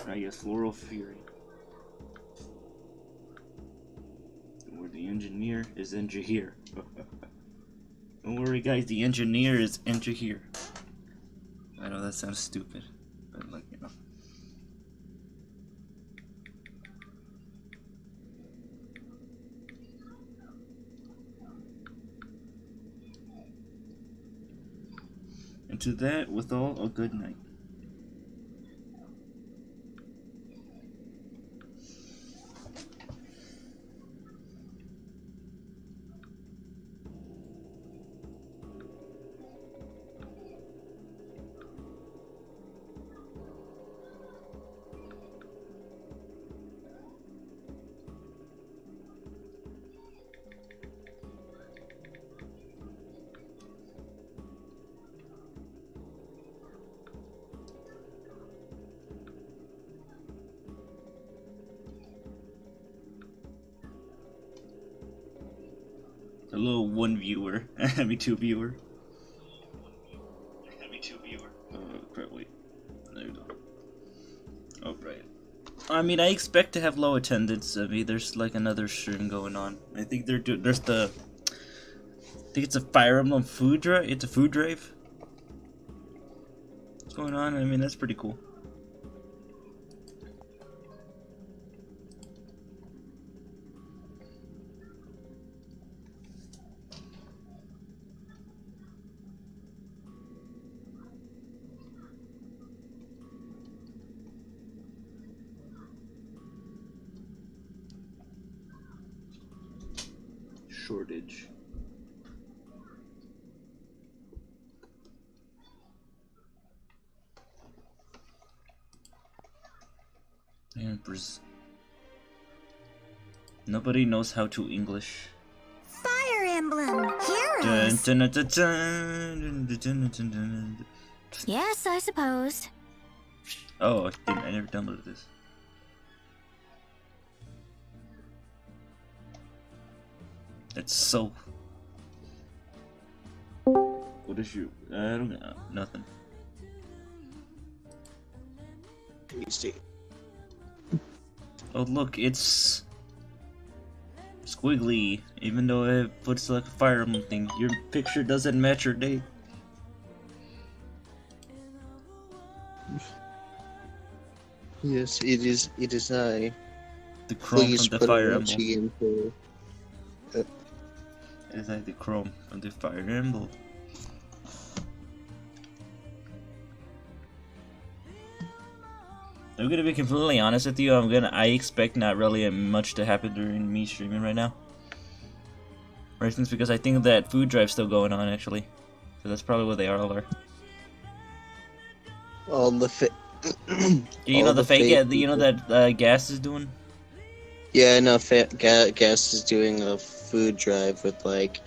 I guess Floral Fury. Where the engineer is here. Don't worry, guys. The engineer is here. I know that sounds stupid, but like, you know. And to that, with all, a good night. A little one viewer. I mean, two viewer. Crap, wait. There you go. Oh, right. I mean, I expect to have low attendance. I mean, there's like another stream going on. I think there's the... I think it's a Fire Emblem food drive. It's a food drive. What's going on? I mean, that's pretty cool. Shortage. And nobody knows how to English. Fire Emblem Heroes. Yes, I suppose. Oh, I never downloaded this. It's so... What is you? I don't know. Nothing. Oh look, it's... squiggly. Even though it puts like a Fire Emblem thing. Your picture doesn't match your date. Yes, it is I. The Chrome Please from the put Fire emoji Emblem. into... It's like the Chrome from the Fire Emblem. I'm gonna be completely honest with you. I expect not really much to happen during me streaming right now. For instance, because I think that food drive's still going on actually. So that's probably what they all are. All the You know the fake? Yeah, you know that Gas is doing. Yeah, I know. Gas is doing a food drive with like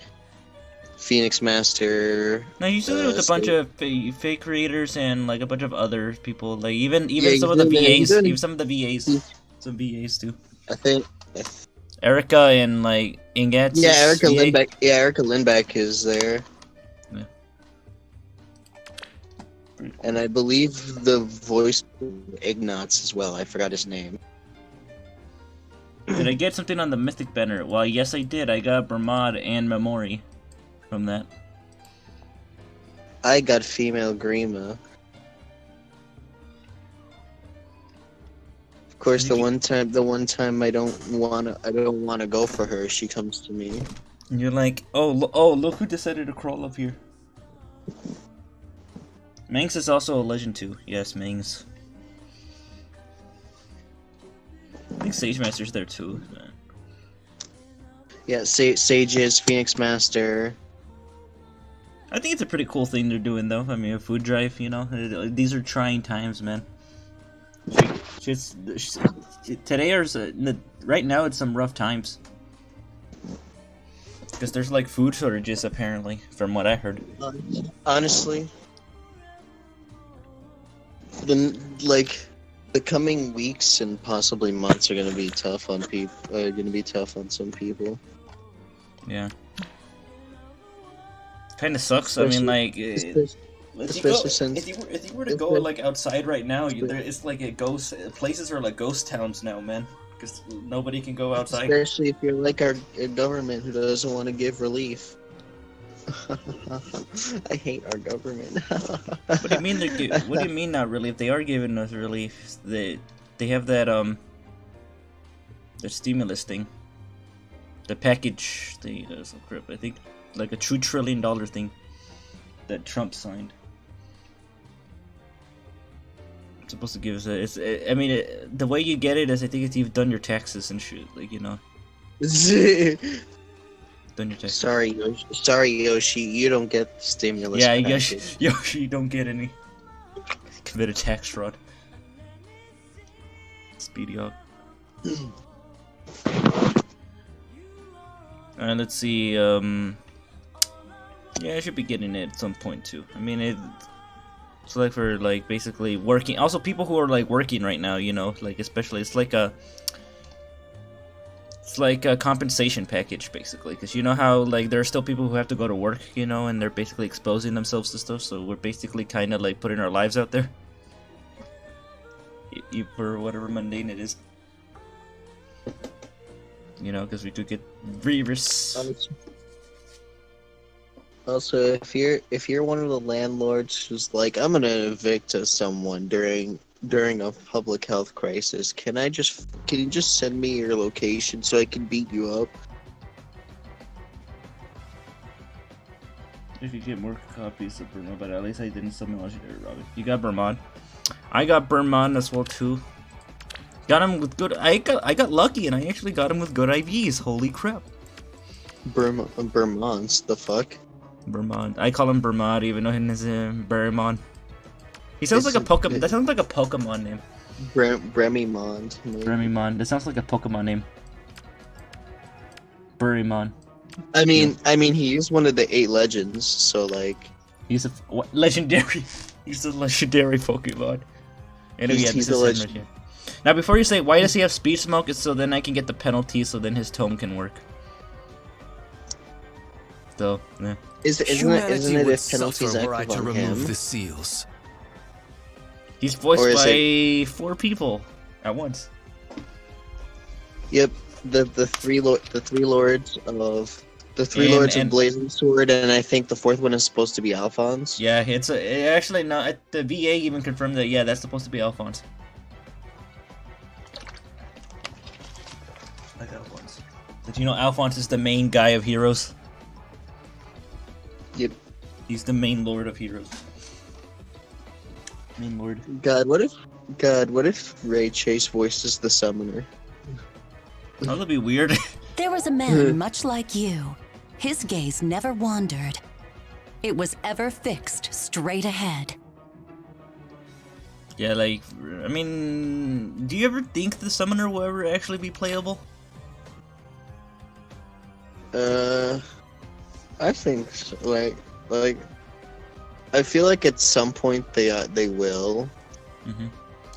Phoenix Master. No, he's doing it with a bunch of fake creators and like a bunch of other people. Like even Yeah, some of the VAs, doing... even some of the VAs, some VAs too. I think. Erica and like Ingat. Yeah, Erica Lindbeck. Yeah, Erica Lindbeck is there. Yeah. And I believe the voice Ignatz as well. I forgot his name. Did I get something on the Mythic banner? Well, yes, I did. I got Brahmad and Memori from that. I got female Grima. Of course, the one time I don't wanna go for her, she comes to me. And you're like, oh, look who decided to crawl up here. Mangs is also a legend too. Yes, Mangs. I think Sage Master's there too. Yeah, Sages, Phoenix Master. I think it's a pretty cool thing they're doing, though. I mean, a food drive, you know. These are trying times, man. Today or right now, it's some rough times. Because there's like food shortages, apparently, from what I heard. Honestly, The coming weeks and possibly months are gonna be tough on people. Gonna be tough on some people. Yeah. Kind of sucks. I mean, like, Especially since if you were to go like outside right now, it's like a ghost. Places are like ghost towns now, man. Because nobody can go outside. especially if you're like our government who doesn't want to give relief. I hate our government. What do you mean what do you mean not relief? They are giving us relief. They have that the stimulus thing, the package thing. Some crap. I think like a $2 trillion thing that Trump signed. It's supposed to give us I mean, the way you get it is I think it's you've done your taxes and shit. Like, you know. Done your taxes. Sorry, Yoshi, you don't get the stimulus. Yeah, package. Yoshi, you don't get any. Committed tax fraud. Speedy up. Alright, let's see. Yeah, I should be getting it at some point too. I mean, it's like for like basically working. Also, people who are like working right now, you know, like especially it's like a compensation package basically, because you know how like there are still people who have to go to work, you know, and they're basically exposing themselves to stuff. So we're basically kind of like putting our lives out there, for whatever mundane it is, you know, because we do get virus. Also, if you're one of the landlords who's like, I'm gonna evict someone during a public health crisis, can you just send me your location so I can beat you up? If you get more copies of Burma, but at least I didn't summon legendary Robin. You got Burman. I got Burman as well too. Got him with good. I got lucky and I actually got him with good IVs. Holy crap! Burmans, the fuck? Burman. I call him Burmad even though his name is Burman. He sounds like a Pokemon. That sounds like a Pokemon name. Bremimond. Bremimon. That sounds like a Pokemon name. Burimon. I mean, he is one of the 8 legends, so like. He's legendary. He's a legendary Pokemon. And he's a legend. Right. Now, before you say why does he have speed smoke, it's so then I can get the penalty, so then his tome can work. So, yeah. Isn't it if penalties active on him? The seals. He's voiced by 4 people at once. Yep, the three lords of Blazing Sword, and I think the 4th one is supposed to be Alphonse. Yeah, actually no. The VA even confirmed that. Yeah, that's supposed to be Alphonse. Like Alphonse. Did you know Alphonse is the main guy of Heroes? Yep. He's the main lord of Heroes. Main lord. God, what if Ray Chase voices the summoner? That'd be weird. There was a man much like you. His gaze never wandered. It was ever fixed straight ahead. Yeah, like, I mean, do you ever think the summoner will ever actually be playable? I think so. Like, I feel like at some point they will. Mm-hmm.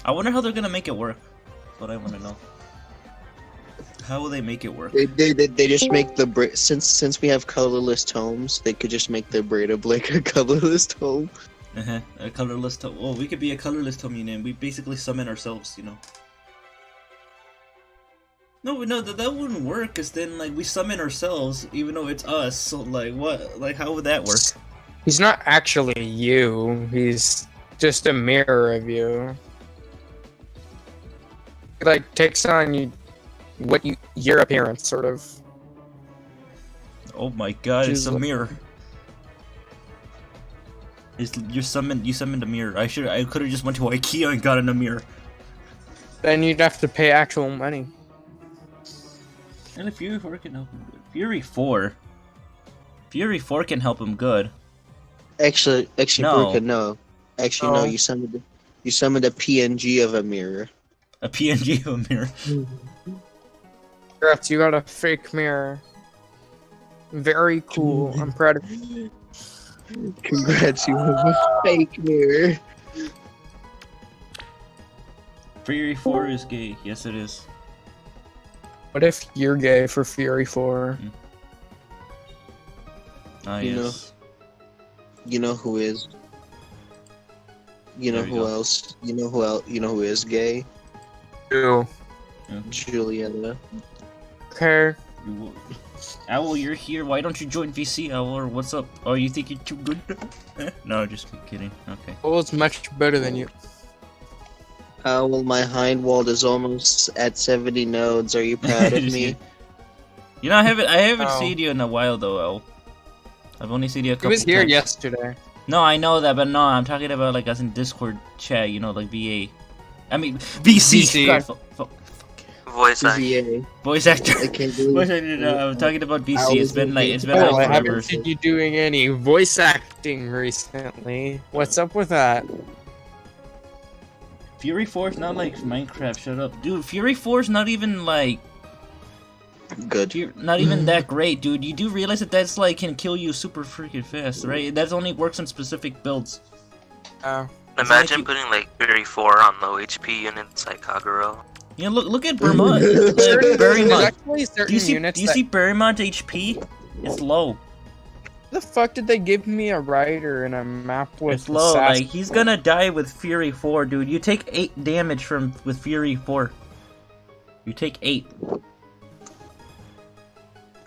I wonder how they're gonna make it work. That's what I want to know. How will they make it work? They just make the since we have colorless tomes, they could just make the Breda Blake a colorless tome. A colorless tome. Oh, we could be a colorless tome unit. We basically summon ourselves, you know. No, that wouldn't work, cause then like we summon ourselves, even though it's us. So like, what? Like, how would that work? He's not actually you. He's just a mirror of you. It, like, takes on your appearance, sort of. Oh my god, it's a mirror. You summoned a mirror. I could have just went to IKEA and gotten a mirror. Then you'd have to pay actual money. And if Fury 4 can help him good. Fury 4 can help him good. Actually, No. Beruka, no. Actually, no. You summoned a PNG of a mirror. A PNG of a mirror. Congrats, you got a fake mirror. Very cool. I'm proud of you. Congrats, you have a fake mirror. Fury 4 is gay. Yes, it is. What if you're gay for Fury 4? Ah, You yes. You know who is? You know There you who go. else? You know who else? You know who is gay? Ew. Juliana. Okay. Owl, you're here. Why don't you join VC, Owl? Or what's up? Oh, you think you're too good? No, just kidding. Okay. Well, it's much better than you. Well, my hind wall is almost at 70 nodes. Are you proud of Just me? kidding. You know, I haven't Oh. seen you in a while though, Owl. I've only seen you a He couple was here times. yesterday. No, I know that, but no, I'm talking about like as in Discord chat, you know, like VA. I mean, VC. VC. God, fuck. Voice actor. VA. Voice actor. I can't believe. Voice actor. No, I'm talking about VC. Owl It's been like is Oh, I forever. haven't seen you doing any voice acting recently. What's up with that? Fury 4 is not like Minecraft. Shut up, dude. Fury 4 is not even like Good. not even that great, dude. You do realize that that's like can kill you super freaking fast, right? That only works on specific builds. Imagine you- putting like Fury 4 on low HP units like Kagero. You know, look at Vermont. There's Berrymont. actually certain Do you see? units Do you that- see Berrymont HP? It's low. The fuck did they give me a rider and a map with It's low. assassin? Like he's gonna die with Fury 4, dude. You take 8 damage with Fury 4. You take 8.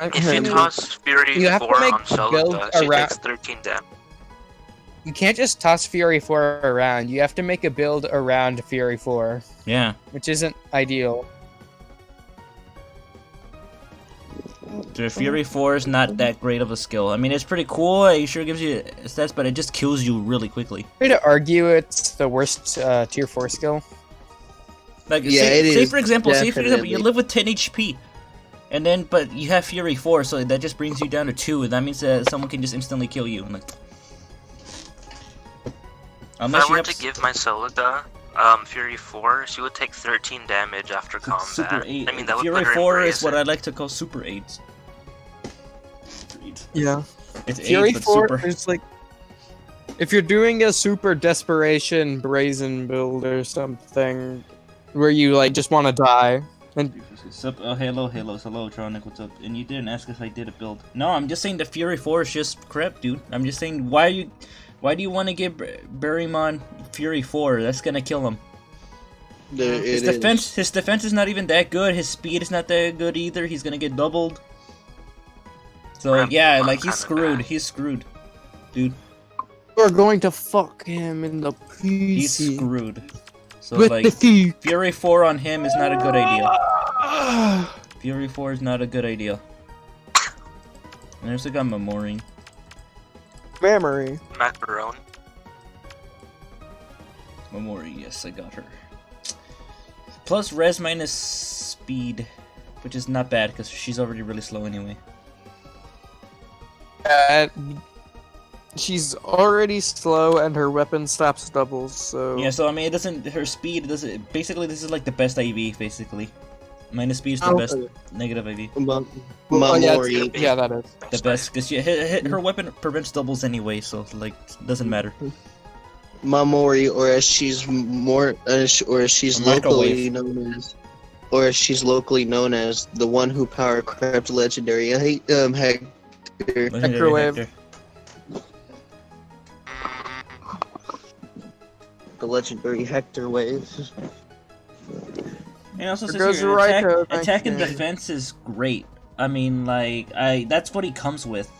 If you toss Fury You have to 4 make on solo builds duck, she around- takes 13 damage. You can't just toss Fury 4 around. You have to make a build around Fury 4, Yeah. which isn't ideal. The Fury 4 is not that great of a skill. I mean, it's pretty cool. It sure gives you stats, but it just kills you really quickly. Way to argue it's the worst tier 4 skill. Like, Yeah, say, it say is, for example, you definitely. live with 10 HP, and then but you have Fury 4, so that just brings you down to 2, and that means that someone can just instantly kill you. And like, If unless I you were have to give my solo duck Fury 4, she would take 13 damage after combat. Super 8. I mean, that would Fury put her 4 in is what prison. I like to call Super 8s. Yeah. It's 8, Fury but 4 super. is like... If you're doing a super desperation brazen build or something, where you like just want to die, and Sup, oh, hello, Tronic, what's up? And you didn't ask if I did a build. No, I'm just saying the Fury 4 is just crap, dude. I'm just saying, why do you want to give Berrymon Fury 4? That's gonna kill him. His defense is not even that good. His speed is not that good either. He's gonna get doubled. So yeah, like he's screwed. He's screwed, dude. we're going to fuck him in the PC. He's screwed. So with like, the feet. Fury 4 on him is not a good idea. Fury 4 is not a good idea. There's a guy Memori. Memory. Macaroni. Memori, yes, I got her. Plus res minus speed, which is not bad because she's already really slow anyway. She's already slow and her weapon stops doubles, so... Yeah, so I mean, it doesn't. Her speed doesn't. Basically, this is like the best IV, basically. Minus speed is the best negative IV. Oh, yeah, Mamori. yeah, that is. The best, because her weapon prevents doubles anyway, so like doesn't matter. Mamori, or as she's more, or as she's locally known as, or as she's locally known as, the one who power crept legendary. I hate Hector. Microwave. Hector. The legendary Hector wave. And also There says goes here, the right code, thank attack and you. defense is great. I mean, like, that's what he comes with.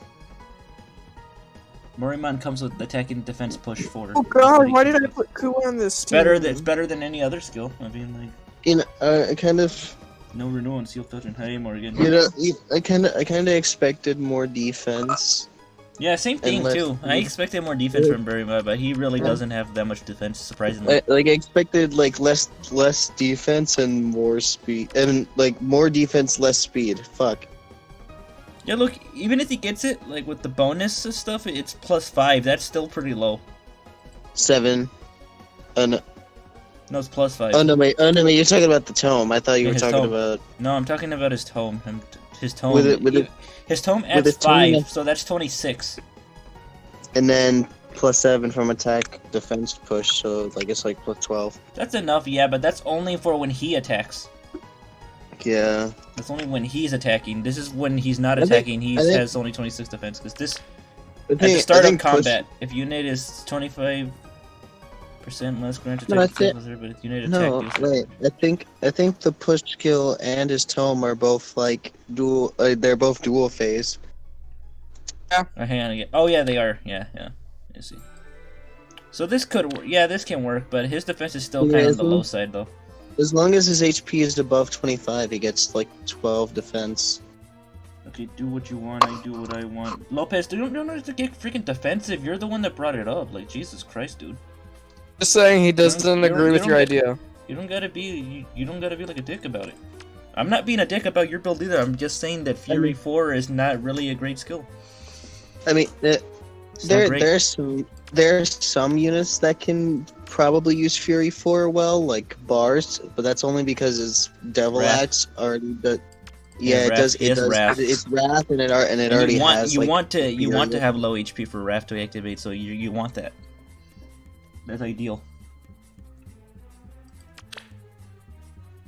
Morimon comes with attack and defense push 4. Oh god, why did I put Ku on this team? It's better than any other skill. I mean, like, You know, I kind of, no renewal and seal filter. Hey, Morgan. you know, I kind of expected more defense. Yeah, same thing Unless- too. I expected more defense from Berrymon, but he really doesn't have that much defense, surprisingly. I expected like less defense and more speed, and like more defense, less speed. Fuck. Yeah, look, even if he gets it, like with the bonus and stuff, it's +5. That's still pretty low. 7. No, No, it's +5. oh no, wait, you're talking about the tome. I thought you Yeah, were his talking tome. about No, I'm talking about his tome. His tome. With it- His tome with adds a tome 5, of- so that's 26. and then +7 from attack, defense, push. So I guess like +12. That's enough, yeah, but that's only for when he attacks. Yeah. That's only when he's attacking. This is when he's not I think- attacking. He I think- has only 26 defense. Because this, I at the think- start I of think combat, if unit is 25% less granted No, attack, that's but if unit attack No, deals- wait. I think the push skill and his tome are both like dual. They're both dual phase. hang on again. Oh yeah, they are. Yeah. I see. So this could work. Yeah, this can work, but his defense is still kind of on the low side though. As long as his HP is above 25, he gets like 12 defense. Okay, do what you want. I do what I want. Lopez, don't have to get freaking defensive. You're the one that brought it up. Like Jesus Christ, dude. Just saying he doesn't You don't- agree you with don't your get- idea. You don't gotta be. You don't gotta be like a dick about it. I'm not being a dick about your build either. I'm just saying that Fury 4 is not really a great skill. I mean, It's not great. there's some units that can probably use Fury 4 well, like bars, but that's only because his Devil Wrath. Axe already does. Yeah, Yeah, it Wrath. does. He It has does. Wrath. It's Wrath, and it already you want, has. you like, want to Fury. have low HP for Wrath to activate, so you want that. That's ideal.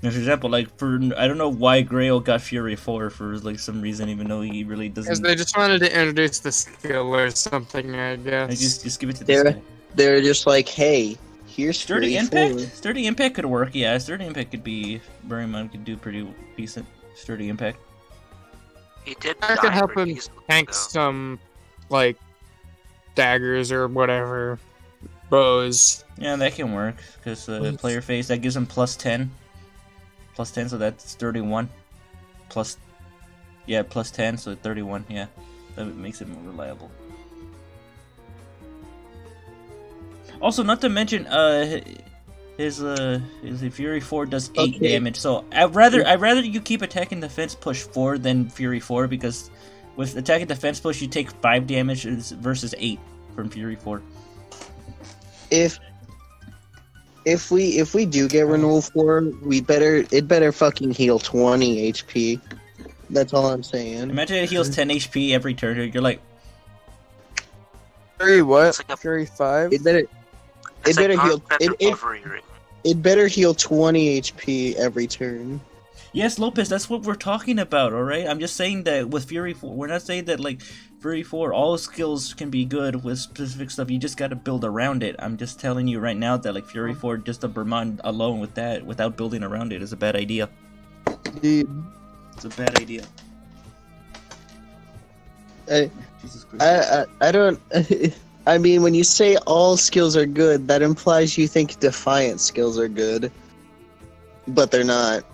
Now, for example, like I don't know why Grail got Fury 4 for like some reason, even though he really Because doesn't. they just wanted to introduce the skill or something, I guess. Like, just give it to They're- this guy. They're just like, hey, here's Sturdy Fury Impact. 4. Sturdy Impact could work. Yeah, Sturdy Impact could be. Berryman could do pretty decent. Sturdy Impact. He did I die could help pretty him easily, tank though. some, like, daggers or whatever. Bows. Yeah, that can work because player phase that gives him +10. +10, so that's 31. Plus, yeah, +10, so 31. Yeah, that makes it more reliable. Also, not to mention, his Fury 4 does 8 Okay. damage. So I'd rather you keep attacking defense push 4 than Fury 4 because with attacking defense push you take 5 damage versus 8 from Fury 4. If we do get renewal 4, it better fucking heal 20 HP. That's all I'm saying. Imagine it heals 10 HP every turn. You're like, Fury what? It's like a- Fury 5? It better It's better like heal concept it of overhearing. better heal 20 HP every turn. yes, Lopez, that's what we're talking about, alright? I'm just saying that with Fury 4, we're not saying that, like, Fury 4, all skills can be good with specific stuff, you just gotta build around it. I'm just telling you right now that, like, Fury 4, just a Vermont alone with that, without building around it, is a bad idea. Dude, It's a bad idea. Jesus Christ. I don't. I mean, when you say all skills are good, that implies you think Defiant skills are good, but they're not.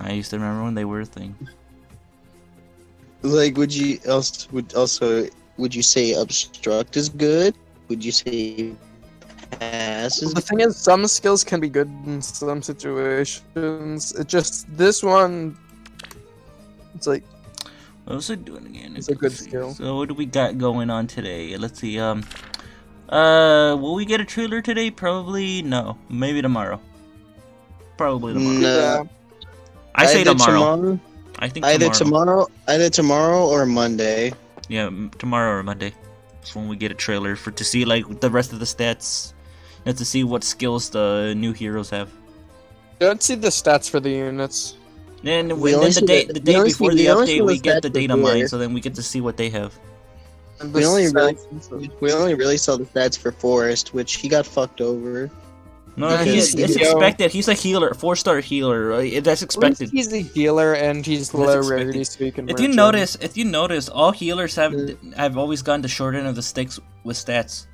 I used to remember when they were a thing. Like, would you say Obstruct is good? Would you say Pass is The thing is, some skills can be good in some situations. It just, this one, it's like, What was I doing again? It's a good Let's see. skill. So what do we got going on today? Let's see. Will we get a trailer today? Probably no. Maybe tomorrow. Probably tomorrow. No. I say Either tomorrow. I think Either tomorrow. either tomorrow or Monday. Yeah, tomorrow or Monday. That's when we get a trailer to see like the rest of the stats, and to see what skills the new heroes have. don't see the stats for the units. And We then only the see day the- the we day only before see- the we only see update, we the get the stats data before. mine, so then we get to see what they have. And We the only really stats- we only really saw the stats for Forest, which he got fucked over. No, Yeah, it's he's- expected. He's a healer, 4-star healer. That's expected. He's a healer and he's That's low expected. rarity, so you can. If you merge him. notice, all healers have always gone the short end of the sticks with stats.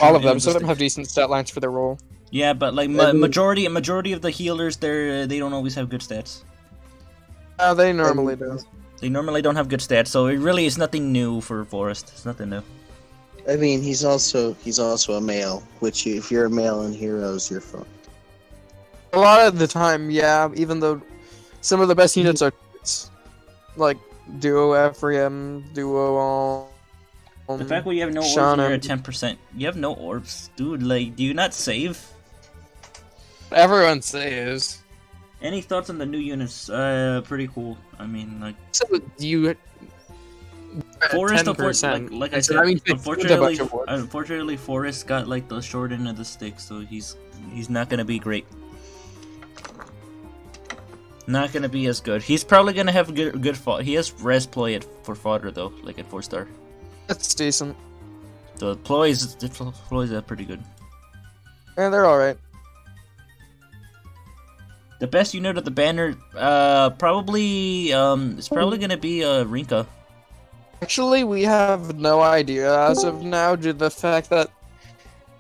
All of them. Some of them have decent stat lines for their role. Yeah, but like I mean- majority of the healers, they don't always have good stats. They normally do. They normally don't have good stats, so it really is nothing new for Forest. It's nothing new. I mean, he's also a male, which if you're a male in Heroes, you're fucked. A lot of the time, yeah. Even though some of the best units are like Duo Ephraim, Duo. The fact that you have no orbs Shauna. and you're at 10%, you have no orbs, dude. Like, do you not save? Everyone says. Any thoughts on the new units? Pretty cool. I mean, like, So you Forest, 10%. like I So said, that means it's a bunch of wood. unfortunately, Forest got like the short end of the stick, so he's not gonna be great. Not gonna be as good. He's probably gonna have good fodder. He has res ploy for fodder though, like at 4-star. That's decent. So ploys are pretty good. Yeah, they're alright. The best unit of the banner, probably it's probably gonna be Rinka. Actually, we have no idea as of now due to the fact that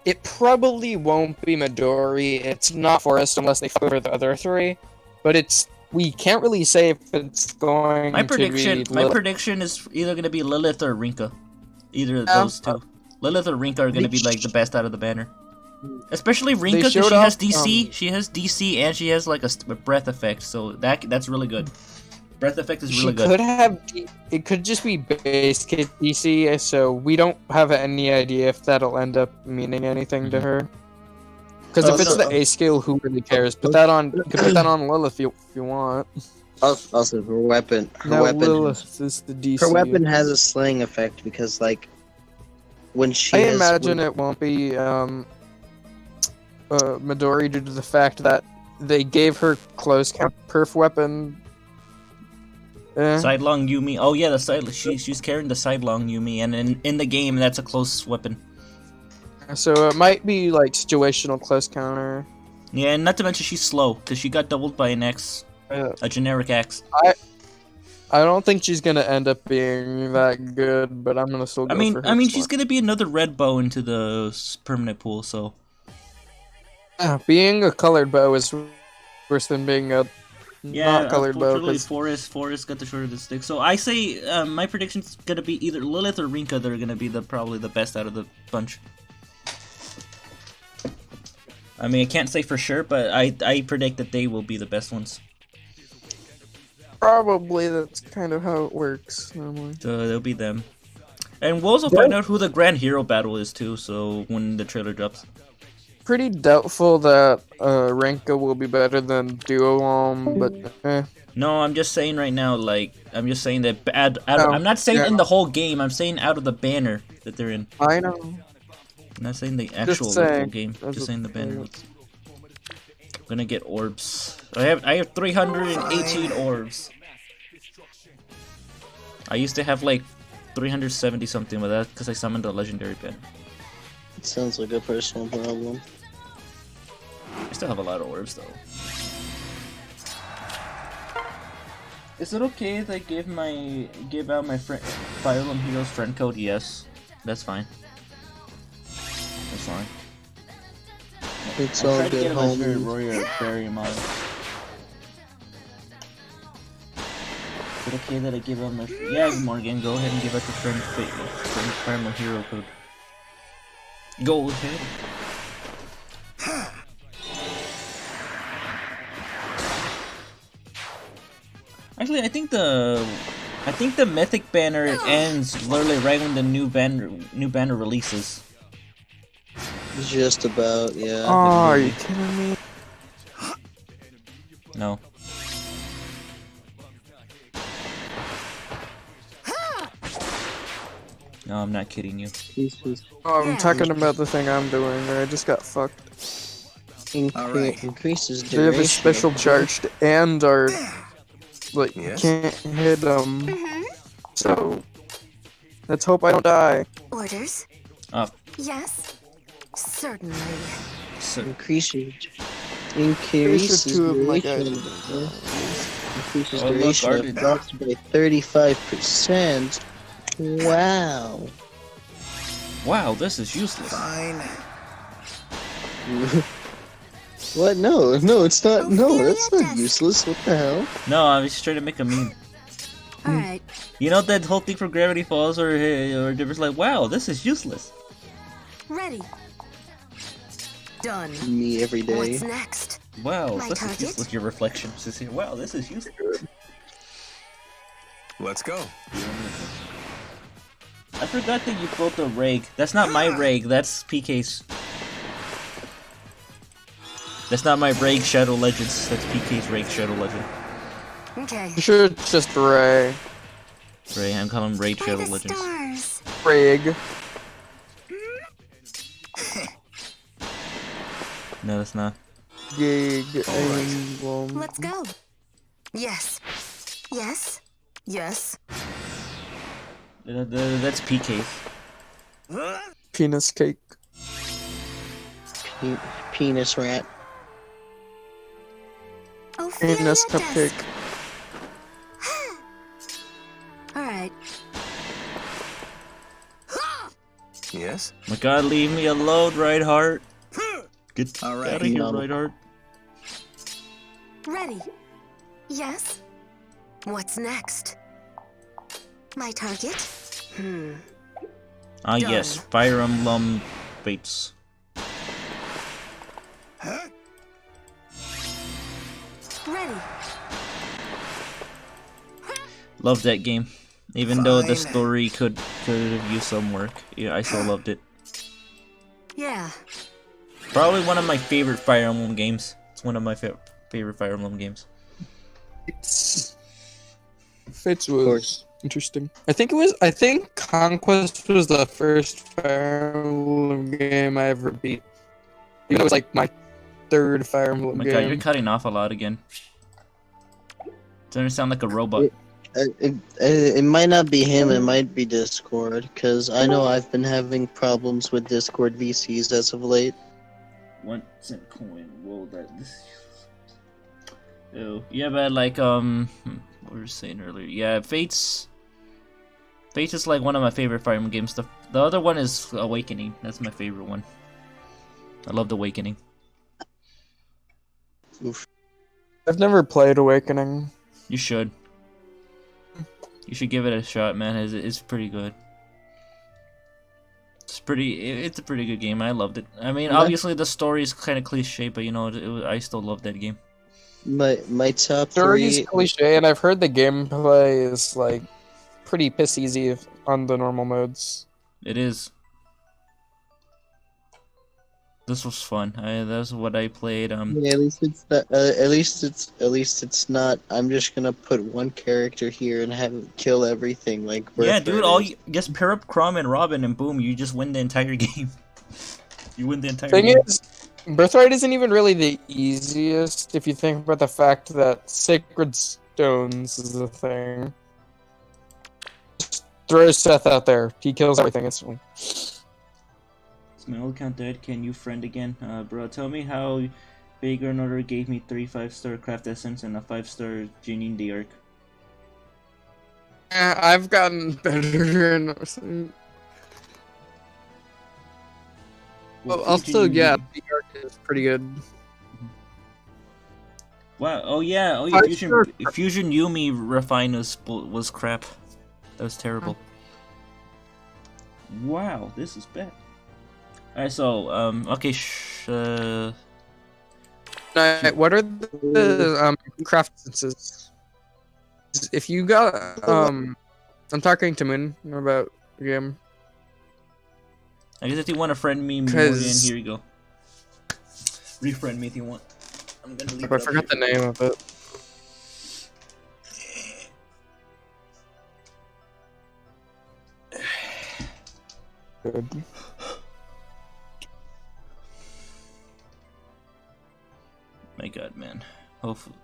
it probably won't be Midori. It's not Forest unless they fuck over the other three. But we can't really say if it's going My to prediction is either gonna be Lilith or Rinka. Either of those two. Lilith or Rinka are gonna be like the best out of the banner. Especially Rinka, because she has DC. She has DC and she has like a breath effect, so that's really good. Breath effect is really good. It could just be base kit DC, so we don't have any idea if that'll end up meaning anything to her. Because if it's the A skill, who really cares? You can put that on Lilith if you want. Also, her weapon. Lilith is the DC. Her weapon has a slaying effect because, like, when she. I imagine it won't be Midori due to the fact that they gave her close count perf weapon. Sidelong Yumi. Oh yeah, she's carrying the sidelong Yumi, and in the game that's a close weapon. So it might be like situational close counter. Yeah, and not to mention she's slow because she got doubled by an X, a generic X. I don't think she's gonna end up being that good, but I'm gonna still go for her. I mean, she's gonna be another red bow into the permanent pool, so. Being a colored bow is worse than being a not colored bow. Forest got the short of the stick. So I say my prediction's gonna be either Lilith or Rinka. They're gonna be probably the best out of the bunch. I mean, I can't say for sure, but I predict that they will be the best ones. Probably that's kind of how it works normally. So they'll be them. And we'll also find out who the Grand Hero battle is too, so when the trailer drops. Pretty doubtful that Renka will be better than Duo but No, I'm just saying right now, like, I'm just saying that I'm not saying in the whole game, I'm saying out of the banner that they're in. I know. I'm not saying the actual full game, just saying the banner. I'm gonna get orbs. I have 318 orbs. I used to have like 370 something with that because I summoned a legendary banner. It sounds like a personal problem. I still have a lot of orbs though. Is it okay if I give out my Fire Emblem Heroes friend code? Yes, that's fine. That's fine. It's all good, homie. Warrior Barrier model. Is it okay that I give out my? Yeah, Morgan, go ahead and give out the friend Fire Emblem Hero code. Go ahead. Actually, I think the mythic banner ends literally right when the new banner releases. Just about, yeah. Oh, are you kidding me? No. No, I'm not kidding you. Oh, I'm talking about the thing I'm doing. I just got fucked. Increases duration. They have a special charged and are like can't hit them. So let's hope I don't die. Orders? Yes. Certainly. Increases duration. Increases duration of blocks by 35%. Wow. Wow, this is useless. Fine. What? No, it's not. No, that's not useless. What the hell? No, I was just trying to make a meme. Alright. You know that whole thing for Gravity Falls or different like, wow, this is useless. Ready. Done. Me every day. What's next? Wow, My this target? is useless. Your reflection says here, wow, this is useless. Let's go. I forgot that you built a rag. That's not my rag, that's PK's. That's not my rag Shadow Legends, that's PK's rag Shadow Legend. Okay. I'm sure it's just Ray. Ray, I'm calling him Raid By Shadow the Legends. stars. Frig. No, that's not. Gig. Let's go. Yes. Yes. Yes. That's PK. Penis cake. Penis rat. Ophelia Penis Dusk. cupcake. Alright. Yes? My God, leave me alone, Reinhardt. Get All right. out of here, No. Reinhardt. Ready. Yes. What's next? My target? Ah, Done. yes, Fire Emblem Fates. Ready. Love that game. Even though the Fine. story could have used some work. Yeah, I still loved it. Yeah. Probably one of my favorite Fire Emblem games. It's one of my favorite Fire Emblem games. Fates course. was interesting. I think Conquest was the first Fire Emblem game I ever beat. Even though it was like my third Fire Oh Emblem my game. God, you're cutting off a lot again. Doesn't sound like a robot. It might not be him, it might be Discord, because I know I've been having problems with Discord VCs as of late. 1 cent coin. Whoa, this. Oh, yeah, but like what we were saying earlier. Yeah, Fates is like one of my favorite Fire Emblem games. The other one is Awakening. That's my favorite one. I loved Awakening. Oof. I've never played Awakening. You should. You should give it a shot, man. It's pretty good. It's a pretty good game. I loved it. I mean, Yeah. obviously the story is kind of cliche, but you know, I still love that game. My top Story's three. cliche, and I've heard the gameplay is like pretty piss easy on the normal modes. It is. This was fun. That's what I played. Yeah, at least it's not, at least it's not. I'm just gonna put one character here and have it kill everything like. Yeah, Birthright dude. is. Just pair up Crom and Robin, and boom, you just win the entire game. You win the entire Thing game. is, Birthright isn't even really the easiest if you think about the fact that Sacred Stones is the thing. Just throw Seth out there. He kills everything instantly. Is my old account dead? Can you friend again? Bro, tell me how Big Order gave me 3 5-star Craft Essence and a 5-star Genie in the Arc. I've gotten better and Well, also, Fusion- yeah, the arc is pretty good. Wow. Oh yeah. Oh yeah. Fusion Yumi Refine was crap. That was terrible. Wow. This is bad. Alright. So okay. What are the craft instances? If you got I'm talking to Moon about the game. I guess if you want to friend me, Morgan, 'Cause- here you go. Refriend me if you want. I'm gonna leave. I forgot the name of it. Good. My God, man. Hopefully.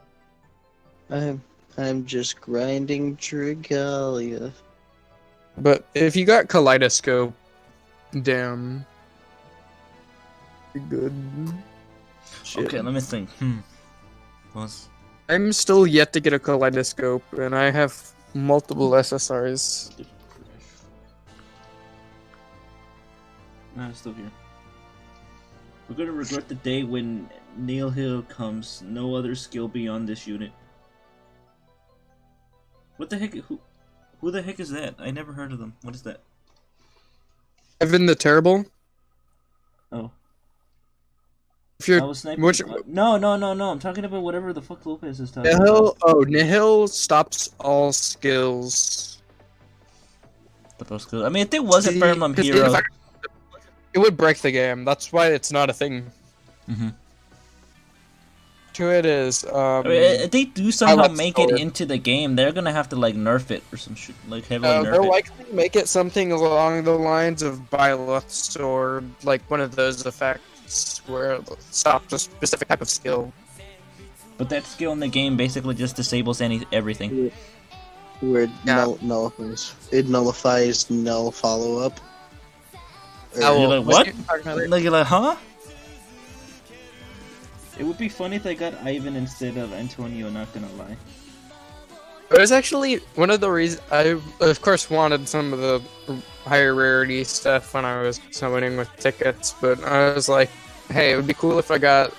I'm just grinding Dragalia. But if you got Kaleidoscope, damn. You're good. Shit. Okay, let me think. Was I'm still yet to get a Kaleidoscope, and I have multiple SSRs. no, it's still here. We're gonna regret the day when Neil Hill comes. No other skill beyond this unit. What the heck? Who the heck is that? I never heard of them. What is that? Evan the Terrible. Oh, If you're I was sniping. which No. I'm talking about whatever the fuck Lopez is talking Nihil? about. Oh, Nihil stops all skills. Those skills. I mean, if it wasn't See, Fire Emblem 'cause Hero. it would break the game. That's why it's not a thing. Mm-hmm. to it is I mean, if they do somehow Pilot make sword. it into the game, they're gonna have to like nerf it or some shit, like heavily nerf they'll it. likely make it something along the lines of Byleth Sword, like one of those effects where it stops a specific type of skill. But that skill in the game basically just disables everything. Where it Yeah. nullifies null follow up. You're like, what? Like, Like, you're like, huh? It would be funny if I got Ivan instead of Antonio, not gonna lie. it was actually one of the reasons I, of course, wanted some of the higher rarity stuff when I was summoning with tickets, but I was like, hey, it would be cool if I got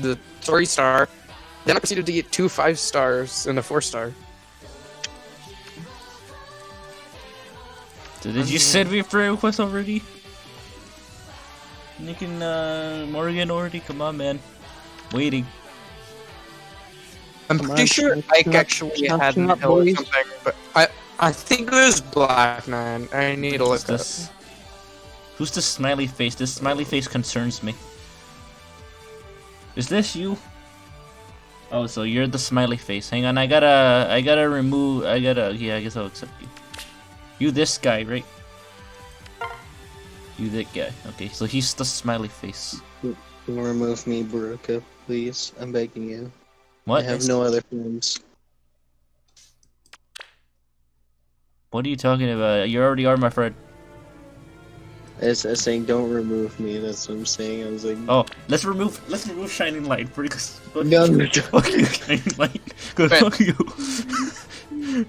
the 3-star. Then I proceeded to get 2 5-stars and a 4-star. So did you send me a friend request already? You can, Morgan already? Come on, man. Waiting. I'm Come pretty on, sure catch Ike up, actually catch had an up, hill or boys. something, but I think it was Black Man. I need to Who's look up. this? Who's the smiley face? This smiley face concerns me. Is this you? Oh, so you're the smiley face. Hang on, I gotta remove, yeah, I guess I'll accept you. You this guy, right? You that guy. Okay, so he's the smiley face. Remove me, Beruka, please. I'm begging you. What? I have no other friends. What are you talking about? You already are my friend. I was saying don't remove me, that's what I'm saying. I was like, Oh, let's remove Shining Light because no, no, fuck you, Shining Light. Good fuck you.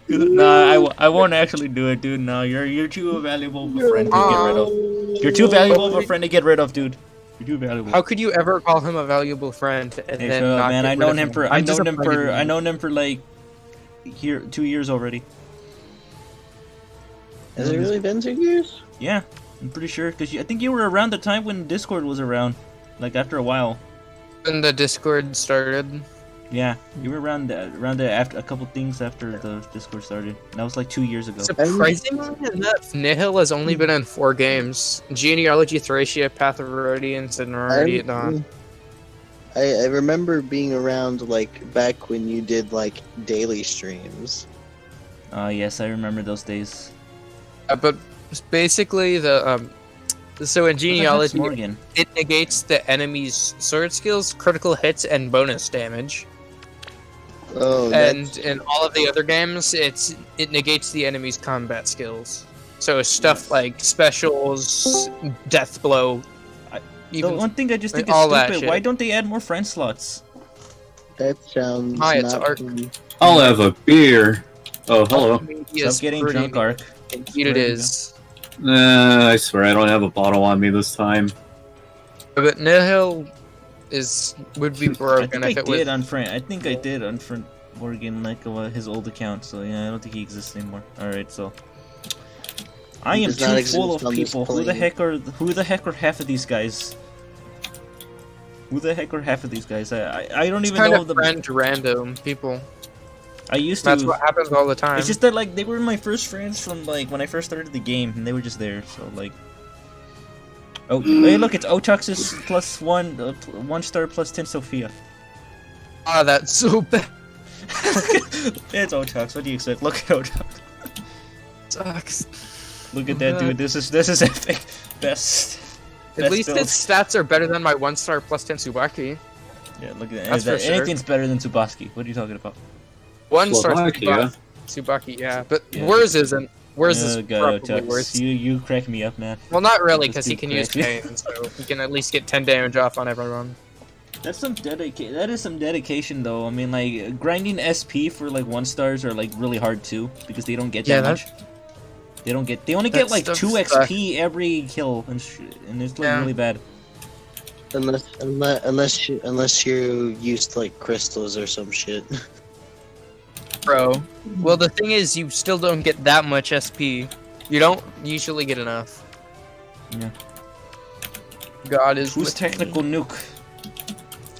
Nah, I won't actually do it, dude. No, you're too valuable of a friend to get rid of. You're too valuable of a friend to get rid of, dude. You're too valuable. How could you ever call him a valuable friend and Hey, then shut up, not man. get I've rid known of him for I'm I've known him disappointed for in I you. known him for like 2 years already. has it really been 2 years? Yeah, I'm pretty sure because I think you were around the time when Discord was around, like after a while. When the Discord started. Yeah, you were around the after a couple things after the Discord started. That was like 2 years ago. Surprisingly enough, Nihil has only been in 4 games. Genealogy, Thracia, Path of Radiance, and Rarity at Dawn. I remember being around like back when you did like daily streams. Yes, I remember those days. But basically, so in What the heck's Genealogy, Morgan? it negates the enemy's sword skills, critical hits, and bonus damage. Oh, And in all of the other games, it negates the enemy's combat skills. So stuff like specials, death blow. The one thing I just think all is that stupid. shit. Why don't they add more friend slots? that sounds Hi, it's not Ark. fun. I'll have a beer. Oh, hello. Stop getting drunk, Ark. Indeed it is. I swear I don't have a bottle on me this time. But Nihil would be I broken think if I it was. did unfriend. I think I did unfriend Morgan like his old account. So yeah, I don't think he exists anymore. All right, so I He am does not too full of exist on this people. Who the plane. heck are half of these guys? Who the heck are half of these guys? I don't It's even kind know of the. friend random people. I used to. That's what happens all the time. It's just that like they were my first friends from like when I first started the game, and they were just there. So like, oh hey, look, it's Otox's plus 1 star plus 10 Sophia. Ah, that's so bad. It's Otox. What do you expect? Look at Otox. Sucks. Look at that dude. This is epic. Best. At best least build. its stats are better than my 1-star plus 10 Subaki. Yeah, look at that. That's for sure. Anything's better than Tsubaki. What are you talking about? 1-star Slovakia. Subaki, yeah. But Yeah. Wurs isn't. Wurs is Oh, God, probably Otox. worse. You crack me up, man. Well, not really, Just because he do can use crack. pain, so he can at least get 10 damage off on everyone. That's some dedication. That is some dedication, though. I mean, like grinding SP for like 1 stars are like really hard too because they don't get Yeah, that much. They don't get. They only that get like stuff 2 sucks. XP every kill, and it's like Yeah. really bad. Unless you used like crystals or some shit. Bro. Well, the thing is, you still don't get that much SP. You don't usually get enough. Yeah. God is Who's with technical me. nuke?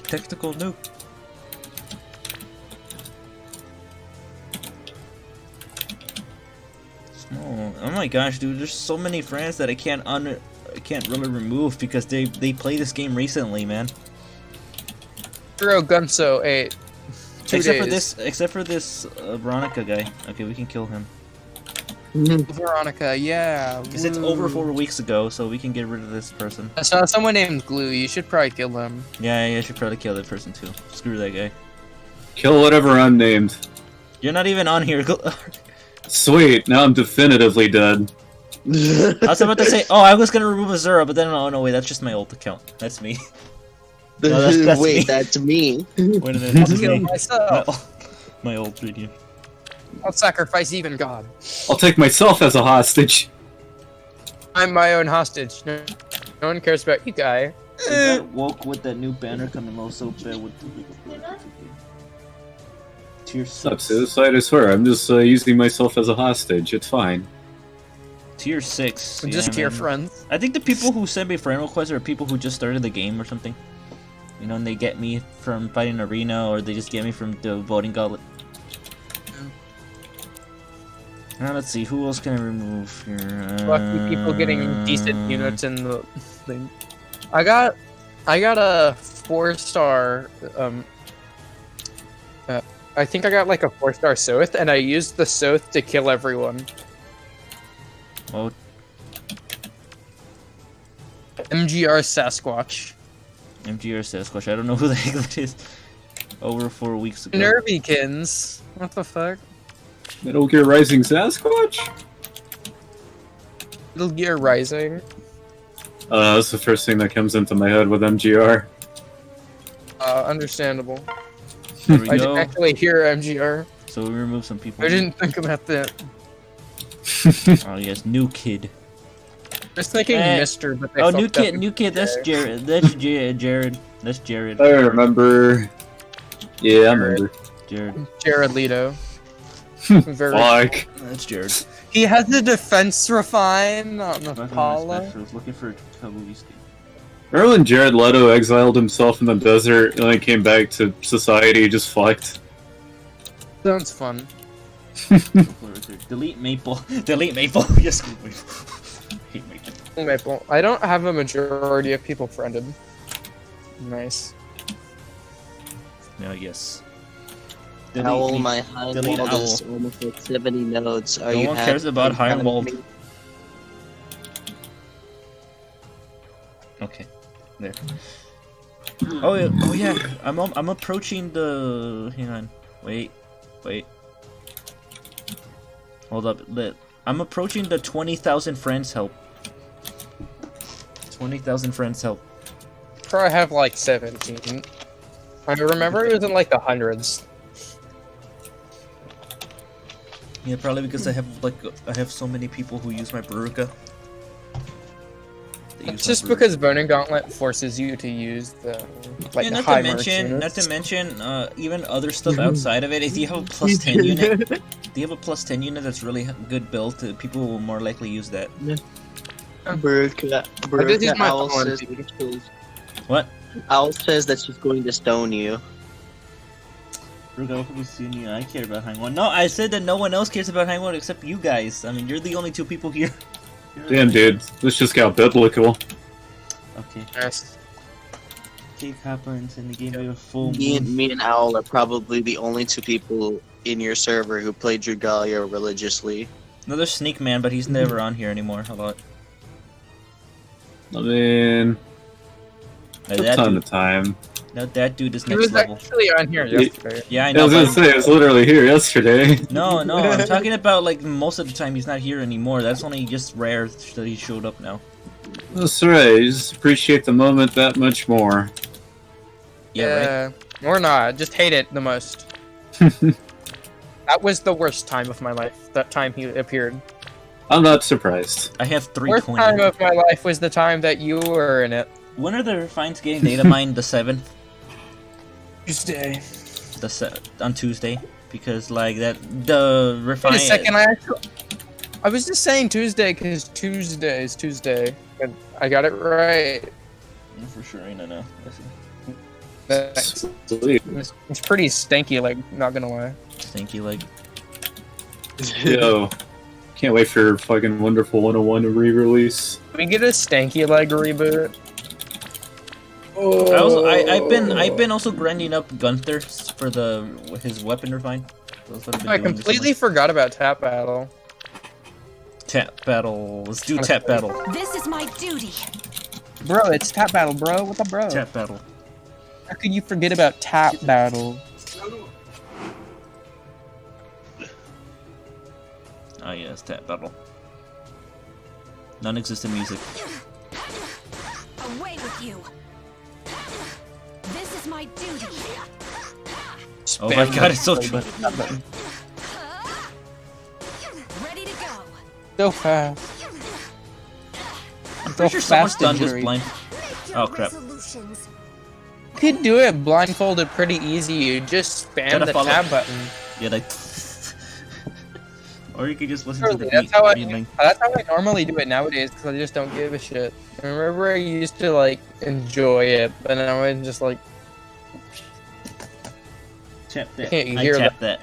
Technical nuke. Oh my gosh, dude! There's so many friends that I can't really remove because they play this game recently, man. Throw Gunso 8. 2 days. Except for this Veronica guy. Okay, we can kill him. Veronica, yeah. Because it's over 4 weeks ago, so we can get rid of this person. I saw someone named Glue. You should probably kill him. Yeah, I should probably kill that person too. Screw that guy. Kill whatever unnamed. You're not even on here. Sweet, now I'm definitively dead. I was about to say, oh, I was gonna remove Azura, but then, oh no, wait, that's just my old account. That's me. No, that's Wait, me. that's me. Wait a minute, this is Kill me. myself. My old video. I'll sacrifice even God. I'll take myself as a hostage. I'm my own hostage. No one cares about you, guy. That woke with that new banner coming out so bad with Tier 6. Stop suicide, I swear. I'm just using myself as a hostage. It's fine. Tier 6. I'm just yeah, tier man. friends. I think the people who send me friend requests are people who just started the game or something. You know, and they get me from fighting arena, or they just get me from the voting gauntlet. Now let's see, who else can I remove here? Lucky people getting decent units in the thing. I got a 4-star. I think I got like a 4-star Soth, and I used the Soth to kill everyone. Oh, MGR Sasquatch. MGR Sasquatch. I don't know who the heck that is. Over 4 weeks ago. Nervykins. What the fuck? Metal Gear Rising Sasquatch? Metal Gear Rising. That's the first thing that comes into my head with MGR. Understandable. There we I go. didn't actually hear MGR. So we remove some people. I didn't think about that. Oh yes, new kid. I was thinking Eh. Mister, but they Oh, fucked up new kid. That's there. Jared. That's Jared. That's Jared. I remember. Yeah, I remember. Jared. Jared Leto. Very. Fuck. That's Jared. He has the defense refine on the Paula. I was looking for Kabuki's. Remember when Jared Leto exiled himself in the desert and then came back to society just fucked? Sounds fun. Delete Maple. Delete Maple. Yes, Maple. Hate Maple. Maple. I don't have a majority of people friended. Nice. No, yes. Owl, me. my Delete Heimwald is almost at 70 nodes. Are No you one happy? cares about Are you Heimwald. happy? Okay, there. Oh yeah, oh yeah. I'm approaching the. Hang on. Wait. Hold up. I'm approaching the 20,000 friends help. 20,000 friends help. Probably have like 17. I remember it was in like the hundreds. Yeah, probably because I have so many people who use my Beruka. It's just because Burning Gauntlet forces you to use the like Yeah, the not high to mention, units. even other stuff outside of it. If you have a plus 10 unit, do you have a plus 10 unit that's really good built? People will more likely use that. Beruka, I did use my Owl phone, says, dude. What? Owl says that she's going to stone you. I care about Hangwon. No, I said that no one else cares about Hangwon except you guys. I mean, you're the only two people here. Damn, dude. This just got biblical. Okay. Yes. Take Hopper and send the game a full Me and Owl are probably the only two people in your server who play Dragalia religiously. No, there's Sneak Man, but he's never on here anymore. A lot. I mean, Like, from that time dude, to time. that dude is He next was level. actually on here yesterday. Yeah, I I know. was gonna But say, I was literally here yesterday. no, I'm talking about like most of the time he's not here anymore. That's only just rare that he showed up now. That's right, you just appreciate the moment that much more. Yeah, right. Or not. Just hate it the most. That was the worst time of my life. That time he appeared. I'm not surprised. I have Worst 320. time of my life was the time that you were in it. When are the refines getting data mined? The 7th? Tuesday. On Tuesday? Because like that the refine. Wait a second, I was just saying Tuesday because Tuesday is Tuesday, and I got it right. For sure, I don't know. It's Sweet. pretty stanky, like, not gonna lie. Stinky like. Yo, can't wait for fucking Wonderful 101 to re-release. Can we get a stanky leg reboot? I've been also grinding up Gunther for his weapon refine. That's what I've been I doing completely recently. forgot about tap battle. Tap battle. Let's do tap battle. This is my duty. Bro, it's tap battle, bro. What's up, bro? Tap battle. How could you forget about tap battle? Oh yes, tap battle. Non-existent music. Away with you. This is my duty. Oh my god, it's so true. Ready to go. So fast. I'm pretty sure someone's done this injury. blind. Oh crap. Resolutions. You could do it blindfolded pretty easy. You just spam Gotta the follow- tab button. Yeah, like. Or you could just listen to Literally, the that's beat. how I reading. normally do it nowadays because I just don't give a shit. I remember I used to like enjoy it, but now I'm just like Tap that. Can't you I hear tap that.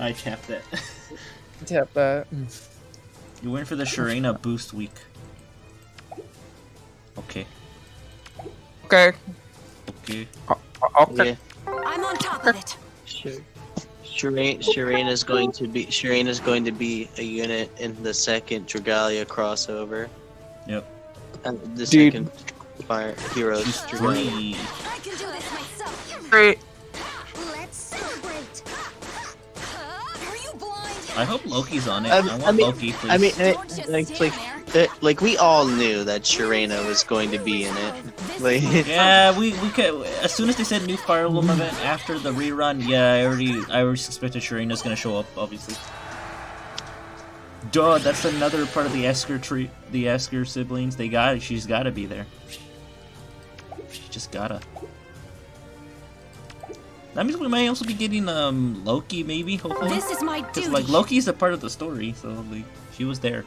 I tap that. tap that. You went for the Sharena boost week. Okay. Okay. Okay. Okay. Yeah. I'm on top of it. Shireen is going to be a unit in the second Dragalia crossover. Yep. And the Dude. second Fire Heroes She's Dragalia. free. I can do this myself. Great. Let's celebrate. Are you blind? I hope Loki's on it. I I want mean- Loki, please. I mean, Don't just like, stand like we all knew that Shirena was going to be in it. Like, yeah, we could. As soon as they said new Fire Emblem event after the rerun, yeah, I already suspected Sharena's gonna show up, obviously. Duh, that's another part of the Esker tree. The Esker siblings. She's gotta be there. She just gotta. That means we might also be getting Loki, maybe, hopefully. This is my Because duty. like Loki's a part of the story, so like she was there.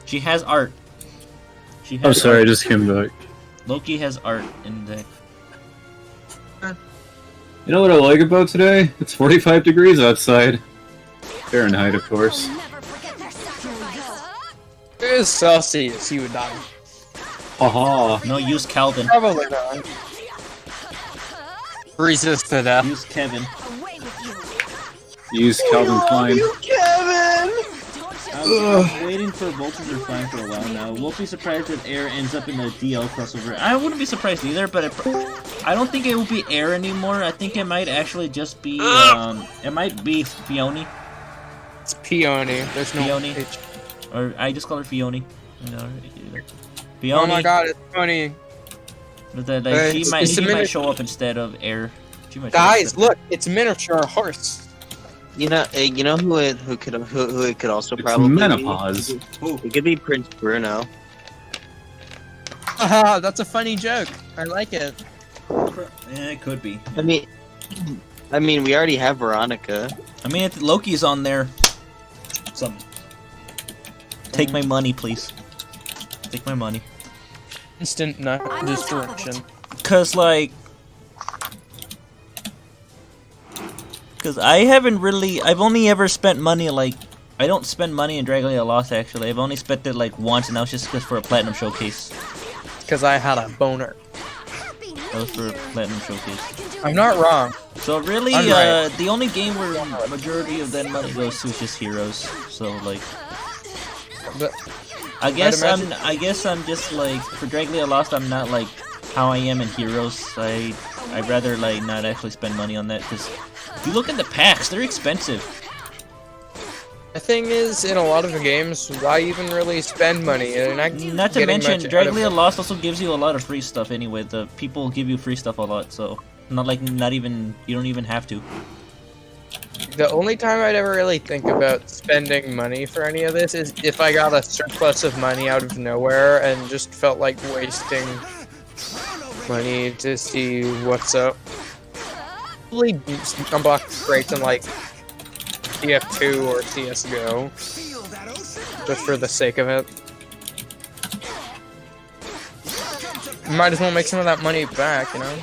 She has art. She has I'm sorry, I art. just came back. Loki has art in the. You know what I like about today? It's 45 degrees outside. Fahrenheit, of course. I'll never forget their sacrifice. It is Celsius, you would die. Haha. No, use Calvin. Probably not. Resist to death. Use Kevin. Away with you. Use Calvin Klein. Kevin! Don't just I'm waiting for Voltage or Fine for a while now. Won't be surprised if Air ends up in the DL crossover. I wouldn't be surprised either, but I don't think it will be Air anymore. I think it might actually just be it might be Fione, It's Peony. There's no Peony. H. or I just call her Fione. You know, Fione. Oh my god, it's funny. But she It's might a miniature- show up instead of Air. She might show up Guys, instead. look, it's miniature horse. You know who it could also It's probably menopause. be? It could be Prince Bruno. Haha, that's a funny joke. I like it. Yeah, it could be. I mean, we already have Veronica. I mean, if Loki's on there, take my money, please. Take my money. Instant I'm on top of destruction. it. Cause like, I've only ever spent money like, I don't spend money in Dragalia Lost actually. I've only spent it like once, and that was just for a platinum showcase. Because I had a boner. Happy New That was for a Year. platinum showcase. I can do I'm it. not wrong. So really, I'm right. the only game where majority of that money goes to is just Heroes. So like, But I guess imagine- I'm just like, for Dragalia Lost, I'm not like how I am in Heroes. I'd rather like not actually spend money on that, because if you look at the packs, they're expensive. the thing is, in a lot of the games, why even really spend money? And Not to mention, Dragalia Lost also gives you a lot of free stuff anyway. The people give you free stuff a lot, so you don't even have to. The only time I'd ever really think about spending money for any of this is if I got a surplus of money out of nowhere and just felt like wasting money to see what's up. Probably unblock crates in like TF2 or CSGO, just for the sake of it. Might as well make some of that money back, you know?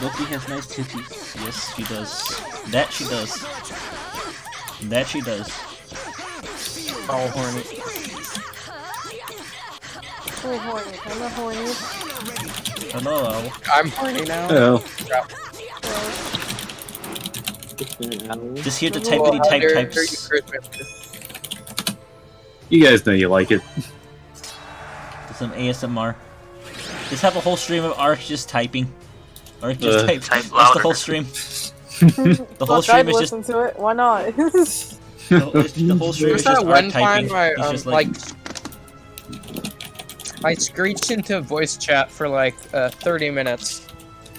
Loki has nice titties. Yes, she does. That she does. That she does. Oh, horny. Wait, horny. I'm not horny. Hello. I'm horny now. Oh, Just here to Well, typity type there- types. you guys know you like it. Some ASMR. Just have a whole stream of Ark just typing. Ark just type. Type That's the louder. whole stream. The whole Look, stream I'd is just listen to it. Why not? the whole stream There's is just that Ark one typing. time He's I just I screeched into voice chat for like 30 minutes.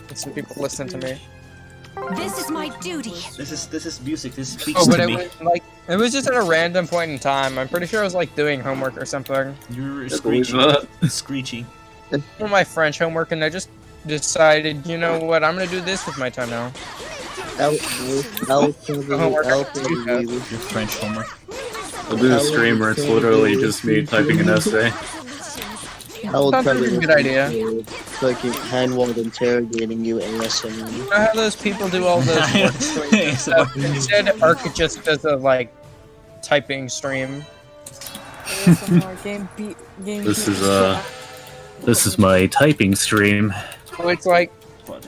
And some people listen to me. This is my duty. This is music. This speaks Oh, but to it me. was like it was just at a random point in time. I'm pretty sure I was like doing homework or something. You're I believe screeching. that. Screeching. For my French homework, and I just decided, you know what, I'm gonna do this with my time now. I'll Homework. Your French homework. I'll do a stream where it's literally just me typing an essay. I'll Sounds like a good idea. Fucking handwalled interrogating you ASMR. You know how those people do all those work streams? Instead, Arca just does a like typing stream. This is my typing stream. So it's like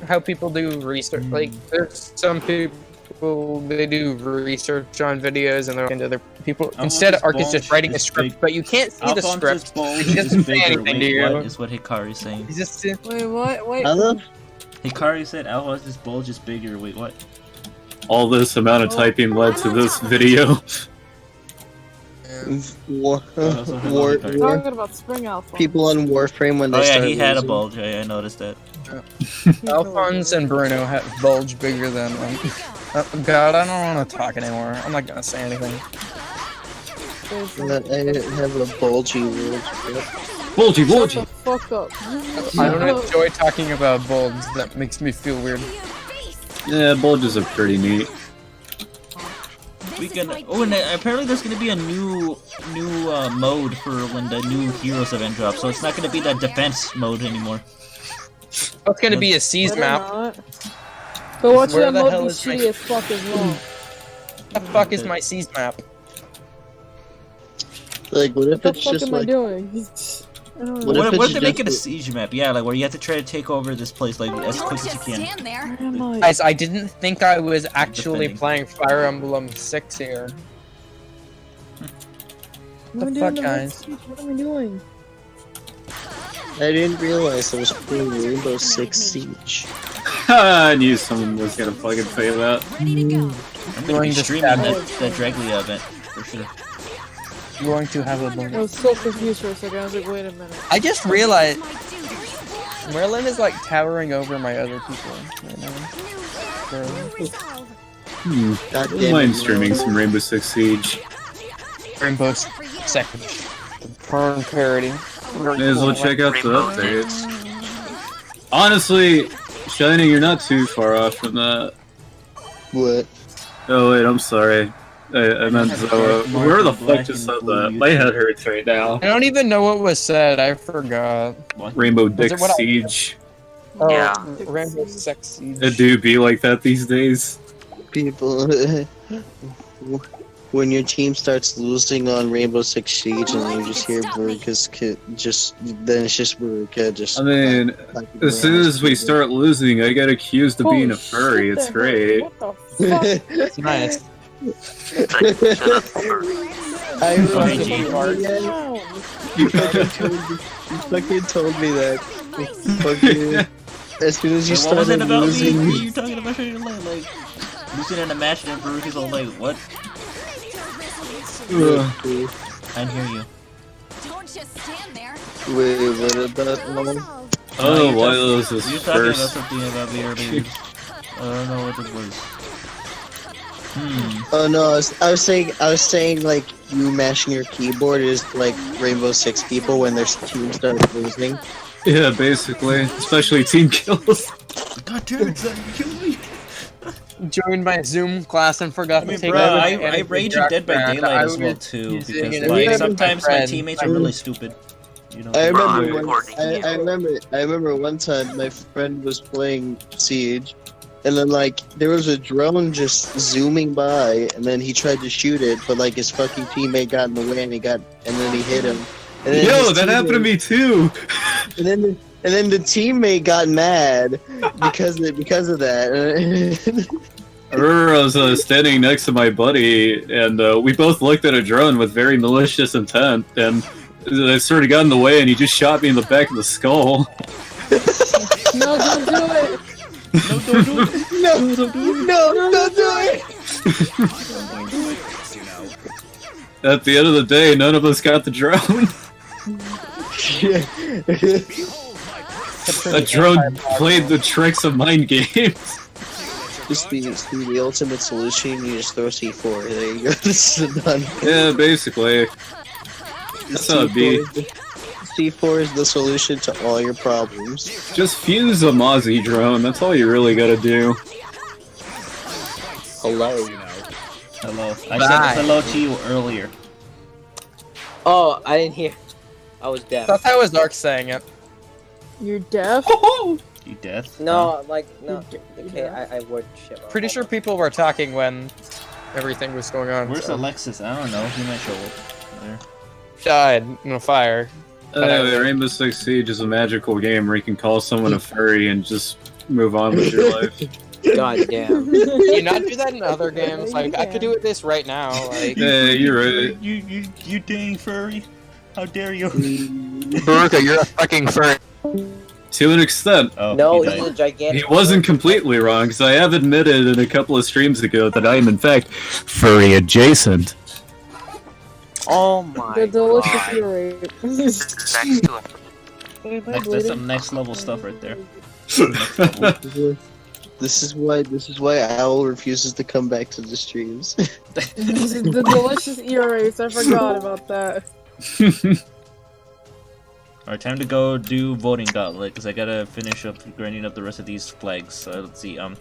how people do research. Like there's some people they do research on videos and they're into other people. Instead, Alphonse's Arc is just bulge writing a is script, big. but you can't see the Alphonse's script. bulge He doesn't is say bigger. anything to Wait, you. what is what Hikari's saying? He's just Wait, what? Wait. Hello? Hikari said Alphonse's bulge is bigger. Wait, what? All this amount of typing led to this video. War, We're talking about Spring Alpha. people on Warframe when they Oh yeah, start he had a losing. bulge. Yeah, I noticed that. Alphonse and Bruno have bulge bigger than them. God, I don't want to talk anymore. I'm not gonna say anything. I have a bulgy world. Bulgy, Shut bulgy! the fuck up. I don't enjoy talking about bulbs. That makes me feel weird. Yeah, bulges are pretty neat. We can. Oh, and apparently there's gonna be a new mode for when the new Heroes event drops. So it's not gonna be that defense mode anymore. Oh, it's gonna be a C's Better map. not. But watch Where that the mode hell be is my- shitty as fuck as well. What the fuck is my C's map? Like, what if What the it's fuck just am I like, doing? I don't know. What if What it's if they make it a just- siege map? Yeah, like where you have to try to take over this place like as Don't quick as you just can. stand there. Where am I? Guys, I didn't think I was actually Defending. playing Fire Emblem 6 here. What am I the doing fuck, to guys? Red Siege? What am I doing? I didn't realize I was playing Rainbow Six Siege. I knew someone was gonna fucking say that. Ready to go. I'm gonna Going be to streaming stab that Draglia event for sure. I'm going to have a I bomb. was so confused for a second. I was like, wait a minute. I just realized My duty. Merlin is like towering over my other people right now. So, Hmm. God I don't damn mind it, streaming some Rainbow Six Siege. Rainbow Second. Porn parody. May as well check out the updates. Honestly, Shiny, you're not too far off from that. What? Oh wait, I'm sorry. I meant Zoa. Whoever the fuck just said that? My head hurts right now. I don't even know what was said. I forgot. Rainbow Was Dick it what I- Siege. Oh, Yeah. Rainbow Sexy. It do be like that these days. People, when your team starts losing on Rainbow Six Siege and then you just hear Veruca's then it's just Veruca just. I mean, as soon as we start losing, I get accused of being a furry. Holy It's shit, great. What the fuck? It's nice. Shut up, furry. I Sorry, remember Gene. Wow. you fucking told me that. Fucking, as soon as you Wait, what was started it about me? losing, What are you talking about? Like losing in a match and Baruka's all like, what? I hear you. Don't just stand there. wait, what about no? Oh, why was this You were talking about first? something about me earlier. I don't know what it was. Oh no, I was saying like you mashing your keyboard is like Rainbow Six people when their team starts losing. Yeah, basically. Especially team kills. God damn it, Zach, you killed me. Joined my Zoom class and forgot I mean, to take bro, over I the rage in Dead by background. Daylight I as well was too, using because an like event sometimes with my my friend. teammates are really stupid. You know. I Bro, I'm remember recording. I remember one time my friend was playing Siege, and then like there was a drone just zooming by, and then he tried to shoot it, but like his fucking teammate got in the way, and then he hit him. And then Yo, his that happened to teammate- me too! and then the teammate got mad because of that. I remember I was standing next to my buddy, and we both looked at a drone with very malicious intent, and I sort of got in the way, and he just shot me in the back of the skull. No, don't do it. No, don't do it. At the end of the day, none of us got the drone. That drone played the tricks of mind games. Just the ultimate solution. You just throw C4. There you go. This is done. Yeah, basically. That's how it be. C4 is the solution to all your problems. Just fuse a Mozzie drone. That's all you really gotta do. Hello. Hello. I said hello to you earlier. Oh, I didn't hear. I was deaf. That's how was Ark saying it. You're deaf? You deaf? No, like, no. You're Okay, deaf? I would shit. Pretty sure people were talking when everything was going on. Where's so. Alexis? I don't know. He might show up there. Died in a fire. Rainbow Six Siege is a magical game where you can call someone a furry and just move on with your life. God damn. Do you not do that in other games? Like, I could do this right now. Like, Yeah, you're right. You dang furry? How dare you? Beruka, you're a fucking furry. To an extent. Oh, No, he he's died. a gigantic. He wasn't completely wrong, because I have admitted in a couple of streams ago that I am in fact furry adjacent. Oh my The delicious god. fury. Next to him. That's some next level stuff right there. This is why Owl refuses to come back to the streams. The delicious earache. I forgot about that. Alright, time to go do voting gauntlet, because I gotta finish up grinding up the rest of these flags. So let's see, I'm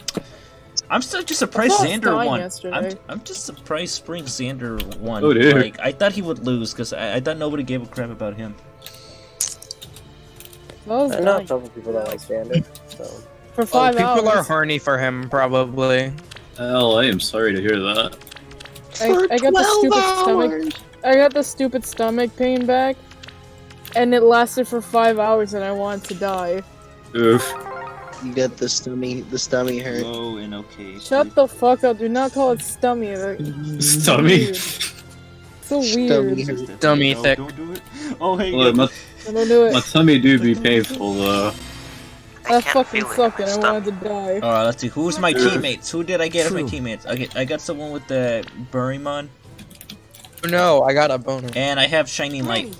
still just surprised I saw Xander Stein won. yesterday. I'm just surprised Spring Xander won. Oh, dear. Like, I thought he would lose, because I thought nobody gave a crap about him. That I know a couple people that like Xander, so. For 5 hours. People are horny for him, probably. Well, I am sorry to hear that. I got the stupid stomach. I got the stupid stomach pain back, and it lasted for 5 hours, and I wanted to die. Oof. You got the stomach hurt. Oh, and okay. Shut the fuck up! Do not call it stummy. Stomach? So weird. Stomach hurt. Dummy No, thick. don't do it. Oh, hey. Well, my Don't do it. tummy do be painful, though. I That can't fucking feel it in sucked, my and I stomach. wanted to die. Alright, let's see. Who's my teammates? Who did I get as my teammates? I got someone with the Burimon, No, I got a boner. and I have Shining Light.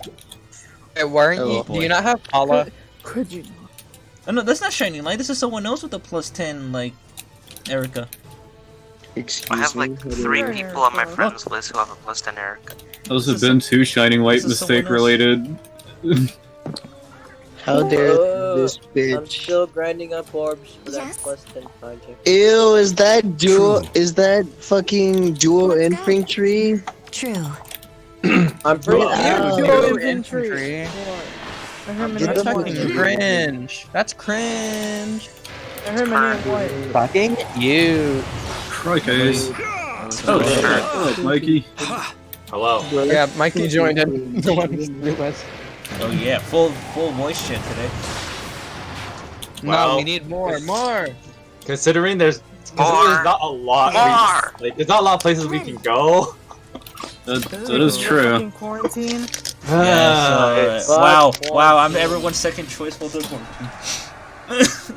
Hey, weren't Oh, you? boy. Do you not have Paula? Could you? Oh no, that's not Shining Light. This is someone else with a +10, like Erica. Excuse I have me. like how do 3 I- people on my friends list who have a +10 Eric. Those have been two Shining Light this is someone mistake related. How dare this I'm bitch? still grinding up orbs for that Yes. +10 project. Ew, is that dual? Is that fucking dual infantry? True. I'm pretty Wow. Dual Dual infantry. infantry. I heard my Get That's the name fuck fucking in. cringe. That's cringe. I heard my name white. Fucking you. Crikey. Oh, shit. Mikey. Hello. Yeah, Mikey joined in. The one who's realized. Oh yeah, full voice chat today. No, Well, we need more. Considering there's not a lot. Like, there's not a lot of places we can go. That is true. Fucking quarantine. Yes, Fuck wow, quarantine. wow, I'm everyone's second choice for this one. It's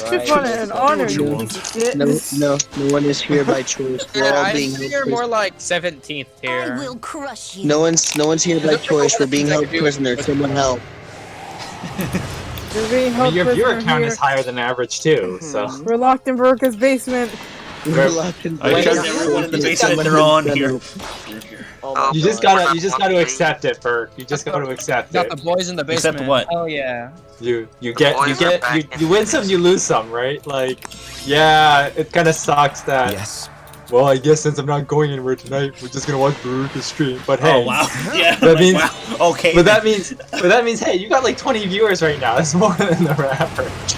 an honor, you piece of shit. No one is here by choice. We're all I being think held you're more prisoners. like 17th I tier. will crush you. No one's here by choice. We're being held prisoner. Someone help. You're being I held mean, your viewer prisoner count here. is higher than average too. So We're locked in Veruka's basement. We're locked in I trust everyone in the basement. They're on here. Oh you just gotta accept it, Bert. You just gotta accept Got it. the boys in the basement. Except what? Oh yeah. You boys are back in you win some, you lose some, right? Like, yeah, it kind of sucks that well, I guess since I'm not going anywhere tonight, we're just gonna watch Beruka stream. But hey, Oh wow, yeah. that means wow. Okay. But that means, hey, you got like 20 viewers right now. That's more than the average.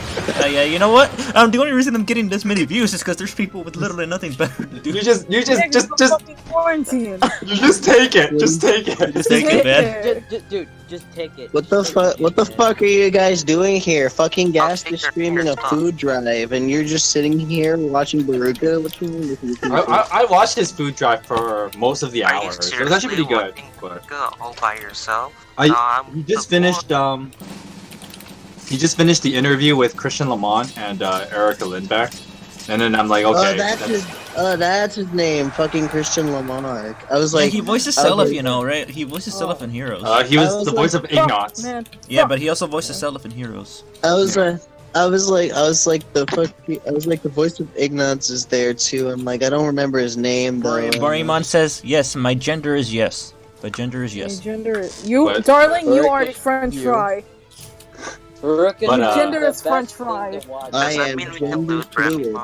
Yeah, you know what? The only reason I'm getting this many views is because there's people with literally nothing better to do. You just quarantine. You just take it. Just take it. Just take it, man. Dude, just take it. What the fuck? What the fuck are you guys doing here? Fucking Gas is streaming a food drive, and you're just sitting here watching Beruka. What's wrong with you? I watched his food drive for most of the hours. It was actually pretty good. But all by yourself? He just finished the interview with Christian Lamont and Erica Lindbeck, and then I'm like, okay. That's his name, fucking Christian Lamarck. I was like, he voices Seliph, you know, right? He voices Seliph in Heroes. He was the voice of Ignatz. Yeah, but he also voices Seliph in Heroes. I was like the voice of Ignatz is there too. I'm like, I don't remember his name though. Barimon says, yes, my gender is yes. My gender is yes. My gender is darling, you are a French fry. Your gender is French fry. I am gender fluid.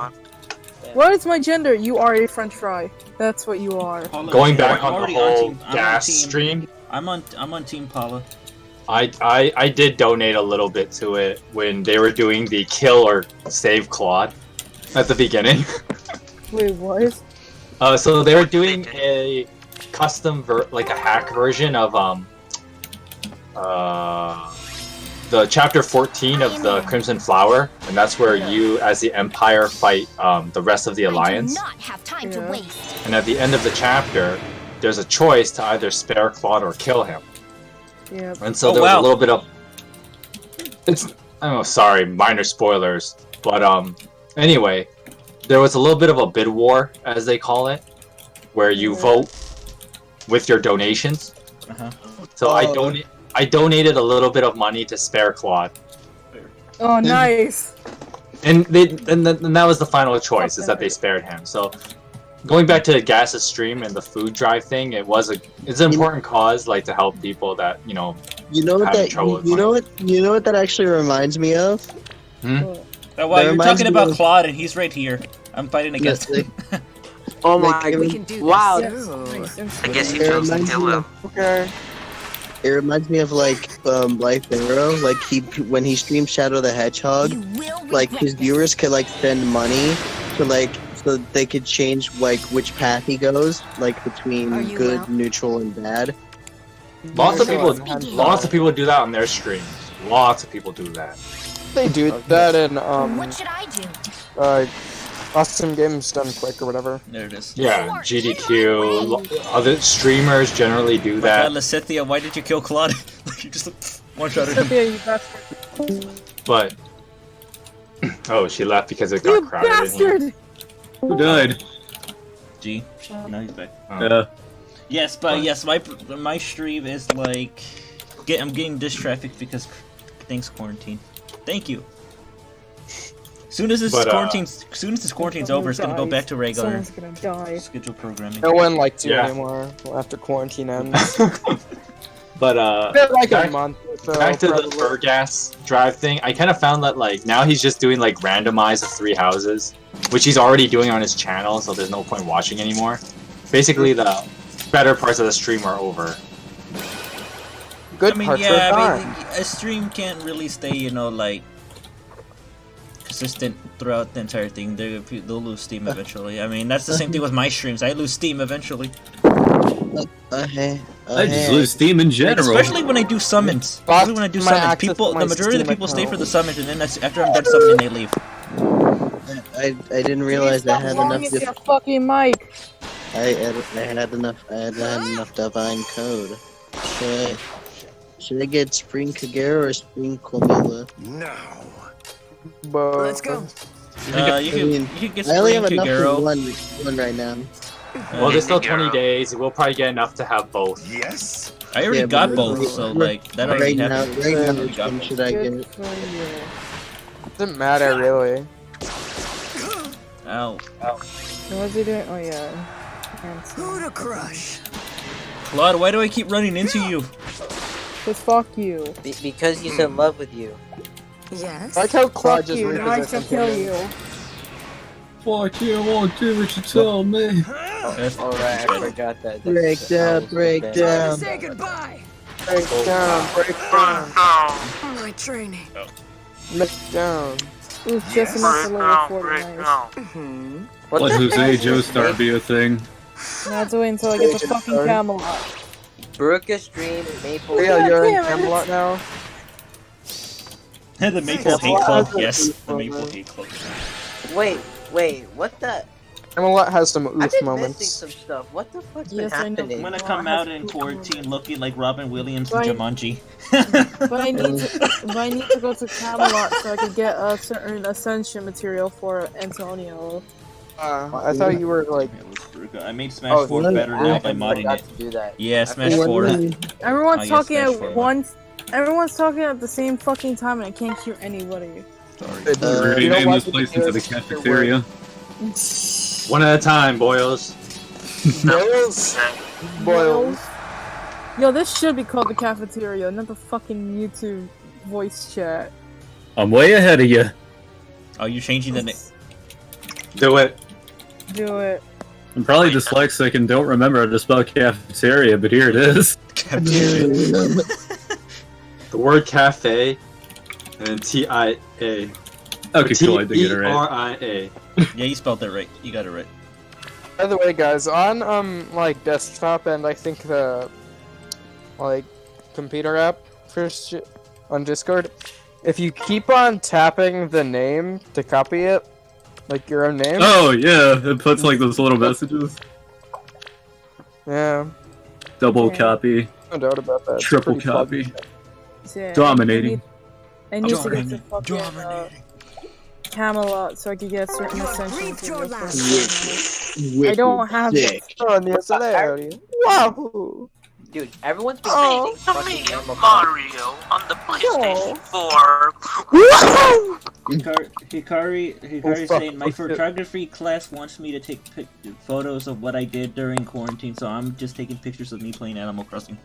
What is my gender? You are a French fry. That's what you are. Going back on the whole Gas stream. I'm on Team Paula. I did donate a little bit to it when they were doing the kill or save Claude at the beginning. Wait, what? So they were doing a custom like a hack version of the chapter 14 of the Crimson Flower, and that's where you, as the Empire, fight the rest of the Alliance. I do not have time to waste. And at the end of the chapter, there's a choice to either spare Claude or kill him. Yeah. And so there was a little bit of sorry, minor spoilers, but anyway, there was a little bit of a bid war, as they call it, where you vote with your donations. So I donated a little bit of money to spare Claude. Oh, nice. And that was the final choice, is that they spared him. So going back to Gas's stream and the food drive thing, it's an important cause, like, to help people that, you know what that actually reminds me of? Well, you're talking about Claude, and he's right here. I'm fighting against him. Oh my god. Wow. I guess you chose to kill him. Okay. It reminds me of like Life Arrow, like when he streamed Shadow the Hedgehog, like his viewers could like spend money to like so they could change like which path he goes, like between good, neutral, and bad. Lots of people do that on their streams. Lots of people do that. They do that in What should I do? Awesome Games Done Quick or whatever. There it is. Yeah, GDQ. Other streamers generally do that. Lysithia, why did you kill Claude? You just one-shotted him. Lysithia, you bastard. But she left because it got crowded. Bastard! Who died? G. Now he's back. Yeah. Yes, my stream is like I'm getting diss traffic because thanks quarantine. Thank you. Soon as this quarantine's over, it's gonna go back to regular. Someone's gonna die. Schedule programming. No one likes you anymore after quarantine ends. But like a month. Back to the Fergas drive thing. I kind of found that like now he's just doing like randomize of 3 houses, which he's already doing on his channel, so there's no point watching anymore. Basically, the better parts of the stream are over. Good parts are gone. A stream can't really stay, like consistent throughout the entire thing. They'll lose steam eventually. I mean, that's the same thing with my streams. I lose steam eventually. I just lose steam in general. Especially when I do summons. Especially when I do summons. The majority of the people stay for the summons, and then after I'm done summoning, they leave. I didn't realize I had enough. Your fucking mic. I had enough divine code. Should I get Spring Kagero or Spring Camilla? No. Let's go. You can get I only Spring have enough Kagero. for one right now. Well, there's still 20 days. We'll probably get enough to have both. Yes. I already got both, so like that already happened. Right now, which one should I get? Doesn't matter really. Ow. What's he doing? Oh yeah. Who to crush? Claude, why do I keep running into you? Cause fuck you. Because he's in love with you. Yes. I like how Claude Fuck just you. Now I shall kill you. Fuck you, I won't do what you tell me. Alright, I forgot that. Break down, break down. Say goodbye. Break down, break down. My training. Break down. Ooh, just enough to level 49ers. What Let the Jose Joestar be a thing. Now it's wait until I get the fucking Camelot. Beruka stream Maple. Yeah, you're in Camelot now. The Maple Hate Club, yes. The Maple Hate Club. Wait, what the? Camelot has some I've oof been moments. missing some stuff. What the fuck's Yes, I been know. happening? I'm gonna come out in quarantine looking like Robin Williams and Right. Jumanji. But I need to go to Camelot so I could get a certain ascension material for Antonio. I thought you were like. I made Smash 4 better now by modding it. To do that. Yeah, Smash 4. Everyone's yes, talking Smash at 4. once. Everyone's talking at the same fucking time, and I can't hear anybody. Rename this place into the cafeteria. One at a time, boyos. Boils. Yo, this should be called the cafeteria, not the fucking YouTube voice chat. I'm way ahead of you. Oh, you're changing the name. Do it. Do it. I'm probably dyslexic and don't remember how to spell cafeteria, but here it is. The word cafe and T-I-A. Okay, cool, I did get it right. T-E-R-I-A. Yeah, you spelled that right. You got it right. By the way, guys, on like desktop and I think the like computer app on Discord, if you keep on tapping the name to copy it, like your own name. Oh, yeah, it puts like those little messages. Yeah. Double copy. No doubt about that. It's Triple pretty copy. fun. Yeah, Dominating. I need to get to fucking Camelot so I can get certain ascension material for I don't have it. Oh, yes, wow. Dude, everyone's been Oh, saying fucking Animal Mario on the PlayStation 4. Hikari saying my photography class wants me to take photos of what I did during quarantine, so I'm just taking pictures of me playing Animal Crossing.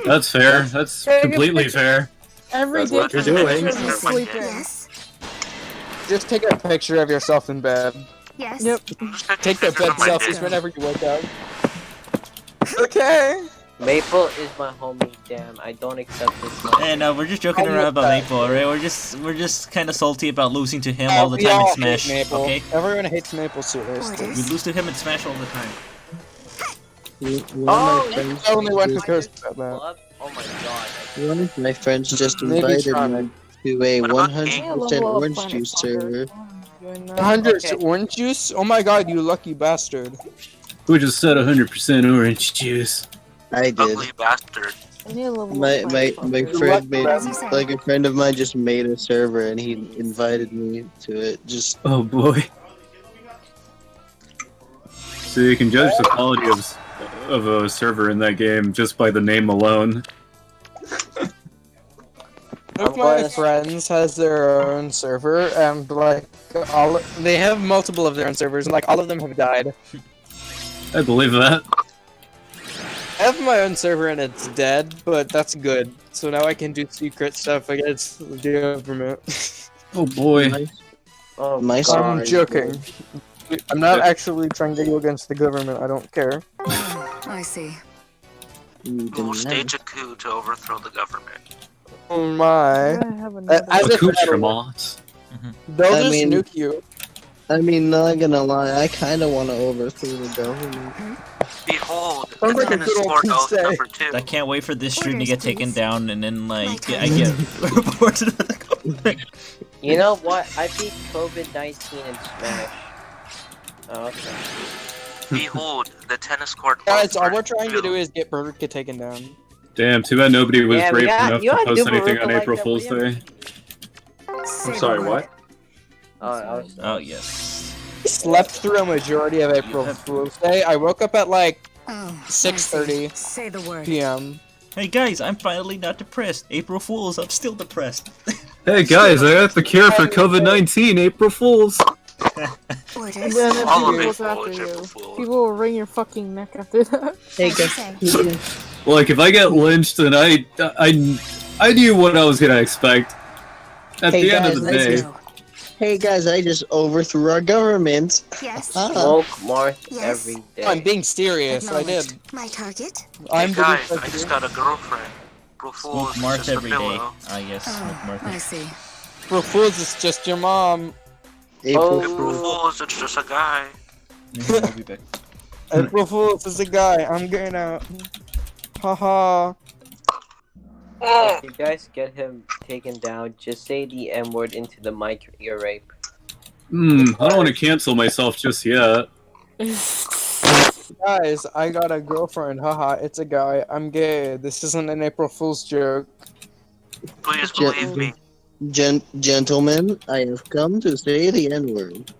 That's fair. That's completely fair. Every That's day what you're for a doing. picture of me sleeping. Yes. Just take a picture of yourself in bed. Yes. Yep. Take the bed selfies whenever you wake up. Okay. Maple is my homie. Damn, I don't accept this. And we're just joking around about Maple, alright? We're just kind of salty about losing to him all the time in Smash. Okay? Everyone hates Maple seriously. We lose to him in Smash all the time. I'm the only one who cares about that. Oh my god. One of my friends just Maybe invited Sonic. me to a What about 100% orange juice server. 100 orange juice? Oh my god, you lucky bastard. Who just said 100% orange juice? I did. Ugly bastard. My friend made, like a friend of mine just made a server and he invited me to it. Just Oh boy. So you can judge the quality of a server in that game just by the name alone. One of my friends has their own server, and like they have multiple of their own servers, and like all of them have died. I believe that. I have my own server and it's dead, but that's good. So now I can do secret stuff against the government. Oh boy. Oh my I'm joking. I'm not actually trying to go against the government. I don't care. I see. We'll stage a coup to overthrow the government. Oh my! As if Accoutrements. they'll I just mean- nuke you. I mean, not gonna lie, I kind of want to overthrow the government. Behold, Sounds the like a tennis good old court oath Tuesday. number 2. I can't wait for this stream to get taken down and then like My I get reported to the government. You know what? I beat COVID-19 in Smash. Oh, okay. Behold, the tennis court oath Guys, all number we're trying to 2. do is get Beruka taken down. Damn, too bad nobody was Yeah, brave yeah, enough you to gotta post do anything Beruka on like April that, Fool's William. Day. Say Sorry, the what? word. Oh yes. Slept through a majority of April Fool's Day. I woke up at like Oh, 6:30 Say the word. p.m. Hey guys, I'm finally not depressed. April Fools, I'm still depressed. Hey guys, I got the cure for COVID-19, April Fools! Orders. And then All of people it goes after was you. April Fool. People will wring your fucking neck after that. Hey Say. Like, if I get lynched, then I knew what I was gonna expect. At Hey, the end guys, of the Let's day. go. Hey guys, I just overthrew our government. Yes. Smoke Marth Yes. every day. I'm being serious. I did. My target. I'm Hey being guys, I serious. just got a girlfriend. Bro Fool Smoke is Marth just a every day. pillow. Ah, yes, Smoke Marth. I see. For fools, it's just your mom. April Hey, Bro Fool. Fools, it's just a guy. I'll be back. April Fools is a guy. I'm getting out. Haha. If you guys get him taken down, just say the M word into the mic, ear rape. I don't want to cancel myself just yet. Guys, I got a girlfriend. Haha, it's a guy. I'm gay. This isn't an April Fool's joke. Please believe me. Gentlemen, I have come to say the N-word.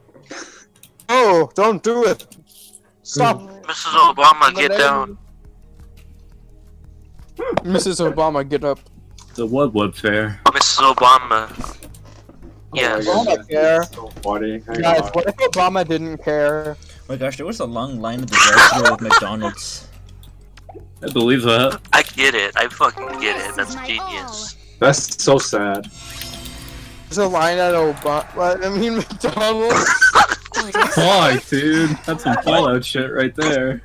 Oh, don't do it. Stop. Mrs. Obama, get down. Mrs. Obama, get up. The what fair? Mrs. Obama. Yes. I don't care. So funny. Hang Guys, on. what if Obama didn't care? Oh my gosh, there was a long line at the drive-thru of McDonald's. I believe that. I get it. I fucking get it. That's genius. That's so sad. There's a line at Obama. I mean, McDonald's. Fuck, dude. That's some Fallout shit right there.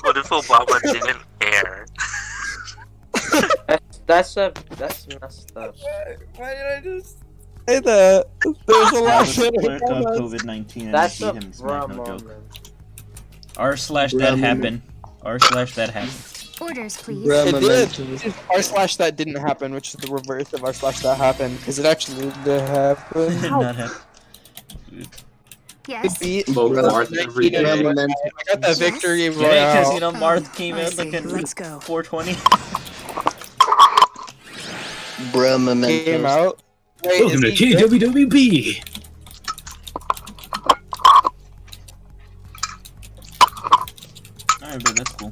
What if Obama didn't care? That's messed up. Why did I just say that? There's a line at Obama. COVID-19 and That's beat a him. It's bra not no joke. moment. R/that happened. R/that happened. Orders, please. It did. R/that didn't happen, which is the reverse of R/that happened, because it actually did happen. Not happen. Yes. Smoke Marth every day. I got that victory Yeah, because royale. you know Marth came out like at Let's go. 420. Bruh, mementos. Came out. Wait, Welcome to is he good? KWWB. Alright, bro, that's cool.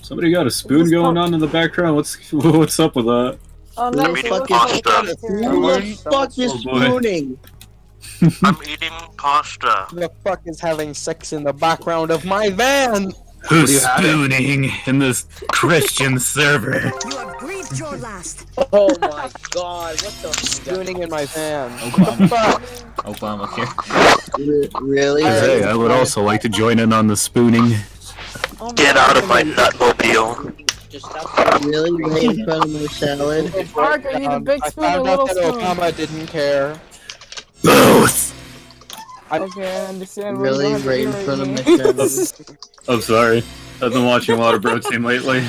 Somebody got a spoon going on in the background. What's up with that? Oh, Who nice. the fuck Pasta. is, who the fuck is Oh, boy. spooning? I'm eating pasta. Who the fuck is having sex in the background of my van? Who's do you have? spooning in this Christian server? You have breathed your last. Oh my god, what the Spooning in my van. Obamacare. Really? Hey, I would also like to join in on the spooning. Get out of my nutmobile. Just stop. Really? Right in front of my salad? Mark, I need a big I spoon, a found little out that spoon. Obama didn't care. Both! Okay, I understand. what Really? you're Right in doing front of here. my salad? I'm sorry. I've been watching a lot of Bro Team lately.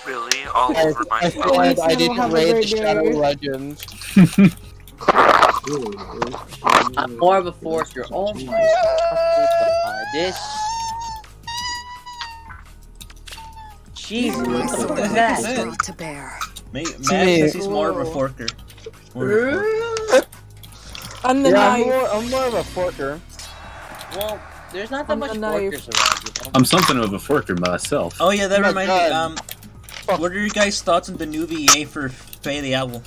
Really? All Guys, over my I phone. said I Have didn't a raid the great Shadow day. Legends. I'm more of a forester. Oh my god, this. Jesus, what the fuck is that? Brought to bear. Matt says he's more of a forker. More of a forker. On the Yeah, knife. I'm more of a forker. Well, there's not that On much the knife. workers around, you know? I'm something of a forker myself. Oh yeah, that Oh my reminds me. God. What are your guys' thoughts on the new VA for Faye the Owl?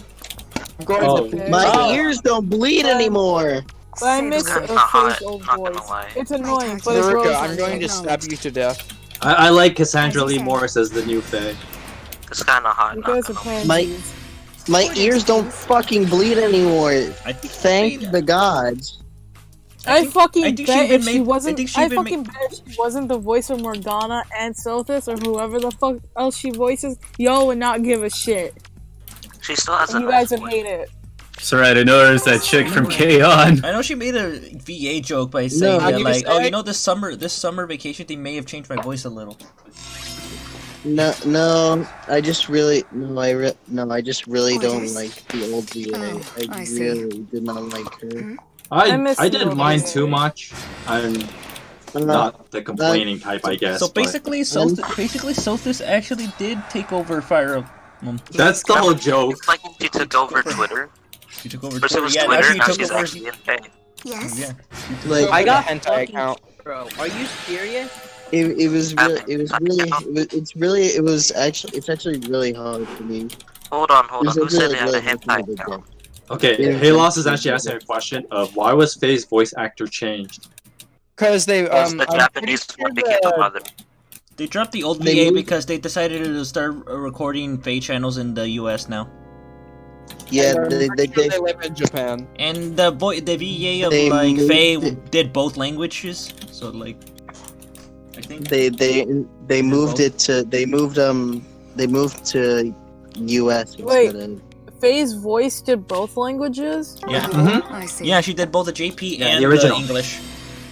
I'm going Oh. to My Oh. ears don't bleed anymore. But I miss Kinda a hot, Faye's old not gonna voice. lie. It's annoying, but it grows Beruka, on I'm going me. to stab you to death. I like Cassandra Lee Morris as the new Faye. It's kinda hot. You Not guys are gonna lie. pansies. My ears don't fucking bleed anymore. I think Thank the gods. I fucking think she bet even if she made- I wasn't. think she I even fucking bet if she wasn't the voice of Morgana and Sothis or whoever the fuck else she voices, y'all would not give a shit. She still has a And you nice guys would voice. hate it. It's alright, I know there's that chick from K-On! I know she made a VA joke by saying No. that, You like, say- oh, you know, this summer vacation thing may have changed my voice a little. No, I just really, I just really don't Orders? like the old VA. Oh, I I see. really did not like her. I miss I didn't the mind old too VA. much. I'm I'm not the complaining type, I guess. So but basically, Sothis actually did take over Fire Emblem. that's the whole joke. It's like she took over Twitter. She took over First it Twitter. was Yeah, Twitter, now now she she's took over. actually in Faye. Yes. Yeah. Like, I got hentai fucking account. bro. Are you serious? it's actually really hard for me. Hold on. It was Who said really, they had a really hard for me hentai to account? Okay, Yeah. Halos is actually asking a question of why was Faye's voice actor changed? Because they, Because the I'm Japanese pretty one sure became the that- mother. They dropped the old They VA moved- because they decided to start recording Faye channels in the US now. Yeah, And I'm they pretty sure they live in Japan. And the VA of They like moved Faye it- did both languages, so like I think they moved both. it to they moved to U.S. Wait. instead of. Faye's voice did both languages? Yeah. I see. Yeah, she did both the JP Yeah, and the original. English.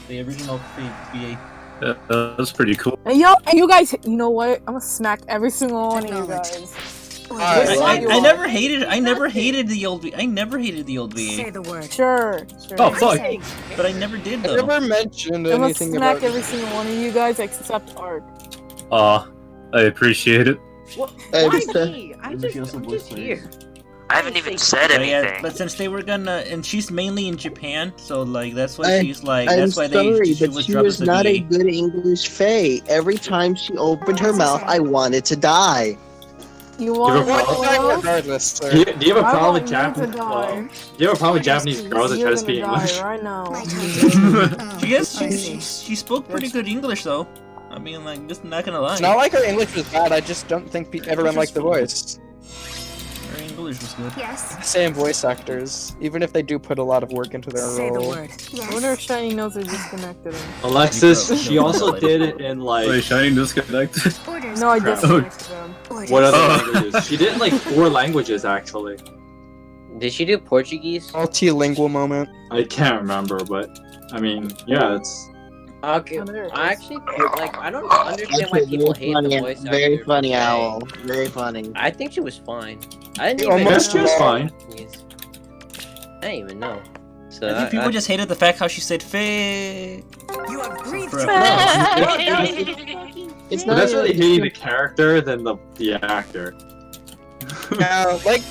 The original VA. That's pretty cool. And you guys, you know what? I'm gonna smack every single one of you guys. I never hated the old VA. I never hated the old Say VA. the word. Sure. Oh fuck! But I never did I though. never mentioned I'm gonna anything smack about every single one of you guys except Art. I appreciate it. I Why just, me? I'm just here. I haven't even said But yeah, anything. but since they were gonna, and she's mainly in Japan, so like that's why I- she's like, I'm that's why sorry, she but was she dropped was as a not a VA. good English Fae. Every time she opened her mouth, I wanted to die. You want to Give a know what else? regardless, sir. Do you have a I problem want with you to Japanese? die. Do you have a problem with Japanese girls that try You're to speak gonna English? die right now. My target. She has, I see. she spoke pretty good English though. I mean, like, just not gonna lie. It's not like her English was bad, I just don't think everyone liked the voice. Her English was good. Yes. Same voice actors, even if they do put a lot of work into their Say the role. word. I wonder if Yes. Shiny knows are disconnected. Alexis, she also did it in like Wait, Shining disconnected. Orders. No, I Crap. disconnected them. Orders. what other languages? She did like 4 languages actually. Did she do Portuguese? Multilingual moment. I can't remember, but I mean, yeah, it's. Okay, Oh, there it I is. actually I don't understand why people hate the voice actor. Very funny, for Faye. Owl. Very funny. I think she was fine. I didn't She even almost know. was fine. I didn't even know. So I think people just hated the fact how she said "Faye." You have breathed. For- It's But that's really hating the character than the actor. Yeah, like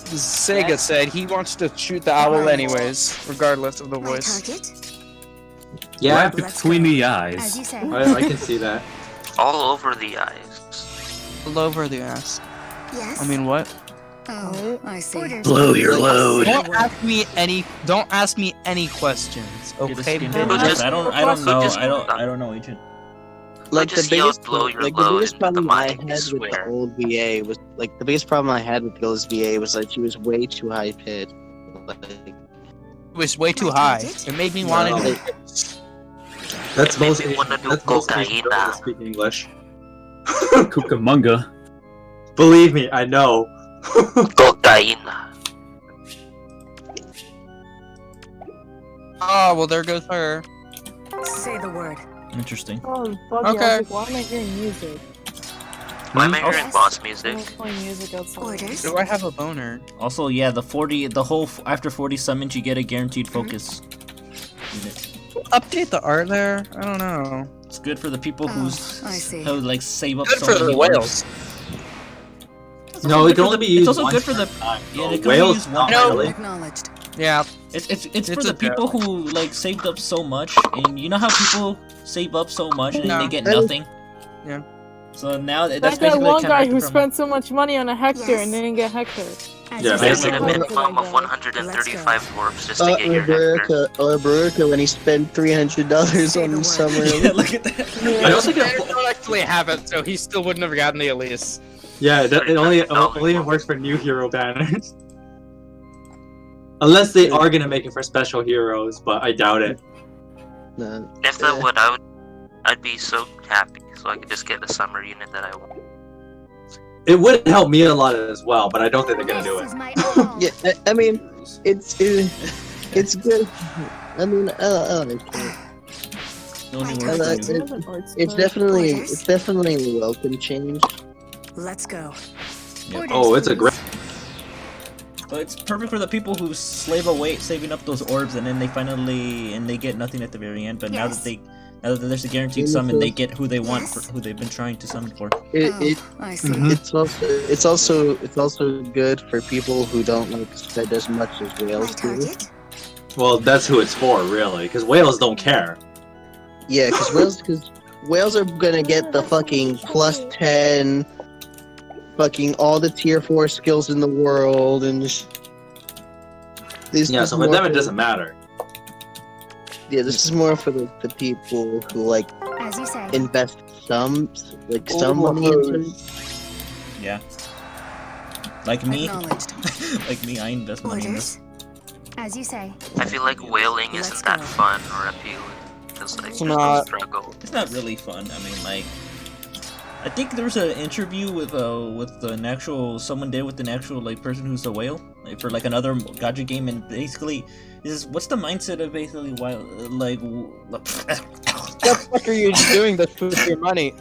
Sega said, he wants to shoot the owl anyways, regardless of the My voice. target. Yeah, Right between the As eyes. you say. I can see that. All over the eyes. All over the ass. Yes. I mean, what? Oh, I see. Orders. Blow your load. Don't ask me any questions, You're just okay? skin man? deep. Just- I don't know. just- I don't know, Agent. Like just the yell, biggest, blow your like the load biggest into the problem I mic, had I with the swear. old VA was like the biggest problem I had with the old VA was that she was way too high pitched. Like, It was way too My high. target? It made me want No. to. That's It made most me Asian, wanna do that's most Asian cocaine girls now. that speak English. Cucamonga. Believe me, I know. Cocaína. Oh well, there goes her. Say the word. Interesting. Oh, fuck Okay. yeah. I was like, why am I hearing music? Why am I hearing Yes. boss I music? was playing music outside. Orders. Do I have a boner? Also, yeah, the whole after 40 summons, you get a guaranteed focus unit. Update the art there. I don't know. It's good for the people Oh, I see. who like save up Good so for many the whales. orbs. No, it can only be used It's also once good for per the time, yeah. though. It can Whales, be used not one. really. Acknowledged. Yeah. It's for It's the a people who like saved up so much, and you know how people save up so much and then No. they get nothing. Yeah. So now that's Like that basically one guy counteracted who from- spent so much money on a Hector Yes. and didn't get Hector. As Yeah, you I say. need basically. a minimum of 135 orbs just to get your Hector. Or Beruka when he spent $300 Say on the the word. summer. Yeah, look at that. I don't think I don't actually have it, so he still wouldn't have gotten the Elise. Yeah, it only works for new hero banners. Unless they are gonna make it for special heroes, but I doubt it. No. If that would, I'd be so happy, so I could just get the summer unit that I want. It would help me a lot as well, but I don't think they're gonna do it. Yeah, I mean, it's good. I mean, I like it. The only My word like for it. you. It's definitely a welcome change. Let's go. Yeah. Orders, Oh, it's a please. great. But it's perfect for the people who slave away saving up those orbs and then they get nothing at the very end. But Yes. now that there's a guaranteed In the summon, they first- get who they want, Yes. who they've been trying to summon for. It I see. Mhm. it's also good for people who don't like spend as much as My whales do. target. Well, that's who it's for, really, because whales don't care. Yeah, because whales are gonna get the fucking +10, fucking all the tier 4 skills in the world, and this Yeah, is so for more them it doesn't matter. Yeah, this is more for the people who like As you say. invest some money into it. Yeah. Like me. Acknowledged. Like me, I invest money in this. As you say. I feel like whaling isn't that fun or appealing. Because like, It's there's no not. struggle. It's not really fun. I mean, like, I think there was an interview with an actual someone did with an actual like person who's a whale, like for like another gacha game, and basically, what's the mindset of basically wild like. What the fuck are you doing this with your money?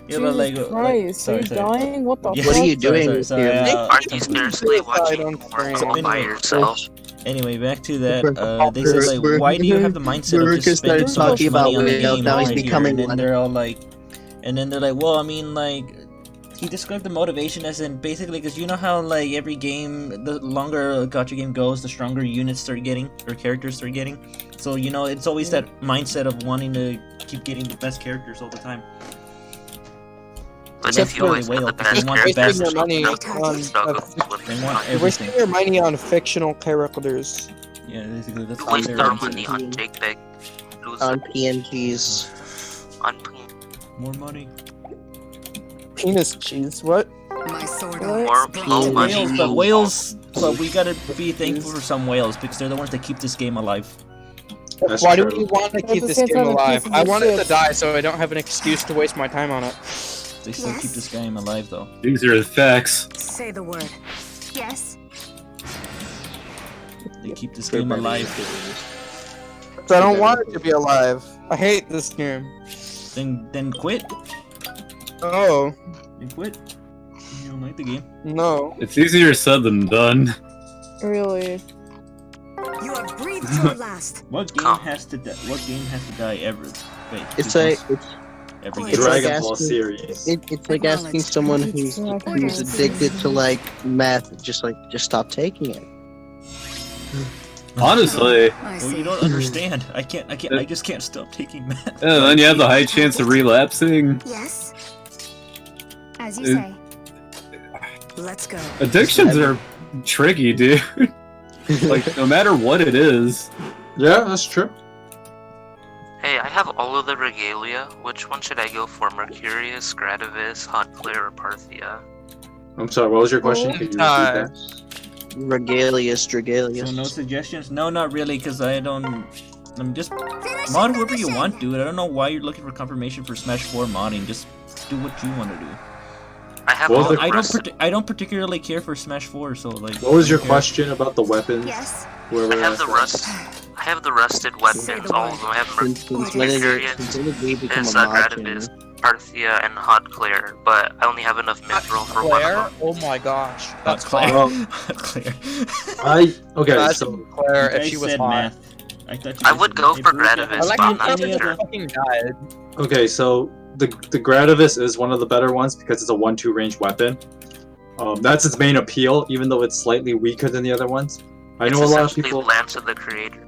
Yeah, but like, Christ, sorry, are you dying? What the Yeah, fuck? What are you doing sorry, with your- Aren't you seriously watching porn all by yourself? Anyway, back to that. They said like, why do you have the mindset of just spending so much talking money about on the whales, game now he's right here? becoming And then one. they're all like, well, I mean, like, he described the motivation as in basically because you know how like every game, the longer a gacha game goes, the stronger units start getting or characters start getting. So you know, it's always that mindset of wanting to keep getting the best characters all the time. But That's if you always whale, get the because best they want the best. Wasting your money They want You're wasting everything. your money on fictional characters. Yeah, basically that's you what waste they're our into. money on JPEG. On PNGs. On More money. Penis cheese, what? My sword More low money. Whales, but whales, but we gotta be thankful for some whales because they're the ones that keep this game alive. That's Why true. do you want to At keep the this same game time, it alive? keeps I it want it to safe. die so I don't have an excuse to waste my time on it. They still keep this game alive though. These are the facts. Say the word. Yes. They keep this game alive. So I don't want it to be alive. I hate this game. Then quit. Oh, Then quit. You don't like the game. no. It's easier said than done. Really? You have breathed your last. What game has to die? What game has to die ever? Wait. It's because like every it's game. like Dragon Ball asking- series. it's like asking someone who's addicted to like meth, just stop taking it. Honestly, I Well, see. you don't understand. I just can't stop taking meth. yeah, then you have the high chance of relapsing. Yes. As you say. Let's go. Addictions are tricky, dude. Like, no matter what it is. Yeah, that's true. Hey, I have all of the regalia. Which one should I go for? Mercurius, Gradivis, Hot Clear, or Parthia? I'm sorry, what was your question? Could you repeat that? Regalius, So Dragalius. no suggestions? No, not really, because I don't. I'm just mod whoever you want, dude. I don't know why you're looking for confirmation for Smash 4 modding. Just do what you want to do. I have What was all the the rest. I don't particularly care for Smash 4, so like. What was I your don't care. question about the weapons? Yes. Whoever I have the asked that. rust. I have the rusted weapons. All of them. I have Since when did we become a mod Gradivis, channel? Parthia, and Hot Clear, but I only have enough mithril for one Claire? of them. Oh my gosh. Hot That's Claire. hot. Hot Claire. Okay, That's so Claire You if guys she was said hot. math. I thought you I guys would said go math. for Hey, Beruka, Gradivis, I have like but you I'm how not seen any Claire of the- fucking died. okay, so the Gradivis is one of the better ones because it's a 1-2 range weapon. That's its main appeal, even though it's slightly weaker than the other ones. I know a lot of essentially people. Lance of the Creator.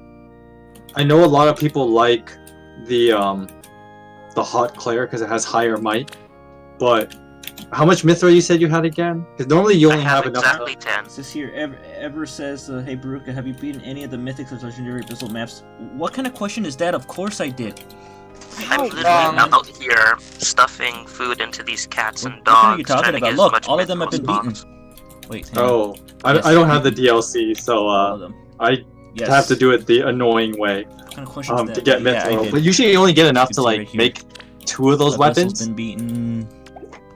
I know a lot of people like the Hot Claire because it has higher might. But how much mithril you said you had again? Because normally you only I have have enough. exactly 10. This here, Ever says, hey Beruka, have you beaten any of the mythics or legendary abyssal maps? What kind of question is that? Of course I did. I'm literally out here stuffing food into these cats and What dogs. are you talking trying to about? get as Look, much all of them have mithril been as beaten. possible. Wait, hang on. Oh, I Yes. don't have the DLC, so All of them. I Yes. have to do it the annoying way What kind of question is that? to get Yeah, I mithril. did. But usually you only get enough You to see like right here. make 2 of those Abyssal's weapons. been beaten.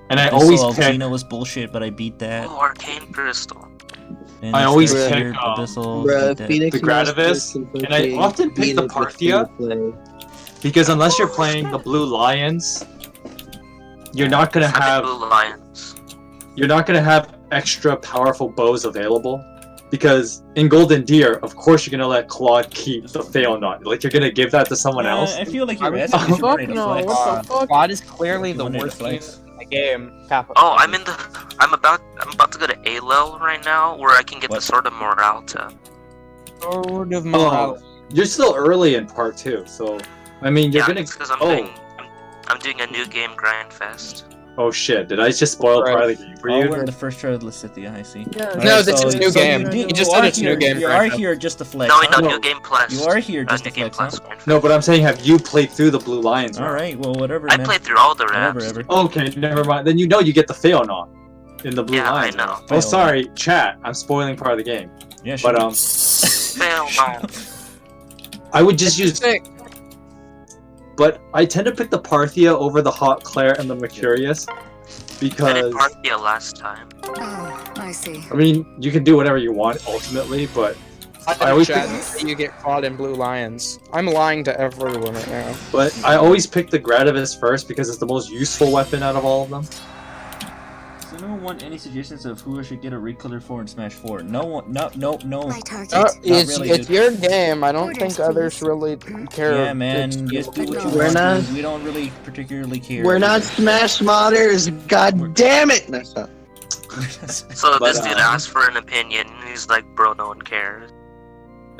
And I Abyssal always pick. Algina was bullshit, but I beat that. Oh, Arcane Crystal. And I this always guy pick, here, Abyssal, Bruh, beat that. Phoenix The Gradivis, Master and I can often pick beat the it with Parthia. free play. Because unless you're playing the Blue Lions, you're not gonna Seven have Blue Lions. extra powerful bows available. Because in Golden Deer, of course you're gonna let Claude keep the Fail Knot. Like you're gonna give that to someone else. I feel like you're I was- asking if you're Fuck ready to no, flex. what the fuck? God is clearly You the wanted to worst game flex. in the game. Oh, I'm about to go to A-Lel right now, where I can get What? the Sword of Moralta. Sword of Morale. You're still early in part 2, so I mean you're Yeah, gonna. it's because I'm doing a new game grind fest. Oh shit! Did I just spoil part of the game for Oh, you? we're in the first trial of Lysithia, I see. Yeah. Alright, No, this is new game. You You just are said it's new here- game You for are us. here just to flex. No, huh? no, new game plus. You are here just new to game flex, huh? plus. grind No, fest. but I'm saying, have you played through the Blue Lions? All right, well, whatever, I man. played through all the Whatever, raps. ever. Okay, never mind. Then you know you get the Fail Knot. in the Blue Yeah, I Lions. know. Oh, sorry, chat. I'm spoiling part of the game. Yeah, sure. But Fail no. I would just use. But I tend to pick the Parthia over the Hot Claire and the Mercurius I did because Parthia last time. Oh, I see. I mean you can do whatever you want ultimately, but I always chat pick, that you get caught in Blue Lions. I'm lying to everyone right now. but I always pick the Gradivis first because it's the most useful weapon out of all of them. Does anyone want any suggestions of who I should get a recolor for in Smash 4? No one. No. My target. It's really, it's dude. your game. I don't Orders, think others please. really care. Yeah, man. Just do what you We're want. not- Dude. We don't really particularly care. We're not Smash modders. God damn it! That's not. So But, this dude asked for an opinion, and he's like, bro, no one cares.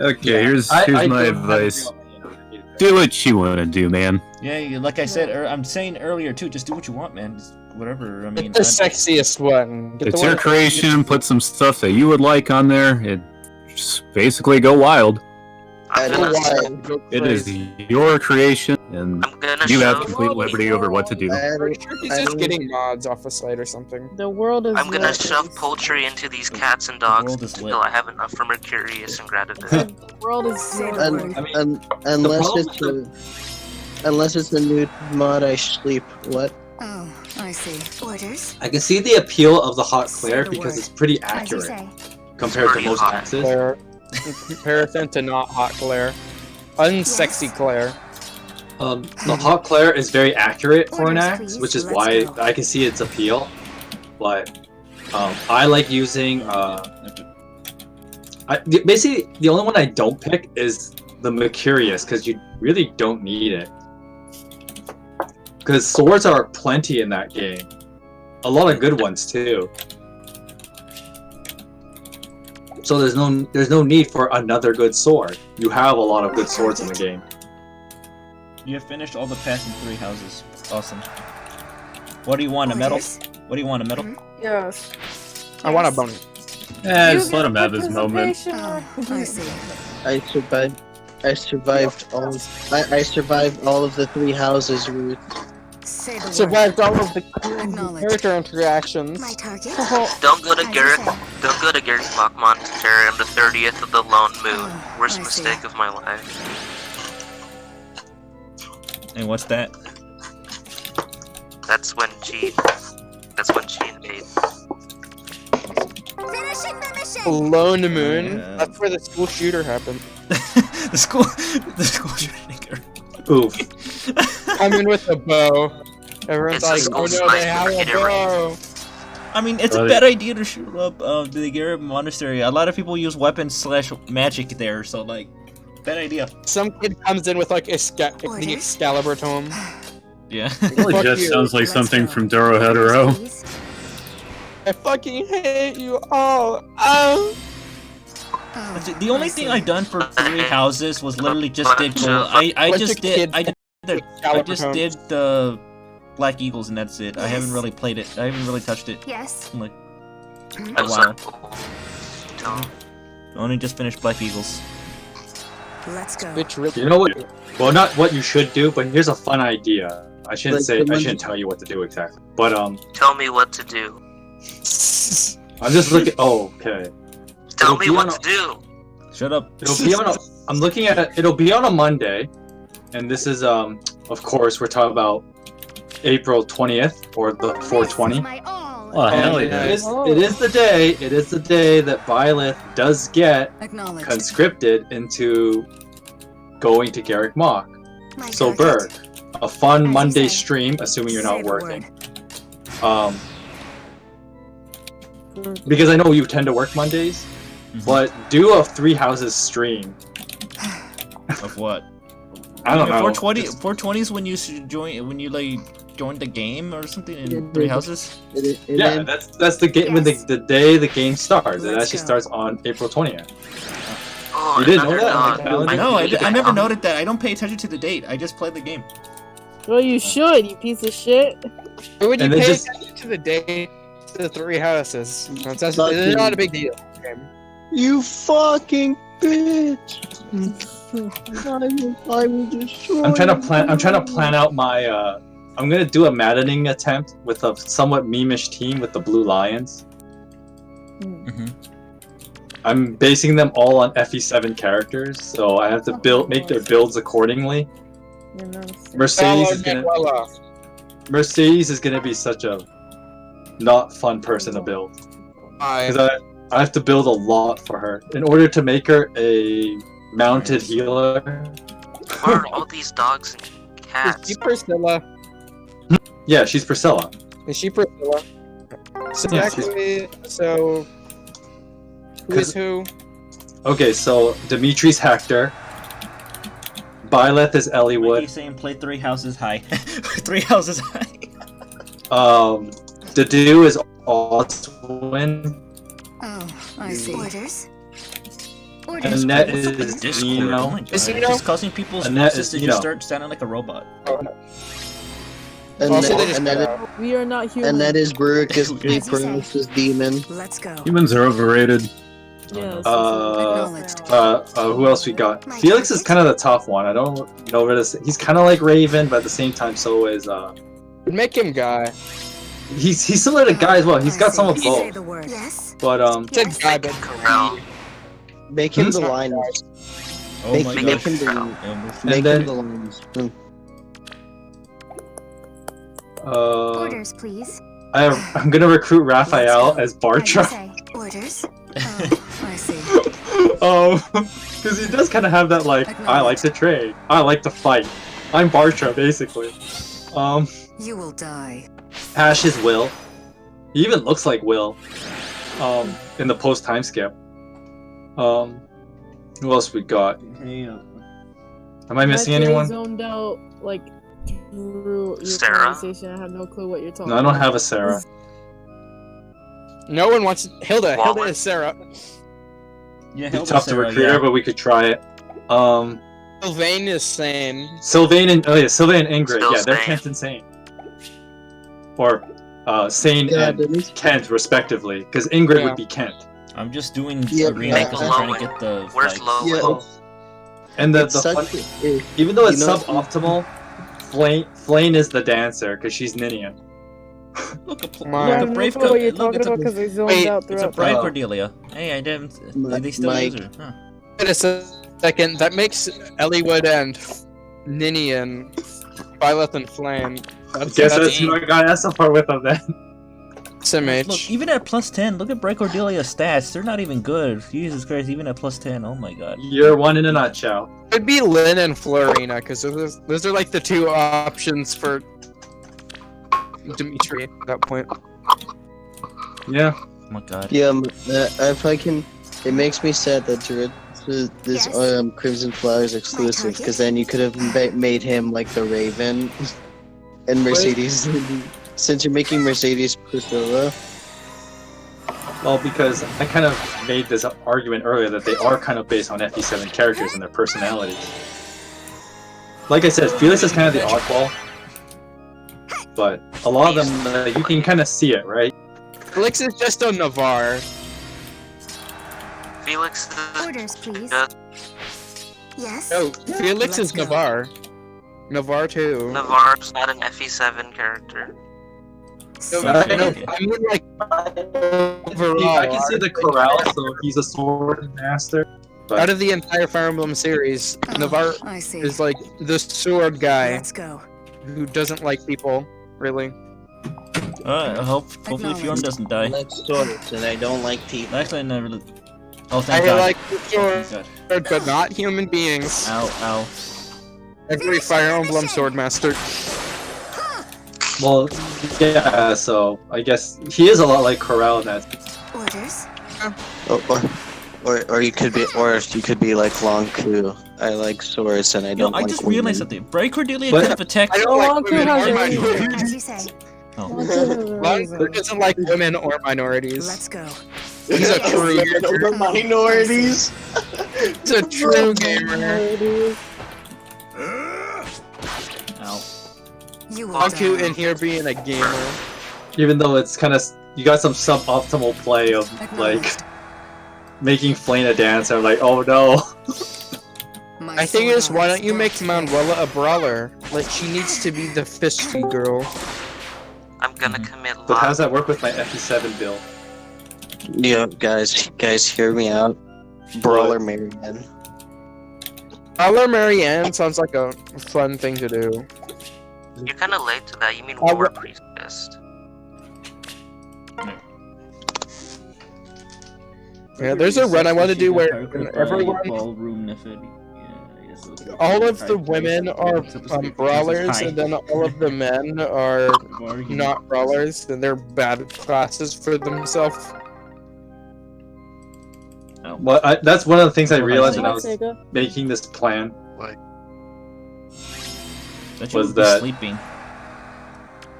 Okay, here's I my don't have advice. a real opinion. Do what you want to do, man. Yeah, like I said, I'm saying earlier too. Just do what you want, man. Just whatever. I mean, Get the sexiest one. Get It's the your one- creation. Put some stuff that you would like on there. It just basically go wild. I'm Go gonna, wild, go It is crazy. your creation, and I'm gonna you have shove. complete liberty over what to do. I'm sure he's just getting mods off the site or something. The world is. I'm gonna lit. shove poultry into these cats and world dogs is lit. until I have enough for Mercurius and Gradivis. The world is so And- lit. I mean, Unless problem it's a new mod, I sleep. What? Oh, I see. Orders. I can see the appeal of the Hot Claire Say the because word. it's pretty As you accurate say. compared to Pretty most hot. axes. Claire. In comparison to not hot Claire. Unsexy Yes. Claire. The Hot Claire is very accurate for an Orders, axe, please. which is Let's why go. I can see its appeal. But I like using. Basically, the only one I don't pick is the Mercurius because you really don't need it. Because swords are plenty in that game, a lot of good ones too. So there's no need for another good sword. You have a lot of good swords in the game. You have finished all the past in 3 houses. Awesome. What do you want? A medal? Orders. What do you want? A medal? Yes. I want a bone. Yeah, You just let get him have his moment. participation. Oh, I see. I survived. I survived all. I survived all of the 3 houses. Ruth. Say the word. Survived all of the Acknowledge. character interactions. My target. Don't go to As you Garrett. say. Don't go to Garrett's Mock Monastery on the 30th of the Lone Moon. Oh, Worst I see. mistake of my life. And what's that? That's when she invades. Finishing the mission. Lone Moon. Yeah. That's where the school shooter happened. the school shooting. Oof. I'm in with a bow. Everyone's It's a like, school oh no, sniper, they have get a it right. bow. I mean, it's a Right. bad idea to shoot up the Garrett Monastery. A lot of people use weapons / magic there, so like, bad idea. Some kid comes in with like the Orders? Excalibur tome. Yeah. Really Fuck just you. sounds like Let's something go. from Doro Hetero. Please. I fucking hate you all. Oh. Oh, The only thing I done for 3 houses was literally just did gold. I Bunch just of did kids I Excalibur just tomes. did the Black Eagles and that's it. I haven't Yes. really played it. I haven't really touched it. Yes. Like, That's wow. so cool. Don't- only just finished Black Eagles. Let's go. Bitch, really. You know what? Well, not what you should do, but here's a fun idea. I shouldn't Like say. the I one- shouldn't tell you what to do exactly. But Tell me what to do. I'm just looking. Oh, okay. Tell It'll me be what on to do. Shut up. It'll be on. I'm looking at it. It'll be on a Monday, and this is of course we're talking about April 20th or the 420. My all. Oh, hell And yeah. it is the day. It is the day that Violet does get Acknowledge. conscripted into going to Garrick Mock. My So target. Berg, a fun As you Monday say. stream, assuming you're Say not the working. word. Because I know you tend to work Mondays, but do a 3 houses stream. Of what? I don't know. 420. Just- 420 is when you should join. When you like join the game or something in 3 houses. Yeah, that's the game when Yes. the day the game starts. It Let's actually go. starts on April 20th. Oh, You didn't know another that on the dog. calendar? No, I need never to- noted that. I don't pay attention to the date. I just play the game. Well, you should, you piece of shit. Why would you And then pay just- attention to the day to the 3 houses? It's Fucking- not a big deal. You fucking bitch! I will destroy I'm trying to plan out my I'm gonna do a maddening attempt with a somewhat memeish team with the Blue Lions. I'm basing them all on FE7 characters, so I have to make their builds accordingly. Mercedes is gonna be such a not fun person to build. Because I have to build a lot for her in order to make her a mounted healer. What are all these dogs and cats? Is she Priscilla? Yeah, she's Priscilla. Is she Priscilla? So Yeah, actually, so who is who? Okay, so Dimitri's Hector. Byleth is What are you Elliewood. saying? Play 3 houses high. 3 houses high. Dedu is Oswin. Oh, I see. Orders? And Annette is Nino. Oh my god. Just causing people's Annette voices is to Nino. just start sounding like a robot. We are not human. And that is Beruka's Prometheus demon. Let's go. Humans are overrated. Yes. Who else we got? Felix is kind of the tough one. I don't know where this. He's kind of like Raven, but at the same time, so is Make him Guy. He's similar to Guy as well. He's got some of both. Yes. But It's a Guy, but Make him the Liners. Oh make, my make gosh. him the Almost. make then- him the Liners. Orders, please. I'm gonna recruit Raphael as Bartra. Orders? Oh, I see. Because he does kind of have that like, I like to trade, I like to fight. I'm Bartra basically. You will die. Ash is Will. He even looks like Will. In the post time skip. Who else we got? Am I missing anyone? Zoned out like through your Sarah? conversation. I have no clue what you're talking. No, I don't have a Sarah. no one wants Hilda. Hilda Wallace. is Sarah. Yeah, It's tough to recruit her, but we could try it. Sylvain is sane. Sylvain and Sylvain and Ingrid. Still Yeah, they're sane. Kent and Sane. Or Sane and Kent respectively, because Ingrid would be Kent. I'm just doing Yeah, arena because I'm trying to get the Where's flags. Lowen? Yeah, And the it's such fun- a- even though it's you know- suboptimal, Flane is the dancer because she's Ninian. Look, a Come on. Yeah, I look, have a no brave clue what you're look, talking it's about a, because I zoned Wait, out it's a throughout. bride Oh. Cordelia. Hey, I didn't. They still Mike. use her. Huh. Wait a second. That makes Elliewood and Ninian, Violet and Flame. I guess that's who I got SFR with them then. SMH. Look, even at plus 10, look at Bright Cordelia's stats. They're not even good. Jesus Christ, even at plus 10. Oh my god. You're one in a nutshell. Could be Lynn and Florina, because those are like the two options for Dimitri at that point. Yeah. Oh my god. Yeah, if I can, it makes me sad that this Yes. Crimson Flowers exclusive, because then you could have made him like the Raven, and Mercedes. Since you're making Mercedes Priscilla. Well, because I kind of made this argument earlier that they are kind of based on FE7 characters and their personalities. Like I said, Felix is kind of the oddball, but a lot of them, you can kind of see it, right? Felix is just a Navarre. Felix is Orders, please. good. Yes. No, Felix Let's is go. Navarre. Navarre too. Navarre's not an FE7 character. No, Okay. no, I mean like overall. I can see the corral, so he's a sword master. But Out of the entire Fire Emblem series, Navarre I see. is like the sword guy Let's go. who doesn't like people, really. Hopefully Fjorm doesn't die. I like swords and I don't like people. Actually, I never. Oh, thank I god. like the sword, Thank but not human beings. god. Ow, ow. Every Fire Emblem sword master. well, yeah. So I guess he is a lot like Corral in that. Orders? Or you could be like Lonku. I like swords and I Yo, don't I like just women. realized something. Bright Cordelia What? could have attacked. I don't like Lonku women has or a minorities. As you say. Oh. Lonku doesn't like women or minorities. Let's go. He's a true gamer. minorities. He's a true gamer. Ow. You will Lonku die. in here being a gamer. Even though it's kind of you got some suboptimal play of like making Flane a dancer. Like, oh no. My I think sword is why arm don't you make brought to Manuela a brawler? Like, she needs to be the fisty girl. I'm gonna commit But how does lot. that work with my FE7 build? Yeah, guys, hear me out. Brawler Marianne. Brawler Marianne sounds like a fun thing to do. You're kinda late to that. You mean Oh, War Priestess. Yeah, there's a run I want to do where everyone, Ballroom Nefedi. all of the women are brawlers, and then all of the men are not brawlers, and they're bad classes for themselves. Well, that's one of the things I realized when I Hi, was Sega. making this plan. That you Was would be that sleeping.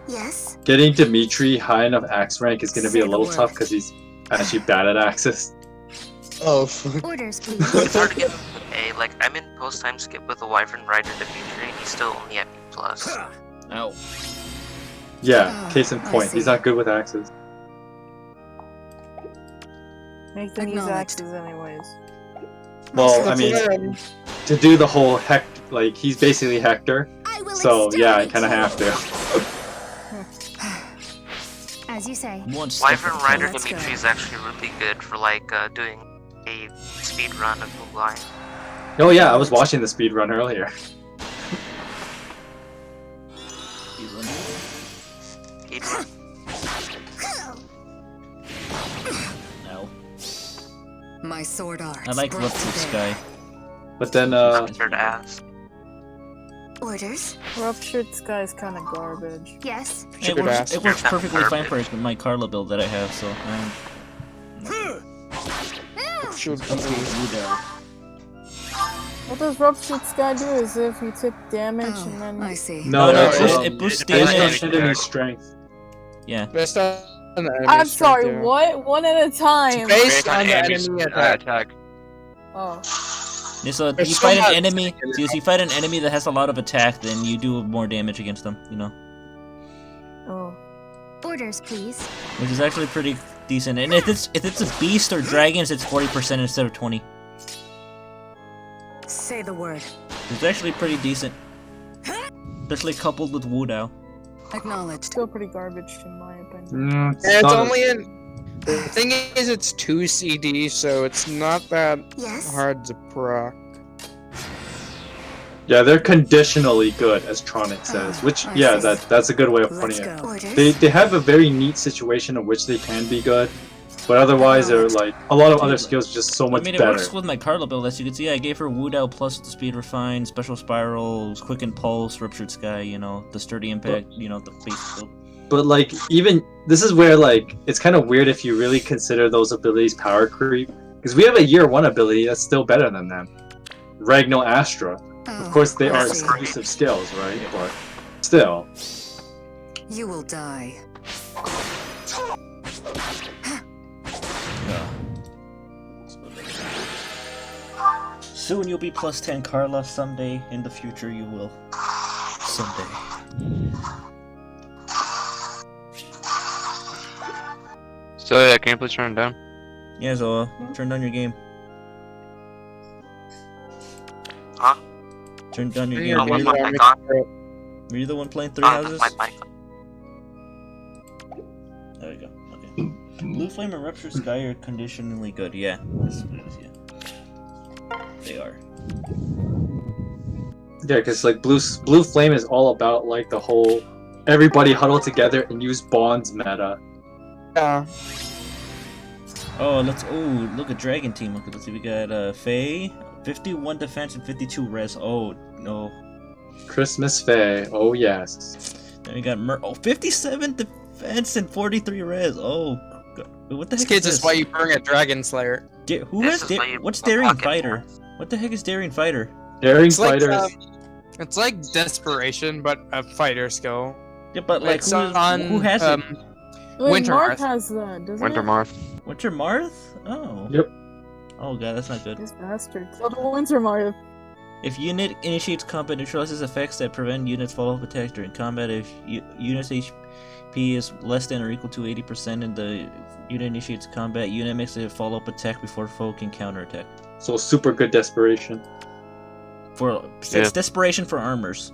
Yes. getting Dimitri high enough axe rank is going to be a Say the little word. tough because he's actually bad at axes. Oh. Orders, please. It's hard to get A. Like, I'm in post-time skip with a Wyvern Rider Dimitri, and he's still only at B+. Ow. Yeah, case in I point, he's see. not good with axes. Make them use Acknowledged. axes anyways. Well, I mean, to do the whole like, he's basically Hector, I will so yeah, I exterminate kind of you. have to. As you say. One step Wyvern at a Rider time. Let's Dimitri go. is actually really good for, like, doing a speed run of Moonlight. Oh yeah, I was watching the speed run earlier. Speed run. Ow. My sword art. I like Ruptured Sky. But then, Ruptured ass. Orders. Ruptured Sky is kind of garbage. Yes. It works perfectly fine for my Carla build that I have, so Should What does Ruptured Sky do? Is if you take damage and then... I see. no, it boosts based on damage. enemy strength. Yeah. Based on the enemy I'm strength, sorry, yeah. what? One at a time. Based on the enemy attack. Oh. Yeah, so There's you so fight much- an enemy. So if you fight an enemy that has a lot of attack, then you do more damage against them. You know, Oh. Orders, please. which is actually pretty decent. And if it's a beast or dragons, it's 40% instead of 20. Say the word. It's actually pretty decent, especially coupled with Wudao. Acknowledged. Still pretty garbage in my opinion. Yeah, it's only in. The thing is, it's 2 CD, so it's not that Yes. hard to proc. Yeah, they're conditionally good, as Tronic says. Which, I yeah, see. that's a good way of putting Let's it. go. Orders. They have a very neat situation in which they can be good, but otherwise they're like a lot of other skills are just so much I mean, it better. works with my Carla build, as you can see. I gave her Wudao plus the Speed Refine, Special Spirals, Quicken Pulse, Ruptured Sky, you know, the Sturdy Impact, you know, the base build. But like, even this is where like it's kind of weird if you really consider those abilities power creep, because we have a year 1 ability that's still better than them, Ragno Astra. Of course, they I are see. exclusive skills, right? But still. You will die. Soon you'll be plus 10 Carla, someday in the future you will. Someday. So yeah, can you please turn it down? Yeah, Zoa, turn down your game. Huh? Turn down your Yeah, game. Oh, you what's are my making mic on? it. Were you the one playing Three That's Houses? my mic. There we go. Okay. Blue Flame and Ruptured Sky are conditionally good. Yeah. That's what it is, yeah. They are. Yeah, because like Blue Flame is all about like the whole everybody huddle together and use bonds meta. Yeah. Oh, look at Dragon Team. Okay, let's see. We got Faye, 51 defense and 52 res. Oh no. Christmas Fae, oh yes. Then we got 57 defense and 43 res. Oh, God. What the This heck kid's is is this? why you bring a Dragon Slayer. Who This has is why you what's put Daring pocket Fighter? monsters. What the heck is Daring Fighter? Daring It's like, Fighters. it's like Desperation, but a fighter skill. Yeah, but like It's who has it? Wait, Winter Mark Marth. has that, doesn't Winter it? Marth. Winter Marth? Oh. Yep. Oh god, that's not good. This bastard. Oh, the Winter Marth. If unit initiates combat, neutralizes effects that prevent units follow-up attacks during combat. If unit's HP is less than or equal to 80% and the unit initiates combat, unit makes a follow-up attack before foe can counterattack. So super good desperation. It's desperation for armors.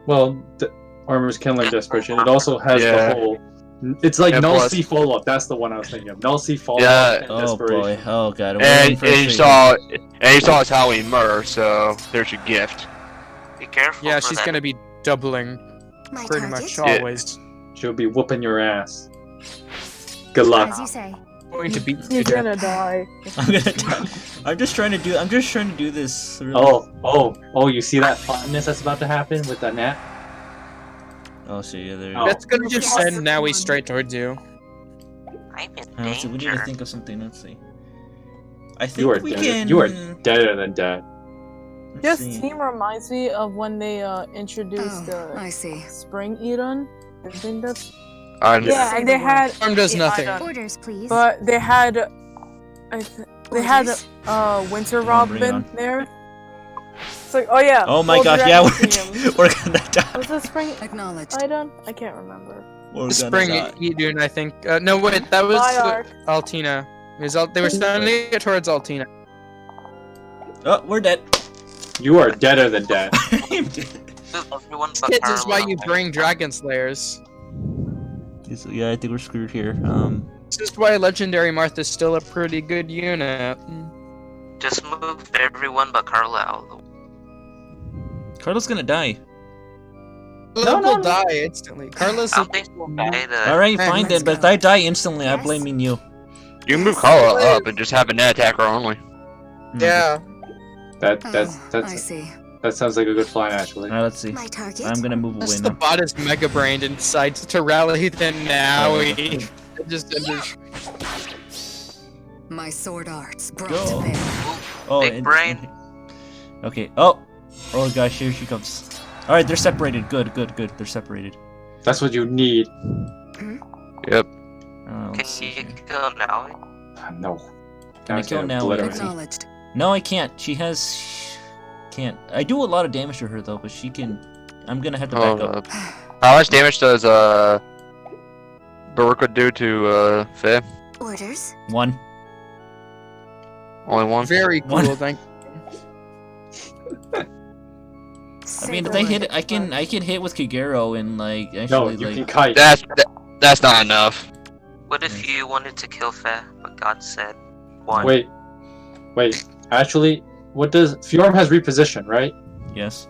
Well, the Armor's Kindling Desperation. It also has Yeah. the whole. It's like And Null plus- C follow up. That's the one I was thinking of. Null C follow up Yeah. and Oh boy. Desperation. Oh god. And you saw his Halloween murder, so there's your gift. Be careful. Yeah, for she's that. gonna be doubling pretty much always. She'll be whooping your ass. Good luck. As you say. Going to beat you He's to gonna death. die. I'm gonna die. I'm just trying to do this. Really. Oh! You see that funness that's about to happen with that gnat? Oh, so yeah, there. Oh. That's gonna just send Naui straight towards you. I'm in Let's see, we need to danger. think of something. Let's see. I think You are we dead. can. You are deader than dead. Let's This see. team reminds me of when they introduced I see. Spring Edon. I think that's. I Yeah, and they had. Storm does nothing. Orders, please. But they had. They had Orders? Winter Come on, bring it Robin on. there. It's like, oh yeah. Oh my Full gosh! Yeah, Dragon Team. we're gonna die. Was it Spring Acknowledged. Idon? I can't remember. We're gonna Spring die. Edun, I think. No, wait, that was Bye, Ark. Altina. They were sending it towards Altina. Oh, we're dead. You are deader than dead. Everyone but Kids is why Carlo. you bring Dragon Slayers. Yeah, I think we're screwed here. This is why Legendary Marth is still a pretty good unit. Just move everyone but Carla out of the way. Carla's gonna die. Carla will die instantly. Carla's I don't think she'll die to- All right, Alright, fine let's then. But if go. I die instantly, I'm blaming you. You can move Carla up and just have a net attacker only. Yeah. I see. That sounds like a good plan, actually. All right, let's see. My target. I'm gonna move away Unless the now. bot is mega brained and decides to rally the Naui. It just My sword arts brought Go. to bear. Oh, Big brain. Okay. Oh gosh, here she comes. All right, they're separated. Good. They're separated. That's what you need. Yep. Let's see Can you here. kill now? No. Can I it's kill gonna now? obliterate Let's you. see. Acknowledged. No, I can't. She has. Can't. I do a lot of damage to her though, but she can. I'm gonna have to back up. How much damage does Beruka do to Faye? Orders. 1. Only one? Very cool, One. thank I mean, if they hit, I can hit with Kagero and like No, actually you like. can kite. That's not enough. What if you wanted to kill Fe, but God said one? Wait. Actually, what does Fjorm has reposition, right? Yes.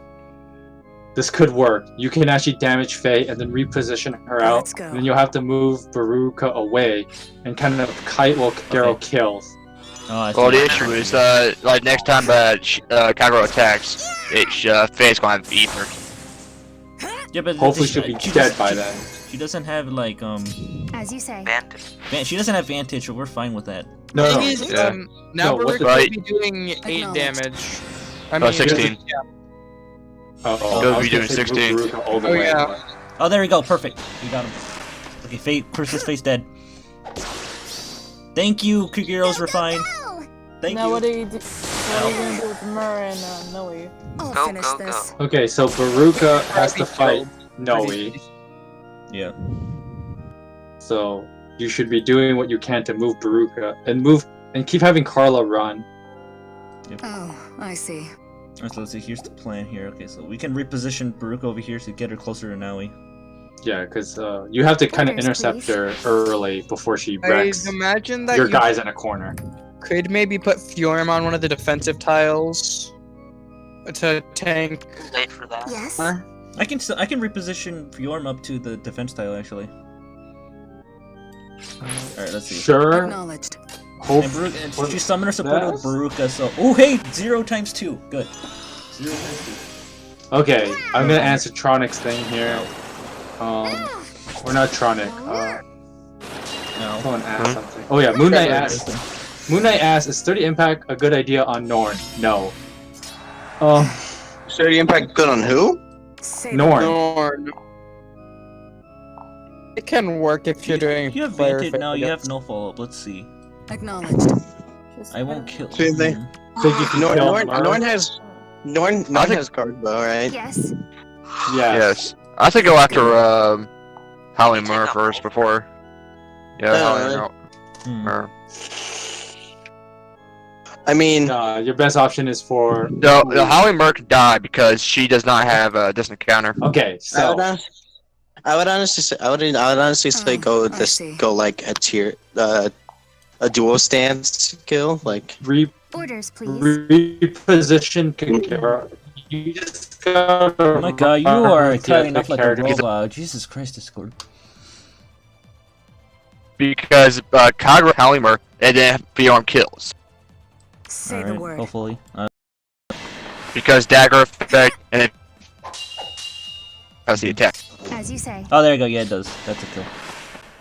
This could work. You can actually damage Faye and then reposition her out. Let's go. And then you'll have to move Beruka away and kind of kite while Kagero Okay. kills. Oh, I see. Well, the issue is, like, next time Kagero attacks, Faye's gonna have Ether. Yeah, but Hopefully she'll be dead by then. She doesn't have like As you say. she doesn't have Vantage, so we're fine with that. No, Thing is, now No, what Beruka the- will be doing 8 damage. I mean, 16. Yeah. Oh, Go I was be gonna doing say move 16. Beruka all the Oh, way. yeah. Oh, there we go. Perfect. We got him. Okay, Fate. Curse's face dead. Thank you, Kagero's refine. Thank Now you. what are you gonna do with Mur and Noe? I'll finish this. Okay, so Beruka has to fight Noe. Yeah. So you should be doing what you can to move Beruka and keep having Carla run. Oh, I see. Alright, so let's see. Here's the plan here. Okay, so we can reposition Beruka over here to get her closer to Naui. Yeah, because you have to kind of Orders, intercept please. her early before she I wrecks imagine that your you guys in a corner. could maybe put Fjorm on one of the defensive tiles to tank. Late for that. Yes. I can reposition Fjorm up to the defense tile actually. Alright, let's see. Sure. Acknowledged. Hope. And did you summon her supporter with Yes. Beruka? So hey, 0 times 2. Good. 0 times Okay, I'm gonna answer Tronic's thing here. Or not Tronic. 2. No. Someone asked something. Oh yeah, Moon Knight asked. Moon Knight asked, "Is 30 impact a good idea on Norn?" No. 30 impact good on who? Norn. Norn. It can work if you're doing You have player Vantage now. You favorites. have no follow up. Let's see. Acknowledged. I won't kill. Same thing. Think you can Norn, kill Norn, Murph? Norn has Norn has card bow, right? Yes. Yes. I think go after Howling Mur first before. Yeah, Howling Hmm. Mur. I mean, your best option is for. The Holly Merc died because she does not have a distant counter. Okay, I would honestly say go with this. Go like a duo stance kill, like Orders, please. reposition can you just gotta Oh my god, you are the cutting other off like a character. robot. Jesus Christ, Discord. Because Kagura Holly Merc and then Bjorn kills. Say Alright, the word. hopefully. Because dagger effect and then that's the attack. As you say. Oh, there you go. Yeah, it does. That's a kill.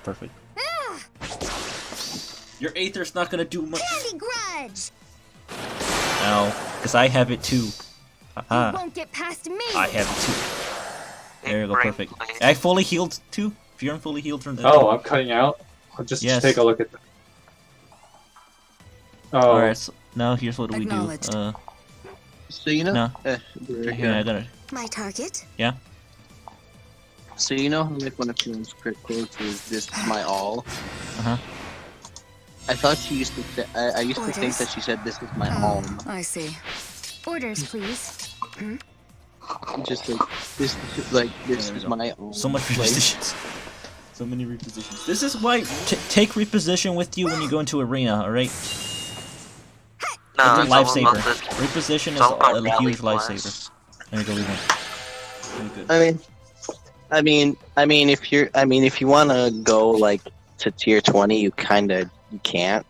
Perfect. Your Aether's not gonna do much. Candy grudge. No, because I have it too. Haha. You won't get past me. I have it too. There you go. Perfect. I fully healed too. Bjorn fully healed from that. Oh, I'm cutting out. I'll just take a look at that. Oh. Alright, so now here's what we do. So you know. No. Yeah. I gotta. My target. Yeah. So you know how like when a film's crit quotes is "This is my all." I thought she used to. I used to think that she said "This is my all." I see. Orders, please. Hmm? Just like this, this is my all. So much repositions. So many repositions. This is why take reposition with you when you go into arena. All right. No, it's a lifesaver. Reposition is a huge lifesaver. There you go. We win. Very good. I mean, if you want to go like to tier 20, you can't. You can't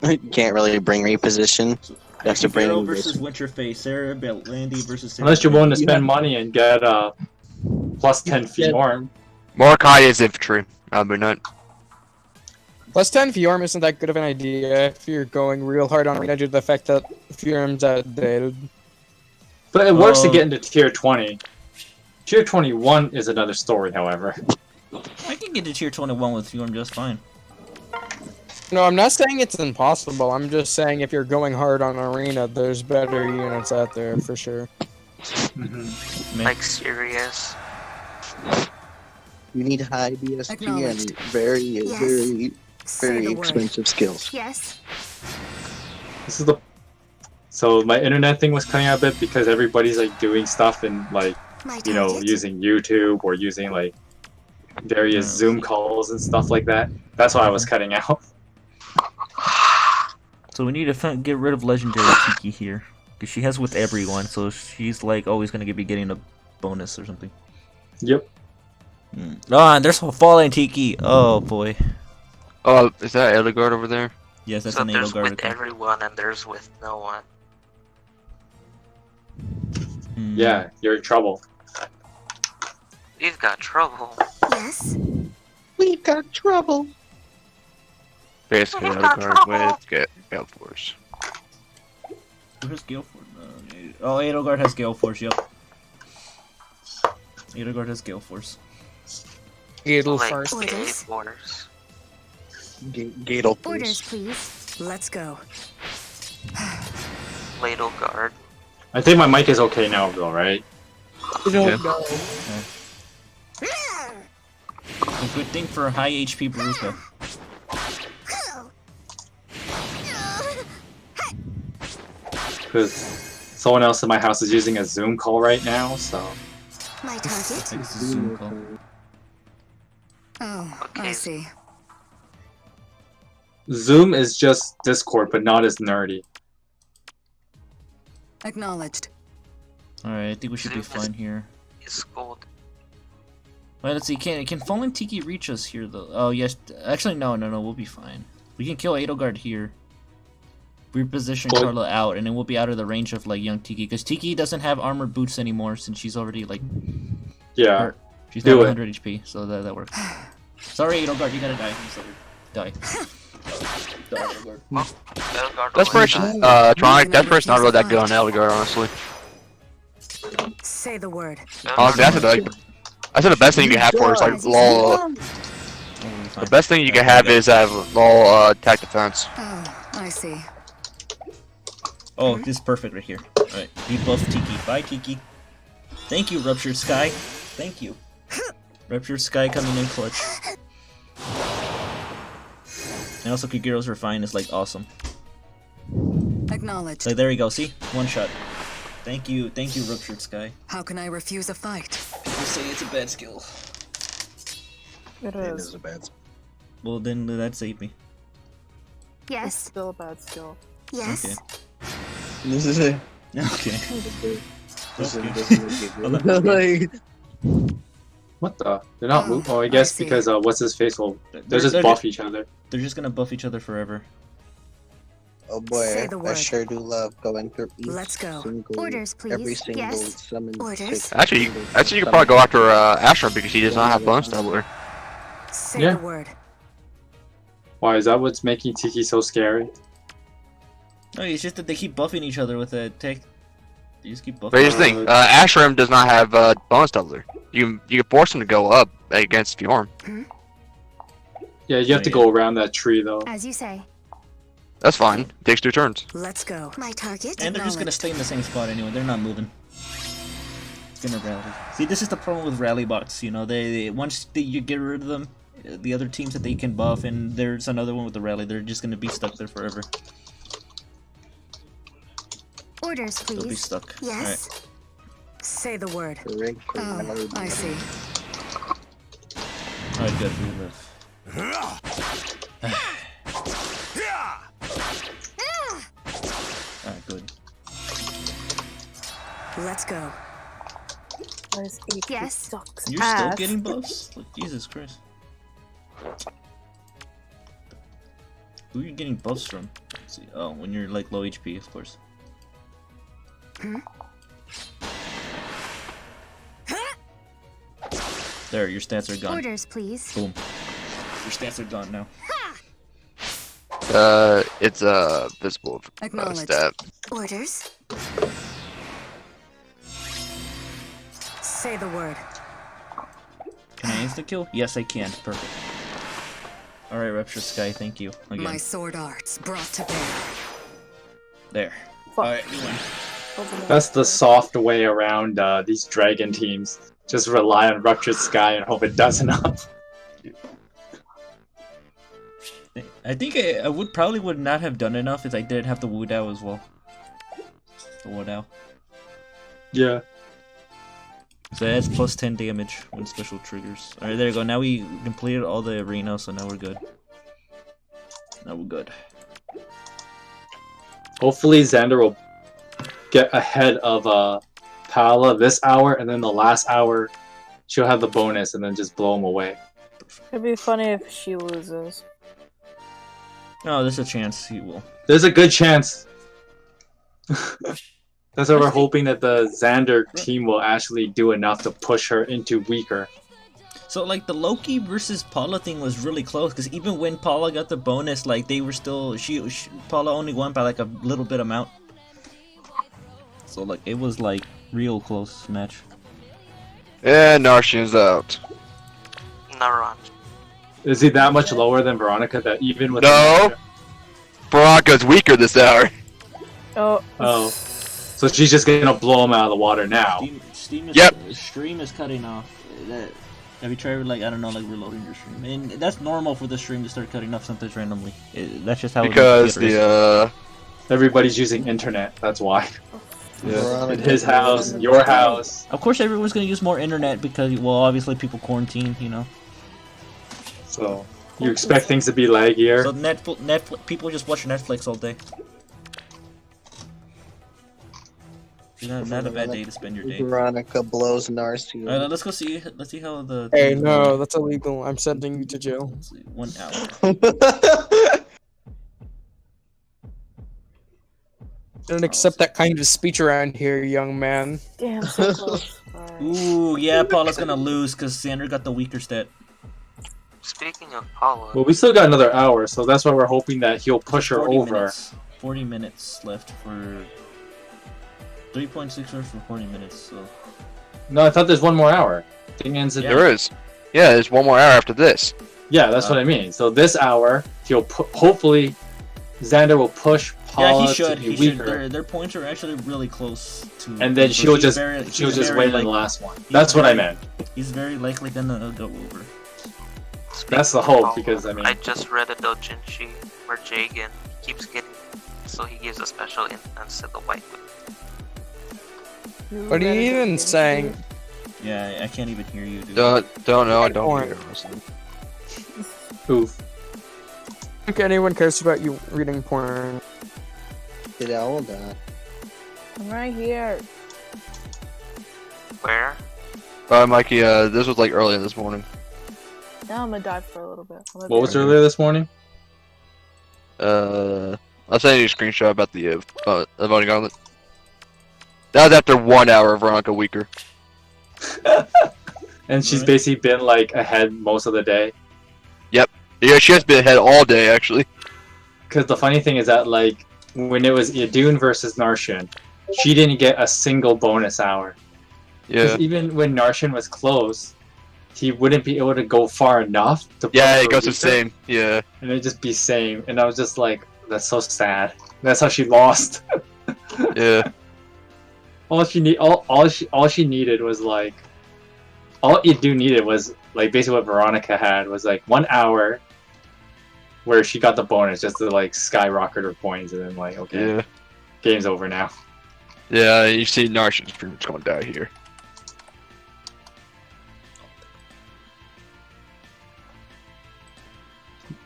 really bring reposition. You have to bring Hero versus Winterface, Sarah Landy versus Sarah. Unless you're willing to spend money and get plus 10 Fjorm. Mordecai is infantry. I'll be not. Plus 10 Fjorm isn't that good of an idea if you're going real hard on arena due to the fact that Fjorm's outdated. But it works to get into tier 20. Tier 21 is another story, however. I can get to tier 21 with Fjorm just fine. No, I'm not saying it's impossible. I'm just saying if you're going hard on arena, there's better units out there for sure. Like serious. You need high BSP and very expensive skills. Yes. This is the. So my internet thing was cutting out a bit because everybody's like doing stuff and like using YouTube or using like various Zoom calls and stuff like that. That's why I was cutting out. So we need to get rid of Legendary Tiki here. Because she has with everyone, so she's like always going to be getting a bonus or something. Yep. Oh, and there's a Fallen Tiki! Oh boy. Oh, is that Edelgard over there? Yes, that's so an there's Edelgard. with everyone and there's with no one. Yeah, you're in trouble. We've got trouble. Yes. We've got trouble. Basically, Edelgard with Gale Force. Who has Gale Force? Oh, Edelgard has Gale Force, yep. Edelgard has Gale Force. Gale Force. Gale Force. Orders, please. Let's go. Ladle guard. I think my mic is okay now, though, right? Yeah. A good thing for high HP Beruka. Because someone else in my house is using a Zoom call right now, so. My target? It's a Zoom call. Oh, I see. Zoom is just Discord, but not as nerdy. Acknowledged. Alright, I think we should be fine here. It's gold. Wait, let's see. Can Fallen Tiki reach us here, though? Oh, yes. Actually, no, we'll be fine. We can kill Edelgard here. Reposition Carla out, and then we'll be out of the range of, like, young Tiki. Because Tiki doesn't have armored boots anymore since she's already, like... Yeah. hurt. She's now 100 HP, so that works. Sorry, Edelgard, you gotta die. I'm sorry. Die. Desperation, Tronic, Desperation not really that good on Edelgard, honestly. Say the word. Honestly, I said the best thing you can have for is like LOL. The best thing you can have is LOL attack defense. Oh, I see. Oh, this is perfect right here. Alright, we buff Tiki. Bye, Tiki. Thank you, Ruptured Sky. Thank you. Ruptured Sky coming in clutch. And also Kagero's Refine is like awesome. Acknowledged. Like, there you go, see? One shot. Thank you, Ruptured Sky. How can I refuse a fight? People say it's a bad skill. It It is. is a bad. Well, then that saved me. It's Yes. still a bad skill. Yes. This is it. Okay. This Okay. is like. What the? They're not moving. Oh, I guess because what's his face will. They'll just buff each other. They're just gonna buff each other forever. Oh boy, Say the I word. sure do love going through each Let's go. single, Orders, please. every single Yes. summon. Orders. Actually, you could probably go after Ashram because he does not have bonus doubler. Say Yeah. the word. Why is that what's making Tiki so scary? No, it's just that they keep buffing each other with a tech. They just keep buffing. But here's the thing, Ashram does not have bonus doubler. You can force him to go up against Fjorm. Yeah, you have to go around that tree though. As you say. That's fine. It takes 2 turns. Let's go. My target. And they're just gonna stay in the same spot anyway. They're not moving. It's gonna rally. See, this is the problem with rally bots. You know, they once you get rid of them, the other teams that they can buff, and there's another one with the rally. They're just gonna be stuck there forever. Orders, please. They'll be stuck. Yes. Alright. Say the word. Oh, I see. Alright, good. We live. Alright, good. Let's go. Nice HP Yes. sucks You're ass. still getting buffs? Like, Jesus Christ. Who are you getting buffs from? Let's see. Oh, when you're like low HP, of course. There, your stats are gone. Orders, please. Boom. Your stats are gone now. It's visible Acknowledged. stat. Orders. Say the word. Can I insta kill? Yes, I can. Perfect. Alright, Rupture Sky, thank you. Again. My sword arts brought to bear. There. Alright, you win. That's the soft way around these dragon teams. Just rely on Ruptured Sky and hope it does enough. I think I would not have done enough if I did have the Wu Dao as well. The Wu Dao. Yeah. So that's plus 10 damage when special triggers. Alright, there you go. Now we completed all the arena, so now we're good. Now we're good. Hopefully Xander will get ahead of Paola this hour, and then the last hour she'll have the bonus and then just blow him away. It'd be funny if she loses. No, there's a chance he will. There's a good chance. That's why we're hoping that the Xander team will actually do enough to push her into weaker. So like the Loki versus Paula thing was really close because even when Paula got the bonus, like they were still Paula only won by like a little bit amount. So like it was like real close match. And Narshin's out. Naran. Is he that much lower than Veronica that even with No! Veronica's weaker this hour. Oh. So she's just gonna blow him out of the water now. Stream is cutting off. Have you tried like I don't know like reloading your stream? And that's normal for the stream to start cutting off sometimes randomly. That's just how Because it is. Everybody's using internet, that's why. Yeah. In his house, your house. Of course, everyone's gonna use more internet because, well, obviously people quarantine, you know. So you expect things to be laggier. So Netflix, people just watch Netflix all day. Not a bad day to spend your day. Veronica blows Narcy. Alright, let's go see. Let's see how the. Hey, no, that's illegal. I'm sending you to jail. 1 hour. Don't accept that kind of speech around here, young man. Damn, so close. Ooh, yeah, Paula's gonna lose because Xander got the weaker stat. Speaking of Paula. Well, we still got another hour, so that's why we're hoping that he'll push her 40 over. minutes. 40 minutes left for 3.6 hours for 40 minutes. So No, I thought there's one more hour. Thing ends at There is. Yeah, there's one more hour after this. Yeah, that's what I mean. So this hour, he'll hopefully Xander will push Paula yeah, he should. to be He should. weaker, Their points are actually really wause to. and then so she'll he's just very- she'll he's just very win in the like- last one. he's That's what I very- meant. He's very likely gonna go over. That's the hope because I mean. I just read a doujinshi where Jagan keeps getting so he gives a special instance to the white loot. What are you even saying? Yeah, I can't even hear you, dude. Don't know. I don't hear. Oof. I think anyone cares about you reading porn. Did owl die? I'm right here. Where? Mikey, this was like early this morning. Now I'm gonna dive for a little bit. What was earlier this morning? I'll send you a screenshot about the voting gauntlet. That was after 1 hour of Veronica Weaker. And she's basically been like ahead most of the day. Yep. Yeah, she has been ahead all day actually. Because the funny thing is that like when it was Idun versus Narshan, she didn't get a single bonus hour. Yeah. Because even when Narshan was close, he wouldn't be able to go far enough to. Yeah, it goes the same. Yeah. And it'd just be same, and I was just like, that's so sad. That's how she lost. Yeah. All she needed was like, all Idun needed was like basically what Veronica had was like 1 hour, where she got the bonus just to like skyrocket her points, and then like okay, Yeah. game's over now. Yeah, you see Narshan's pretty much gonna die here.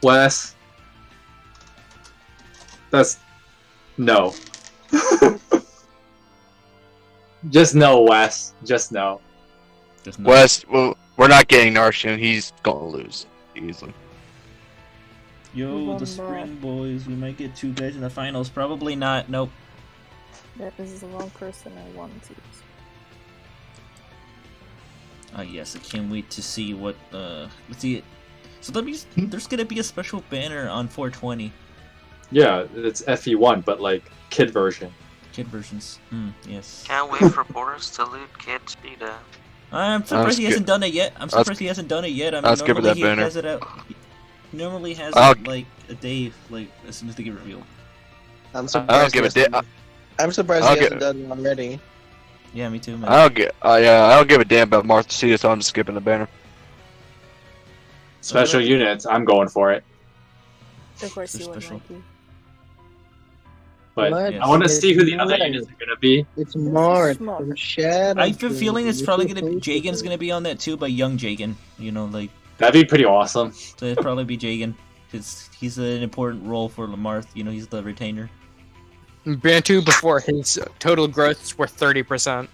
Wes, that's no. Just no, Wes. Just no. Wes, well, we're not getting Narshan. He's gonna lose easily. Yo, the Spring Boys. We might get 2 guys in the finals. Probably not. Nope. That is the wrong person I wanted to use. Yes, I can't wait to see what, let's see it. So there's gonna be a special banner on 420. Yeah, it's FE1, but like kid version. Kid versions. Yes. Can't wait for Boris to loot Kid's beta. I'm surprised he hasn't done it yet. I'm surprised he hasn't done it yet. I mean, normally he has it out. He normally has it like a day, like as soon as they get revealed. I'm surprised. I'm surprised he hasn't done it already. Yeah, me too, man. I don't give a damn about Martha C, so I'm just skipping the banner. Special units, I'm going for it. Of course you would, Mikey. But I want to see who the other units are gonna be. It's Marth from Shadow. I have a feeling it's probably gonna be Jagan's gonna be on that too, but young Jagan. You know, like that'd be pretty awesome. So it'd probably be Jagan, because he's an important role for Lamarth. You know, he's the retainer. Bantu before his total growths were 30%.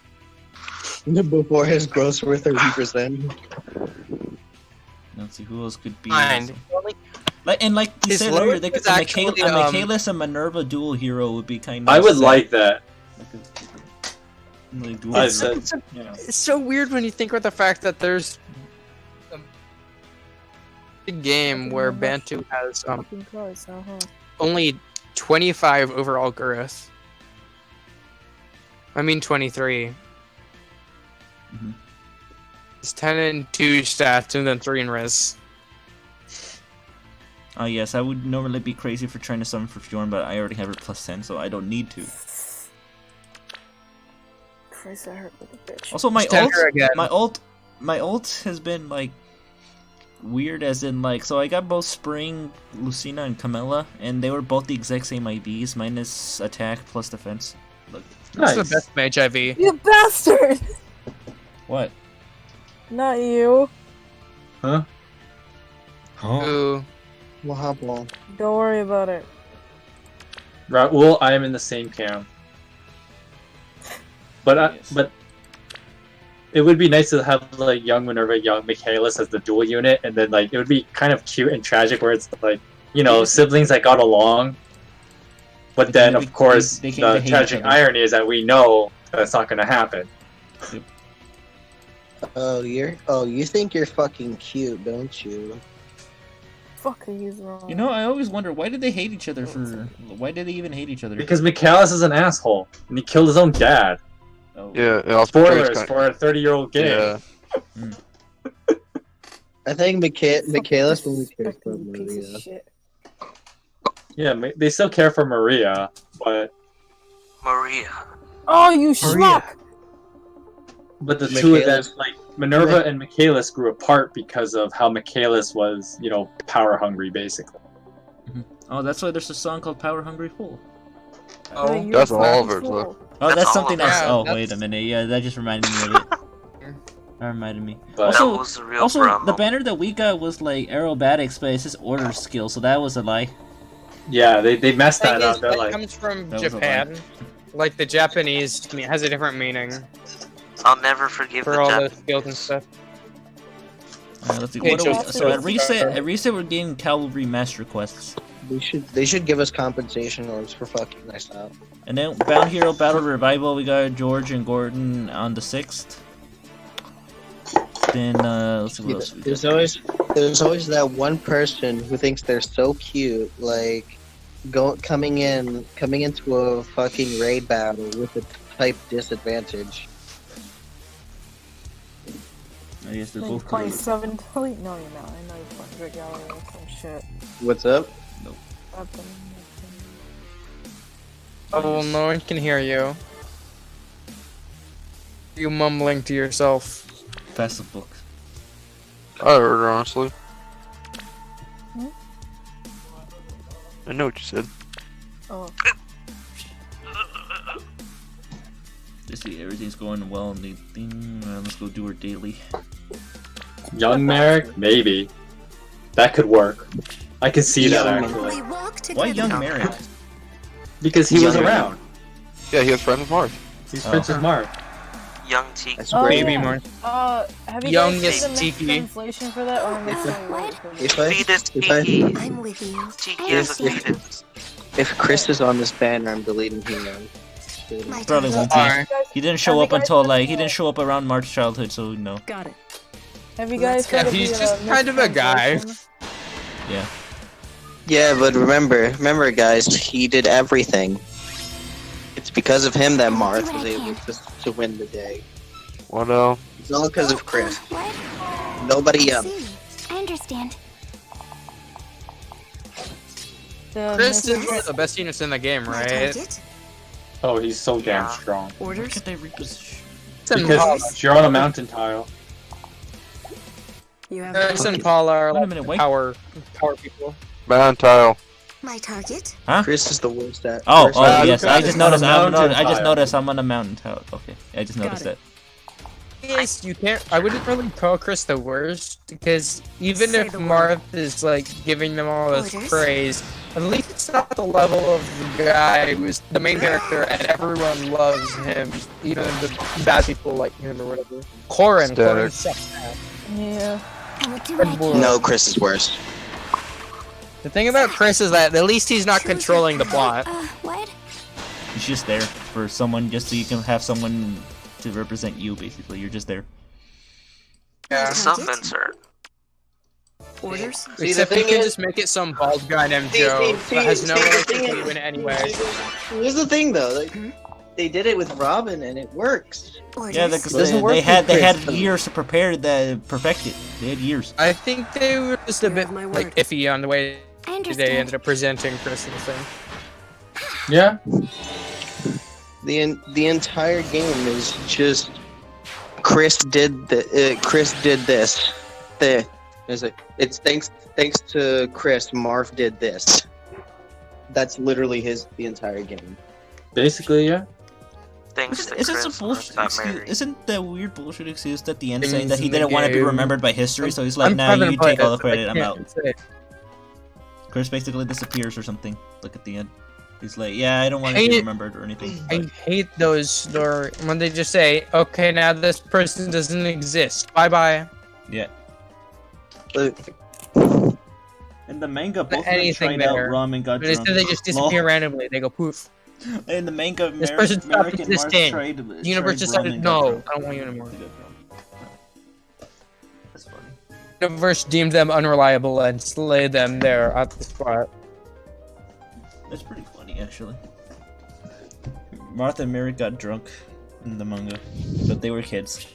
Before his growths were 30%. Let's see who else could be. Fine. Like you His said load earlier, is a actually, Michaelis and Minerva dual hero would be kind of. I would like that. Like dual I hero. said, It's so weird when you think about the fact that there's a game where Bantu has only 25 overall growth. I mean 23. It's 10 and 2 stats and then 3 in res. Oh yes, I would normally be crazy for trying to summon for Fjorn, but I already have her plus 10, so I don't need to. Christ, I hurt like a bitch. Also, my ult has been like weird, as in like, so I got both Spring, Lucina, and Camilla, and they were both the exact same IVs, minus attack plus defense. Look, That's the best mage IV. You bastard! What? Not you. Huh? Ooh. What happened? Don't worry about it. Raul, I am in the same camp. But but it would be nice to have like young Minerva, young Michaelis as the dual unit, and then like it would be kind of cute and tragic where it's like, you know, siblings that got along. But then of course the tragic irony is that we know that's not going to happen. You think you're fucking cute, don't you? Fucking he's wrong. You know, I always wonder, why did they hate each other for... Why did they even hate each other? Because Michaelis is an asshole, and he killed his own dad. Oh. Yeah, spoilers for a 30-year-old game. Yeah. I think Michaelis only cares for Maria. Yeah, they still care for Maria, but... Maria. Oh, you schmuck! But the two of them, like, Minerva and Michaelis grew apart because of how Michaelis was, you know, power hungry, basically. Oh, that's why there's a song called Power Hungry Fool. Oh, That's all of it, look. Oh, That's that's all something of else. it. Oh, Yeah, wait a minute. Yeah, that just reminded me of it. That reminded me. But- That Also, was the real also problem. the banner that we got was like aerobatics, but it's just order skill, so that was a lie. Yeah, they messed Thing that is, up. They're that like, comes from That was a Japan. Like the Japanese has a different meaning I'll never forgive for the all the Japanese. skills and stuff. Let's see. Hey, What are we? Joseph, So at Joseph. reset, we're getting cavalry master quests, They should give us compensation orders for fucking nice out. and then Bound Hero Battle Revival. We got George and Gordon on the 6th. Then let's see what else we got. There's always that one person who thinks they're so cute, like coming into a fucking raid battle with a type disadvantage. I guess they're Like both playing correct. 7 delete? No, you're not. I know you're playing Great Gallery or some shit. What's up? Nothing. Oh, no one can hear you. You mumbling to yourself. Pass the book. I heard her, honestly. Hmm? I know what you said. Oh. Let's see, everything's going well in the thing. Let's go do our daily. young Merrick, maybe that could work. I could see that Young actually. Why young Merrick? Because he was Young around. Yeah, he was friends with Marth. He's Princess Mark. Young Tiki. That's Oh, great. Baby yeah. Marth. Have you Young guys is seen the mixed Tiki. translation for that, or am I saying what? Fetus if I- Tiki. I'm with you. Tiki is a If- fetus. If Chris is on this banner, I'm deleting him. My Probably turn. won't be. Alright. He didn't show Have up you guys until heard like of he didn't show up around Mark's childhood, so no. Got it. Have you guys heard of He's the, just kind of a guy. mixed Yeah. Yeah, but remember, guys, he did everything. It's because of him that Marth was able to win the day. What else? It's all because of Chris. What? Nobody I else. see. I understand. The Chris is mixed- one of the best units in the game, My right? target? Oh, he's so damn strong. Orders? Could they reposition? Because you're on a mountain tile. You have Chris and Paula are Wait a like minute, wait. power people. Mountain tile. My target? Huh? Chris is the worst at. Oh, Chris- oh yes. I just on a noticed. mountain I just tile. noticed I'm on a mountain tower. Okay, I just Got noticed it. that. Yes, you can't. I wouldn't really call Chris the worst because even Say if the word. Marth is like giving them all this Orders? praise, at least it's not the level of the guy who's the main character and everyone loves him, even the bad people like him or whatever. Corin Static. sucks ass. Yeah. I will do what I Red Bull. can. No, Chris is worse. The thing about Chris is that at least he's not controlling the plot. What? He's just there for someone, just so you can have someone to represent you. Basically, you're just there. Yeah. Self-insert. orders? See, the Except you thing can is- just make it some bald guy named See, Joe see, that has see, no the relation thing to is- you in any way. Here's the thing, though. Like, they did it with Robin, and it works. Orders? Yeah, because Doesn't they, work they had with they had Chris, though. years to prepare to perfect it. They had years. I think they were just a You bit have my like word. iffy on the way I they understand. ended up presenting Chris and the thing. Yeah. The entire game is just Chris did this. It's thanks to Chris, Marv did this. That's literally the entire game. Basically, yeah. Thanks to Isn't Chris. some bullshit got excuse? married. Isn't that weird bullshit excuse at the end Things saying that he in the didn't want to be game. remembered by history? So he's like, I'm "Nah, having you to play take all the this, but I credit. I'm can't out." say it. Chris basically disappears or something. Look at the end. He's like, "Yeah, I don't want to Hate be it. remembered or anything." I but- hate those when they just say, "Okay, now this person doesn't exist. Bye bye." Yeah. But In the manga, both of them anything tried out there. rum and got But drunk. instead, they just disappear randomly. They go poof. In the manga, This person stopped Merrick and Marth existing. tried. The universe tried rum decided, and got no, drunk. I don't want you anymore. To get drunk. That's funny. The universe deemed them unreliable and slayed them there at the spot. That's pretty funny, actually. Martha and Merrick got drunk in the manga, but they were kids.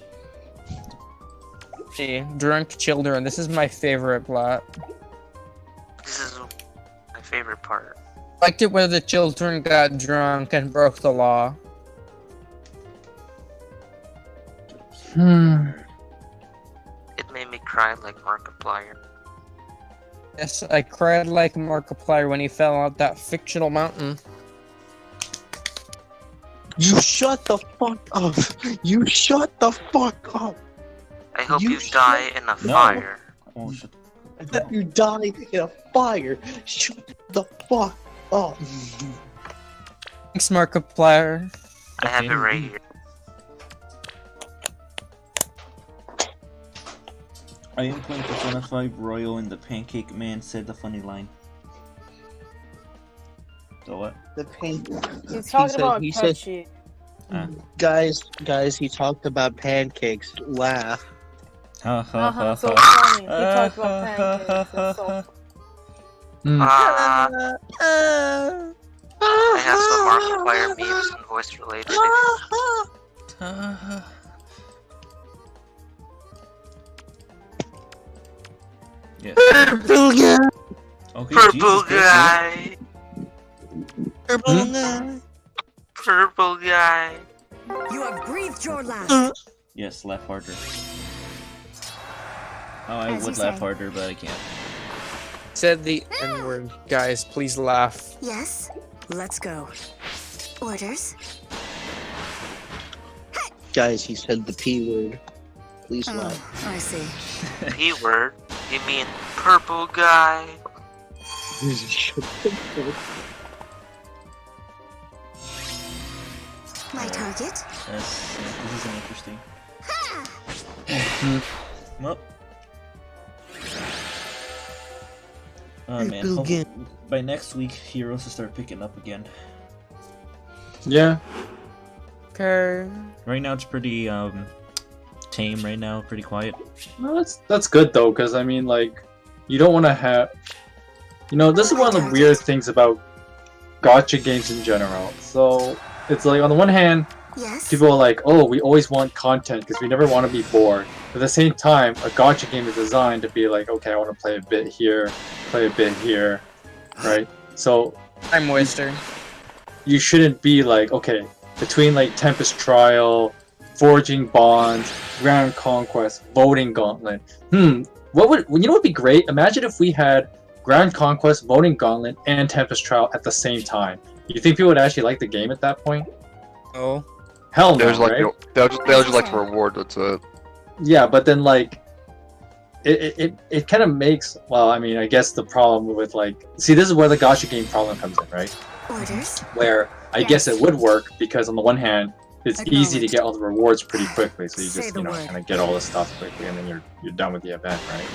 See, drunk children. This is my favorite plot. This is my favorite part. Liked it where the children got drunk and broke the law. It made me cry like Markiplier. Yes, I cried like Markiplier when he fell out that fictional mountain. You shut the fuck up. You shut the fuck up. I hope You you die in a No. fire. Oh, shit. I thought you died in a fire. Shut the fuck up. Thanks, Markiplier. I have it right here. I am playing Persona 5 Royal and the Pancake Man said the funny line. So what? The pain. He's talking about he pet said, shit. guys, he talked about pancakes. Laugh. Ha ha ha So ha. funny. He talked about pancakes. That's so I have some Markiplier memes and voice related. Yes. Purple guy. Okay, Purple Jesus, guy. Purple guy. Purple guy. You have breathed your last. Yes, laugh harder. Oh, I As would you laugh say. harder, but I can't. Said the N-word. Guys, please laugh. Yes. Let's go. Orders. Guys, he said the P word. Please Oh, laugh. I see. P word? You mean purple guy? My target. This isn't interesting. Well. Oh man, Bill hopefully Gates. by next week, Heroes will start picking up again. Yeah. Okay. Right now it's pretty tame right now, pretty quiet. No, that's good though, because I mean, like, you don't want to have, you know, this is one of the weird things about gacha games in general. So it's like on the one hand, people are like, oh, we always want content because we never want to be bored. But at the same time, a gacha game is designed to be like, okay, I want to play a bit here, play a bit here, right? So I'm waster. you shouldn't be like, okay, between like Tempest Trial, Forging Bonds, Grand Conquest, Voting Gauntlet. What would would be great? Imagine if we had Grand Conquest, Voting Gauntlet, and Tempest Trial at the same time. You think people would actually like the game at that point? Oh. Hell no, There's like right? they'll just like the reward. That's it. Yeah, but then like it kind of makes, well, I mean, I guess the problem with like, see, this is where the gacha game problem comes in, right? Orders. Where I guess it would work because on the one hand, it's easy to get all the rewards pretty quickly, so you just kind of get all the stuff quickly, and then you're done with the event, right?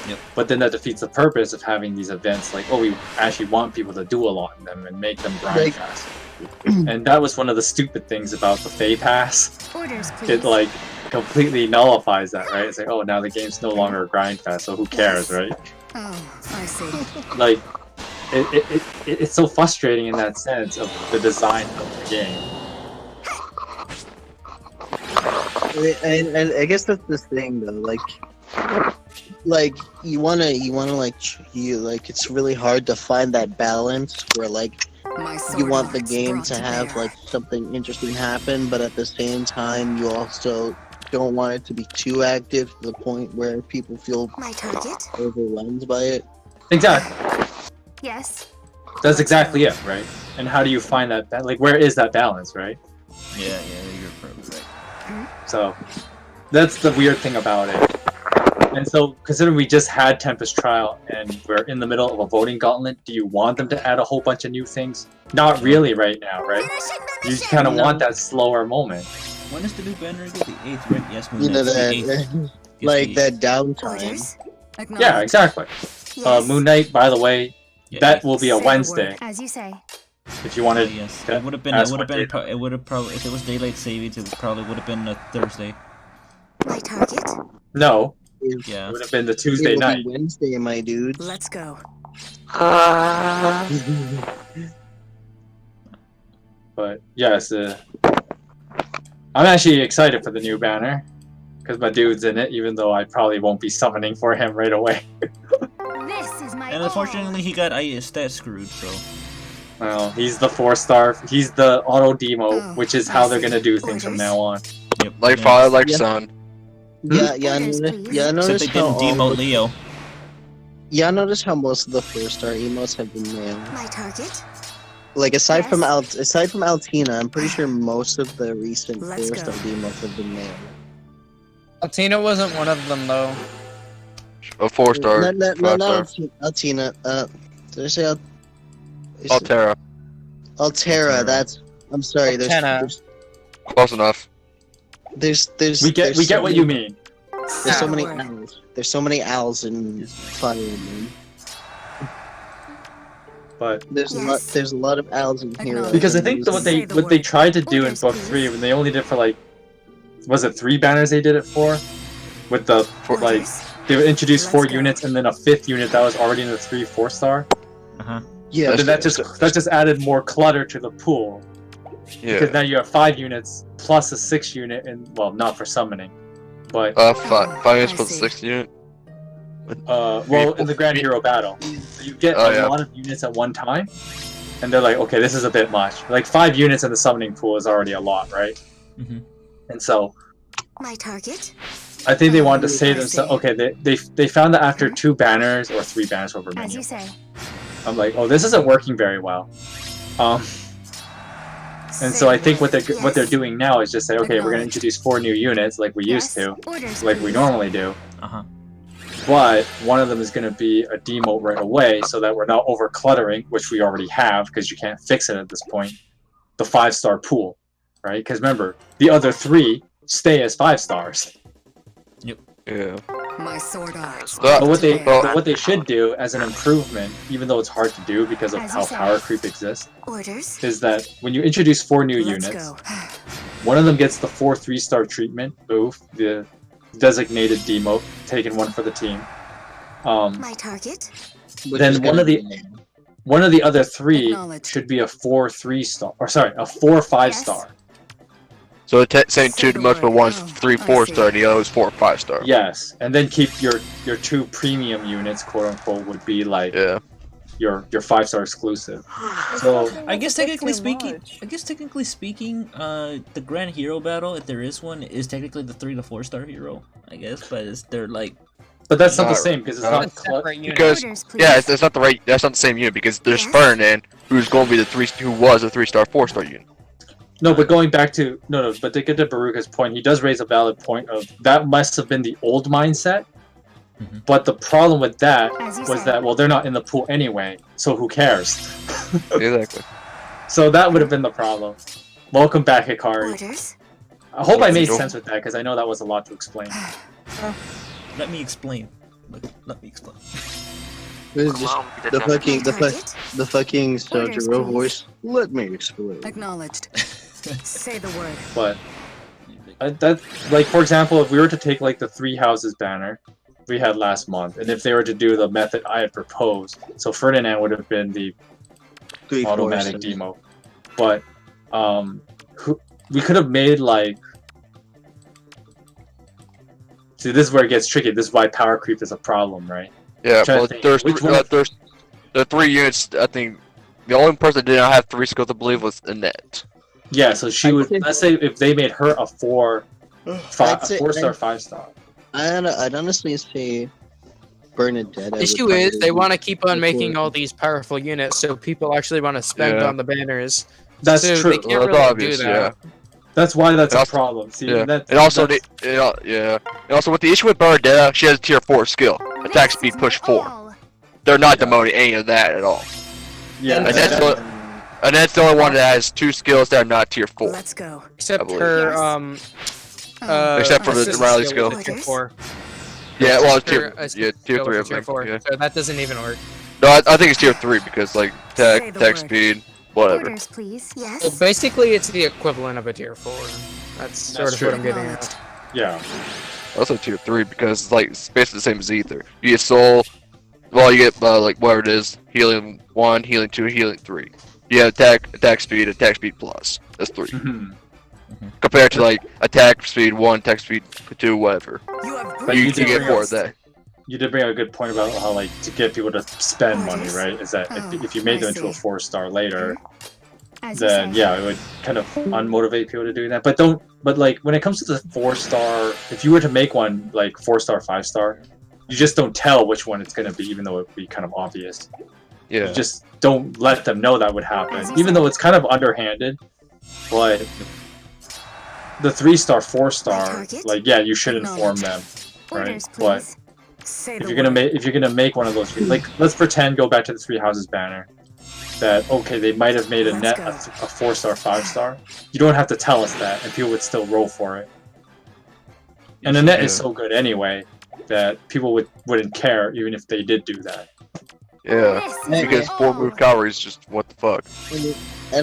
Yep. But then that defeats the purpose of having these events. Like, oh, we actually want people to do a lot in them and make them grind fast. And that was one of the stupid things about the FEH Pass. Orders, please. It like completely nullifies that, right? It's like, oh, now the game's no longer a grind fast, so who cares, right? Oh, I see. Like, it's so frustrating in that sense of the design of the game. And I guess that's the thing though, like you wanna it's really hard to find that balance where like you want the game to have like something interesting happen, but at the same time you also don't want it to be too active to the point where people feel overwhelmed by it. Exactly. Yes. That's exactly it, right? And how do you find that? Like, where is that balance, right? Yeah, you're probably right. So that's the weird thing about it. And so, considering we just had Tempest Trial and we're in the middle of a voting gauntlet, do you want them to add a whole bunch of new things? Not really right now, right? You just kind of want that slower moment. When is the new banner again? The 8th, right? Yes, You know the that 8th. like that downtime. Yeah, exactly. Moon Knight, by the way, that will be a Say the Wednesday. word, as you say. If you wanted, Yes, it would have been. It would have probably. If it was daylight savings, it probably would have been a Thursday. My target. No. Yeah. It would have been the Tuesday night. Wednesday, my dude. Let's go. But yes, I'm actually excited for the new banner because my dude's in it. Even though I probably won't be summoning for him right away. This is my And unfortunately, he got stat screwed. So. Well, he's the 4-star. He's the auto demo, which is how they're gonna do things from now on. Yep. Like father, like son. Yeah, notice Except they didn't demote Leo. Yeah, I noticed how most of the 4-star emotes have been male. My target. Like aside from Altina, I'm pretty sure most of the recent Let's go. four-star demos have been male. Altina wasn't one of them though. A 4-star. No, 5-star. Altina. Did I say Altera. Altera? That's. I'm sorry. There's Close enough. We get what you mean. There's so many owls. There's so many owls in Fire Emblem. But There's a lot of owls in here. because I think what they tried to do in book 3 when they only did for like, was it 3 banners they did it for, with the like they would introduce 4 units and then a 5th unit that was already in the 3-4-star. Yeah. But then that just added more clutter to the pool. Yeah. Because now you have 5 units plus a 6 unit, and well, not for summoning, but 5 units plus the 6th unit. well, in the Grand Hero battle, so you get a lot of units at one time, and they're like, okay, this is a bit much. Like 5 units in the summoning pool is already a lot, right? And so, My target. I think they wanted to say themselves, okay, they found that after 2 banners or 3 banners over As you menu, say. I'm like, oh, this isn't working very well. And so I think what they're doing now is just say, okay, we're gonna introduce 4 new units like we used to, like we normally do. But one of them is going to be a demote right away, so that we're not over cluttering, which we already have because you can't fix it at this point. The 5-star pool, right? Because remember, the other 3 stay as 5 stars. Yep. Yeah. My sword art. But what they should do as an improvement, even though it's hard to do because of how power creep exists, is that when you introduce 4 new units, one of them gets the 4 3-star treatment, oof, the designated demote, taking 1 for the team. My target. Then one of the other 3 should be a 4 3-star, or sorry, a 4 5-star. So saying 2 most, but one's 3 4-star, and the other is 4 5-star. Yes, and then keep your 2 premium units, quote unquote, would be like your 5-star exclusive. So I guess technically speaking, the Grand Hero battle, if there is one, is technically the 3 to 4-star hero. I guess, but they're like. But that's not the same because it's not because it's not the right. That's not the same unit because there's Ferdinand, who's going to be who was a 3-star 4-star unit. No, but going back to but to get to Beruka's point, he does raise a valid point of that must have been the old mindset. But the problem with that was that, well, they're not in the pool anyway, so who cares? Exactly. So that would have been the problem. Welcome back, Hikari. I hope I made sense with that, because I know that was a lot to explain. Let me explain. Let me explain. This is just the fucking Sojiro voice. Let me explain. Acknowledged. Say the word. But that, like, for example, if we were to take like the 3 houses banner we had last month, and if they were to do the method I had proposed, so Ferdinand would have been the automatic demo. But we could have made like. See, this is where it gets tricky. This is why power creep is a problem, right? Yeah, well, there's 3 units. I think the only person that did not have 3 skills, I believe, was Annette. Yeah, so she would. Let's say if they made her a 4-star 5-star. I'd honestly say Bernadette. The issue is they want to keep on making all these powerful units, so people actually want to spend on the banners. That's so true. They can't really obvious, do that. That's why that's a problem. See, and also with the issue with Bernadette, she has a tier 4 skill, attack speed push 4. They're not demoting any of that at all. Yeah, and that's the only one that has 2 skills that are not tier 4. Let's go. Except her except for the Riley skill. Tier 4. Yeah, well, tier 3. Tier 4. Yeah. So that doesn't even work. No, I think it's tier 3 because like attack speed, whatever. Orders, please. Yes. Well, basically, it's the equivalent of a tier 4. That's sort of what I'm getting at. Yeah. Also tier 3 because like it's basically the same as Ether. You get soul. Well, you get like whatever it is, healing 1, healing 2, healing 3. You have attack speed plus. That's 3. Compared to like attack speed 1, attack speed 2, whatever. But you get more of that. You did bring up a good point about how like to get people to spend money, right? Is that if you made them into a 4-star later, then yeah, it would kind of unmotivate people to do that. But like when it comes to the 4-star, if you were to make one like 4-star, 5-star, you just don't tell which one it's gonna be, even though it would be kind of obvious. Yeah. You just don't let them know that would happen, even though it's kind of underhanded. But the 3-star, 4-star, like yeah, you should inform them, right? But if you're gonna make one of those, like let's pretend go back to the 3 houses banner, that okay they might have made a 4-star, 5-star. You don't have to tell us that, and people would still roll for it. And the net is so good anyway that people wouldn't care even if they did do that. Yeah, because 4 move calories, just what the fuck. I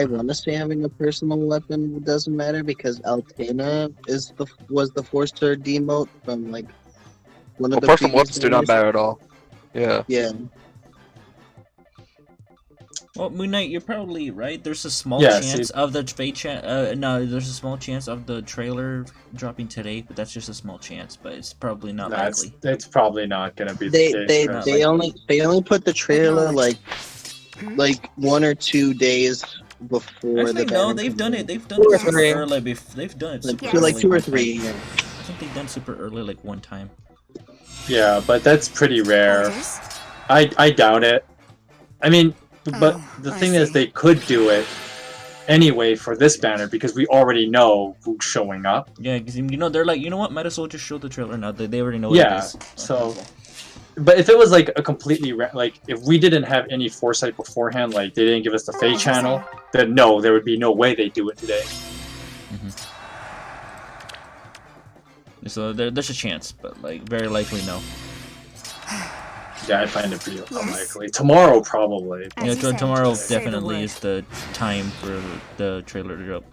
want to say having a personal weapon doesn't matter because Altena was the 4-star demote from like one of the personal previous weapons do not games. matter at all. Yeah. Yeah. Well, Moon Knight, you're probably right. There's a small Yeah, chance see- of the no, there's a small chance of the trailer dropping today, but that's just a small chance. But it's probably not likely. It's probably not gonna be They the case. they only put the trailer like 1 or 2 days before Actually, the no, banner they've comes done out. it. They've done 2 or it super 3. early. They've done it super Like, early. like 2 or one 3. time. Yeah. I think they've done super early like one time. Yeah, but that's pretty rare. I doubt it. I mean, but the thing is, they could do it anyway for this banner because we already know who's showing up. Yeah, because you know they're like, you know what, might as well just show the trailer now. They already know what it Yeah, is. so. But if it was like a completely like if we didn't have any foresight beforehand, like they didn't give us the FEH channel, then no, there would be no way they'd do it today. So there's a chance, but like very likely no. Yeah, I find it pretty unlikely. Tomorrow probably. Yeah, tomorrow definitely is the time for the trailer to drop.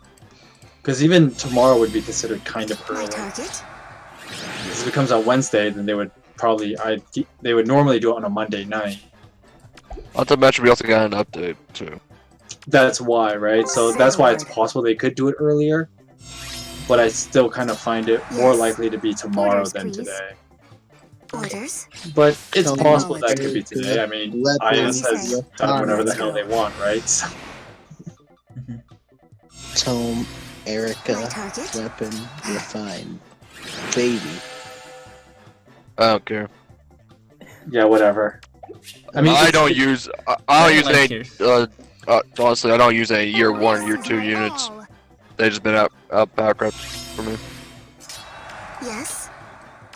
Because even tomorrow would be considered kind of early. If it comes out Wednesday, then they would probably they would normally do it on a Monday night. Not to mention we also got an update too. That's why, right? So that's why it's possible they could do it earlier. But I still kind of find it more likely to be tomorrow than today. Orders. But it's possible that could be today. I mean, IS has done whatever the hell they want, right? So. Tome, Erica, weapon, refine, baby. I don't care. Yeah, whatever. I mean, I don't use any. Honestly, I don't use any year 1, year 2 units. They've just been out background for me. Yes.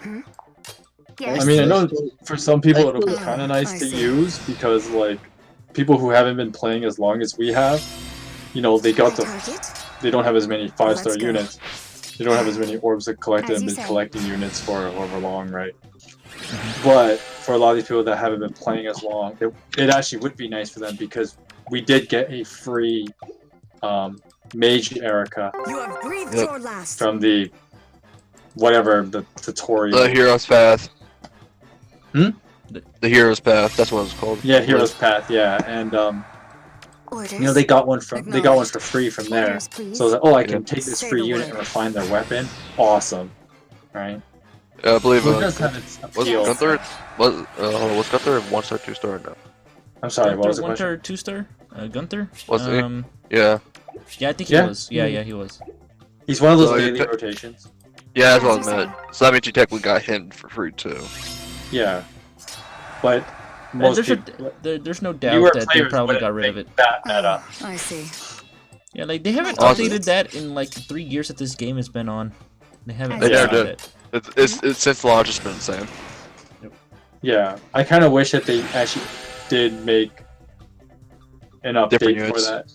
I mean, I know for some people it'll be kind of nice to use because, like, people who haven't been playing as long as we have, you know, they don't have as many 5-star units. They don't have as many orbs that collected and been collecting units for however long, right? But for a lot of these people that haven't been playing as long, it actually would be nice for them because we did get a free Mage Erica from the whatever the tutorial. The Hero's Path. Hmm? The Hero's Path. That's what it's called. Yeah, Hero's Path. Yeah, and you know they got one for free from there. So I was like, oh, I can take this free unit and refine their weapon. Awesome, right? Yeah, I believe it does have its appeal. Gunther? Was Gunther 1-star, 2-star? No. I'm sorry. What was the 1-star, question? 2-star? Gunther? Was he? Yeah. Yeah, I think he was. Yeah, he was. He's one of those So daily rotations. Yeah, that's what I meant. So that means you technically got him for free too. Yeah, but most there's no doubt that they probably got rid of it. That meta. I see. Yeah, like they haven't Awesome. updated that in like 3 years that this game has been on. They haven't. They never updated did. it. It's since launch, it's been the same. Yeah, I kind of wish that they actually did make an update for that.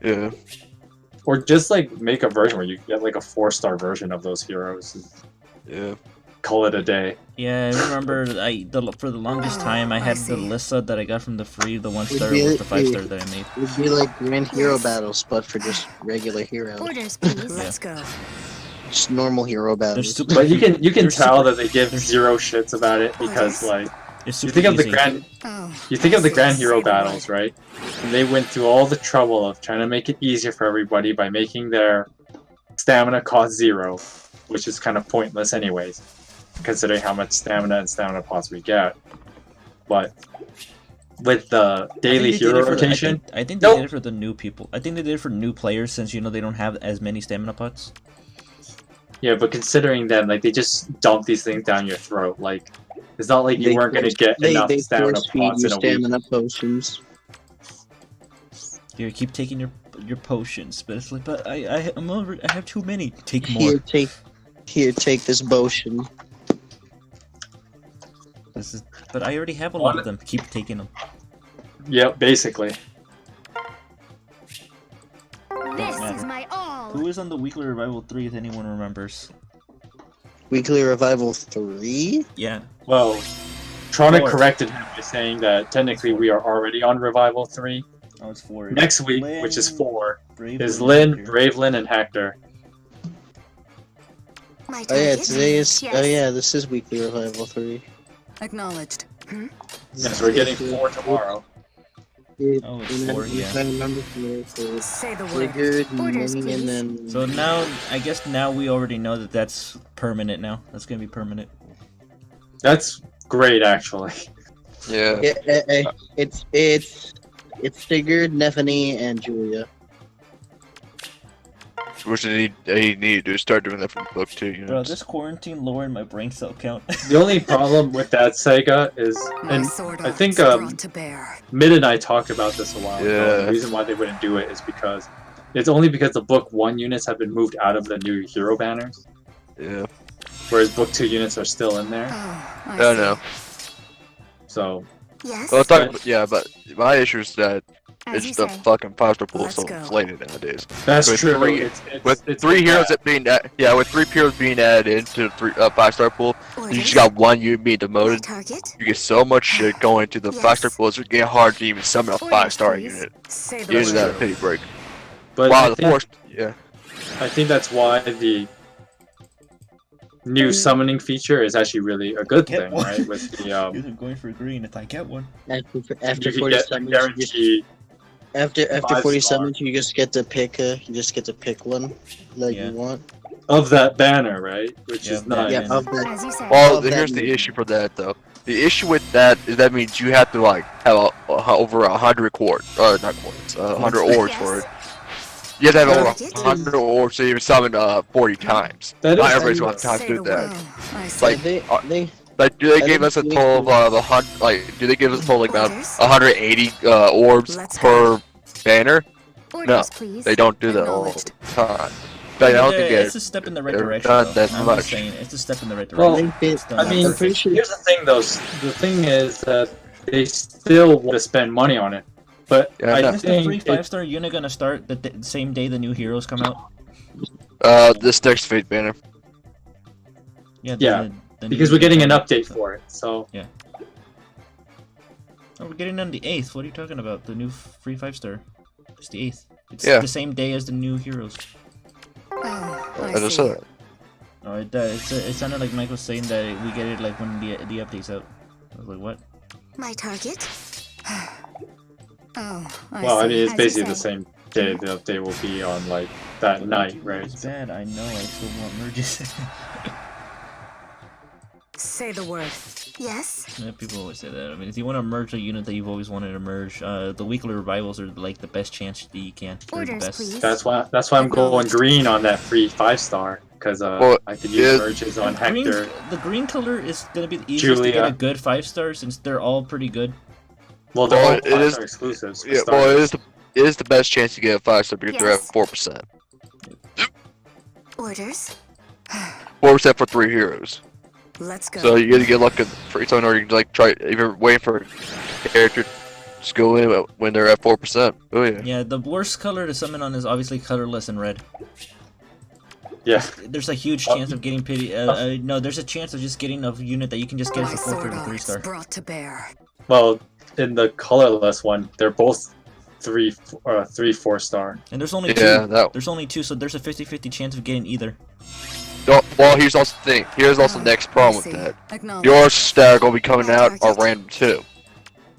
Yeah. Or just like make a version where you get like a 4-star version of those heroes. Yeah. Call it a day. Yeah, I remember for the longest time I had the Lissa that I got from the free, the 1-star It'd be- with the 5-star that I made. It would be like Grand Hero battles, but for just regular heroes. Orders, please. Let's go. Just normal hero battles. But you can tell that they give zero shits about it because like you think of the Grand Hero battles, right? And they went through all the trouble of trying to make it easier for everybody by making their stamina cost 0, which is kind of pointless anyways, considering how much stamina and stamina pots we get. But with the daily hero rotation, I think they did it for the new people. I think they did it for new players since they don't have as many stamina pots. Yeah, but considering them, like they just dump these things down your throat. Like it's not like you They weren't gonna force- get enough they stamina force feed pots you in a week. stamina potions. Here, keep taking your potions, but it's like, but I have too many. Take more. Here, take this potion. But I already have a lot of them. Keep taking them. Yep, basically. This is my all. Who is on the weekly revival 3 if anyone remembers? Weekly Revival 3? Yeah. Well, Tronic 4. corrected him by saying that technically we are already on Revival 3. Oh, it's 4. Next week, Lynn, which is 4, is Bravelyn, Lynn, Hector. Bravelyn, and Hector. My Oh yeah, target? today is. Yes. Oh yeah, this is Weekly Revival 3. Acknowledged. Yes, we're getting 4 tomorrow. Oh, it's 4, yeah. Say the word. Figured, Orders, money, and please. then. So now, I guess now we already know that that's permanent now. That's gonna be permanent. That's great, actually. Yeah. It's Sigurd, Neffany, and Julia. Which they need to do is start doing that from book 2 units. Bro, this quarantine lowered my brain cell count. The only problem with that Sega is, and I think Mid and I talked about this a while ago. Yeah. The reason why they wouldn't do it is because it's only because the book 1 units have been moved out of the new hero banners. Yeah. Whereas book 2 units are still in there. I don't know. So. Yes. Well, but my issue is that As it's you the say. fucking poster pool Let's so go. inflated nowadays. That's with true. Three, It's with 3 heroes that being with 3 heroes being added into the 5-star pool, you just got 1 unit being demoted. Target? You get so much shit going to the 5-star pools. It's getting hard to even summon a 5-star unit. Say the Using word. that pity break. But wow, I the think- force. Yeah. I think that's why the new summoning feature is actually really a good Get thing, one. right? With the Isn't going for green if I get one. After you 40 get a summons, guaranteed after 40 5-star. summons, you just get to pick one that you want. of that banner, right? Which Yeah, is nice. Yeah, of that. As you say. Well, Of that here's the movie. issue for that though. The issue with that is that means you have to like have over 100 quartz, not quartz, 100 orbs for it. You have to have over 100 orbs so you summon 40 times. That Not is everybody's true. going to have to Say do the that. word. I Like, say. Like, do they I give us a think total of 100? Like, do they give us a total like about Orders? 180 orbs Let's per banner? Orders, No, please. they don't do that all the Acknowledged. time. But I don't think It's a step in the right direction. done Though. that I'm much. just saying, it's a step in the right Well, direction. They- It's done I mean, perfect. pretty sure- here's the thing, though. The thing is that they still want to spend money on it, but Yeah, I no. Is the think free 5-star unit gonna start the same day the new heroes come out? This next fate banner. Yeah. Yeah, the because new we're getting an banner. update for it. So Oh, we're getting on the 8th. What are you talking about? The new free 5-star. It's the 8th. It's Yeah. the same day as the new heroes. Oh, I I just see. said that. Oh, it sounded like Mike was saying that we get it like when the update's out. I was like, what? My target? Oh, well, I see. mean, it's As you basically the say. same day. The update will be on like that night, right? It's bad. I know. I still want merges. Say the word. Yes. Yeah, people always say that. I mean, if you want to merge a unit that you've always wanted to merge, the weekly revivals are like the best chance that you can. They're the Orders, best. please. That's why I'm going green on that free 5-star because Well, I can use yeah. merges on Green, Hector. the green color is gonna be the easiest to get Julia. a good 5-star since they're all pretty good. Well, they're Well, all it is- 5-star exclusives. For Yeah, well, starters. it is the best chance to get a 5-star because they're at Yes. 4%. Orders. 4% for 3 heroes. Let's go. So you either get lucky for someone or you like try if you're waiting for a character, just go in when they're at 4%. Oh yeah. Yeah, the worst color to summon on is obviously colorless and red. Yeah. There's a huge chance of getting pity. No, there's a chance of just getting a unit that you can just get as My a 4 sword for arts 3-star. brought to bear. Well, in the colorless one, they're both 3 4-star. And there's only Yeah, 2. that- There's only 2, so there's a 50-50 chance of getting either. No, well, here's also the thing. Here's also the next problem with that. Your star gonna be coming out are random too.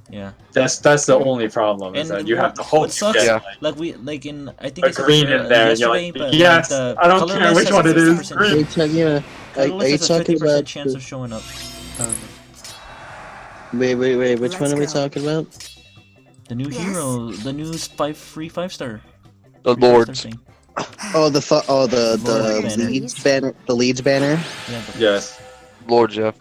Yeah. That's the only problem is that you have to hope What you sucks, get Yeah. like, like in I think a it's green in there, and you're yesterday, like, but yes, the I don't care colorless which has one a it is, 50% green. Are you talking about? Colorless has Are a you talking 50% about? chance of showing up. Wait. Which Let's one are we go. talking about? The new Yes. hero, the new free 5-star. The Free 5-star lords. thing. Oh, the Lord banner. Leeds banner. The Leeds banner. Yeah, Yes. Lord Jeff.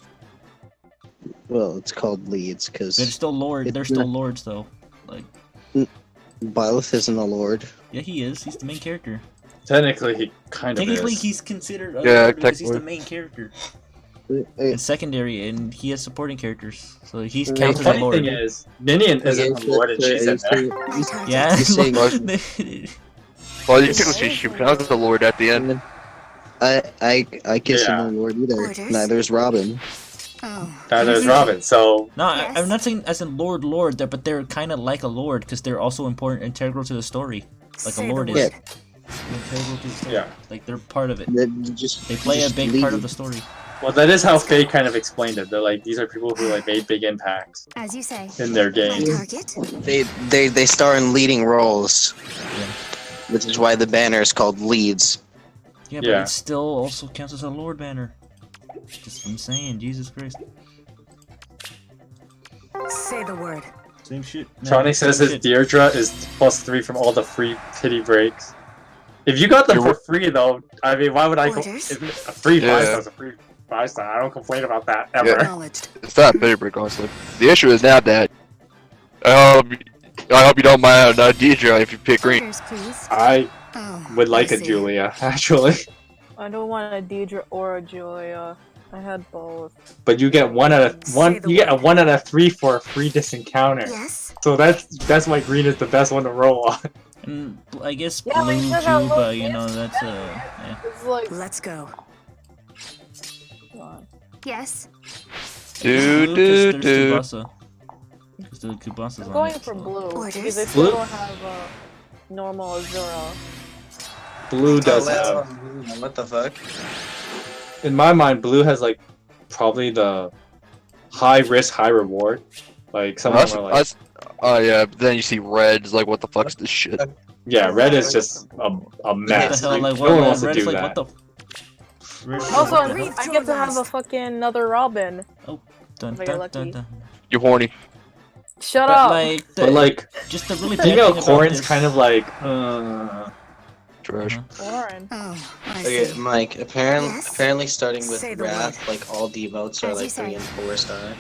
Well, it's called Leeds because they're still lord. They're still lords though. Like, Byleth isn't a lord. yeah, he is. He's the main character. Technically, he kind of Technically, is. he's considered a Yeah, lord because he's the technically. main character. It- And secondary, and he has supporting characters, so he The counts The as a funny lord. thing is, Ninian isn't a lord and she's in there. Yeah, He's saying- Well, you technically she pronounced the Lord at the end. I guess Yeah. I'm no lord either. Orders? Neither is Robin. Now there's Robin, so No, Yes. I'm not saying as in lord, there, but they're kind of like a lord because they're also important, integral to the story, like Say a the lord word. is. Integral to the story. Yeah. Like they're part of it. That you just They play a just big leave part of it. the story. well, that is how Faye kind of explained it. They're like, these are people who like made big impacts As you say. in their My game. target. They star in leading roles, Yeah. which is why the banner is called Leeds. Yeah, but Yeah. it still also counts as a lord banner. Just I'm saying, Jesus Christ. Say the word. Same shit. No, Tronic says same his shit. Deirdre is +3 from all the free pity breaks. If you got them for free though, I mean, why would I go? Orders? If a free Yeah. 5 star's a free 5 star. I don't complain about that ever. Yeah. Acknowledged. It's not a pity break, honestly. The issue is now that I hope you don't mind Deidre if you pick green. Orders, please. I Oh, would like I a see. Julia, actually. I don't want a Deidre or a Julia. I had both. But you get one out of one. Say the You get a word. 1 out of 3 for a free disencounter. Yes. So that's why green is the best one to roll on. And I guess Yeah, but blue you too, said that but look you know is that's yeah. It's like, Let's go. come on. Yes. Do, Blue, 'cause do, there's do. Tsubasa. 'Cause the Kubasa's I'm on going it, for so. blue Orders? because they still Blue? don't have a normal Azura. Blue does Oh, have. what the fuck? In my mind, blue has like probably the high risk, high reward. Like some of them are like, Oh yeah, but then you see reds, like what the fuck's this shit? yeah, red is just a What the mess. hell? Like no what? one wants to Red is do like that. what the? Red is like, Also, what the I hell? get to have a fucking another Robin. Oh, dun, if I get dun, lucky. dun, dun. You horny. Shut But up! like, But like, just the really bad female thing about Corin's this. kind of like, Trash. Warren. Oh, I Okay, see. Mike. Apparently, Yes? apparently, starting with Say the Wrath, word. like all the emotes are As you like 3 say. and 4 star.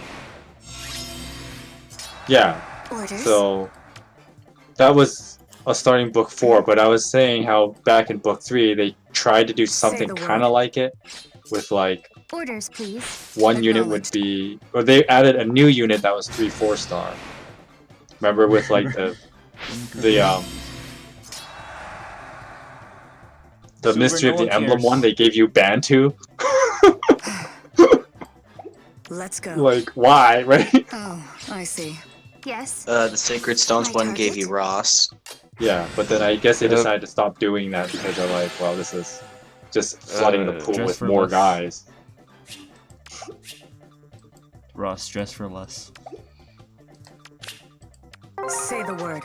yeah. Orders. So that was a starting book 4, but I was saying how back in book 3 they tried to do something the kind of word. like it, with like Orders, please. one unit would be, or they added a new unit that was 3-4 star. Remember with like the Super, Mystery no of the one Emblem cares. one, they gave you Bantu. Let's go. Like, why, right? Oh, I see. Yes. The Sacred Stones My one gave target? you Ross. Yeah, but then I guess they Yep. decided to stop doing that because they're like, well, this is just flooding the pool Dress with for more less. guys. Ross, dress for less. Say the word.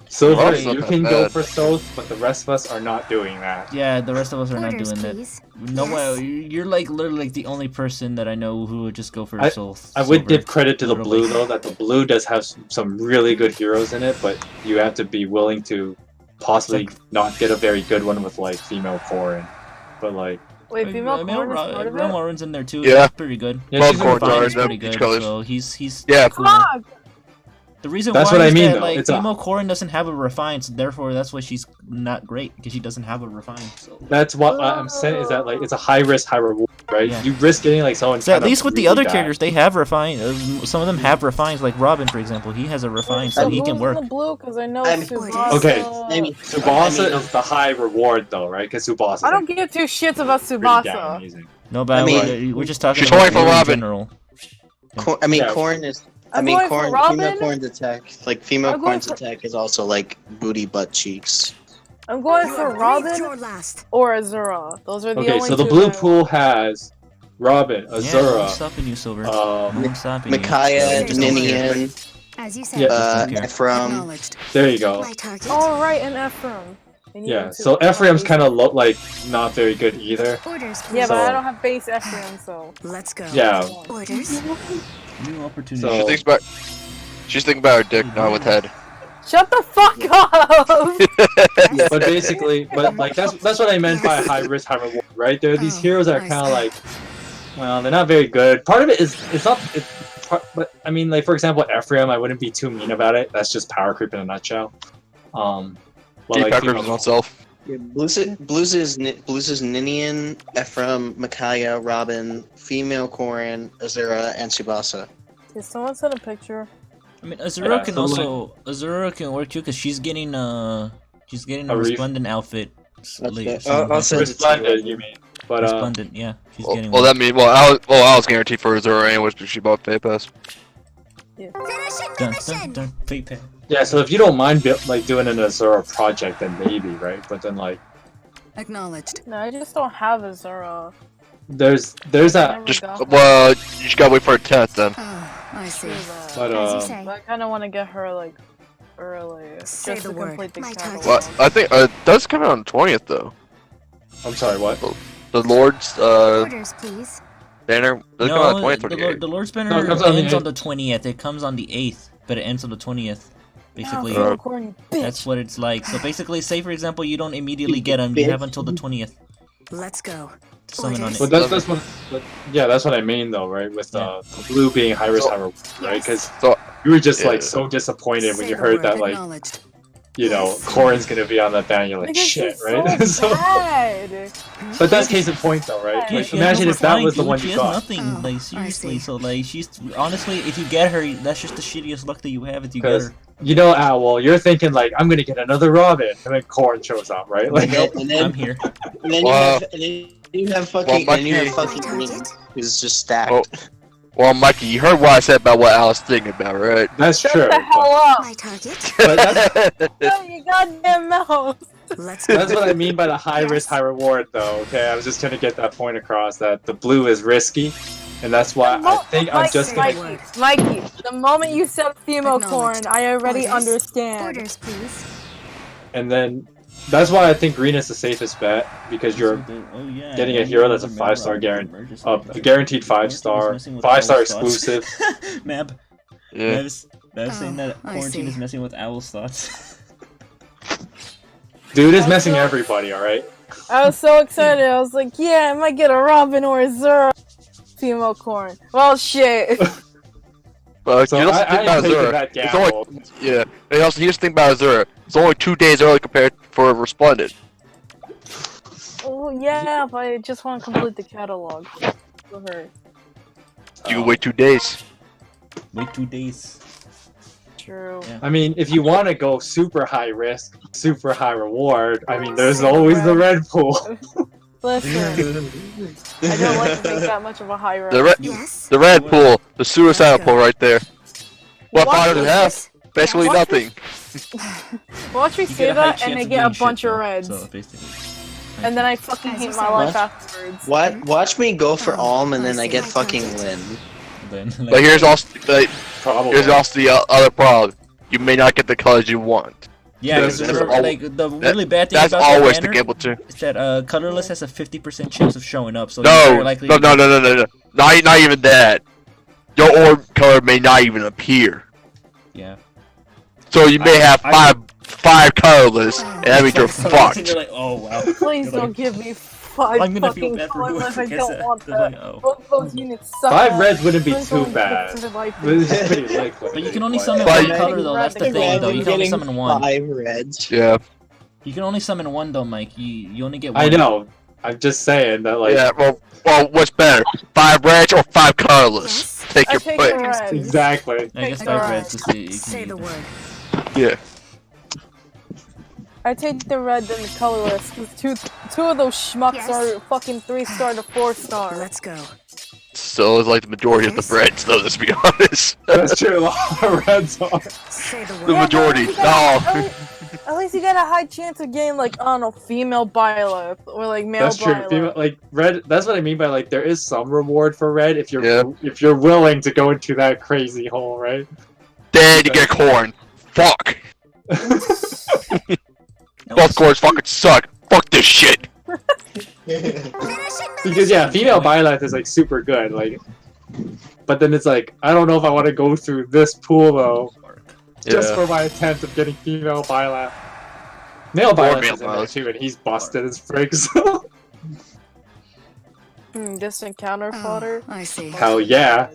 Silver, Ross is not you that can go bad. for Soth, but the rest of us are not doing that. Yeah, the rest of us are not Orders, doing that. please. No Yes. way. You're like literally like the only person that I know who would just go for I Soul. would Silver. give credit to the Literally. blue though, that the blue does have some really good heroes in it, but you have to be willing to possibly not get a very good one with like female Corin. But like, Wait, female Corn is part of it? Realm in there too. Yeah. He's pretty good. yeah, Both she's Corns fine. are He's in pretty them, each good. colors. So he's Yeah. cool. Fuck! The reason That's why what I is mean, that though. like It's a- female Corin doesn't have a refine, so therefore that's why she's not great because she doesn't have a refine. So. That's what I'm saying is that like it's a high risk, high reward, right? Yeah. You risk getting like someone. So at kinda least with the really other bad. characters, they have refine. Some of them have refines, like Robin, for example. He has a refine, so he can who's work. in the blue? Because I know I'm- Tsubasa. Okay. Maybe Tsubasa is the high reward though, right? Because Tsubasa. I don't give two shits about pretty damn Tsubasa. amazing. No, but I mean- we're just talking She's about going for blue in Robin. general. Yeah. Corn is. I'm going for Female Robin. Corn's attack, like female I'm going Corn's for- attack, is also like booty butt cheeks. I'm going for Robin Your last. or Azura. Those are the Okay, only so the two blue that I pool want. has Robin, Yeah, no one's Azura, stopping you, Silver. No one's stopping Micaiah, you. So, Ninian, As you say. Yeah. Okay. Ephraim. Acknowledged. there you go. My target. Oh, right, and Ephraim. I need Yeah, him too. so Ephraim's kind of like not very good either. Orders, please. Yeah, but I so- don't have base Ephraim, so. Let's go. Yeah, Orders. New opportunity. So- She thinks about. She's thinking about her dick, not with head. Shut the fuck up! But basically, like that's what I meant by high risk, high reward, right? There are these heroes that are kind of like, well, they're not very good. Part of it is but I mean, like for example, Ephraim, I wouldn't be too mean about it. That's just power creep in a nutshell. Well, like, Power creep is himself. Yeah, Blues is Ninian, Ephraim, Micaiah, Robin, female Corrin, Azura, and Tsubasa. Did someone send a picture? I mean, Azura can also Azura can work too because she's getting a resplendent outfit. I'll send it to you. You mean? But resplendent, yeah, she's getting. Well, one. that means I was guaranteed for Azura anyways because she bought Pay Pass. Yeah. Dun, dun, dun, PayPal. yeah, so if you don't mind like doing an Azura project, then maybe, right? But then like, Acknowledged. No, I just don't have Azura. there's that. Just well, you just gotta wait for a 10th then. I see. But I kind of want to get her like early, just to complete the catalog. Well, I think it does come out on the 20th though. I'm sorry, what? The Lord's Orders, please. banner does come out on the 20th or the 8th. The Lord's banner No, it comes on the ends on 8th. the 20th. It comes on the 8th, but it ends on the 20th. Basically, that's what it's like. So basically, say for example, you don't immediately get them. You have until the 20th. Let's go. To summon on it. But that's what. Yeah, that's what I mean though, right? With the blue being high risk, high reward, right? Because you were just like so disappointed when you heard that, like, you know, Corrin's gonna be on that band. You're like, shit, right? So bad. But that's case in point, though, right? Yeah, Like, she imagine has if that no was the flying, one dude. you She has got. nothing, like seriously. So like, she's honestly, if you get her, that's just the shittiest luck that you have if you get her. You know, Owl, you're thinking like, I'm gonna get another Robin, and then Corrin shows up, right? Like, And then, I'm here. And then you have fucking, who's just stacked. Well, Mikey, you heard what I said about what I was thinking about, right? That's Shut the hell up! My target. Shut your goddamn mouth. That's what I mean by the high risk, high reward, though. Okay, I was just trying to get that point across that the blue is risky, and that's why I think I'm just gonna. Mikey, the moment you said female corn, I already understand. Orders, please. And then that's why I think green is the safest bet because you're getting a hero that's a 5-star guaranteed, a guaranteed 5-star, 5-star exclusive. Mab. Yeah. Mab's saying that quarantine is messing with Owl's thoughts. Dude is messing everybody, alright? I was so excited. I was like, yeah, I might get a Robin or a Zura female corn. Well, shit. But So you also I think about ain't taking Azura. that It's gamble. only, yeah. And also, here's the thing about Azura. It's only 2 days early compared for Resplendent. Oh, yeah, but I just want to complete the catalog for her. You can wait 2 days. Wait 2 days. True. I mean, if you want to go super high risk, super high reward, I mean, there's always the red pool. Listen, I don't like to make that much of a high roll. The red pool, the suicidal pool right there. What Watch 5.5? Basically Watch nothing. Watch me You say get a high that and chance I of get a getting bunch shit, of though, reds. So basically. And then I fucking hate my life afterwards. Watch me go for Alm and then I get fucking Lynn. But here's also the other problem. You may not get the colors you want. Yeah, That's because al- like the really bad thing that's about always that the banner gamble too. is that colorless has a 50% chance of showing up. So No, you're very likely no, not even that. Your orb color may not even appear. Yeah. So you may have five colorless, and that means you're fucked. You're like, oh wow. Please don't give me 5 I'm gonna feel fucking bad for colorless. whoever I gets don't that. want They're that. like, oh. Both those units suck. 5 reds wouldn't be Please too don't bad. give it to my This is pretty likely. But you can only summon But- one color though. That's the thing though. You can only summon one. 5 reds. Yeah. You can only summon one though, Mike. You only get one. I know. I'm just saying that, like. Yeah. Well, what's better, 5 reds or 5 colorless? Take your take pick. the reds. Exactly. I guess Take 5 the reds to see. Say the word. Yeah. I take the red and the colorless because two of those schmucks are fucking 3-star to 4-star. Let's go. So it's like the majority of the reds, though. Let's be honest. That's true. A lot of reds are. Say the The word. majority. No. At least you got a high chance of getting like, I don't know, female Byleth or like male That's true. Byleth. Female, like red. That's what I mean by like there is some reward for red if you're willing to go into that crazy hole, right? Then you get corn. Fuck. Both corns fucking suck. Fuck this shit. Because yeah, female Byleth is like super good, like. But then it's like I don't know if I want to go through this pool though, just Yeah. for my attempt of getting female Byleth. Male Or violence male is in there violence. too, and he's busted as frigs. Distant counter fodder. I see. Hell yeah.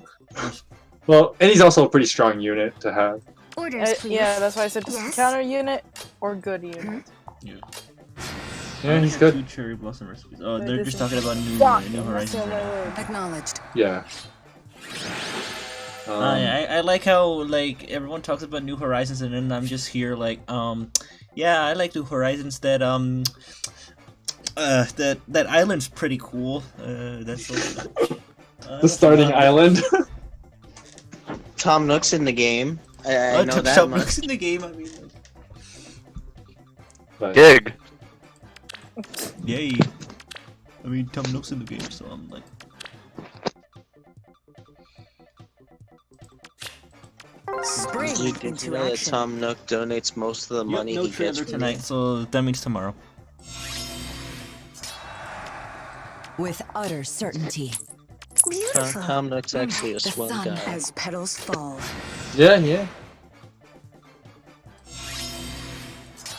Well, and he's also a pretty strong unit to have. Orders, please. Yeah, that's why I said distant Yes? counter unit or good unit. Yeah. Yeah, he's Two good. cherry blossom recipes. Oh, But they're this just is- talking about New Fuck, Horizons I'm messing right up my now. word. Acknowledged. Yeah. I like how like everyone talks about New Horizons and then I'm just here like yeah, I like New Horizons that that island's pretty cool. That's The starting island. Tom Nook's in the game. I know that Tom much. Nook's in the game. I mean, But Dig. yay! I mean, Tom Nook's in the game, so I'm like, Spring Did you into know that action. Tom Nook donates most of the money no he gets trailer from tonight, me? so that means tomorrow. With utter certainty. Beautiful. Tom Nook's actually a The swell sun guy. as petals fall. yeah, yeah.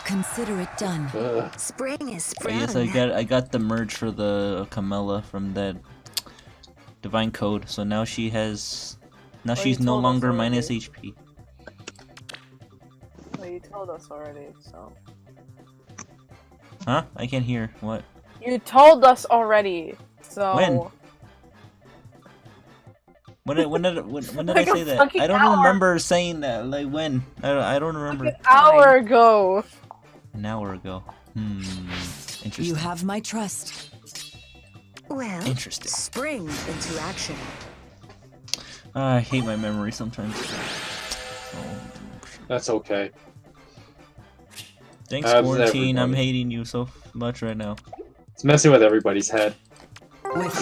Consider it done. Spring is I sprouting. guess I got the merge for the Camilla from that Divine Code, so now she has now Well, she's you no told us longer already. minus HP. Well, you told us already, so. Huh? I can't hear. What? You told us already, so. When? When did I Like a say that? fucking I don't hour. remember saying that. Like when? I don't remember. An hour ago. An hour ago. Interesting. You have my trust. Well, Interesting. spring into action. I hate my memory sometimes. That's okay. Thanks, That's quarantine. I'm everybody. hating you so much right now. It's messing with everybody's head.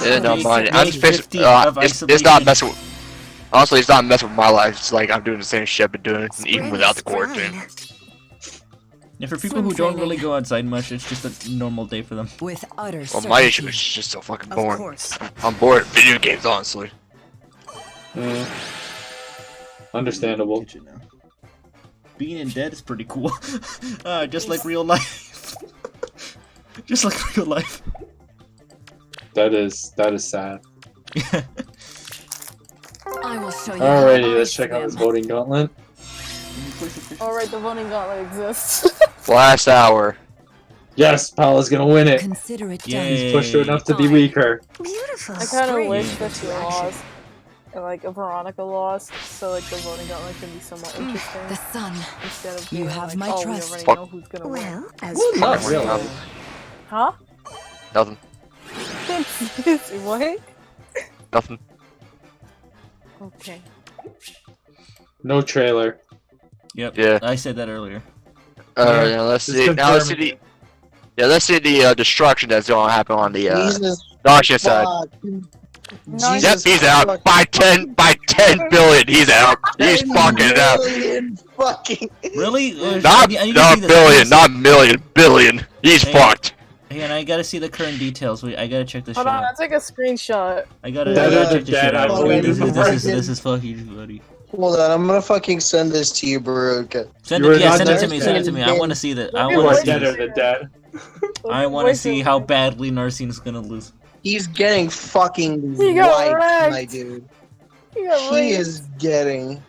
Yeah, no, mine. I'm just 50 basically, of it's not isolation. messing with. Honestly, it's not messing with my life. It's like I'm doing the same shit I've been doing, even without the quarantine. Yeah, for people who don't really go outside much, it's just a normal day for them. With utter Well, certainty. my issue is just so fucking Of boring. course. I'm bored of video games, honestly. Understandable. Being in dead is pretty cool. Just like real life. Just like real life. That is sad. I will show you. Alrighty, let's check out this voting gauntlet. Alright, the voting gauntlet exists. Last hour. Yes, Paula's gonna win it. Consider it done. He's pushed her enough to be weaker. Beautiful. I kind of spring wish that into you action. lost. And like a Veronica lost, so like the voting gauntlet can be somewhat interesting. The sun. Instead of You being have like, my oh, trust. we already know who's gonna win. Well, as Well, not petals really. fall. Huh? Nothing. What? Nothing. Okay. No trailer. Yep. Yeah. I said that earlier. Yeah, let's Just see. Now let's see confirming the. Yeah, let's see the destruction that's gonna happen on the Jesus Nausea side. Jesus Yep, he's out fuck. by 10 billion. He's out. He's 10 fucking out. million fucking. Really? Not I need to not see this. billion, not million, billion. He's Hey. fucked. Hey, and I gotta see the current details. Wait, I gotta check this Hold shit on, out. that's like a screenshot. I gotta Dead check this shit I out. believe This in is fucking buddy. Hold on, I'm gonna fucking send this to you, Baruka. Send You it, are yeah, not send it to dead. me. Send it to me. I want to see that. I You want are to see. deader than dead. I want to see how badly Narcine's gonna lose. He's getting fucking He got wiped, wrecked. my dude. He got He raped. is getting.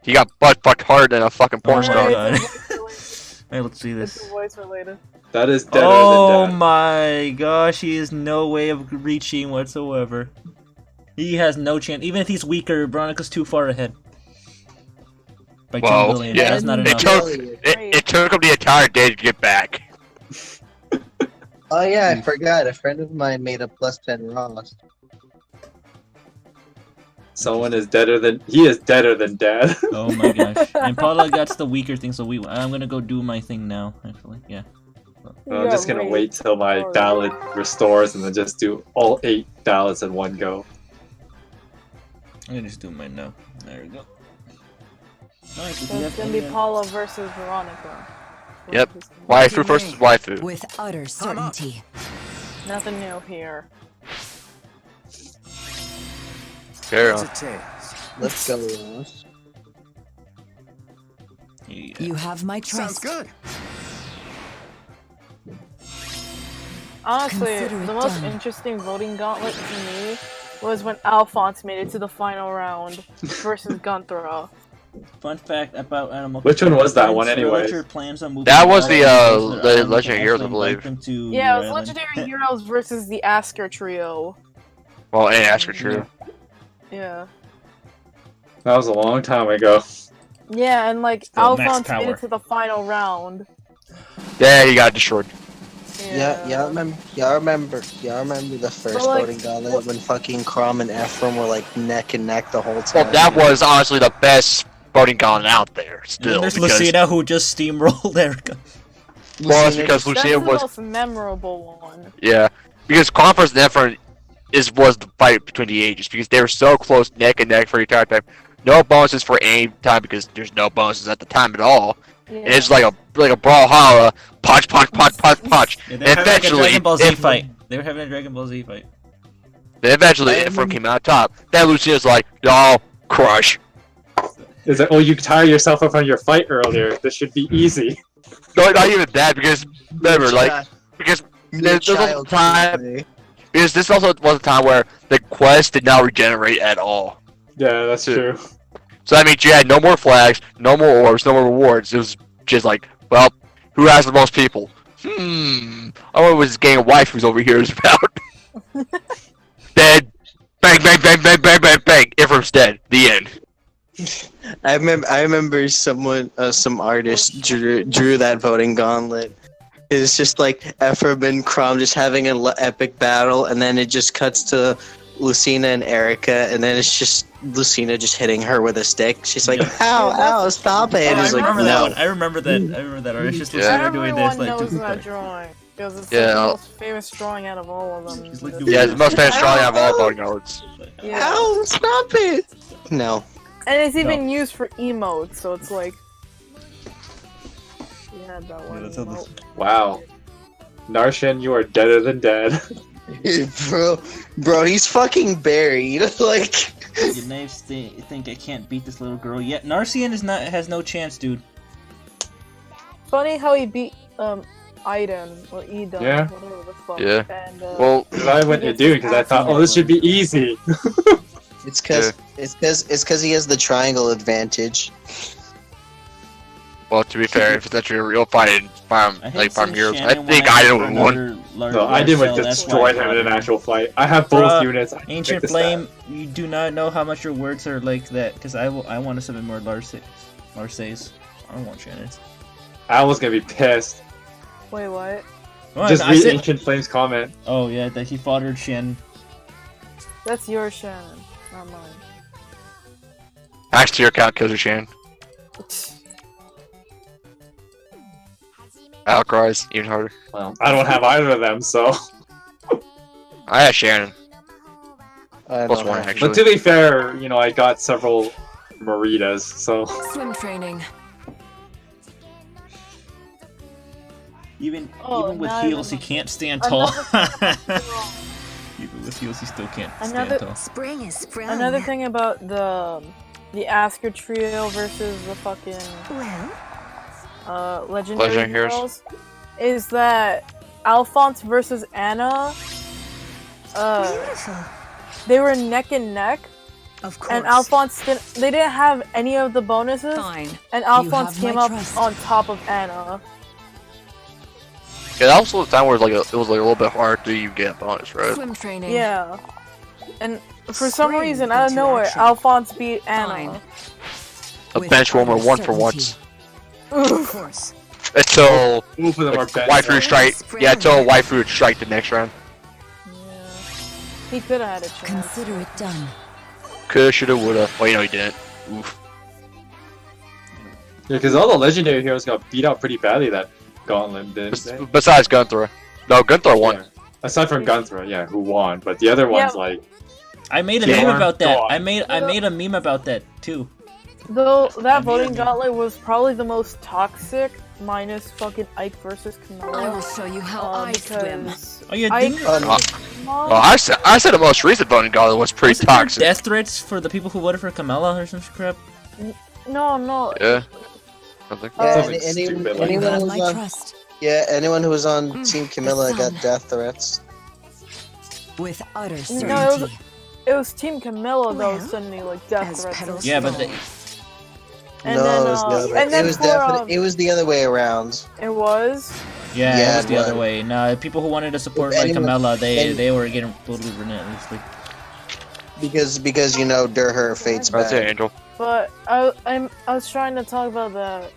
He got butt fucked hard than a fucking porn Oh star. my god. It's Hey, let's see It's this. voice related. That is deader Oh than dead. my gosh, he has no way of reaching whatsoever. He has no chance. Even if he's weaker, Veronica's too far ahead. By 10 Well, billion. yeah. That's not It enough. took it took him the entire day to get back. Oh yeah, I forgot. A friend of mine made a +10 Ross. Someone is deader than he is deader than dead. Oh my gosh. And Paula got the weaker thing, so I'm gonna go do my thing now, actually. Yeah. I'm just gonna wait till my ballot restores and then just do all 8 ballots in one go. I'm gonna just do mine now. There we go. Nice. So it's gonna be Paula versus Veronica. Yep. Waifu versus waifu. With utter certainty. Nothing new here. Carry on. Let's go, Ross. You have my trust. Sounds good. Honestly, Consider it the most done. interesting voting gauntlet to me was when Alphonse made it to the final round versus Gunthra. Fun fact about Animal Which one was that one, Concerns, anyways? Villager plans on moving That was north the and close their island. Legendary Can Heroes, I actually invite believe. them to Yeah, your it was island. Legendary Heroes versus the Asker trio. Well, and Asker True. Yeah. That was a long time ago. Yeah, and like Still max Alphonse made power. it to the final round. Yeah, he got destroyed. Yeah, y'all remember the first like, voting gauntlet when fucking Crom and Ephraim were like neck and neck the whole time. Well, that was honestly the best voting gauntlet out there. And Still, there's because Lucina who just steamrolled Erica. well, it's because That's Lucia the was most memorable one. yeah, because Conference and Efron was the fight between the ages because they were so close neck and neck for the entire time. No bonuses for any time because there's no bonuses at the time at all. Yeah. And it's like a brawlhalla, punch. Yeah, they were having like a Eventually, Dragon Ball Z fight. They were having a Dragon Ball Z fight. then eventually, Efron came out top. Then Lucia's like, no, crush. Is it? Oh, you tire yourself up on your fight earlier. This should be easy. No, not even that because remember, like because there's also a time. Because this also was a time where the quest did not regenerate at all. Yeah, that's true. So that means you had no more flags, no more orbs, no more rewards. It was just like, well, who has the most people? I wonder what this gang of waifus over here is about. Dead. Bang. Ephraim's dead. The end. I remember some artist drew that voting gauntlet. It's just like Ephraim and Crom just having an epic battle, and then it just cuts to Lucina and Erica, and then it's just Lucina just hitting her with a stick. She's like, ow, stop it. Oh, It's I remember like, that no. one. I remember that. Or it's just Yeah. Lucina doing this Everyone like knows to that drawing because it's Yeah. like the most famous drawing out of all of them. Yeah, it's the most famous drawing out of all voting cards. Yeah. Ow, stop it. No. And it's even used for emotes, so it's like. You had that one. emote. Wow. Narshan, you are deader than dead. Bro, he's fucking buried. Like, You knaves think I can't beat this little girl yet. Narcian has no chance, dude. Funny how he beat Iden or Eden, Yeah. whatever the fuck. Yeah. And, Well, I went to do because I thought, oh, this should be easy. it's cause he has the triangle advantage. Well, to be fair, if it's actually a real fight in Farm Heroes, I Shannon think when I I would won. No, I did with destroyed him in an actual fight. I have both units. I can pick Ancient the Flame, you do not know how much your words are like that, because I want to summon more Larsays. I don't want Shannon's. Al's gonna be pissed. Wait, what? Well, Just I read said- Ancient Flame's comment. Oh yeah, that he fathered Shannon. That's your Shannon, not mine. Hacks to your account kills your Shan. Al cries even harder. Well, I don't have either of them, so. I have Shannon. I Plus don't one, have- actually. But to be fair, you know, I got several Maritas, so. Swim training. Even Oh, with now I heels, he remember. can't stand tall. Another- Even with heels, he still can't Another- stand tall. Spring is sprung. Another thing about the Asker trio versus the fucking Well, legendary Legendary Heroes. heroes is that Alphonse versus Anna, beautiful. they were neck and neck, Of course. and Alphonse they didn't have any of the bonuses, Fine. and Alphonse have my came up trust. on top of Anna. Yeah, that was also the time where it was like a little bit hard to even get a bonus, right? Swim training. Yeah, and for some Spring reason out of into nowhere, action. Alphonse beat Anna. Fine. A With bench warmer under one for 70. once. Of course. Until Both of them are bench waifu warmers. strike. Yeah, until waifu would strike the next round. Yeah, he could have had a chance. Consider it done. Coulda, shoulda, woulda. Well, you know he didn't. Oof. Yeah, because all the legendary heroes got beat out pretty badly that gauntlet, didn't they? Besides Gunthra. No, Gunthra won. Yeah. Aside from Gunthra, yeah, who won, but the other ones, Yeah. like, I made a Yeah. meme about that. God. I made a meme about that too. Though that mean, voting gauntlet was probably the most toxic, minus fucking Ike versus Camilla. I will show you how I swim. because Oh, you Ike did? versus Well, I said the most recent voting gauntlet was pretty Wasn't there toxic. death threats for the people who voted for Kamala or some crap? No, Yeah. I think Yeah, something stupid like anyone You who's have my on, trust. Yeah, anyone who was on Team Camilla got death threats. With utter No, certainty. it was Team Camilla that was Well, sending me like death as threats. petals Yeah, but And no, then, it was the other. and then it was for, it was the other way around. It was. yeah, Yeah, it was it the other was. way. No, people who wanted to support If like anyone- Camilla, they any- they were getting totally relentlessly. Because you know Durher fates That's it, back. Angel. But I was trying to talk about the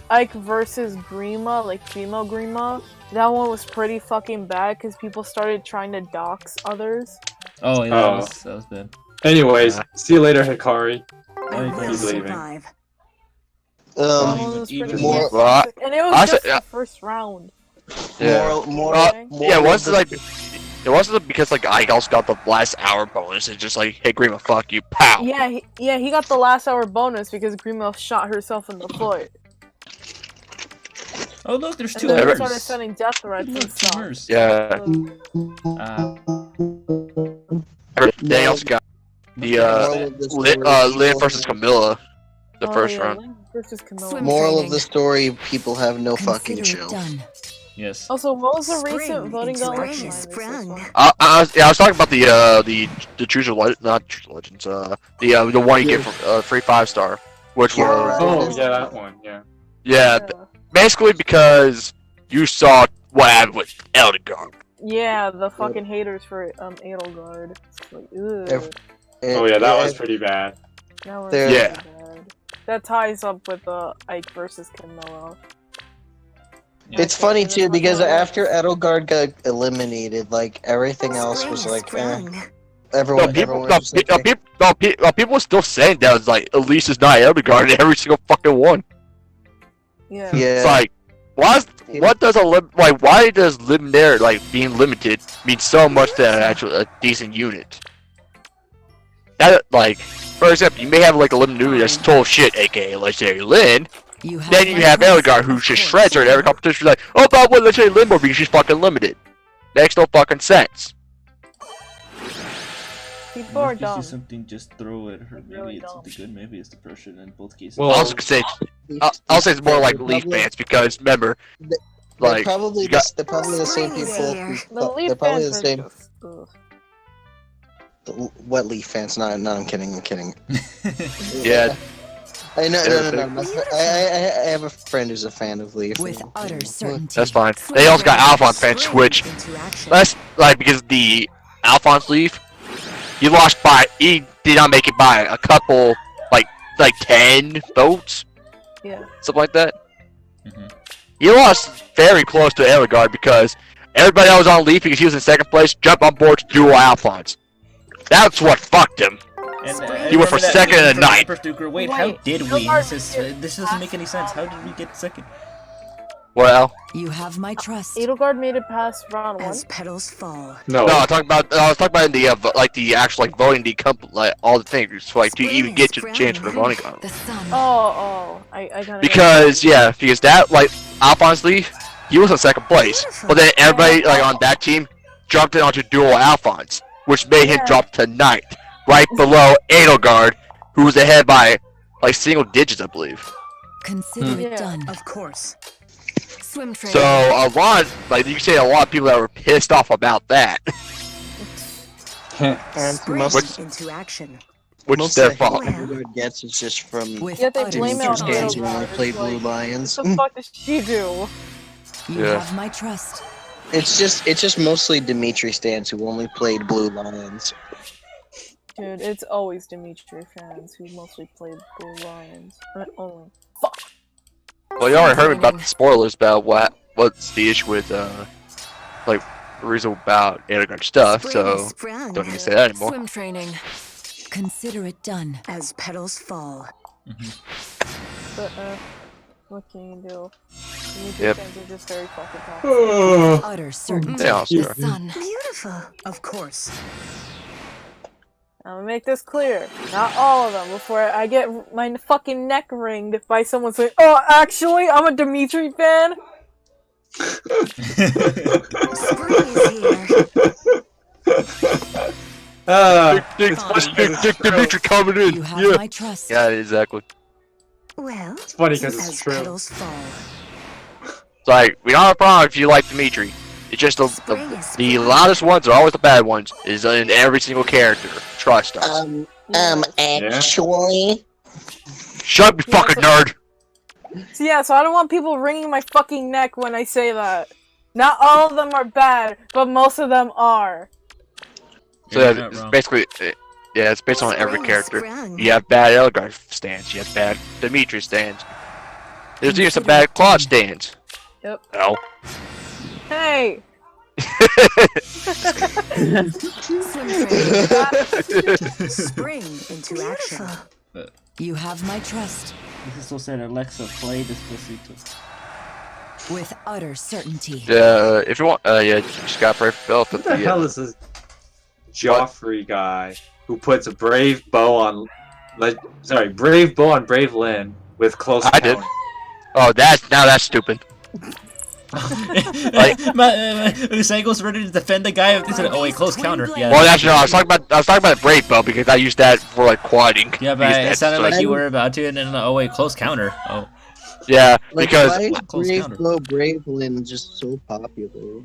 Ike versus Grima, like female Grima. That one was pretty fucking bad because people started trying to dox others. Oh, yeah, that was bad. Anyways, see you later, Hikari. I will He's leaving. survive. That one was pretty more. toxic. And it was I just said- the first round. Moral, yeah, it wasn't like it wasn't because like I also got the last hour bonus. It's just like, hey, Grima, fuck you, pow. Yeah, he got the last hour bonus because Grima shot herself in the foot. Oh look, there's And two then they others. started sending death threats and stuff. Yeah. They also got the Lynn versus Camilla, the first round. Link versus Camilla. Moral of the story: people have no fucking chill. Yes. Also, what was the Spring recent voting into on action. I was talking about the Choose Your Legend, not Choose Your Legends, the one you get from free 5-star, which was Oh, yeah, that one, yeah. yeah, basically because you saw what happened with Eldegard. Yeah, the fucking haters for Edelgard. It's like, ugh. Oh yeah, that was pretty bad. That was There- pretty Yeah. bad. That ties up with Ike versus Camilla. It's funny too because after Edelgard got eliminated, like everything else was like, everyone. everyone was just like, People were still saying that was like, at least it's not Eldegard in every single fucking one. Yeah. It's like, why does Limner like being limited mean so much to a decent unit? That like, for example, you may have like a Limner that's total shit, aka Legendary Lin. Then you have Eldegard who just shreds her in every competition. She's like, oh, but I want Legendary Lin more because she's fucking limited. Makes no fucking sense. People are If you dumb. see something, just throw at her. Maybe really it's dumb. something good. Maybe it's depression. In both cases. Well, I also could say, I'll say it's more like Leaf fans because remember, they're like probably you got, they're probably the same people. The Leaf They're probably the fans are same. just, ugh. What Leaf fans? No, I'm kidding. I'm kidding. yeah. I know, no. I have a friend who's a fan of Leaf. With utter certainty. That's fine. They also got Alphonse fans, which that's like because the Alphonse Leaf, he did not make it by a couple, like 10 votes, Yeah. something like that. He lost very close to Eldegard because everybody that was on Leaf because he was in second place jumped on board to duel Alphonse. That's what fucked him. And, He went for second and a ninth. Wait, how did we? This doesn't make any sense. How did we get second? Well, You have my trust. Edelgard made it past round 1. As petals fall. no, I was talking about the actual like voting like all the things so, like to even get to the chance for the voting on. I kind of Because that like Alphonse Leaf, he was in second place, but then everybody like on that team jumped in onto dual Alphonse, which made him drop to 9th, right below Edelgard, who was ahead by like single digits, I believe. Consider it done. Of course. Swim train. So a lot, like you can say, a lot of people that were pissed off about that, Spring which- into action. which is Most their of fault. Edelgard gets is just from Yeah, they blame it on Dimitri fans who Edelgard. only play It's Blue like, Lions. What the fuck does she do? You Yeah. have my trust. It's just mostly Dimitri stands who only played Blue Lions. Dude, it's always Dimitri fans who mostly played Blue Lions. Only. Well, you already heard about the spoilers about what's the issue with like the reason about Edelgard stuff, so sprung. don't even say that anymore. Swim training. Consider it done. As petals fall. But, what can you do? Dimitri Yep. fans are just very fucking toxic. Utter certainty. They also The are. sun. Beautiful. Of course. I'm gonna make this clear. Not all of them before I get my fucking neck ringed by someone saying, "Oh, actually, I'm a Dimitri fan." Spring is here. Dimitri coming in. You have Yeah. my trust. Yeah, exactly. Well, It's funny because as it's true. petals fall. It's like, we don't have a problem if you like Dimitri. It's just the loudest ones are always the bad ones. Is in every single character. Trust us. Actually. Shut up, you fucking nerd! So yeah, so I don't want people wringing my fucking neck when I say that. Not all of them are bad, but most of them are. So yeah, it's basically, yeah, it's based on every character. You have bad Elgar stands, you have bad Dimitri stands. There's even some bad Claude stands. Yep. No. Hey! Spring into action. You have my trust. This is also said Alexa play Despacito. With utter certainty. Yeah, if you want, yeah, you just gotta pray for Bill. What the hell is this Joffrey guy who puts a brave bow on, brave bow on brave Lynn with close I did. Oh, that's stupid. Like, Usago's ready to defend the guy. Oh wait, close counter. Yeah. Well, that's no. I was talking about brave bow because I used that for like quadding. Yeah, but it sounded like you were about to, and then oh wait, close counter. Oh. Yeah, Like, because why is Bravelyn just so popular?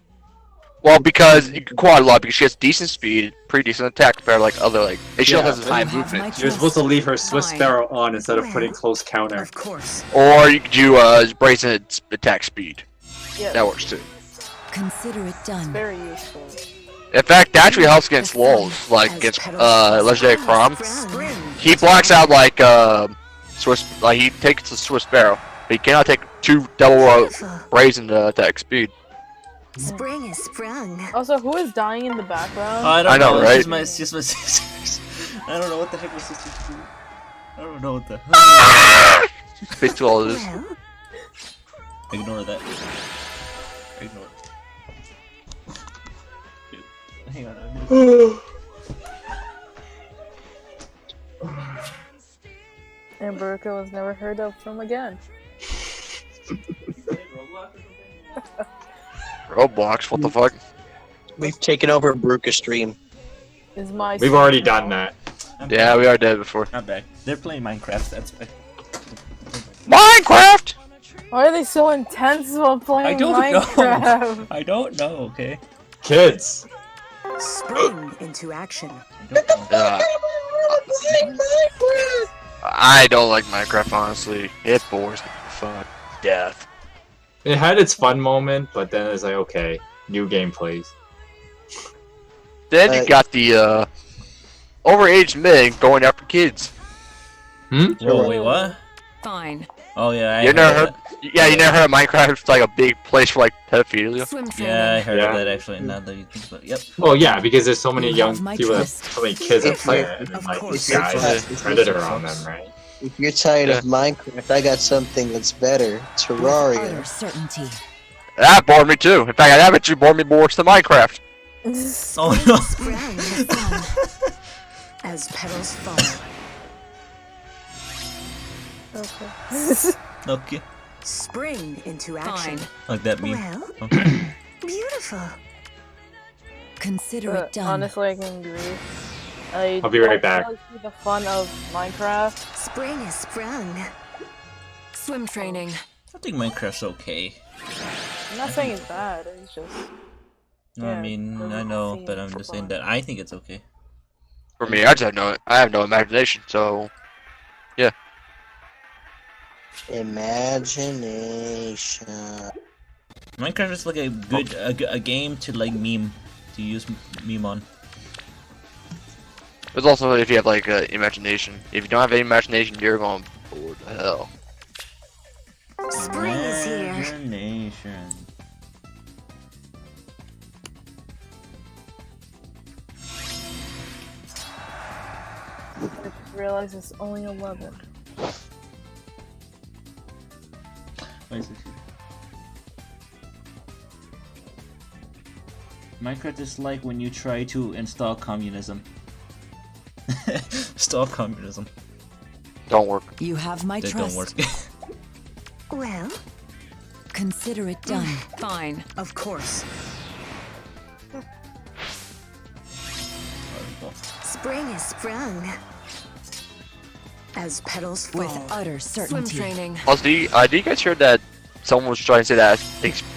well, because you can quad a lot because she has decent speed, pretty decent attack compared to like other like. And she also has high movement. You're supposed to leave her Swiss Sparrow on instead of putting close counter. Of course. Or you could do brazen attack speed. Yes. That works too. Consider it done. Very useful. In fact, that actually helps against lulls, like against legendary Crom. He blocks out like Swiss, like he takes the Swiss Sparrow, but he cannot take two double brazen attack speed. Spring is sprung. Also, who is dying in the background? I know, right? It's just my sisters. I don't know what the heck my sisters do. I don't know what the. Face to all of this. Ignore that. Ignore it. Dude, hang on. And Beruka was never heard of from again. Roblox, what the fuck? We've taken over Beruka stream. Is my We've already done that. Yeah, we are dead before. Not back. They're playing Minecraft. That's why. Minecraft. Why are they so intense while playing I don't Minecraft? know. I don't know. Okay. Kids. Spring into action. I don't like Minecraft, honestly. It bores me to fuck death. It had its fun moment, but then it's like, okay, new gameplays. Then you got the overaged men going after kids. Whoa, wait, what? Fine. Oh yeah, You never heard? Yeah, you never heard of Minecraft? It's like a big place for like pedophilia. Yeah, I heard of that actually. Now that you think about it, yep. Oh yeah, because there's so many young people, so many kids that play it, and then like these guys predator on them, right? If you're tired of Minecraft, I got something that's better. Terraria. Certainty. That bored me too. In fact, that actually bored me more than Minecraft. Oh no. As petals fall. Okay. Okay. Spring into action. Like that meme. Well, Okay. beautiful. Consider it done. Honestly, I can agree. I'll be right back. I see the fun of Minecraft. Spring is sprung. Swim training. I think Minecraft's okay. I'm not saying it's bad. It's just. No, I mean, I know, but I'm just saying that I think it's okay. For me, I have no imagination, so yeah. Imagination. Minecraft is like a good a game to like use meme on. It's also if you have like imagination. If you don't have any imagination, you're going bored to hell. Spring is here. Imagination. I realize it's only 11. Why is it here? Minecraft is like when you try to install communism. Install communism. Don't work. You have my That trust. don't work. Well, Consider it done. Fine. Of course. spring is sprung. As petals fall. With utter certainty. Swim training. Also, do you guys hear that someone was trying to say that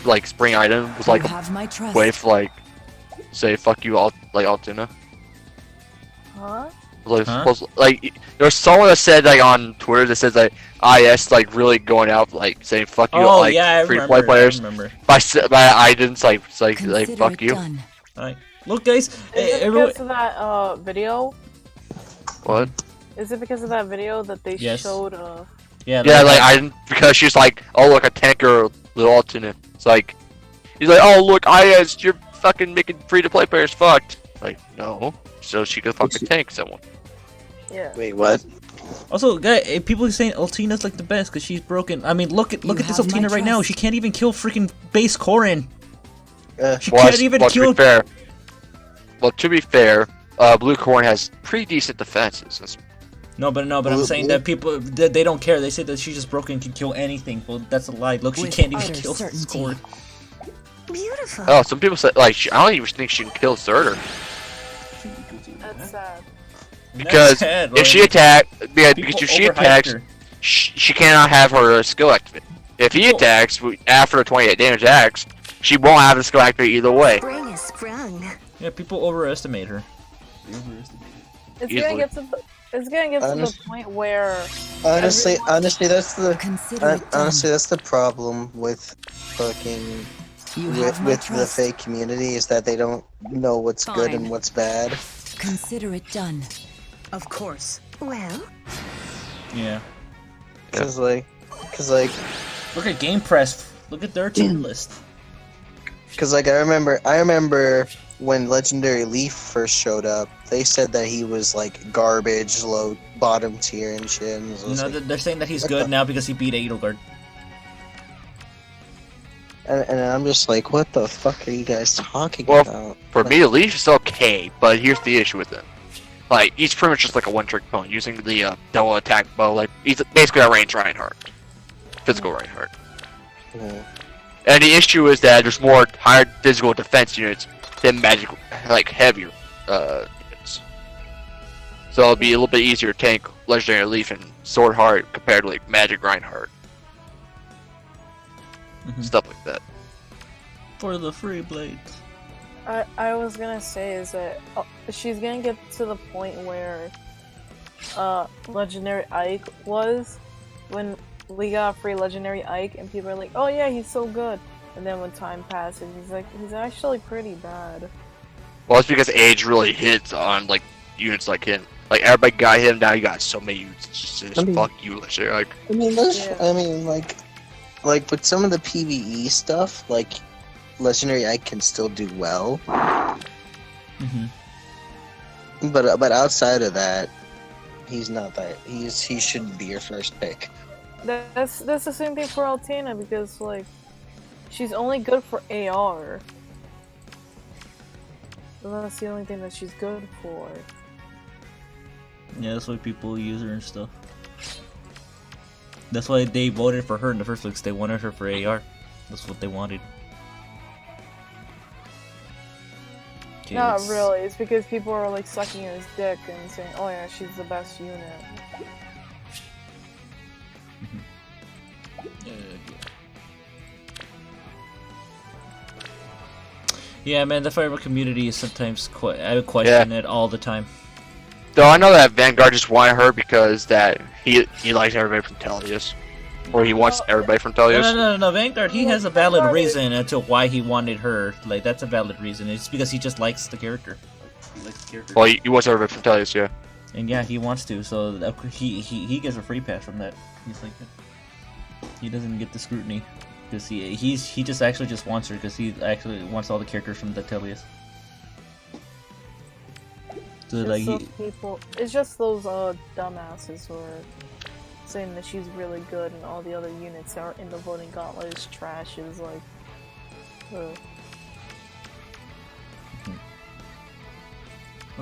like spring item was like You have my trust. way for like say fuck you all like Altoona. Huh? Like, Huh? like there's someone that said like on Twitter that says like IS like really going out like saying fuck you Oh like yeah, I free to remember. play players I remember. by items like Consider fuck it you. done. Alright. Look, guys. Is it everyone- because of that video? What? Is it because of that video that they Yes. showed? Yeah. Yeah, like I didn't because she's like, oh look, a tanker little alternate. It's like he's like, oh look, IS, you're fucking making free to play players fucked. Like no, so she could fucking tank someone. Yeah. Wait, what? Also, guy, people are saying Altina's like the best because she's broken. I mean, look at this have my Altina right now. trust. She can't even kill freaking base Corrin. She Well, can't even well, kill. to be fair, Blue Corn has pretty decent defenses. No, but I'm saying that people they don't care. They say that she's just broken and can kill anything. Well, that's a lie. Look, she With can't even utter kill certainty. Corrin. Beautiful. Oh, some people say like I don't even think she can kill Surtur That's sad. because sad, if she right? because if she People overhyped attacks, her. she cannot have her skill activate. If he attacks after a 28 damage axe, she won't have the skill activate either way. Spring is sprung. Yeah, people overestimate her. It's Easily. gonna get to the point where Honestly, everyone- that's the Consider it done. honestly that's the problem with fucking You have my with the trust. fake community is that they don't know what's good and Fine. what's bad. Consider it done. Of course. Well, Yeah. Cause like, Look at Game Press. Look at their tier list. I remember when Legendary Leaf first showed up, they said that he was like garbage, low bottom tier and shit. And it was No, like- they're saying that he's what good the- now because he beat Edelgard. and I'm just like, what the fuck are you guys talking Well, about? for me, at least it's okay, but here's the issue with it. Like, he's pretty much just like a one-trick pony using the double attack bow. Like, he's basically a range Reinhardt. Physical Reinhardt. Yeah. And the issue is that there's more higher physical defense units than magic, like, heavier units. So it'll be a little bit easier to tank Legendary Leaf and Sword Heart compared to, like, Magic Reinhardt. Stuff like that. For the free blades. I was gonna say is that she's gonna get to the point where Legendary Ike was when we got free Legendary Ike and people are like, oh yeah, he's so good, and then when time passes he's actually pretty bad. Well, it's because age really hits on, like, units like him. Like, everybody got him, now you got so many units. It's just I mean- fuck you, Legendary Ike. I mean, like with some of the PVE stuff, like Legendary Ike can still do well. But outside of that, he's not that. He shouldn't be your first pick. That's the same thing for Altina because like she's only good for AR. So that's the only thing that she's good for. Yeah, that's why people use her and stuff. That's why they voted for her in the first place. They wanted her for AR. That's what they wanted. Okay, Not let's- really. It's because people are like sucking his dick and saying, "Oh yeah, she's the best unit." Yeah, man, the fiber community is sometimes I question it all the time. Though I know that Vanguard just wanted her because that he likes everybody from Tellius. Or he wants everybody from Tellius. No, Vanguard, he has a valid reason as to why he wanted her. Like, that's a valid reason. It's because he just likes the character. He likes the character. Well, he wants everybody from Tellius, yeah. And yeah, he wants to, so he gets a free pass from that. He's like, he doesn't get the scrutiny. Because he just actually just wants her, because he actually wants all the characters from the Tellius. So, like, It's just those dumbasses who are saying that she's really good and all the other units are in the voting gauntlet is trash. Is like, Oh,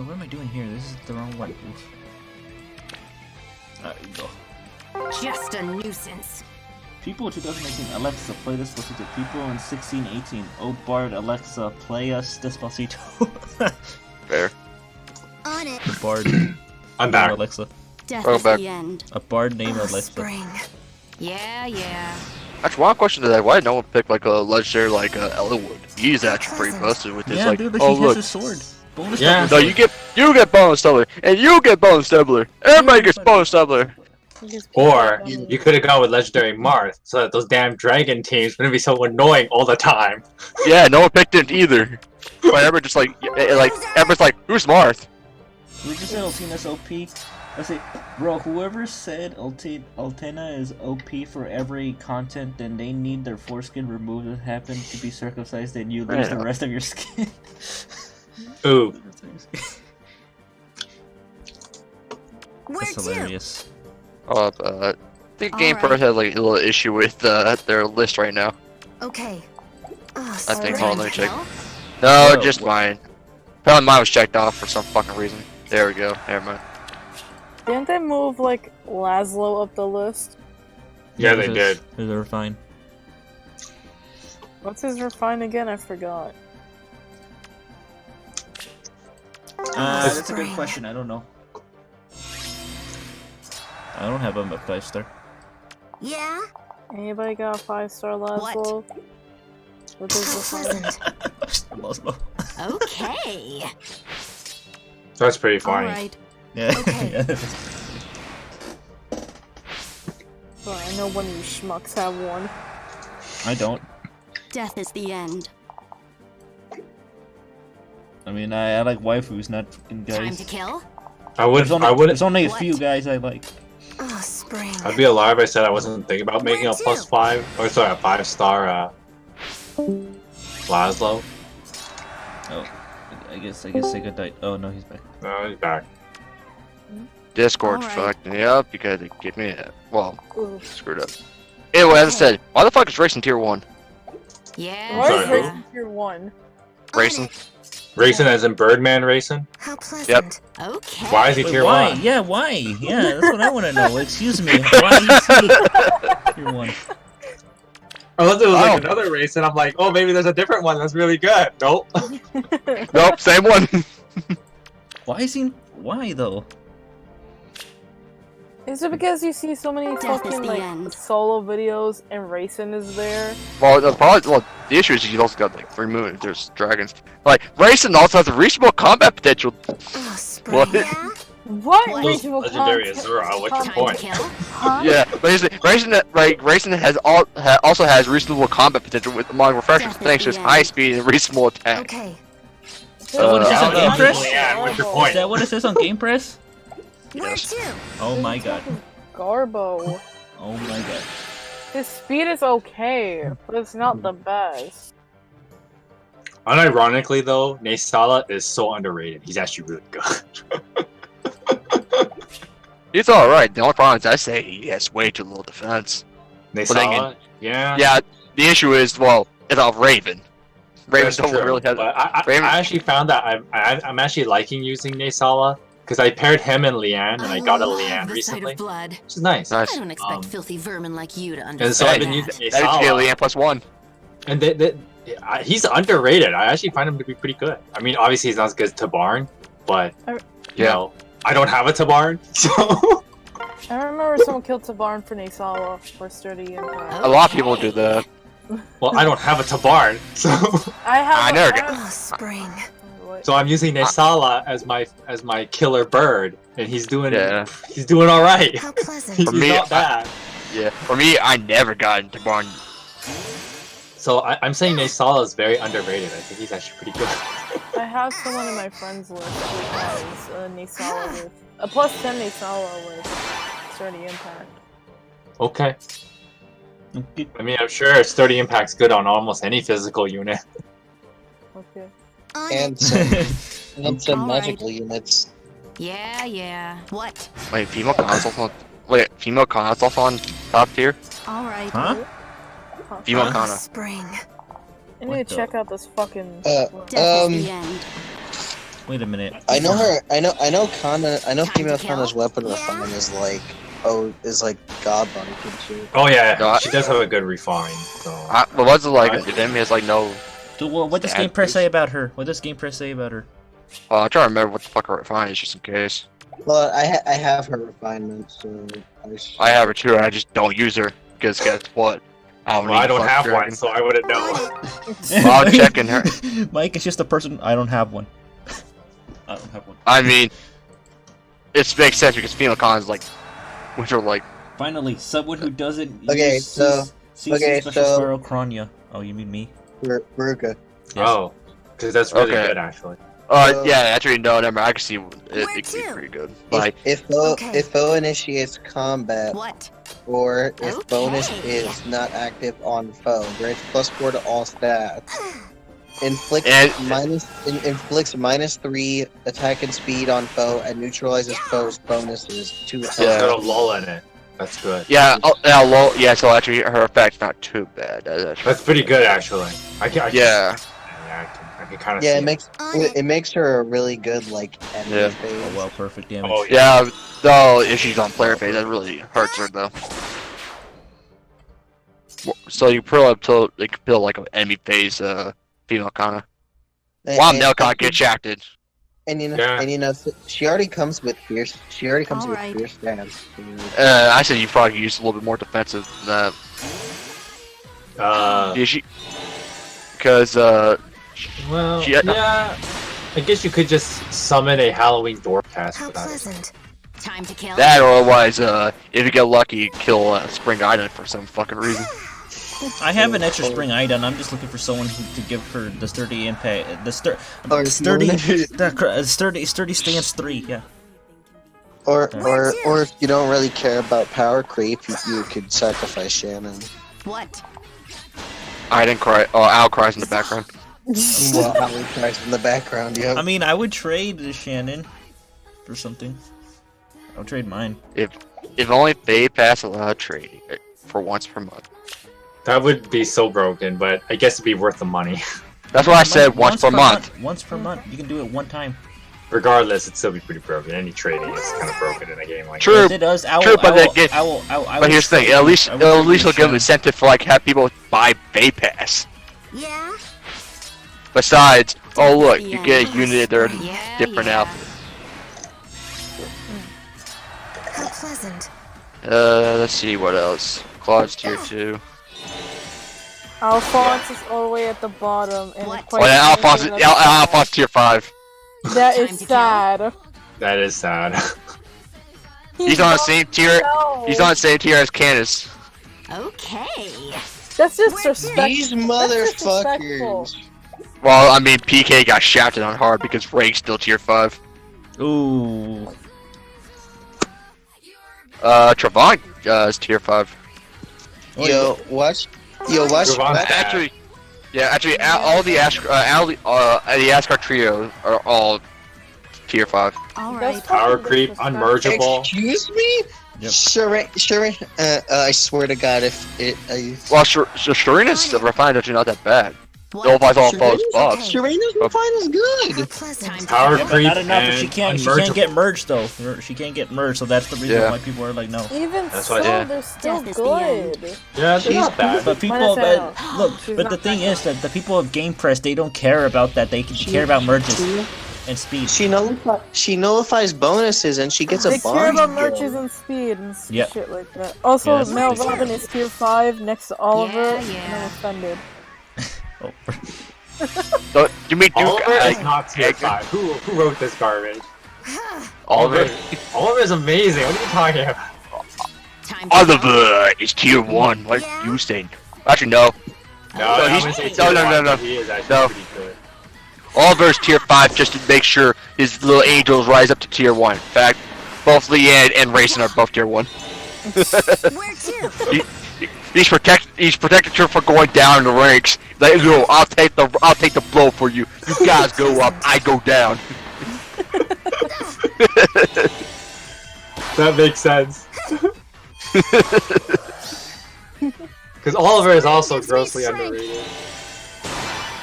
what am I doing here? This is the wrong one. Oof. Alright, go. just a nuisance. People in 2018, Alexa, play Despacito. People in 1618, oh Bard, Alexa, play us Despacito. Fair. On it. The Bard. I'm back. Alexa. Death Welcome is back. the end. A Bard named Oh, Alexa. spring. Yeah, yeah. Actually, one question to that: why did no one pick like a legendary like Elwood? He's actually pretty busted with his Yeah, like. dude, look, Oh he has look. a sword. Bonus Yeah. double No, sword. you get bonus doubler, and you get bonus doubler. Everybody gets bonus doubler. Or you could have gone with legendary Marth, so that those damn dragon teams wouldn't be so annoying all the time. Yeah, no one picked it either. But everyone just like everyone's like, who's Marth? We just said Altina's OP. I say, bro, whoever said Altena is OP for every content, then they need their foreskin removed and happen to be circumcised, then you lose the Yeah. rest of your skin. Ooh. That's hilarious. I think Game All Pro right. has like a little issue with their list right now. Okay. I think. Spring Hold on, let me check. kill? No, Whoa, just what? mine. Probably mine was checked off for some fucking reason. There we go. Never mind. Didn't they move like Laszlo up the list? Yeah, they did. They're fine. What's his refine again? I forgot. That's a good question. I don't know. I don't have him at 5-star. Yeah? Anybody got a 5-star Laszlo? What is the Laszlo. Okay. That's pretty funny. Alright. Yeah. Okay. Well, I know one of you schmucks have one. I don't. Death is the end. I mean, I like waifus, not fucking guys. Time to kill? There's only a few guys I like. Oh, spring. I'd be a liar if I said I wasn't thinking about making a +5, or sorry, a 5-star Laszlo. Oh, I guess I could die. Oh no, he's back. No, he's back. Discord Alright. fucked me up because it gave me Ooh. screwed up. Anyway, as I said, why the fuck is racing tier 1? Yeah. Why Sorry, is who? Racing Tier 1? Racing? Racing as in Birdman racing? How pleasant. Yep. Okay. Why is he Wait, tier why? 1? Yeah, why? Yeah, that's what I want to know. Excuse me. Why is he tier 1? Unless it was like Oh. another race, and I'm like, oh, maybe there's a different one that's really good. Nope. Nope, same one. Why is he? Why though? Is it because you see so many Death is fucking the like end. solo videos and racing is there? Well, the issue is you also got like 3 moons. There's dragons. Like racing also has a reasonable combat potential. Oh, spring. What? Yeah? What Those reasonable legendary content- Azura, what's your Time point? to kill? Huh? Yeah, racing has also has reasonable combat potential with among refreshers Death is thanks to the its end. high speed and reasonable attack. Okay. What is this I on don't Game know. Press? Yeah, what's your Is point? that what it says on Game Press? Where Yes. to? Oh my god. Garbo. Oh my god. His speed is okay, but it's not the best. Unironically, though, Naesala is so underrated. He's actually really good. He's alright. The only problem is I say he has way too little defense. Naesala? Yeah. Yeah, the issue is, well, it's all Raven. Ravens That's don't true. really have But I Raven- actually found that I'm actually liking using Naesala because I paired him and Leanne, and I got a love Leanne the recently, sight of blood. which is nice. Nice. I don't expect Um, filthy vermin like you to And so I've understand been that. using That is Naesala, Leanne +1. and he's underrated. I actually find him to be pretty good. I mean, obviously he's not as good as Tabarn, but you Yeah. know, I don't have a Tabarn, so I remember someone killed Tabarn for Naesala for sturdy impact. A lot of people do that. well, I don't have a Tabarn, so I have. I never Oh, spring. so I'm using Naesala as my killer bird, and he's doing Yeah. all right. How pleasant. He's For me, not bad. Yeah. For me, I never got into Barn. So I'm saying Naesala is very underrated. I think he's actually pretty good. I have someone in my friends list who has a Naesala with a +10 Naesala with sturdy impact. Okay. I mean, I'm sure sturdy impact's good on almost any physical unit. Okay. And some Alright. magical units. Yeah, yeah. What? Wait, female consoles on top tier? Alright. Huh? Female Oh, Kana. spring. I What need to the- check out this fucking. Death is the end. Wait a minute. I know her. I know Kana. I know Time female to kill? Kana's weapon Yeah. refinement is like godlike and shit. Oh yeah, No, I- she does have a good refine. So But what's it like? I- If him has like no. Dude, what does Stat Game Press boost. say about her? What does Game Press say about her? I'm trying to remember what the fuck her refine is just in case. Well, I have her refinement, so I have her too, I just don't use her. Because guess what? Well, I don't have one, so I wouldn't know. Well, I'm checking her. Mike is just a person. I don't have one. I don't have one. I mean, it makes sense because female cons like, which are like. Finally, someone who doesn't Okay, use so- CC okay, special so- Spirocronia. Oh, you mean me? Beruka. Yes. Oh, because that's really Okay. good, actually. Yeah, actually, no, never mind. I can see it could be pretty good. Like, If foe initiates combat, What? or if bonus Okay. is not active on foe, grants +4 to all stats. Inflicts -3 attack and speed on foe and neutralizes foe's bonuses to So it's got a lull in it. That's good. yeah, so actually, her effect's not too bad. That's pretty good, actually. I can Yeah. I can kind of Yeah, see it makes her a really good like enemy Yeah. phase. Oh well, perfect damage. Oh, Yeah, though, if she's on player phase, that really hurts her, though. So you pull up to, like, build like an enemy phase, female kind of. Wow, Nelcon get shafted. And you know, Yeah. and you know, she already comes with fierce. She already comes Alright. with fierce stance. I said you probably use a little bit more defensive than that. Yeah, because, well, she- yeah. I guess you could just summon a Halloween door pass How for that. pleasant. Time to kill. that or otherwise, if you get lucky, kill Spring Island for some fucking reason. I have an extra spring item. I'm just looking for someone to give her the sturdy impact, the sturdy stance 3. Yeah. Or if you don't really care about power creep, you could sacrifice Shannon. What? I didn't cry. Oh, Al cries in the background. Well, Howard cries in the background. Yeah. I mean, I would trade Shannon for something. I'll trade mine. If only Bay Pass allowed trading for once per month. That would be so broken, but I guess it'd be worth the money. That's what I said. Once per month. Once per month. You can do it one time. Regardless, it'd still be pretty broken. Any trading is kind of broken in a game like True. this. It does. True, but here's the thing. At least it'll give them incentive for like have people buy Bay Pass. Yeah. Besides, oh look, you get a unit that are different outfit. How pleasant. Let's see what else. Claude's tier 2. Alphonse is all the way at the bottom, and it's Oh quite yeah, frankly, Alphonse tier 5. that is sad. That is sad. He's on the same tier. He's on the same tier as Candace. Okay. That's disrespectful. These motherfuckers. Well, I mean, PK got shafted on hard because Rake's still tier 5. Ooh. Trevon is tier 5. Yo, watch. Actually, all the Asgard trio are all tier 5. Alright. Power creep, unmergeable. Excuse me? Yep. Sure. I swear to God, if it. Well, Sharina's refined actually not that bad. Nullifies all foes buffs. Serena's refine is good. Power Yeah, but creep not enough. If and she can't unmergeable. get merged though. She can't get merged, so that's the reason Yeah. why people are like, no. Even That's so, why- yeah. they're still Death is the end. good. Yeah, they're not bad. But people, Minus but, L. look, She's but not the thing that is that the people of Game Press, they don't care about that. They care about merges and speed. She nullifies bonuses and she gets a They care bond. about merches and speed and Yep. shit like that. Also, Yes, Mel they do. Robin is tier 5 next to Oliver, Yeah, and I'm offended. Oh. So, you mean Oliver is Duke? not tier 5. Who wrote this garbage? Oliver. Oliver is amazing. What are you talking about? Time to Oliver is tier 1, like you saying. Actually, no. No, No, I he's- wouldn't say no, tier no, 1, no, no. but he is actually No. pretty good. Oliver's tier 5 just to make sure his little angels rise up to tier 1. In fact, both Leanne and Rayson are both tier 1. Where to? He's protected her from going down in the ranks. Like, yo, I'll take the blow for you. You guys go up, I go down. That makes sense. Because Oliver is also grossly underrated.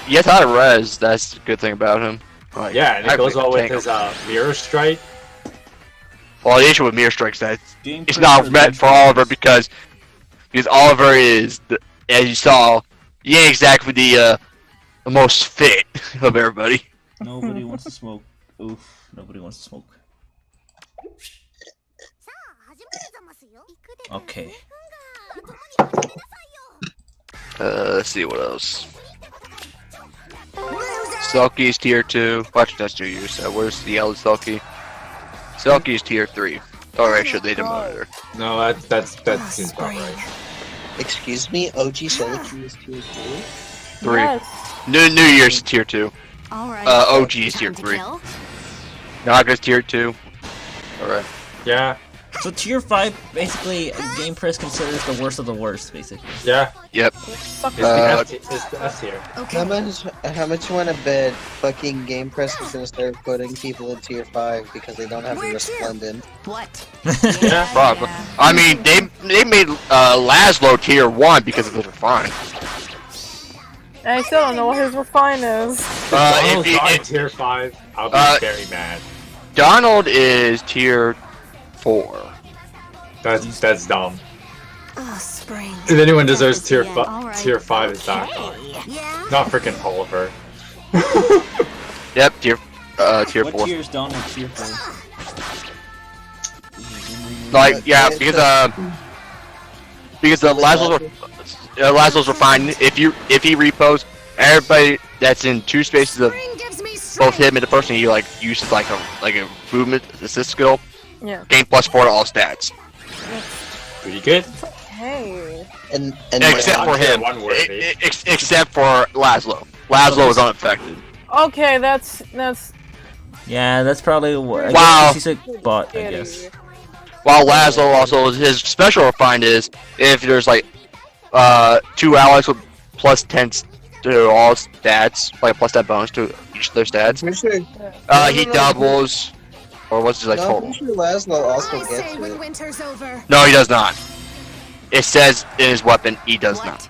He has high res, that's the good thing about him. Like, Yeah, and I it goes really well with tank his him. mirror strike. Well, the issue with Mirror Strikes that Game it's Press not is meant for Oliver because Oliver is, as you saw, he ain't exactly the most fit of everybody. Nobody wants to smoke. Oof. Nobody wants to smoke. Okay. Let's see what else. Selkie's tier 2. Watch that's 2 years. Where's the yellow Selkie? Selkie's tier 3. Alright, sure, they demoted her. No, that seems about right. Excuse me, OG Selkie is tier 2? 3. Yes. New Year's tier 2. Alright. OG is tier 3. Naga's tier 2. Alright. Yeah. So tier 5, basically, Game Press considers the worst of the worst, basically. Yeah. Yep. It's the S tier. How much you want to bet fucking Game Press is gonna start putting people in tier 5 because they don't have the Resplendent? What? Yeah, probably. I mean, they made Laszlo tier 1 because of his refine. I still don't know what his refine is. Donald's not in tier 5. I'll be very mad. Donald is tier 4. That's dumb. Oh, spring. If anyone deserves tier Alright. tier 5 is Donald. Yeah. Not freaking Oliver. Yep, tier 4. What tier is Donald tier 4? Like, yeah, because Laszlo's refined. If he repos, everybody that's in 2 spaces of both him and the person he like uses like a movement assist skill. Yeah. Gain +4 to all stats. Pretty good. Hey. And except for him. Except for Laszlo. Laszlo is unaffected. Okay, that's. Yeah, that's probably what. Wow. He's a bot, I guess. While Laszlo also, his special refined is if there's like 2 allies with +10 to all stats, like a +10 bonus to each of their stats. He doubles, or what's his like total? I'm pretty sure Laszlo also gets it. Winter's over. No, he does not. It says in his weapon he does not.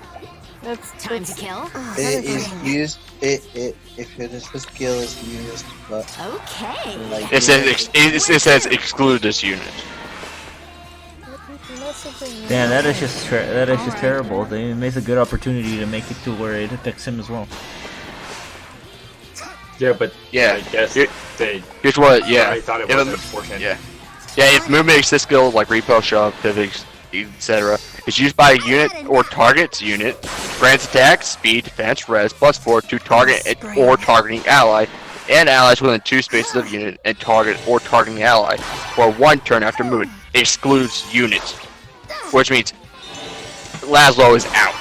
That's time to kill. It is used. If it is the skill is used, but okay. Like, It says exclude this unit. Damn, that is just terrible. They missed a good opportunity to make it to where it affects him as well. Yeah, but yeah, I guess they. Here's what. Yeah. I thought it was important. Yeah. Yeah. If movement assist skill like repel, shove, pivot, etc. is used by a unit or target's unit, grants attack, speed, defense, res +4 to target or targeting ally, and allies within 2 spaces of unit and target or targeting ally for 1 turn after movement. Excludes units, which means Laszlo is out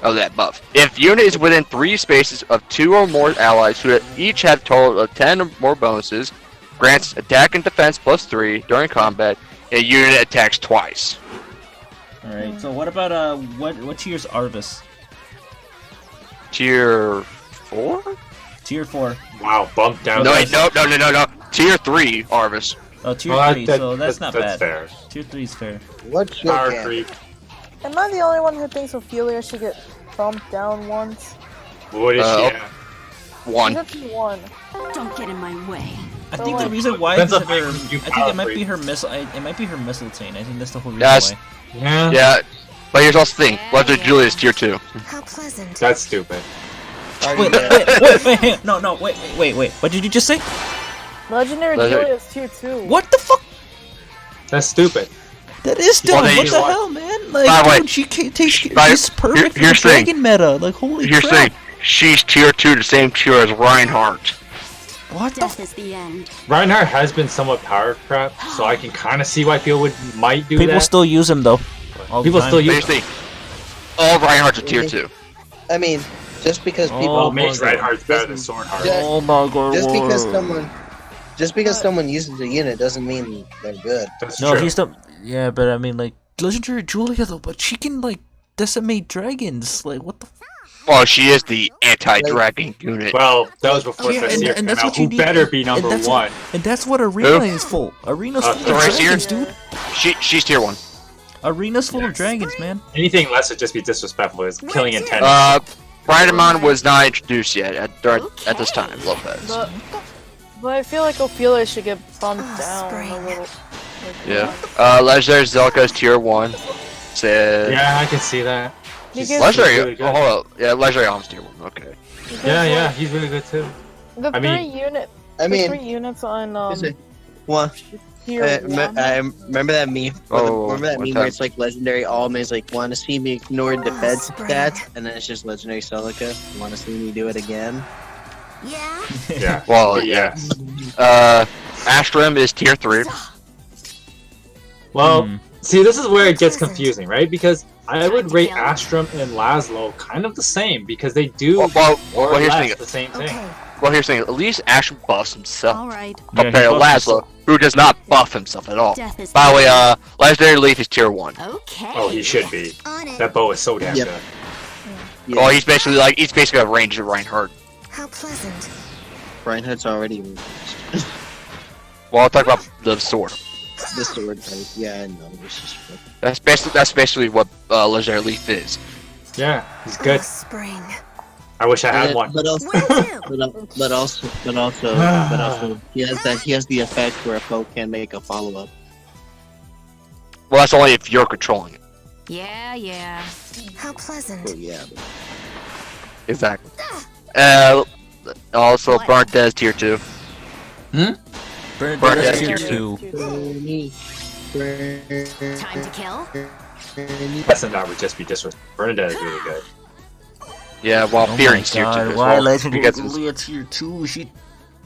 of that buff. If unit is within 3 spaces of 2 or more allies who each have a total of 10 or more bonuses, grants attack and defense +3 during combat, a unit attacks twice. Alright, so what about what tier's Arvis? Tier 4? Tier 4. Wow, bump down. No, Tier 3 Arvis. Oh, tier 3, so that's not bad. Fair. Tier 3 is fair. What's your Power game? creep? Am I the only one who thinks Ophelia should get bumped down once? What is she at? 1. She's at 1. Don't get in my way. I think the reason why is that I think it might be her missile. It might be her missile chain. I think that's the whole reason why. Yeah. Yeah. But here's also the thing. Legendary Julius tier 2. How pleasant. That's stupid. Wait, no, wait. What did you just say? Legendary Julius tier 2. What the fuck? That's stupid. That is dumb. What the hell, man? Like, dude, she takes this perfect for the dragon meta. Like, holy Here's crap. the thing. She's tier 2, the same tier as Reinhardt. What the Death is the end. Reinhardt has been somewhat power crap, so I can kind of see why people might do that. People still use him though. All People the time. still use Here's the thing. All Reinhardt's are tier 2. I mean, just because people Well, Mage Reinhardt's better than Swordheart. Oh my god. Just because someone uses a unit doesn't mean they're good. That's No, true. he's the. Yeah, but I mean, like, Legendary Julia though, but she can, like, decimate dragons. Like, what the f. Well, she is the anti-dragon unit. Well, that was before Yeah, Thessia and came that's out. what you Who need. better be number and that's 1? And that's what Arena Who? is full. Arena's full of Thracier? dragons, dude. She's tier 1. Arena's full of dragons, man. Anything less would just be disrespectful. It's killing intent. Brandamon was not introduced yet at this time, Lopez. But I feel like Ophelia should get bumped down a little. Yeah. Legendary Zelka is tier 1. Said. Yeah, I can see that. Legendary. really good. Oh, hold up. Yeah, Legendary Alm's tier 1. Okay. Yeah, he's really good too. The I mean- three units on One. tier one. I remember that meme. Remember that one meme time. where it's like legendary Alma is like, want to see me ignore defense stats, and then it's just legendary Celica. Want to see me do it again? Yeah. Yeah. Well, yeah. Astrum is tier 3. Well, see, this is where it gets confusing, right? Because I would rate Astrum and Laszlo kind of the same because they do more or here's the less thing. the same thing. Well, here's the thing. At least Astrum buffs himself. Alright. Compared to Laszlo, who does not buff himself at all. Death is By the way, Legendary Leaf is tier 1. Okay. Oh, he should be. That bow is so damn Yep. good. Well, he's basically a ranger Reinhardt. How pleasant. Reinhardt's already Well, I'll talk about the sword. the sword type. Yeah, I know. It's just That's basically what Legendary Leaf is. Yeah, he's good. Spring. I wish I had one. But also, but also, he has the effect where a foe can make a follow up. Well, that's only if you're controlling it. Yeah. How pleasant. Oh yeah. Exactly. Also, Bernadette's tier 2. Bernadette's tier 2. Time to kill. That's not would just be disrespectful. Bernadette is really good. Yeah, while Fearing's tier 2 as Why well. Legendary Because it's- Leah tier 2? She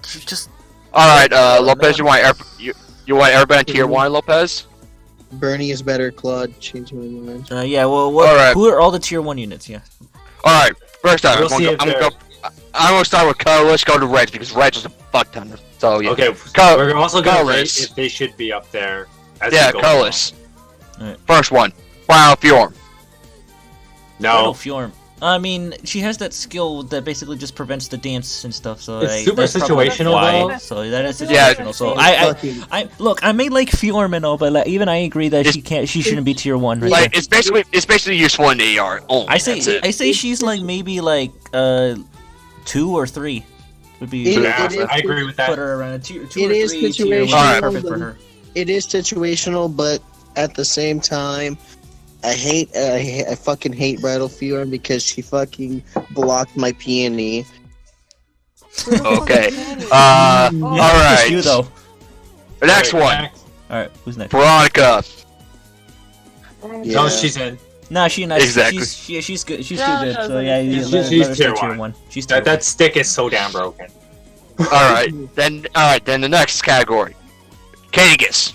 just... Alright, Lopez, you want everybody in tier 1, Lopez? Bernie is better. Claude, change my mind. yeah, well, who are all the tier 1 units? Yeah. Alright, first time, We'll see if I'm gonna start with Color. Let's go to Reds because Reds is a fuck ton. So yeah. Okay, Color, we're also gonna rate Colorless. if they should be up there. As Yeah, we go Colorless. Alright. First one, Final Fjorm. No. Fjorm. I mean, she has that skill that basically just prevents the dance and stuff. So It's super that's probably situational, why. though. So that is Yeah. situational. So I look. I may like Fjorm and all, but like, even I agree that she shouldn't be tier 1. Right Like there. it's basically useful in AR only. I say that's it. she's like maybe like 2 or 3 would be. I agree with that. Put her around 2 or 3. It is tier 1 situational. perfect for her. It is situational, but at the same time, I fucking hate Bridal Fjorm because she fucking blocked my peony. Okay. It's Alright. you though. The next one, Alright, who's next? Veronica. No, she's in. Nah, she's nice. Exactly. She's good. She's No, too good. no, So yeah, she's let her tier stay 1. She's tier 1. That stick is so damn broken. Alright, then the next category, Kagus.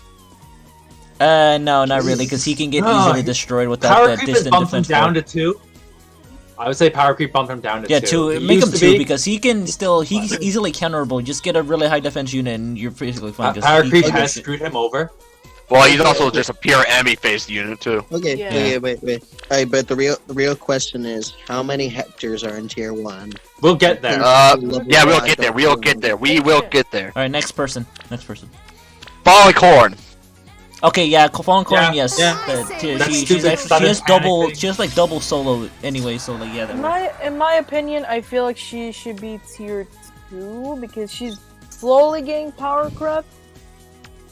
No, not really, because he can get No, easily destroyed without Power that creep has distant bumped him defense. down to 2. I would say power creep bumped him down to 2. Yeah, 2. He Make him used to 2 be- because he can still he's easily counterable. Just get a really high defense unit and you're basically fine. Power he creep can do has shit. screwed him over. Well, he's also just a pure enemy-faced unit too. Okay, Yeah. wait. Alright, but the real question is, how many Hectors are in tier 1? We'll get there. Yeah, we'll get there. We will get there. All right, next person. Falling Corn. Okay, yeah, Fallen Corn, Yeah, yes. yeah. She has double. She has like double solo anyway. So like yeah, that works. In my opinion, I feel like she should be tier 2 because she's slowly getting power crept.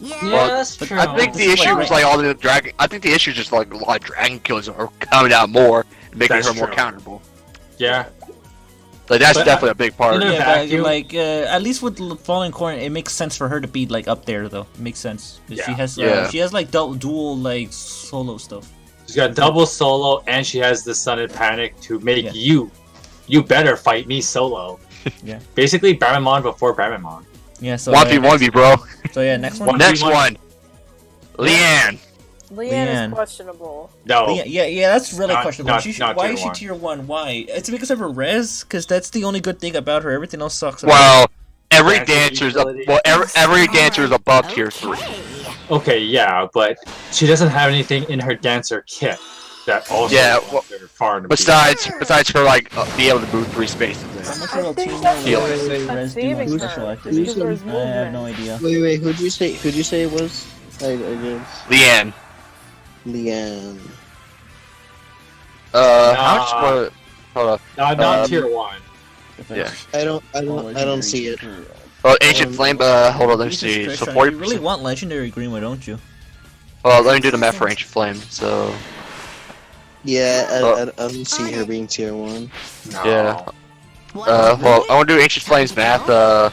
Yeah. that's true. I think the This is issue like- was like all the dragon. I think the issue is just like a lot of dragon kills are coming out more, and making That's her more true. counterable. Yeah. Like that's But, definitely a big part. in a Yeah, but, vacuum. like at least with Fallen Corn, it makes sense for her to be like up there though. It makes sense. 'Cause Yeah. She has like dual like solo stuff. She's got double solo, and she has the Sun and Panic to make Yeah. you better fight me solo. Yeah. Basically, Baramon before Baramon. Yeah. So 1v1v, bro. So yeah, next one. Next one, Leanne. Leanne is questionable. No. Yeah, that's really Not- questionable. not- She should, not why tier is she 1. tier 1? Why? It's because of her res? Because that's the only good thing about her. Everything else sucks. Well, every Dancer dancer's utility. every dancer is above tier 3. Okay, yeah, but she doesn't have anything in her dancer kit that also Yeah, puts her far in the Besides her like be able to move 3 spaces. How much I will think team that's heal? that's Res do saving on her, special because there's activities? I have no movement. idea. Wait, who'd you say it was? I just... Leanne. Leanne. How much? Hold on. not tier 1. Yeah. I don't see it. Well, Ancient Flame. Hold on. Let me Jesus see. Christ, So Sean, 40%. you really want Legendary Greenwood, don't you? Well, let me do the math for Ancient Flame. So Yeah, I don't see her being tier 1. No. yeah. Well, I want to do Ancient Flame's math. Let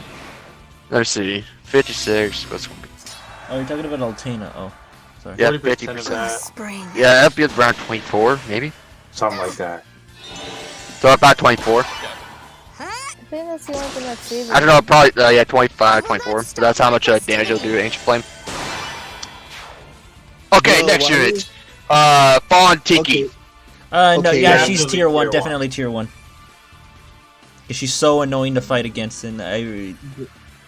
me see. 56. What's going to be? Oh, you're talking about Altana. Oh, sorry. Yeah, 40% of 50%. that. Spring. Yeah, that'd be around 24, maybe. Something like that. So about 24. I think that's the only thing that saves I don't know, probably yeah, 25, 24. So that's how much damage it'll do to Ancient Flame. Okay, Bro, next why unit. Fawn Tiki. Okay. No, Okay, yeah, yeah. she's Definitely tier 1, tier definitely tier 1. 'Cause she's so annoying to fight against, and I...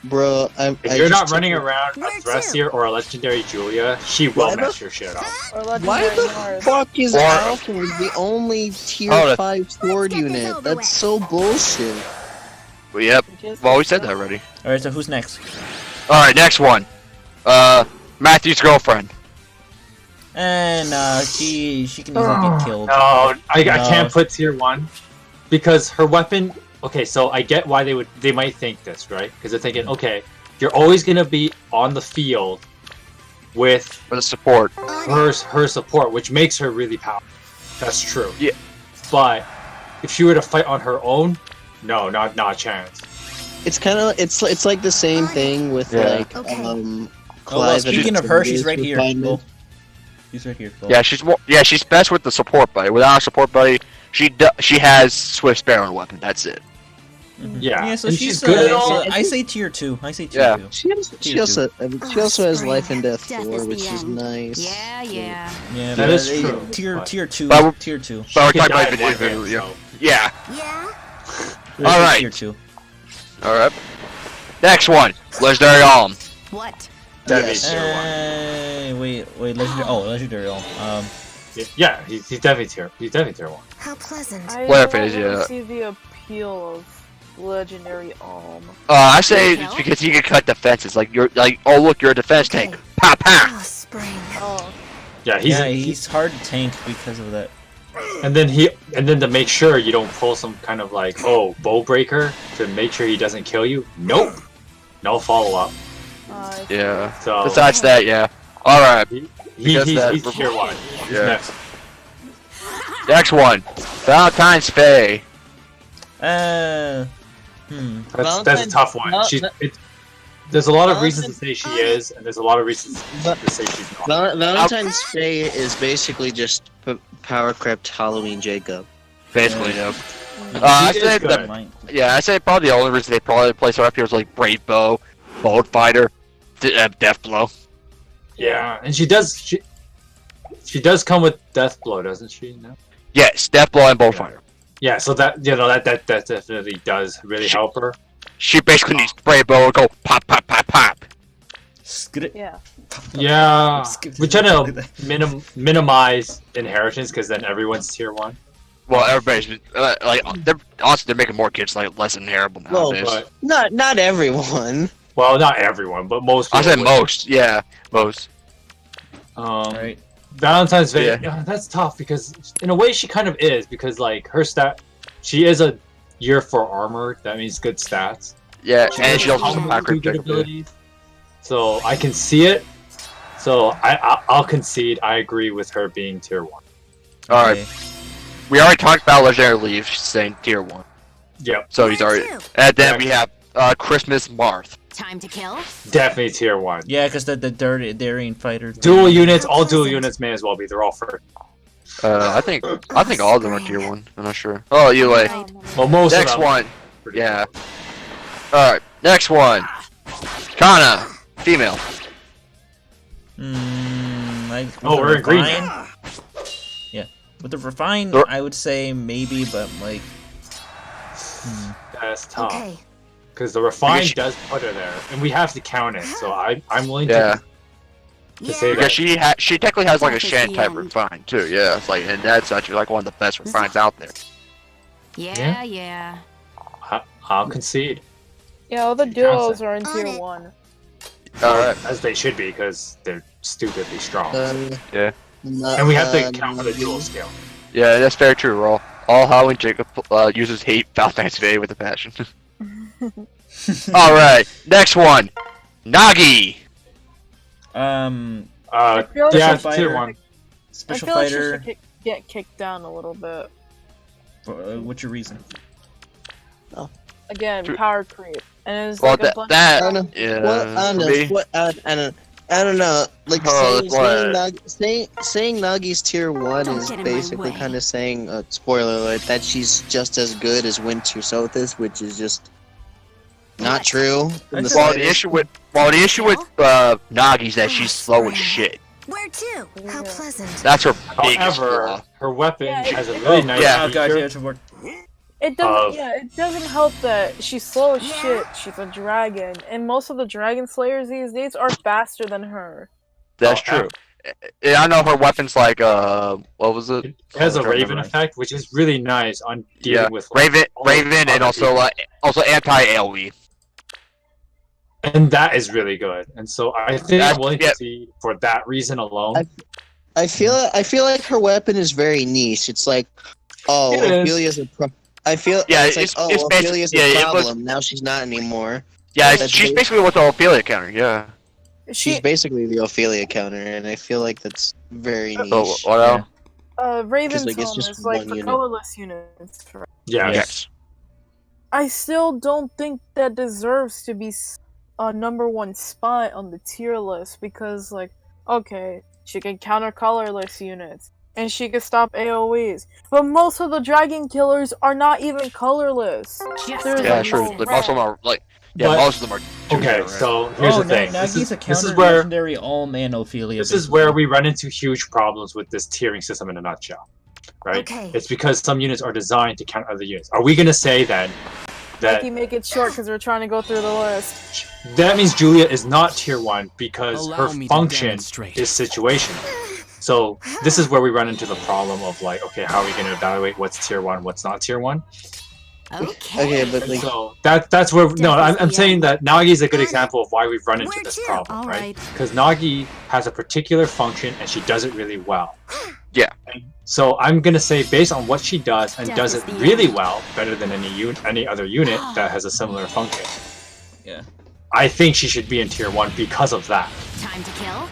Bro, If you're not running around a Thressier or a Legendary Julia, she will Why the- mess your shit up. Or Why Legendary the Mars. fuck is Or- Alpha the only tier Hold it. 5 sword unit? That's so bullshit. Well, yep. Just Well, we said that already. Alright, so who's next? Alright, next one. Matthew's girlfriend. And, she can easily get killed. No, I No. can't put tier 1 because her weapon. Okay, so I get why they might think this, right? Because they're thinking, okay, you're always gonna be on the field with For the support. her support, which makes her really powerful. That's true. Yeah. But if she were to fight on her own, no, not a chance. It's kind of it's like the same thing with Yeah. like Okay. Oh, well, Clive and speaking of her, she's Xander's right here. refinement. Well, she's right here. Well. Yeah, she's best with the support buddy. Without a support buddy, she has Swift Sparrow weapon. That's it. Yeah, Yeah, so and she's good at so all. I say tier 2. I say tier Yeah. 2. She also has spring. life and death Death 4, is which the is end. nice. Yeah, yeah. Yeah, That but is they- true, Tier but- tier 2. But we're- Tier 2. But we're She talking can about die in one individually. hit, Yeah. so- Yeah. Let's All say right. Tier 2. Alright. Next one. Legendary Alm. What? That'd Yes. be tier 1. Wait, legendary. Oh, legendary. Yeah, he's definitely tier 1. How pleasant. I Flare don't phase, really yeah. see the appeal of Legendary Alm. I say it's because he can cut defenses. Like oh look, you're a defense tank. Pa pa. Oh, spring. Oh, Yeah, he's hard to tank because of that. and then to make sure you don't pull some kind of like bow breaker to make sure he doesn't kill you. Nope, no follow up. Yeah. So Besides that, yeah. All right. Because he's that- tier 1. He's Yeah. next. Next one. Valentine's Faye. That's a tough one. There's a lot of reasons to say she is, and there's a lot of reasons to say she's not. Valentine's Faye is basically just power crept Halloween Jacob. Basically, yeah. She I is say good. I say probably the only reason they probably place her up here is like Brave Bow, Bold Fighter, Death Blow. Yeah, and she does come with Death Blow, doesn't she? No? Yes, Death Blow and Bold Fighter. Yeah, so that that definitely does really help her. She basically needs Brave Bow and go pop pop pop pop. yeah. Yeah, we're trying to minimize inheritance because then everyone's tier 1. Well, everybody's they're making more kids like less inheritable Well, nowadays. not everyone. Well, not everyone, but most. I said people would. most. Yeah, most. Right. Valentine's Day. Yeah. Yeah, that's tough because in a way she kind of is because like her she is a year 4 armor. That means good stats. Yeah, She and has she also all has the a good Jacob. abilities. So I can see it. So I'll concede. I agree with her being tier 1. All right. We already talked about Legendary Leaf saying tier 1. Yep. So he's already. And then we have Christmas Marth. Time to kill. Definitely tier 1. Yeah, because the Darien fighter. Dual units, all dual units may as well be. They're all first. I think all of them are tier 1. I'm not sure. Oh, you like. Well, most Next of them. one. Yeah. All right. Next one. Kana, female. We're in green. Yeah, with the refine, I would say maybe, but like. That's tough. Okay. Because the refine does put her there, and we have to count it. So I'm willing to say Because that. she technically has like a That is Shan the type end. refine too. Yeah, it's like and that's actually like one of the best refines out there. Yeah, yeah. I'll concede. Yeah, all the She counts duos it. are in tier 1. All right. As they should be, because they're stupidly strong. Yeah. And we have to count for the dual scale. Yeah, that's very true. All Halloween Jacob uses hate Valentine's Day with a passion. All right, next one, Nagi. I feel like Yeah, she- tier 1. Special I feel fighter. like she should get kicked down a little bit. What's your reason? Again, True. power creep. And it's Well, like a bunch that I don't know. yeah, Well, I don't for know. me- What, I don't know. I don't know. Like Oh, saying Nagi's tier 1 Don't is get in my basically way. kind of saying, spoiler alert, that she's just as good as Winter Sothis, which is just not true. In the Well, the slightest. issue with Nagi is that she's slow as shit. Where to? How pleasant. That's her biggest However, flaw. her weapon Yeah, has a it- really nice yeah. Oh, guys, feature. yeah, it's work. It doesn't. Of- Yeah, it doesn't help that she's slow as shit. She's a dragon, and most of the dragon slayers these days are faster than her. That's true. Yeah, I know her weapon's like what was it? It has Oh, a I don't Raven remember. effect, which is really nice on dealing Yeah, with Raven, all and other also people. also anti AOE. And that is really good. And so I think That's- I'm willing yeah. to see for that reason alone. I feel like her weapon is very niche. It's like, oh, It is. Ophelia's a pro. I feel Yeah, it's like, it's oh, basi- Ophelia's yeah, a it was- problem. Now she's not anymore. Yeah, That's she's ba- basically what the Ophelia counter. Yeah. She's basically the Ophelia counter, and I feel like that's very niche. So what else? Raven's like, it's home just is like one for unit. colorless units. Right? Yeah. Yes. I still don't think that deserves to be a #1 spot on the tier list because, like, okay, she can counter colorless units and she can stop AoEs, but most of the dragon killers are not even colorless. There's Yeah, like true. no Like, most of them are like. Yeah, But- most of them are. Okay, so here's the thing. Nagi's a This counter is where legendary all-man Ophelia. this is where we run into huge problems with this tiering system in a nutshell, right? Okay. It's because some units are designed to counter other units. Are we going to say then that Mikey, make it short because we're trying to go through the list. that means Julia is not tier 1 because Allow her me to function demonstrate. is situational? So this is where we run into the problem of like, okay, how are we going to evaluate what's tier 1, what's not tier 1? Okay, but like, So that's where no, I'm Definitely, saying that Nagi is a good example of why we've run into Where this to? problem, All right? right. Because Nagi has a particular function and she does it really well. Yeah. So I'm gonna say based on what she does and does it Definitely, really well, better than any other unit that has a similar function. Yeah. I think she should be in tier 1 because of that. Time to kill.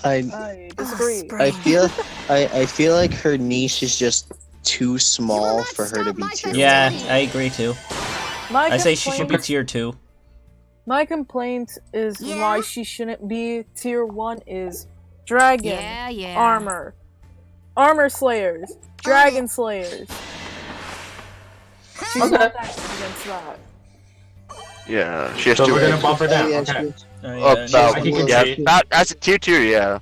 I disagree. I feel like her niche is just too small for her to be tier. Yeah, I agree too. My I say she should be complaint- tier 2. My complaint is Yeah? why she shouldn't be tier 1 is dragon, Yeah. armor slayers, dragon slayers. She's not that good against that. Yeah, she has So to. we're gonna bump her down. Yeah, Okay. About, I can yeah, concede. that's a tier 2. Yeah.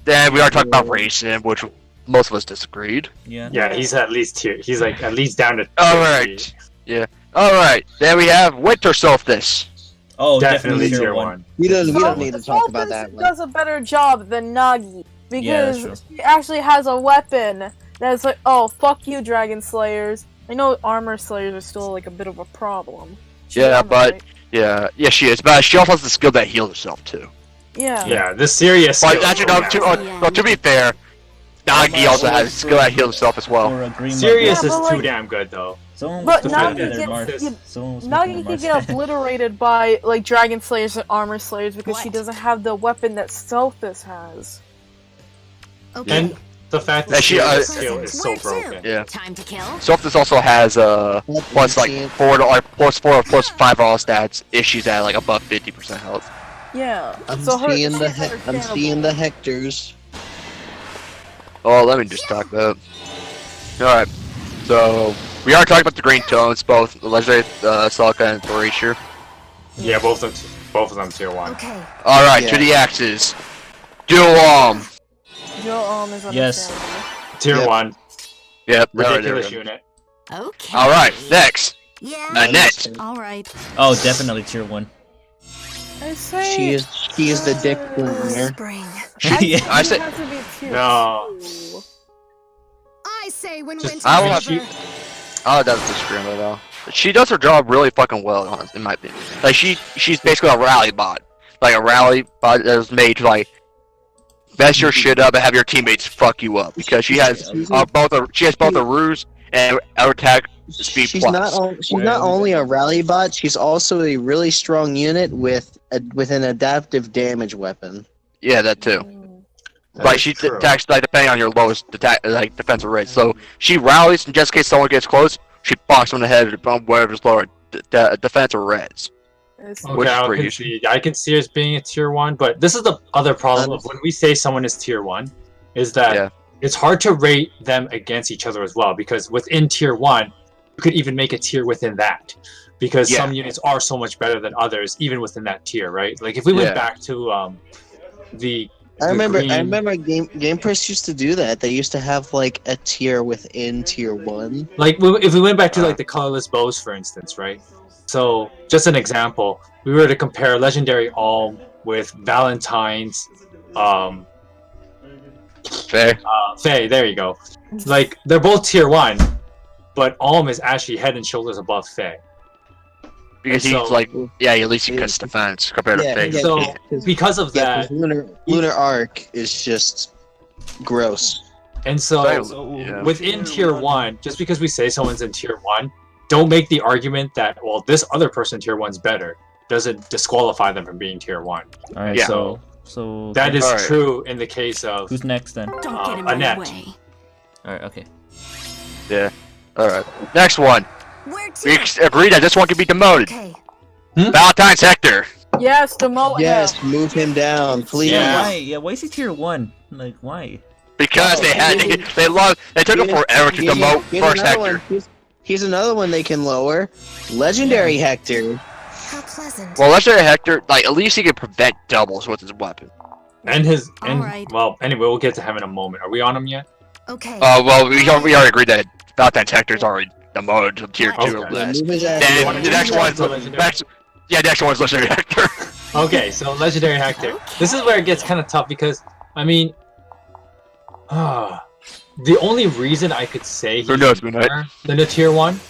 Then we are talking about racing, which most of us disagreed. Yeah. Yeah, he's at least tier. He's like at least down to. All tier right. 3. Yeah. All right. Then we have Winter Solstice. Oh, Definitely definitely tier 1. We don't Sol- need to talk about Solstice that. does a better job than Nagi Yeah, that's because she actually has a weapon that's like, oh fuck you, dragon slayers. I know armor slayers are still like a bit of a problem. She's Yeah, armor, but right? yeah, she is. But she also has the skill that heals herself too. Yeah. Yeah, this serious. But skill is actually, so no, bad. well, to be fair, Nagi also has a skill that heals herself as well. Or a green Serious Yeah, is but, too like- damn good though. Someone But was Nagi smoking their gets- Mars. you- Someone was smoking Nagi their can Mars. get obliterated by like dragon slayers and armor slayers because she doesn't have the weapon that Selphis has. Okay. And the fact Yeah, that she, serious skill is so Where to? broken. Yeah. Time to kill. Solstice also has plus like 4 or plus 4 or plus 5 all stats if she's at like above 50% health. Yeah. I'm so her, seeing the she's I'm seeing the Hectors. Oh, let me just talk about. All right, so we are talking about the green tones, both legendary Salka and Thoracia. Yeah, both of them tier 1. Okay. All right, to Yeah. the axes. Dual arm. Your is Yes. understandable. Tier Yep. 1. Yep. Ridiculous unit. Okay. All right, next. Yeah. Annette. All right. Oh, definitely tier 1. I say She is the dick winner. Spring. Yeah. I say- has to be tier No. 2. I say when Just- winter I will is have over. Oh, that's disagree with that. She does her job really fucking well, in my opinion. Like she's basically a rally bot, like a rally bot that is made to like mess your shit up and have your teammates fuck you up because she has both a ruse and attack speed She's plus. not only a rally bot, she's also a really strong unit with an adaptive damage weapon. Yeah, that too. That Like is she true. attacks like depending on your lowest like defensive rate. So she rallies and just in case someone gets close, she bonks them in the head on whatever's lower defense or res. It's- Okay, Which is I'll pretty concede. I can see it as being a tier 1, but this is the other problem of when we say someone is tier 1, is that it's hard to rate them against each other as well, because within tier 1, you could even make a tier within that. Because some units are so much better than others, even within that tier, right? Like if we went back to the I remember green... Game Press used to do that. They used to have like a tier within tier 1. Like if we went back to like the colorless bows, for instance, right? So just an example, we were to compare Legendary Alm with Valentine's Faye. Faye, there you go. Like they're both tier 1, but Alm is actually head and shoulders above Faye. Because he's like, at least he cuts defense compared to Faye. So because of that, Lunar Arc is just gross. And so within tier 1, just because we say someone's in tier 1, don't make the argument that, well, this other person tier 1's better. Doesn't disqualify them from being tier 1. Alright, so that is true in the case of who's next then? Don't get in my Annette. way. Alright, okay. Yeah. Alright. Next one. We agree that this one can be demoted. Okay. Valentine's Hector. Yes, demote him. Yes, move him down, please. Yeah, why is he tier 1? Like, why? Because they took him forever to demote first Hector. He's another one they can lower. Legendary Hector. How pleasant. Well, Legendary Hector, like, at least he can prevent doubles with his weapon. And Alright. well, anyway, we'll get to him in a moment. Are we on him yet? Okay. Well, we already agreed that Valentine's Hector's already demoted to tier 2 or less. Move his ass Then down. the next one's next one's Legendary Hector. Okay, so Legendary Hector. This is where it gets kind of tough because, I mean, the only reason I could say he's better than a tier 1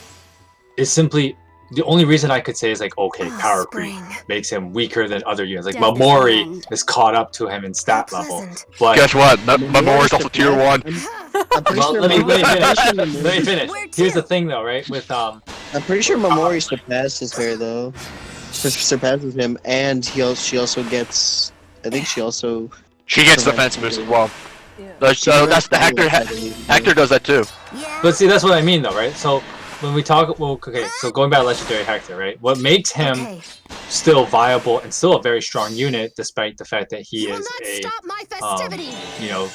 is simply the only reason I could say is like, okay, power creep makes him weaker than other units. Like Mamori is caught up to him in stat level. But guess what? Mamori's also tier 1. well, let me finish. Here's the thing though, right? With I'm pretty sure Mamori surpasses her though. Surpasses him, and she also gets. I think she also. She gets defense boost as well. So that's the Hector. Hector does that too. But see, that's what I mean though, right? So when we talk, well, okay, so going back to Legendary Hector, right? What makes him still viable and still a very strong unit, despite the fact that he is a, you know,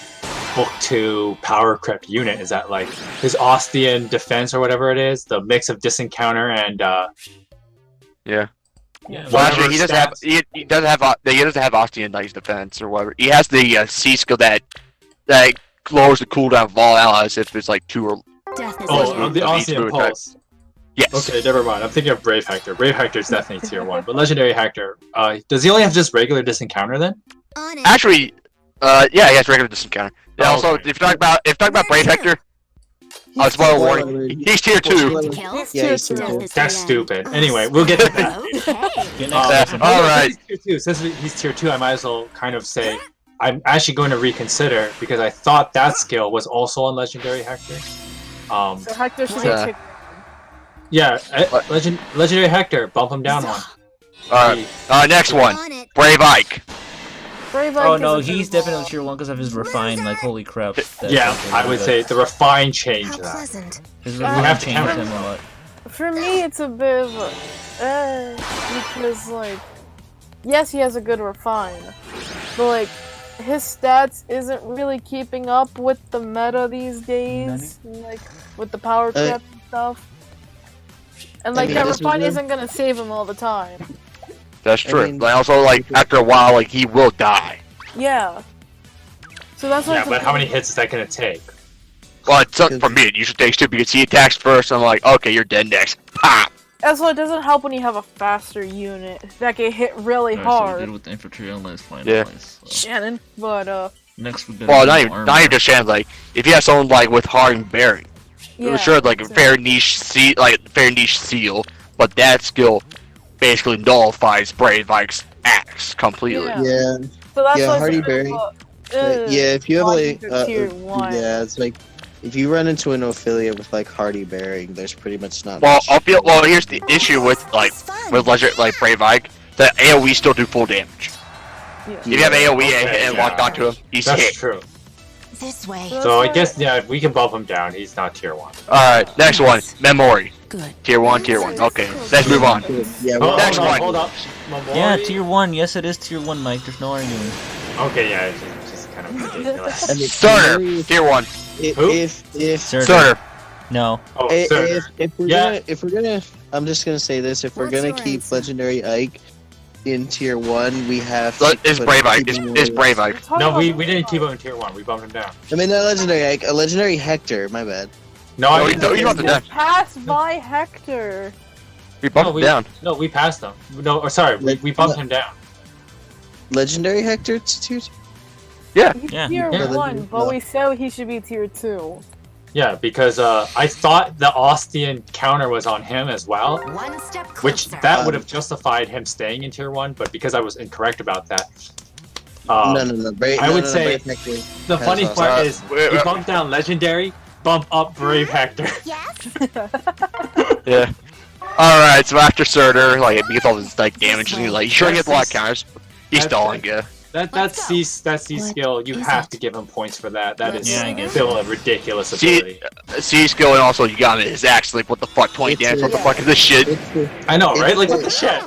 book 2 power crept unit, is that like his Ostian defense or whatever it is, the mix of disencounter and Well, actually, he doesn't have Ostian Knight's defense or whatever. He has the C skill that lowers the cooldown of all allies if it's like 2 or. The Ostian Pulse. Yes. Okay, never mind. I'm thinking of Brave Hector. Brave Hector is definitely tier 1, but Legendary Hector, does he only have just regular disencounter then? Actually, yeah, he has regular disencounter. Yeah, also, if you talk about Brave Hector, spoiler warning, he's tier 2. That's stupid. Anyway, we'll get to that. Alright. Since he's tier 2, I might as well kind of say I'm actually going to reconsider because I thought that skill was also on Legendary Hector. So Hector should be tier. Yeah, Legendary Hector, bump him down one. Alright, next one. Brave Ike. Oh no, he's definitely tier 1 because of his refine, like, holy crap. Yeah, I would say the refine changed that. His refine changed him a lot. For me, it's a bit of a, because, like, yes, he has a good refine, but, like, his stats isn't really keeping up with the meta these days, like, with the power creep and stuff. And, like, that refine isn't gonna save him all the time. That's true. But also, like, after a while, like, he will die. Yeah. So that's why. Yeah, but how many hits is that gonna take? Well, it's for me, it usually takes 2 because he attacks first, and I'm like, okay, you're dead next. Pop! That's why it doesn't help when you have a faster unit that can hit really hard. So we with the infantry unless finalized. So. Shannon, but next we go. Well, not even just Shannon. Like, if you have someone like with Hard and Bearing, sure, like a fair niche seal, but that skill basically nullifies Brave Ike's axe completely. Yeah. So that's Hardy Bearing. Yeah, if you have like it's like if you run into an Ophelia with like Hardy Bearing, there's pretty much not. Well, here's the issue with Brave Ike, that AoE still do full damage. Yeah. If you have AoE and locked onto him, he's hit. That's true. This way. So I guess we can bump him down. He's not tier 1. Alright, next one, Memory. Good. Tier 1, tier 1. Okay, let's move on. Yeah, Next one. Hold up. Yeah, tier 1. Yes, it is tier 1, Mike. There's no arguing. Okay, yeah, it's just kind of ridiculous. I mean, Starter, tier 1. Who? If Starter. No. Oh, if we're gonna, I'm just gonna say this: if we're What's gonna your keep answer? Legendary Ike in tier 1, we have. It's Brave Ike. It's Brave Ike. No, we didn't keep him in tier 1. We bumped him down. I mean, not Legendary Ike, a Legendary Hector. My bad. No, I No, you bumped him down. Passed by Hector. We bumped him down. No, we passed him. No, or sorry, we bumped him down. Legendary Hector to tier 2. Yeah. He's Yeah. tier Yeah. 1, but we said he should be tier 2. Yeah, because I thought the Ostian counter was on him as well, One step which closer. that would have justified him staying in tier 1, but because I was incorrect about that, No. I would say Brave Hector the has funny us. part is wait, we wait. bumped down Legendary, bump up Brave Hector. Yeah. Alright, so after Surtur, like, it gets all this, like, damage, and he's like, sure, he gets a lot of counters. He's That's stalling, yeah. That's C skill. You is have it? to give him points for that. That is Yeah, I guess still a ridiculous C, ability. C skill, and also you got his axe, like, what the fuck, 20 It's damage, a- what the fuck is this shit? It's the, I know, it's right? Like the- what the shit?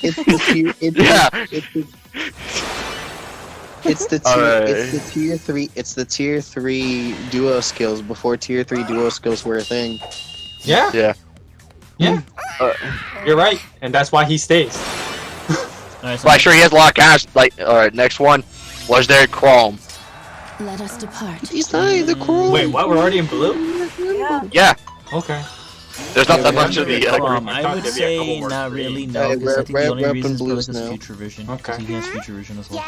it's the tier. Yeah. It's the tier. Alright. It's the tier 3. It's the tier 3 duo skills before tier 3 duo skills were a thing. Yeah. Yeah. Yeah. You're right, and that's why he stays. Alright, so But sure, he has a lot of counters, like, alright, next one. Legendary Chrome. Let us depart. He's not the Chrome. Wait, what? We're already in blue? Yeah. Yeah. Okay. There's not that Yeah, much of the, yeah. I would say not really, no, Alright, because I think the only we're up reason in is probably blues because now. future vision. 'cause Okay. he has future vision as well.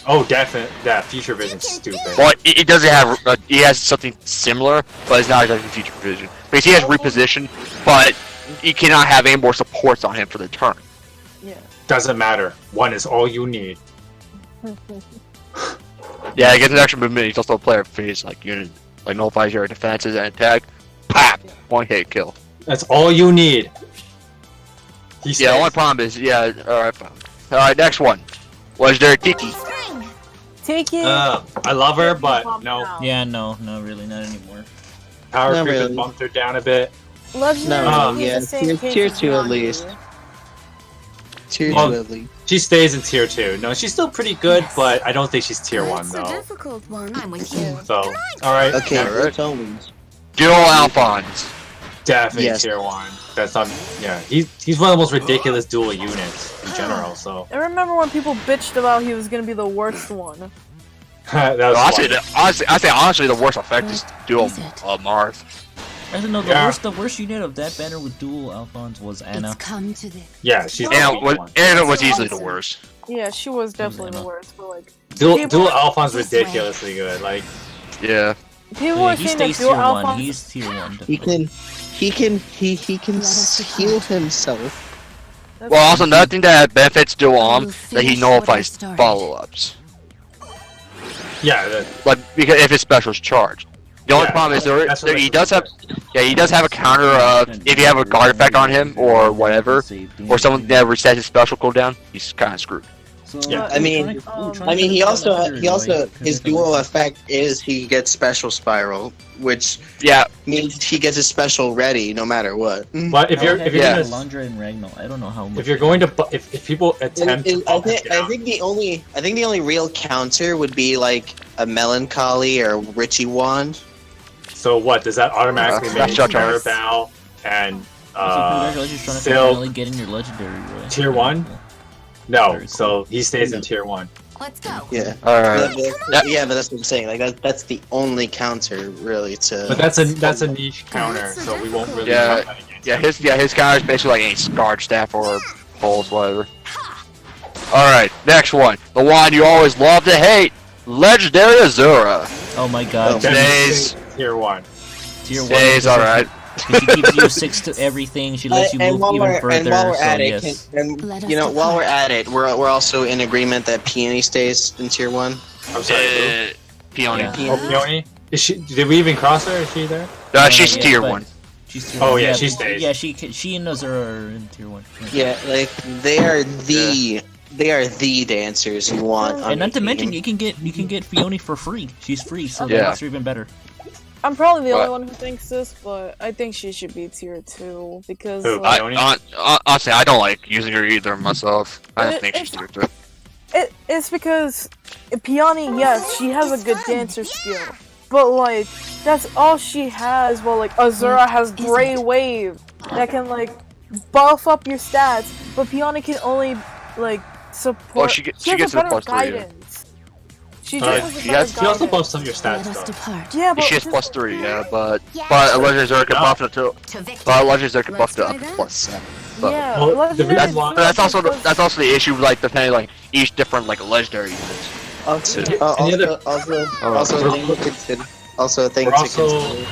Oh, definitely. That future vision's stupid. well, it doesn't have, he has something similar, but it's not exactly future vision. Because he has reposition, but he cannot have any more supports on him for the turn. Yeah. Doesn't matter. One is all you need. Yeah, he gets an extra movement, he's also a player phase, like, unit, like, nullifies your defenses and attack. Pap! One hit kill. That's all you need. He Yeah, the stays. only problem is, yeah, alright, fine. Alright, next one. Legendary Tiki. Take it. I love her, but no. Yeah, no, really, not anymore. Power Not creep has really. bumped her down a bit. Legendary No, is yeah, the same case tier as 2 at Yagi. least. Tier 2 Well, at least. She stays in tier 2. No, she's still pretty good, Yes. but I don't think she's tier 1 That's a though. difficult one. I'm with you. So, alright. Okay, Alright. what's Owens? Dual Alphons. Definitely Yes. tier 1. That's not. Yeah, he's one of the most ridiculous dual units in general. So I remember when people bitched about he was gonna be the worst one. that was Honestly, the worst effect is dual Is it? Marth. I don't know, Yeah. the worst unit of that banner with dual Alphonse was Anna. It's come to this. yeah, she's the Anna main was, one. Anna was easily the worst. Yeah, she was definitely the worst. But like, Dual people- Alphonse This way. ridiculously good. Like Yeah. people Yeah, were he saying that stays dual tier 1, Alphonse. he's tier 1. He can Let us heal depart. himself. That's Well, also another thing that benefits dual We'll that he finish what I nullifies started. follow-ups. yeah, Like, because if his special is charged. The only Yeah, problem is that's what he makes does it have, yeah, he does have a counter of if you have a guard effect on him or whatever, or someone that resets his special cooldown, he's kind of screwed. Yeah. I mean, he also his dual effect is he gets special spiral, which Yeah, means he gets his special ready no matter what. but if you're Yeah. gonna Landra and Ragnar, I don't know how much. if you're going to if people attempt to I bump him think down, the only real counter would be like a melancholy or Richie wand. so what does that automatically That's make your choice. Terrabal and Congratulations, Jonathan, Silk finally getting your legendary, Roy. tier 1? No, Very cool. so he stays in tier 1. Let's go. Yeah. alright. Yeah, but that's what I'm saying. Like that's the only counter really to. But that's a niche counter, so we won't really Yeah, count that against him. his counter is basically like any scarred staff or pulse, whatever. Alright, next one. The one you always love to hate. Legendary Azura. Oh my god, Then he Stays. stays tier 1. tier 1. Stays alright. She gives you 6 to everything, she lets you and move while even we're further, and while we're so at yes. it, and Let us you know, while we're depart. at it, we're also in agreement that Peony stays in tier 1. I'm sorry. who? Peony. Yeah. Oh, Peony? Is she? Did we even cross her? Is she there? She's Yeah, tier but 1. She's tier Oh, 1. yeah, Yeah, she but- stays. Yeah, she and Azura are in tier 1. Yeah, like they are the dancers you want. on And not your to mention, team. you can get Fiona for free. She's free, so Yeah. that makes her even better. I'm probably the What? only one who thinks this, but I think she should be tier 2 because Who, like, Honestly, I don't like using her either myself. I don't think she's tier 2. it's because Peony, yes, she has a good dancer skill, but like that's all she has. Well, like Azura has Gray Wave that can like buff up your stats, but Peony can only like support. Well, she has gets a a better plus 3. guidance. She just has a She better also guidance. buffs some of your stats though. Yeah, but She has just- plus 3, yeah, but a legendary Zerg can buff it to. But a legendary Zerg can buff it up to plus 7. But Yeah, Well, the legendary reason is why- good that's also because- that's also the issue, like depending like each different like legendary units. Also, Any other- also a thing We're to also- consider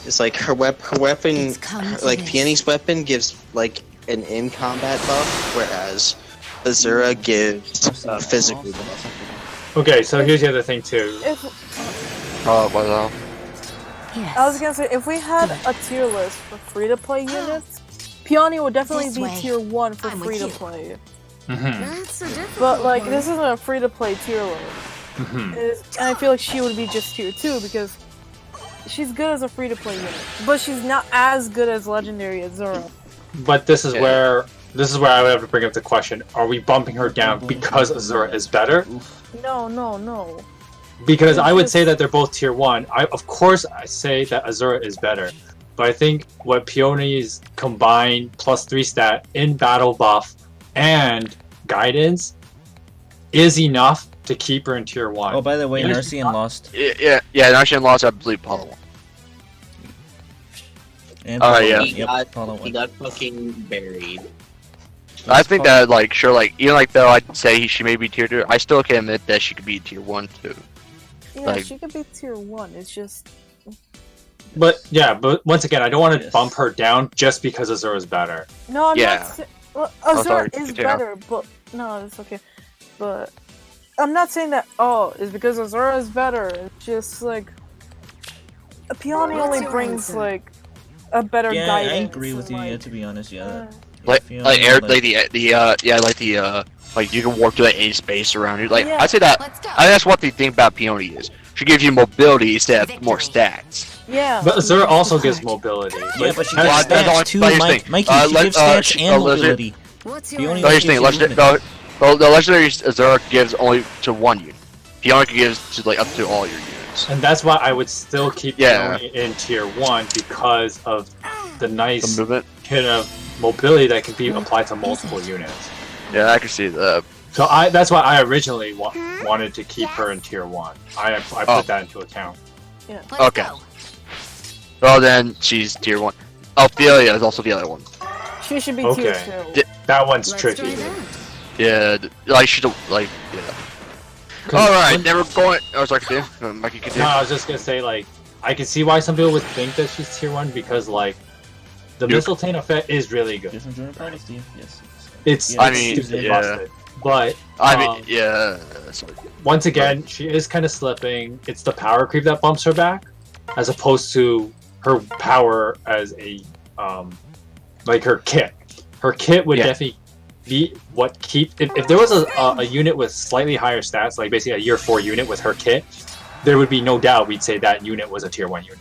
is like her weapon, like Peony's weapon gives like an in combat buff, whereas Azura gives physical buff. Okay, so here's the other thing too. If, Well, I was gonna say, if we had a tier list for free-to-play units, Peony would definitely This be way. tier 1 for I'm with you. free-to-play. Mm-hmm. That's a difficult But like, one. this isn't a free-to-play tier list. Mm-hmm. And I feel like she would be just tier 2 because she's good as a free-to-play unit, but she's not as good as Legendary Azura. But this is where I would have to bring up the question: are we bumping her down because Azura is better? No. Because I would say that they're both tier 1. Of course I say that Azura is better, but I think what Peony's combined plus 3 stat in battle buff and guidance is enough to keep her in tier 1. Oh, by the way, It is Narcian lost. yeah. Narcian lost, I believe, Apollo 1. And Alright, Apollo yeah. won. He Yep, got, Apollo he won. got fucking buried. I think that like sure, like even like though I'd say she may be tier 2, I still can admit that she could be tier 1 too. Yeah, Like- she could be tier 1. It's just But once again, I don't want to bump her down just because Azura's better. no. I'm Yeah. not. Well, Oh, Azura sorry, is continue. better, but no, it's okay. But I'm not saying that. Oh, it's because Azura is better. It's just like Peony What's only your brings answer? like a better Yeah, guidance. I agree with and, you. like, Yeah, to be honest, yeah. Like Fiona, like air like the like you can warp to any space around you. Like Yeah. I'd say that Let's go. I think that's what the thing about Peony is. She gives you mobility instead of more stats. Yeah. But Azura also gives mobility. Yeah, but she That's- gives that's only- stats too, but here's the thing. Mikey. She let- gives stats she- and listen- mobility. What's The your only No, way here's the thing. gives you The legendary Azura gives only to one unit. Peony gives to like up to all your units. And that's why I would still keep Yeah. Peony in tier 1 because of the nice The movement. kind of mobility that can be applied to multiple units. Yeah, I can see that. So that's why I originally wanted to keep her in tier 1. I put Oh. that into account. Let's Okay. go. Well then, she's tier 1. Ophelia is also the other one. She should be Okay. tier 2. That one's Let's tricky. try that. Yeah, like she don't like. Yeah. All right, then we're going. Oh, sorry, continue. Mikey, No, continue. I was just gonna say, like, I can see why some people would think that she's tier 1 because, like, the Duke. Mistletoe effect is really good. Just enjoying parties, Steve. Yes. It's, Yeah, I it's mean, stupid yeah. busted. But I mean, yeah. Sorry. once again, she is kind of slipping. It's the power creep that bumps her back, as opposed to her power as a, like her kit. Her kit would Yeah. definitely be what keep. If there was a unit with slightly higher stats, like basically a year 4 unit with her kit, there would be no doubt we'd say that unit was a tier 1 unit.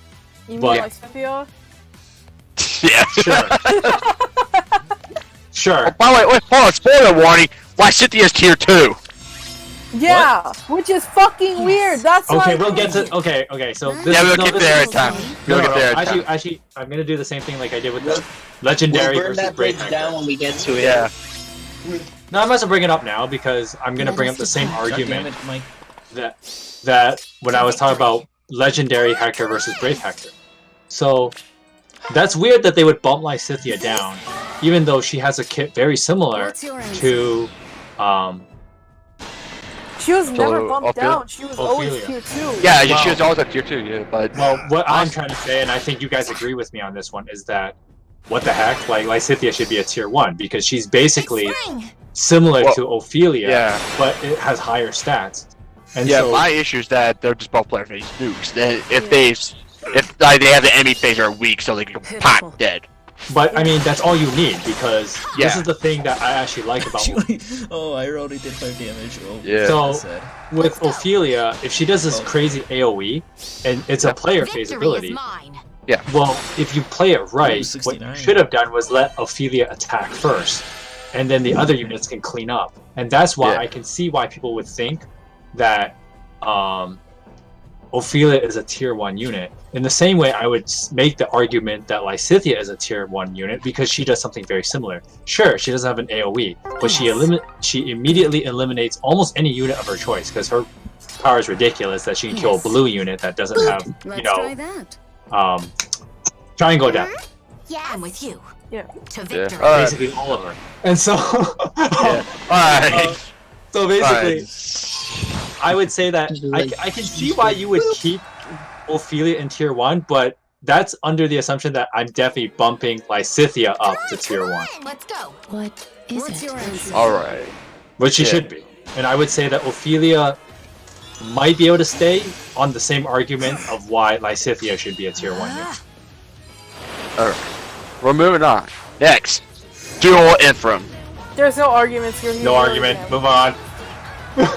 You mean But- like Cynthia? Yeah. Sure. Oh, by the way, wait, hold on. Spoiler warning. Why Cynthia's tier 2? Yeah, which is fucking weird. That's why. Okay, we'll get to. Okay. So this Yeah, is, we'll no, get this there is- in time. No, We'll get no, there in time. actually, I'm gonna do the same thing like I did with the legendary We'll burn versus that Brave bridge down Hector. when we get to it. Yeah. No, I'm not gonna bring it up now because I'm gonna bring up the same argument that when I was talking about legendary Hector versus Brave Hector. So that's weird that they would bump Lysithia down, even though she has a kit very similar What's your answer? to She was never So, bumped Ophelia? down. She was always Ophelia. tier 2. Yeah, Wow. she was always at tier 2. Yeah, but Well, what I'm trying to say, and I think you guys agree with me on this one, is that what the heck? Like Lysithia should be a tier 1 because she's basically Spring. similar Well, to Ophelia, yeah. but it has higher stats. And yeah, so, my issue is that they're just both player phase nukes. If they have the enemy phase are weak, so they can Pitiful. pop dead. But I mean, that's all you need because this is the thing that I actually like about. Oh, I only did 5 damage. Oh, So that's sad. with Ophelia, if she does this crazy AOE, and it's a player phase ability. Yeah. Well, if you play it right, what you 69. should have done was let Ophelia attack first, and then the other units can clean up. And that's why I can see why people would think that Ophelia is a tier 1 unit. In the same way, I would make the argument that Lysithea is a tier 1 unit because she does something very similar. Sure, she doesn't have an AoE, but she immediately eliminates almost any unit of her choice because her power is ridiculous that she can kill a blue unit that doesn't have, you know, triangle death. Yeah, I'm with you. Yeah. To victory. Basically all of her. And so, so basically, I would say that I can see why you would keep Ophelia in tier 1, but that's under the assumption that I'm definitely bumping Lysithea up to tier 1. Let's go. What is your answer? Alright. Which she should be. And I would say that Ophelia might be able to stay on the same argument of why Lysithea should be a tier 1 unit. Alright. We're moving on. Next. Dual Infram. There's no arguments here. No argument. Move on.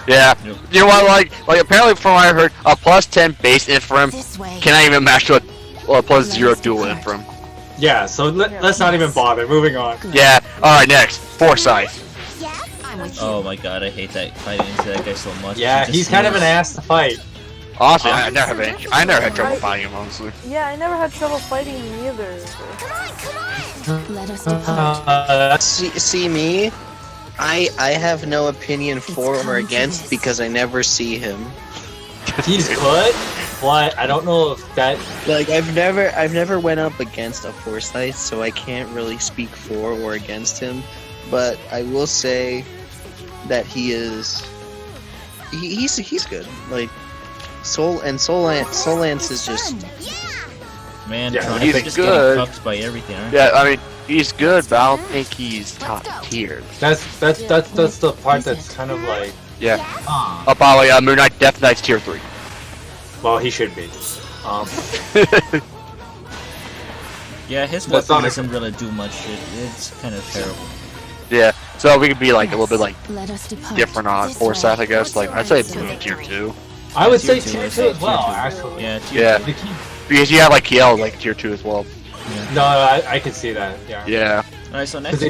Yeah. You know what, like apparently from what I heard, a plus 10 base Infram cannot even match a plus 0 dual Infram. Yeah, so let's not even bother. Moving on. Yeah. Alright, next. Foresight. Oh my god, I hate that fighting into that guy so much. Yeah, He he's just kind of an heals. ass to fight. Honestly, I never had trouble fighting him, honestly. Yeah, I never had trouble fighting him either. Let us depart. See me? I have no opinion for or against because I never see him. He's good, but I don't know if that. Like I've never went up against a Forsyth, so I can't really speak for or against him. But I will say that he's good. Like Solance is just Man, Yeah, Tron, he's they're just good. getting cucked by everything, aren't Yeah, I mean, he's good, but I don't think he's top tier. That's the part that's kind of like. Yeah. Oh, by the way, Moon Knight Death Knight's tier 3. Well, he should be. Yeah, his That's weapon not doesn't really do much. It's kind of terrible. Yeah, so we could be like a little bit like Let us depart. different on Forsyth, I guess. Like I'd say Moon Knight tier 2. I would Tier say two, tier I'd 2 say as well, tier two. actually. Yeah, tier Yeah, two. because you have like Kiel like tier 2 as well. No, I can see that. Yeah. Yeah. Alright, so next. Because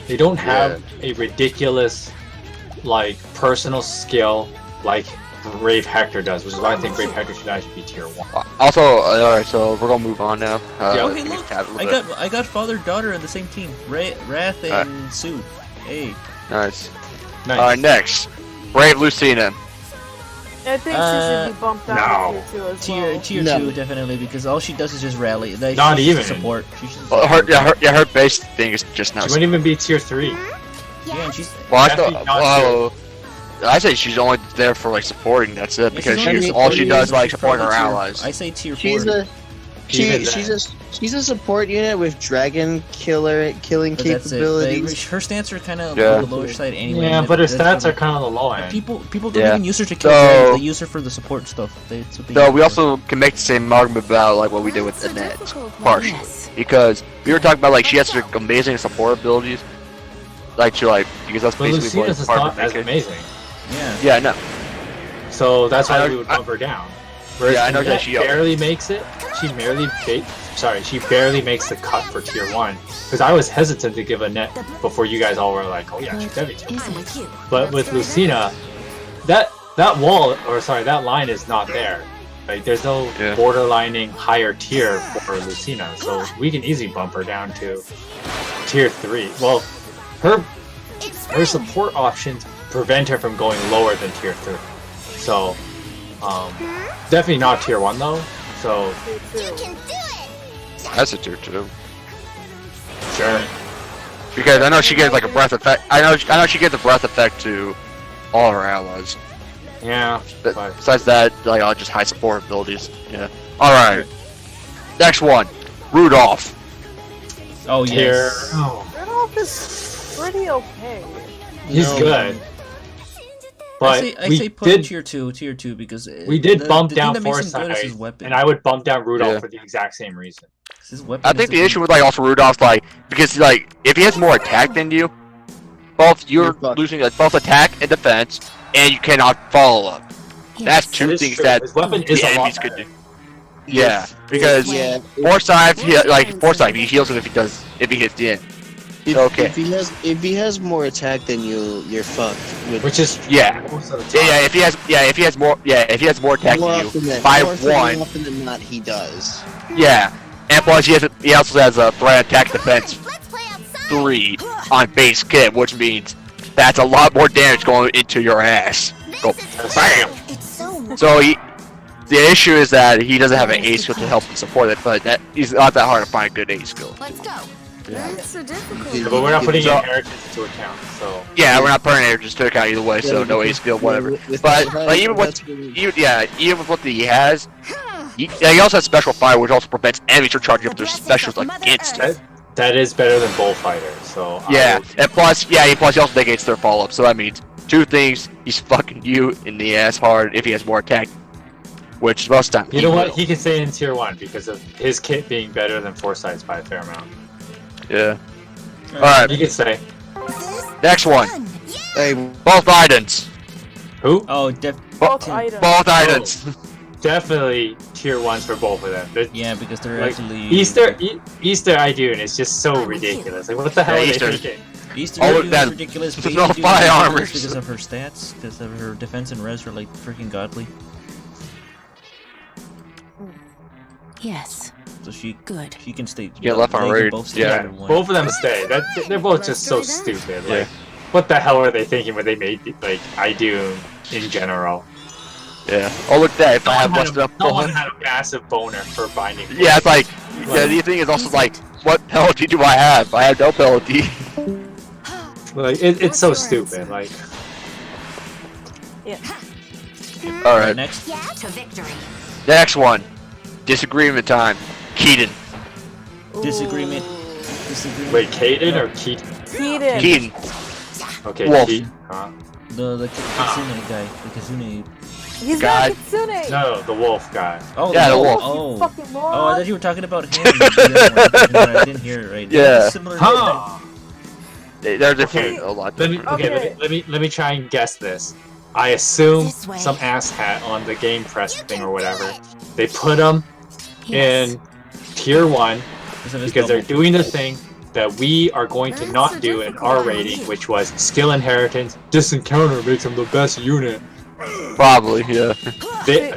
they don't have a ridiculous like personal skill like Brave Hector does, which is why I think Brave Hector should actually be tier 1. Also, alright, so we're gonna move on now. Oh, hey, look! I got father-daughter in the same team. Wrath and Sue. Hey. Nice. Alright, next. Brave Lucina. I think she should be bumped out to tier 2 as well. Tier 2, definitely, because all she does is just rally. Like, Not she's even. support. Her base thing is just now. She wouldn't even be tier 3. Yeah, and she's. Well, I Definitely thought. not Well, I say she's only there for like supporting. That's it, because only all she supporting does like she's supporting her probably allies. I say tier 4. She's a support unit with dragon killing But that's it. capabilities. Her stats are kind of Yeah. on the lower side anyway. Yeah, and but her that's stats for are kind of on the low end. People don't Yeah. even use her to kill So- dragons. They use her for the support stuff. That's what they So use we her also can make the same argument about like what we did with That's a Annette, difficult one. partially, Yes. because we were talking about like she has her amazing support abilities, like she like because that's But basically what Lucina's is part not of as it. amazing. Yeah. Yeah, I know. So that's I why know- we would bump her down. Whereas Yeah, I know that Annette she- barely makes it. She barely makes the cut for tier 1. Because I was hesitant to give Annette before you guys all were like, oh yeah, she's heavy tier 1. I'm with you. But with Lucina, that line is not there. Like there's no borderlining higher tier for Lucina, so we can easily bump her down to tier 3. Well, her support options prevent her from going lower than tier 3. So definitely not tier 1 though. So That's a tier 2. sure. Because I know she gets like a breath effect. I know she gets a breath effect to all her allies. Yeah. But besides that, like all just high support abilities. Yeah. All right. Next one, Rudolph. Oh Tier. yes. Rudolph is pretty okay. He's good. But I we say put him did tier two because we did bump the down thing that makes him good is Foresight, his weapon. and I would bump down Rudolph Yeah. for the exact same reason. His weapon I is think the different. issue with like also Rudolph's like because like if he has more attack than you, both you're losing like both attack and defense, and you cannot follow up. That's two That is things true. that His weapon the is a lot enemies could better. do. Yeah, because Yeah. Forsyth, he heals him if he hits the end. Okay. If he has more attack than you, you're fucked. Which is Yeah. most of the time. If he has more attack More than often you than by more one. often than not, he does. Yeah, and plus he also has a threat attack defense 3 on base kit, which means that's a lot more damage going into your ass. Go bam. So the issue is that he doesn't have an A skill to help him support it, but he's not that hard to find a good A skill. Let's go. Yeah. That's so difficult. Yeah, but we're not putting So- inheritance into account, so. Yeah, we're not putting it just to account either way, so Yeah, no A because- skill, whatever. yeah, with But that, like, even that's with really- even with what he has, he also has special fire, which also prevents enemies from charging up their specials against him. That is better than bullfighter, so. Yeah, and plus he also negates their follow-up, so that means two things: he's fucking you in the ass hard if he has more attack, which most times. You know what? He can stay in tier 1 because of his kit being better than Foresight's by a fair amount. Yeah. Alright. You can stay. Next one. Hey, both items. Who? Oh, Both items. Both items. Definitely tier 1s for both of them. Yeah, because they're like, actually Easter I do, and it's just so ridiculous. Like, what the hell are they thinking? Easter Oh, is that- ridiculous. there's but no Easter is fire ridiculous armors. because of her stats, because of her defense and res are like freaking godly. Yes. So she can stay. Yeah, left on they can raid. both stay Yeah, under one. both of them stay. They're both just so stupid. Like, what the hell are they thinking when they made like I do in general? Yeah. Oh, look at that. If I have less than No one had a massive boner for binding. Yeah, it's like, yeah, the thing is also like, what penalty do I have? I have no penalty. Like, it's so stupid. Like, Yeah. Alright. Next. To victory. Next one. Disagreement time. Keaton. Disagreement. wait, Caden or Keaton? Keaton. Keaton. Okay, Wolf. Keaton. Huh? The Kitsune guy. The Kitsune. He's God. not Kitsune. No, the wolf guy. Oh, Yeah, the wolf. Oh. Fucking moron. Oh, I thought you were talking about him. The other one. I didn't hear it right. Yeah. Similar. Huh. They're different a lot Let me, different. okay, let me try and guess this. I assume This way. some asshat on the game press thing or whatever. They put them in tier 1 because they're doing the thing that we are going to not do in our rating, which was skill inheritance. This encounter makes them the best unit. Probably, yeah.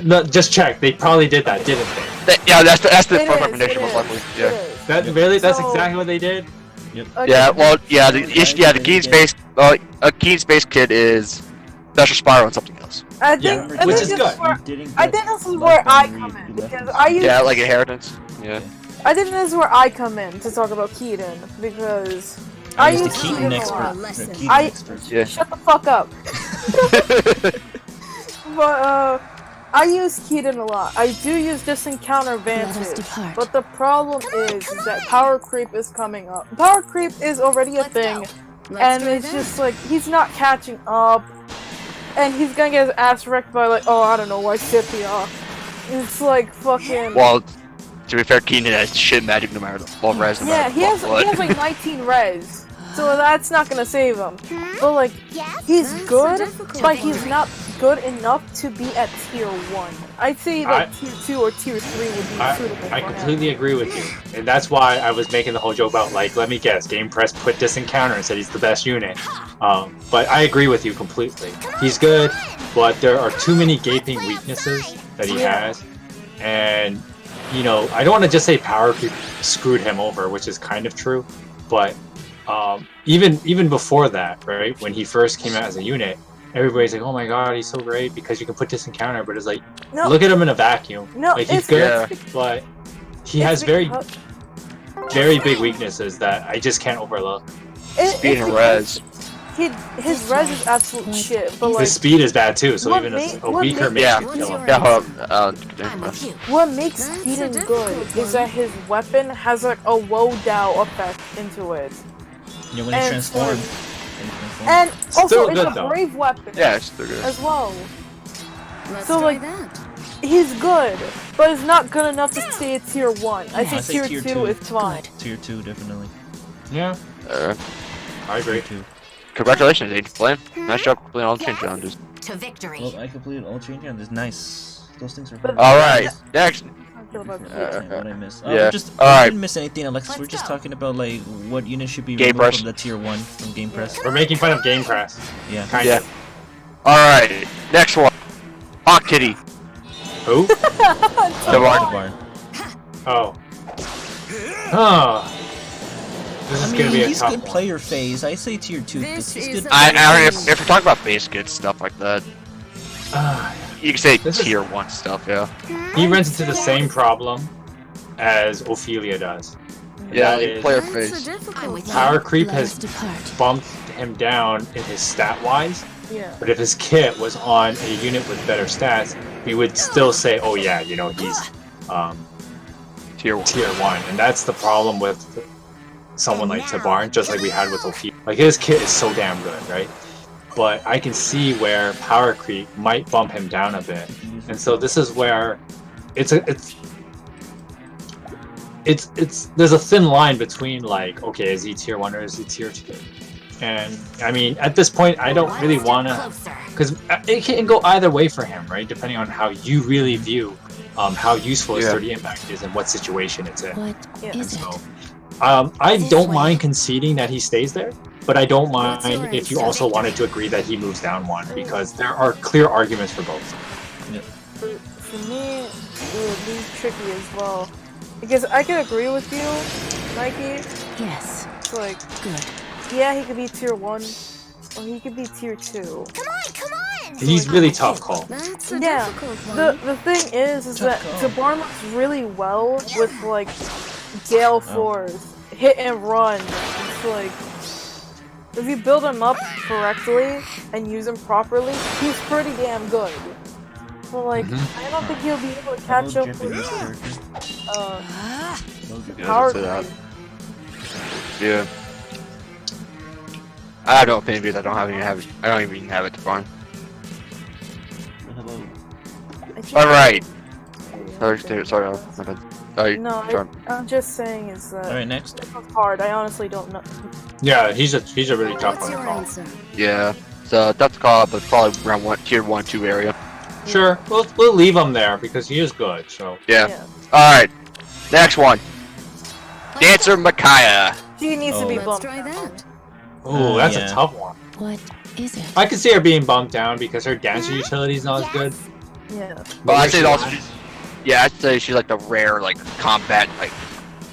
No, just check. They probably did that, didn't they? Yeah, that's the It first is, recommendation, it most likely. is, Yeah. it is. That really? That's So- exactly what they did. Okay. Yeah, well, yeah, the Keen Space, a Keen Space kid is special spiral and something else. I think, Yeah, I which think is this good. Where, Didn't I get think this is left where I on come read. in You left because on I use. Yeah, like inheritance. Yeah. I think this is where I come in to talk about Keaton because I use use the Keaton Keaton a expert. lot. The Keaton I- expert. Yeah. Shut the fuck up. But I use Keaton a lot. I do use this encounter Let us advantage, depart. but the problem is that power creep is coming up. Power creep is already a thing, and it's just like he's not catching up, and he's gonna get his ass wrecked by like, oh, I don't know, why Scythia. It's like fucking. Well, to be fair, Keenan has shit magic no matter what res. No Yeah, matter he has what. like 19 res, so that's not gonna save him. But like, Yes, he's that's good, so difficult. but he's not good enough to be at tier 1. I'd say like I- tier 2 or tier 3 would be suitable I for him. completely agree with you, and that's why I was making the whole joke about like, let me guess, Game Press put this encounter and said he's the best unit. But I agree with you completely. He's good, but there are too many gaping weaknesses that he Yeah. has, and you know, I don't want to just say power creep screwed him over, which is kind of true, but even before that, right, when he first came out as a unit, everybody's like, oh my god, he's so great because you can put this encounter, but it's like, No, look at him in a vacuum. no, Like, he's it's good, it's- but he it's has very because- big weaknesses that I just can't overlook. Speed it's and because res. His res is absolute shit, but like His speed is bad too, so what even ma- a what weaker ma- makes Yeah. you kill him. Yeah, hold on. I'm with you. what makes That's Keaton a good difficult is that his weapon has like a Woe Dow effect into it. Yeah, when he And transformed. And also, Still it's good, a though. brave weapon Yeah, it's still good. as well. Let's So, try like, that. he's good, but it's not good enough to stay at tier 1. I Yeah, say tier 2 is fine. Tier 2, definitely. Yeah, I agree. Tier 2. Congratulations, Agent Flame. Nice job completing all the chain challenges. To victory. Well, I completed all chain challenges. Nice. Those things are fun. Alright, next. What I missed. Yeah. We just, Alright. we didn't miss anything, Alexis. We're just talking about like what units should be Game removed Press. from the tier 1 from Game Press. We're making fun of Game Press. Yeah. Kind Yeah. of. Alright, next one. Hawk Kitty. Who? The barn. Oh. Oh. This is I gonna mean, be a he's tough good one. player phase. I say tier 2. This He's is good. If we're talking about base good stuff like that, you can say tier 1 stuff, yeah. He runs into the same problem as Ophelia does. Yeah, That is, player That's phase. a difficult one. Power creep Let has us depart. bumped him down in his stat wise, Yeah. but if his kit was on a unit with better stats, we would still say, oh yeah, you know, he's Tier 1. tier 1. And that's the problem with someone like Tabarn, just like we had with Ophelia. Like, his kit is so damn good, right? But I can see where power creep might bump him down a bit. And so this is where there's a thin line between, like, okay, is he tier 1 or is he tier 2? And I mean, at this point, I don't really want to, because it can go either way for him, right? Depending on how you really view how useful his 30 impact is and what situation it's in. What is it? So, I don't mind conceding that he stays there, but I don't mind if you also wanted to agree that he moves down 1, because there are clear arguments for both. For me, it would be tricky as well. Because I can agree with you, Nike. Yes. It's like, Good. yeah, he could be tier 1, or he could be tier 2. Come on! He's really tough call. That's a Yeah, difficult one. the thing is that Tabarn works really well with, like, Gale Force, hit and run. It's like, if you build him up correctly and use him properly, he's pretty damn good. But, like, I don't think he'll be able to catch up with, power Yeah, creep. yeah. I have no opinion because I don't even have it to farm. Alright. Sorry, my bad. Sorry, No, Charm. I'm just saying is that Alright, next. this one's hard. I honestly don't know. Yeah, he's a really tough What's one to your call. answer? Yeah. So tough to call, but probably around tier 1, 2 area. Sure, we'll leave him there because he is good. So Yeah. Alright. Next one. Dancer Micaiah. She needs to be Let's bumped. try that. ooh, that's yeah. a tough one. What is it? I could see her being bumped down because her dancer utility is not as good. Yeah. But I'd say she also, last? yeah, I'd say she's like the rare, like, combat, like,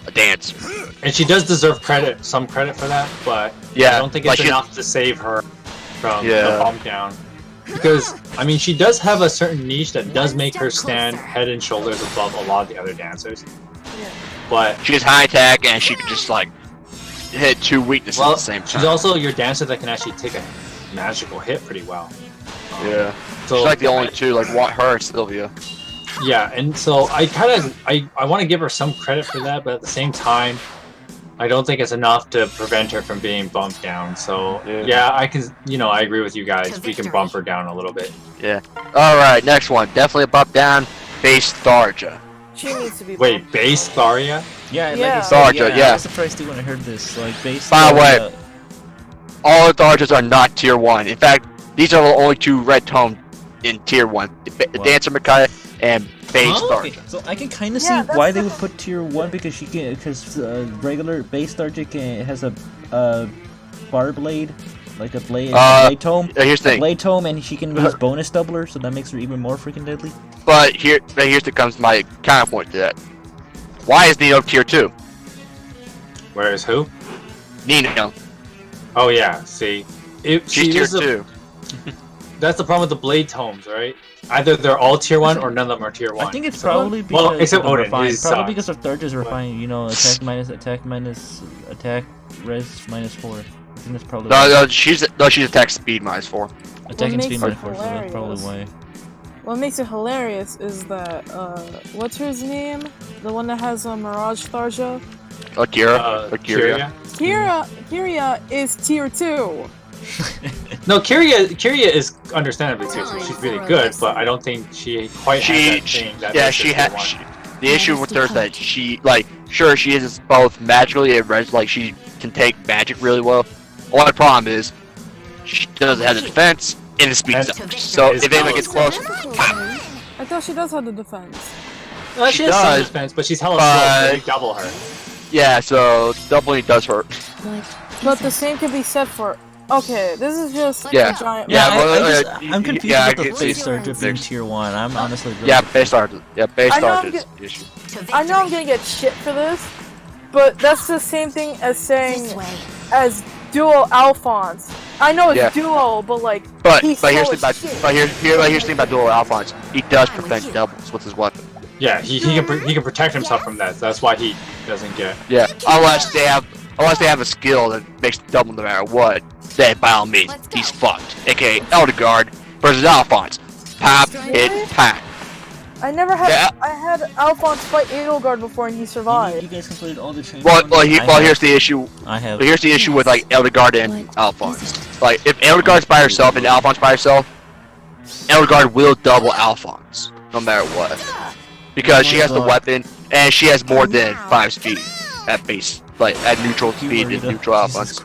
a dancer. And she does deserve some credit for that, but Yeah, I don't think like it's she- enough to save her from Yeah. the bump down. Because, I mean, she does have a certain niche that does make her stand head and shoulders above a lot of the other dancers. Yeah. But, She's high attack and she can just, like, hit 2 weaknesses at well, the same time. she's also your dancer that can actually take a magical hit pretty well. Yeah. So, She's like the only two, like, her and Sylvia. Yeah, and so I want to give her some credit for that, but at the same time, I don't think it's enough to prevent her from being bumped down. So yeah, I can, I agree with you guys. We can bump her down a little bit. Yeah. Alright, next one. Definitely a bump down. Base Tharja. She needs to be Wait, bumped. base Tharia? Yeah, like Yeah. I said, Tharja, yeah. I was surprised too when I heard this. Like, based By the on, way, all the Tharjas are not tier 1. In fact, these are the only 2 red tone in tier 1. Dancer Micaiah and Base okay. Tharja. So I can kind of Yeah, see that's why they would put tier 1 because regular base Tharja has a bar blade, like a blade blade tome. Here's the thing. Blade tome, and she can use bonus doubler, so that makes her even more freaking deadly. But here's comes my counterpoint to that. Why is Nino tier 2? Whereas who? Nino. Oh yeah, see, She's tier 2. That's the problem with the blade tomes, right? Either they're all tier 1 or none of them are tier 1. I think it's So- probably because well, except of the Odin, refined. he's Probably sucks. because of Tharja's refined. Attack minus attack res minus 4. I think that's probably why. No, she's attack speed minus 4. Attack and makes speed it minus 4, so that's probably hilarious. why. What makes it hilarious is that, what's his name? The one that has a Mirage Tharja? Akira. Kyria? Kyria is tier 2. No, Kyria is understandably tier 2. She's really good, but I don't think she quite has that thing that yeah, makes she her had. tier 1. The issue with her is that she, like, sure, she is both magically and like she can take magic really well. Only problem is she doesn't have the defense and the speed stuff. So if anyone gets close, I thought she does have the defense. Well, she has some defense, but she's hella slow, so we double her. Yeah, so doubling does hurt. But the same can be said for. Okay, this is just Yeah. a giant. I'm confused yeah, about the base Sergeant being tier 1. I'm honestly really Yeah, base Sergeant. Yeah, base I know I'm Sergeant is the issue. I know I'm gonna get shit for this, but that's the same thing as saying as dual Alphonse. I know it's Yeah. duo, but like But he's here's slow the thing as about shit. here's the thing about dual Alphonse. He does prevent doubles with his weapon. Yeah, he can protect himself from that. That's why he doesn't get. Yeah, unless they have a skill that makes double no matter what, then by all means, he's fucked. AKA Eldegarde versus Alphonse. Pop, hit, pat. I never had. Yeah. I had Alphonse fight Edelgard before and he survived. You guys completed all the training. Here's the issue. I have. Here's the issue with like Eldegarde and Alphonse. Like if Eldegarde's by herself and Alphonse by herself, Eldegarde will double Alphonse no matter what, because she has the weapon and she has more than 5 speed at base, like at neutral speed and neutral Alphonse.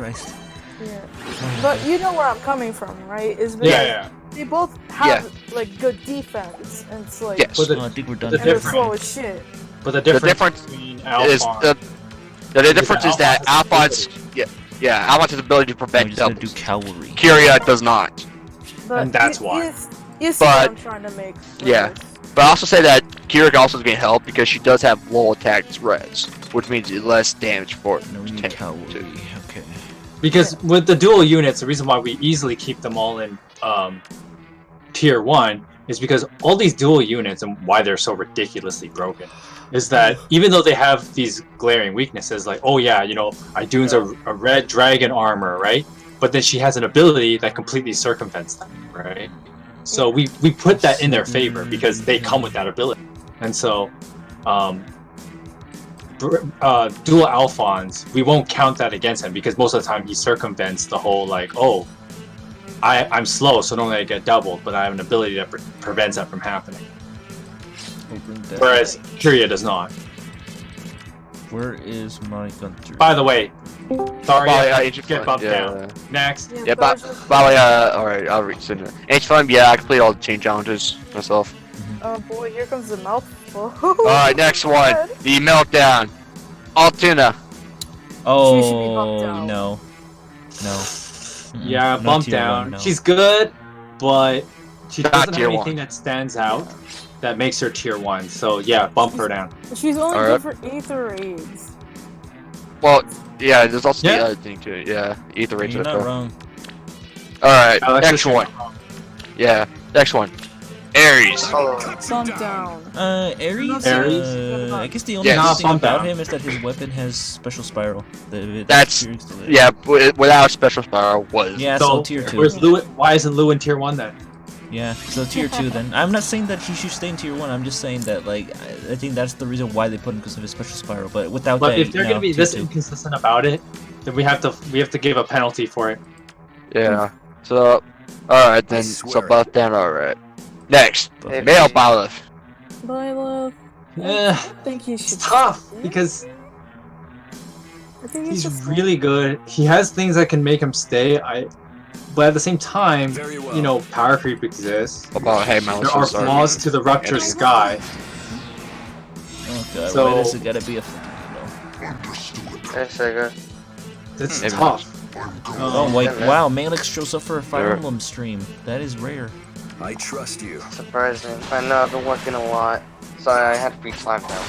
But you know where I'm coming from, right? Is because Yeah. they both have like good defense, and it's like Yes. I think we're done. The and they're difference- slow as shit. But the difference difference between is Alphonse the difference is that Alphonse, Alphonse has the ability to prevent do doubles. cavalry. Kyria does not. But And that's you, why. You see what I'm trying to make. Yeah, but I also say that Kyria also is getting help because she does have low attack res, which means less damage for it. No, we need cavalry. Okay. Because with the dual units, the reason why we easily keep them all in tier 1 is because all these dual units and why they're so ridiculously broken is that even though they have these glaring weaknesses, like, oh yeah, you know, Idune's a red dragon armor, right? But then she has an ability that completely circumvents them, right? So we put that in their favor because they come with that ability. And so dual Alphonse, we won't count that against him because most of the time he circumvents the whole like, oh, I'm slow, so don't let it get doubled, but I have an ability that prevents that from happening. Whereas Kyria does not. Where is my Gunter? By the way, sorry, Ancient get Flame, bumped yeah. down. Next. Yeah, by the way, alright, I'll read it. Ancient Flame, yeah, I completed all the chain challenges myself. Oh boy, here comes the mouthful. Alright, next one. The Meltdown. Altina. Oh, no. No. Yeah, No bumped tier down. one, no. She's good, but she Not doesn't have tier anything that stands out that makes her tier 1. So yeah, bump her down. She's only Alright. good for Aether Raids. Well, yeah, there's also Yeah. the other thing to it, yeah. Ether Rage. You're not wrong. Alright, Alexis, next you're one. not wrong. Yeah, next one. Ares. Bump down. Ares? Ares? I guess the only Yes. good Not thing bump about down. him is that his weapon has special spiral. That's, yeah, without special spiral was. Yeah, so tier 2. Where's Lou? Why isn't Lou in tier 1 then? Yeah, so tier 2 then. I'm not saying that he should stay in tier 1, I'm just saying that, like, I think that's the reason why they put him, because of his special spiral, but without But that, if they're no, gonna be tier this 2. inconsistent about it, then we have to give a penalty for it. Yeah. So, alright then, so buff down, alright. Next, Buff male Byleth. Byleth. Eh, I think he should. it's tough because I think he he's should stay. really good. He has things that can make him stay. But at the same time, you know, power creep exists. About, hey, man, There are flaws to the ruptured sky. Oh god, So- why does it gotta be a... It's Maybe tough. Oh, wait, wow, Malix shows up for a Fire Emblem stream. That is rare. I trust you. Surprising. I know, I've been working a lot. Sorry, I had to be timed now.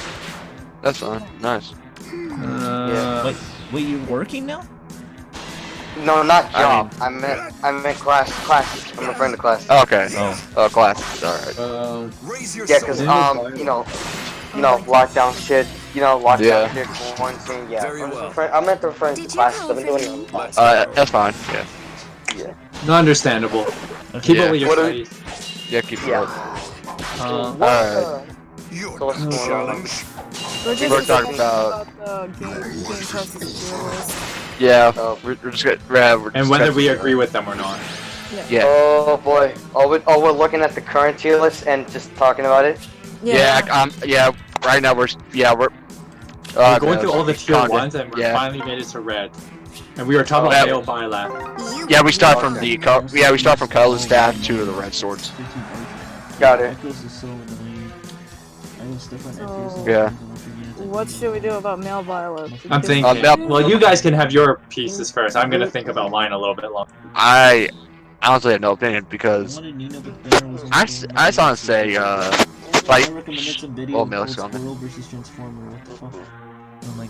That's fine, nice. Wait, you're working now? No, not job. I meant class. I'm referring to class. Okay. Oh, class. Alright. Yeah, cause you know, lockdown shit. You know, lockdown shit, quarantine. Yeah. I meant to refer to class. I've been doing it. That's fine. Yeah. Yeah. Not understandable. Keep Yeah. up with your What are- studies. Yeah, keep it up. Alright. So what's going on? We're talking about. the game passes tier list. Yeah, we're just gonna. We're And whether we agree with them or not. Yeah. Oh boy. We're looking at the current tier list and just talking about it. Yeah. Right now we're We're going through all the tier 1s and we're finally made it to red. And we were talking about male Byleth. Yeah, we start from we start from colorless staff to the red swords. Got it. Yeah. What should we do about male Violet? I'm thinking. Well, you guys can have your pieces first. I'm gonna think about mine a little bit longer. I honestly have no opinion because I just want to say like Milk's on there.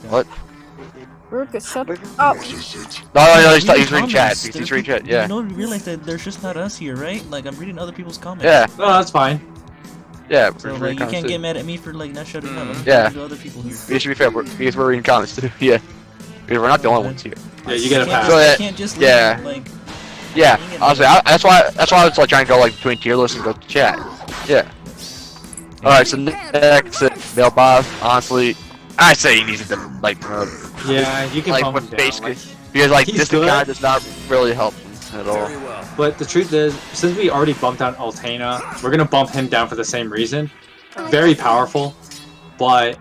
What? Beruka, shut up. No, he's reading chat. He's reading chat. Yeah. You don't realize that there's just not us here, right? Like I'm reading other people's comments. Yeah. Oh, that's fine. Yeah. So like you can't get mad at me for like not shutting up. I'm Yeah. talking to other people here. You should be fair because we're reading comments too. Yeah. Because we're not the only ones here. Yeah, you get a pass. So I can't just leave, yeah. like. Yeah. Honestly, that's why I was like trying to go like between tier lists and go to chat. Yeah. All right. So next, male boss. Honestly, I say he needs to like. Yeah, you can like bump with him down. basically Like, because like he's this good. guy does not really help him at all. But the truth is, since we already bumped down Altena, we're gonna bump him down for the same reason. Very powerful, but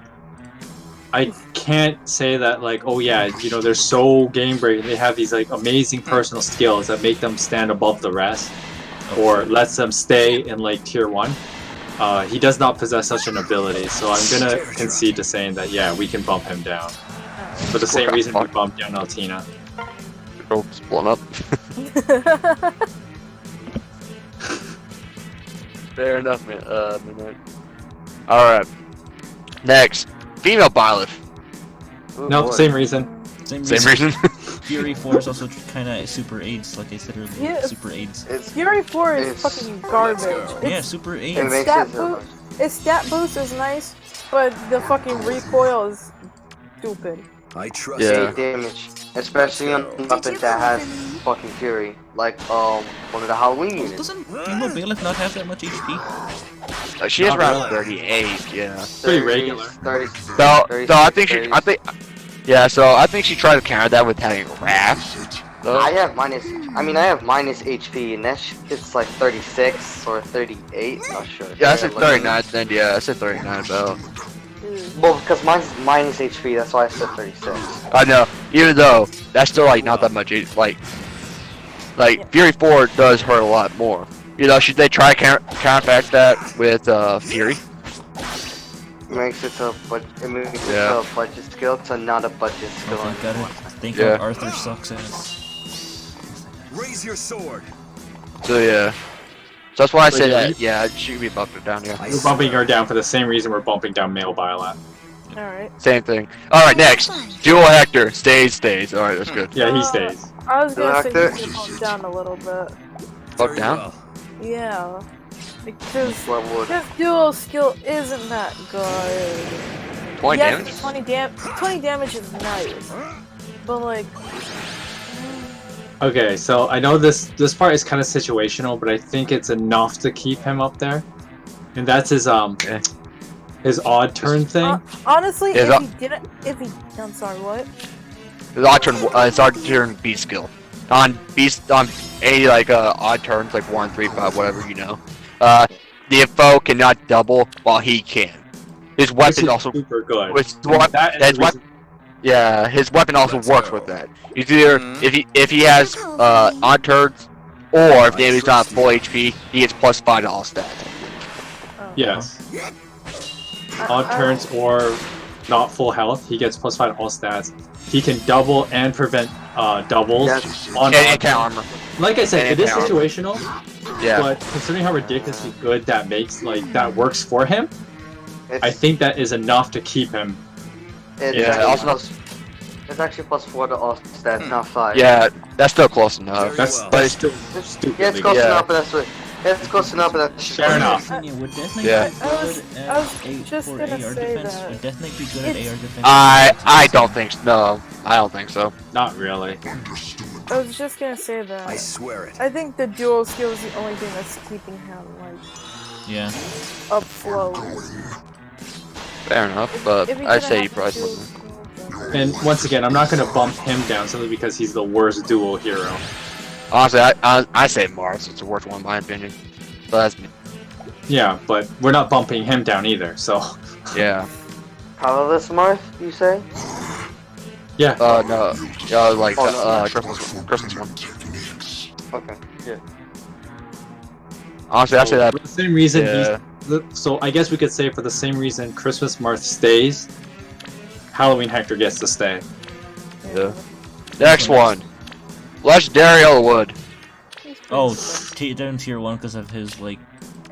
I can't say that like, oh yeah, you know, they're so game breaking. They have these like amazing personal skills that make them stand above the rest, or lets them stay in like tier 1. He does not possess such an ability, so I'm gonna concede to saying that yeah, we can bump him down. For the same reason we bumped down Altena. Go split up. Fair enough, man. Alright. Next. Female Byleth. No, same reason. Same reason. Fury 4 is also kind of super AIDS, like I said earlier. Yeah, super AIDS. Fury 4 is fucking garbage. Yeah, super AIDS. Its stat boost is nice, but the fucking recoil is stupid. I trust 8 damage, especially on a weapon that has fucking fury, like one of the Halloween units. Doesn't female Byleth not have that much HP? She is Not around really. 38, yeah. Pretty regular. 30, So I think she she tried to counter that with having Wrath. I have minus HP, and it's like 36 or 38, not sure. Yeah, I said 39 then, yeah, I said 39 though. Well, because mine's minus HP, that's why I said 36. I know, even though that's still like not that much, like Fury 4 does hurt a lot more. You know, should they try counteract that with Fury? Makes it a budget skill to not a budget skill. Oh, thank Yeah. God Arthur sucks ass. Raise your sword. So yeah. So that's why I But said yeah, that, yeah, she could be bumped down, yeah. We're bumping her down for the same reason we're bumping down male Byleth. Alright. Same thing. Alright, next. Dual Hector. Stays. Alright, that's good. Yeah, he stays. I was gonna say Doctor? you should bump down a little bit. Bump down? Yeah. Because What would? his dual skill isn't that good. 20 yes, damage? 20 damage is nice. But like... Okay, so I know this part is kind of situational, but I think it's enough to keep him up there. And that's his odd turn thing. Honestly, Yeah, I'm sorry, what? It's odd turn beat skill. On any like odd turns like 1, 3, 5, whatever, you know. The foe cannot double while he can. His weapon also super good. his weapon also works with that. It's either if he has odd turns, or if the enemy's not full HP, he gets +5 to all stats. Yes. Odd turns or not full health, he gets +5 to all stats. He can double and prevent doubles on and armor. Like I said, And it is armor. situational. Yeah. But considering how ridiculously good that makes, that works for him, I think that is enough to keep him. It's actually +4 to all stats, not 5. Yeah, that's still close enough. That's still stupid. Yeah, it's close enough, but that's what. It's close enough, but that's fair enough. Yeah. I was just gonna say that. Would Death Knight be good at AR defense? I don't think so. No, I don't think so. Not really. I was just gonna say that. I swear it. I think the dual skill is the only thing that's keeping him afloat. Fair enough, but If he I didn't say he have the probably dual wouldn't. And once again, I'm not going to bump him down simply because he's the worst dual hero. Honestly, I say Mars. It's the worst one in my opinion. But that's me. Yeah, but we're not bumping him down either, so. Yeah. Colorless Marth, you say? Yeah. No. Like, Oh, no. Christmas one. Okay, yeah. Honestly, I say that. For the same reason Yeah. so I guess we could say for the same reason Christmas Marth stays, Halloween Hector gets to stay. Yeah. Next one. Legendary Elwood. Oh, down tier 1 because of his, like...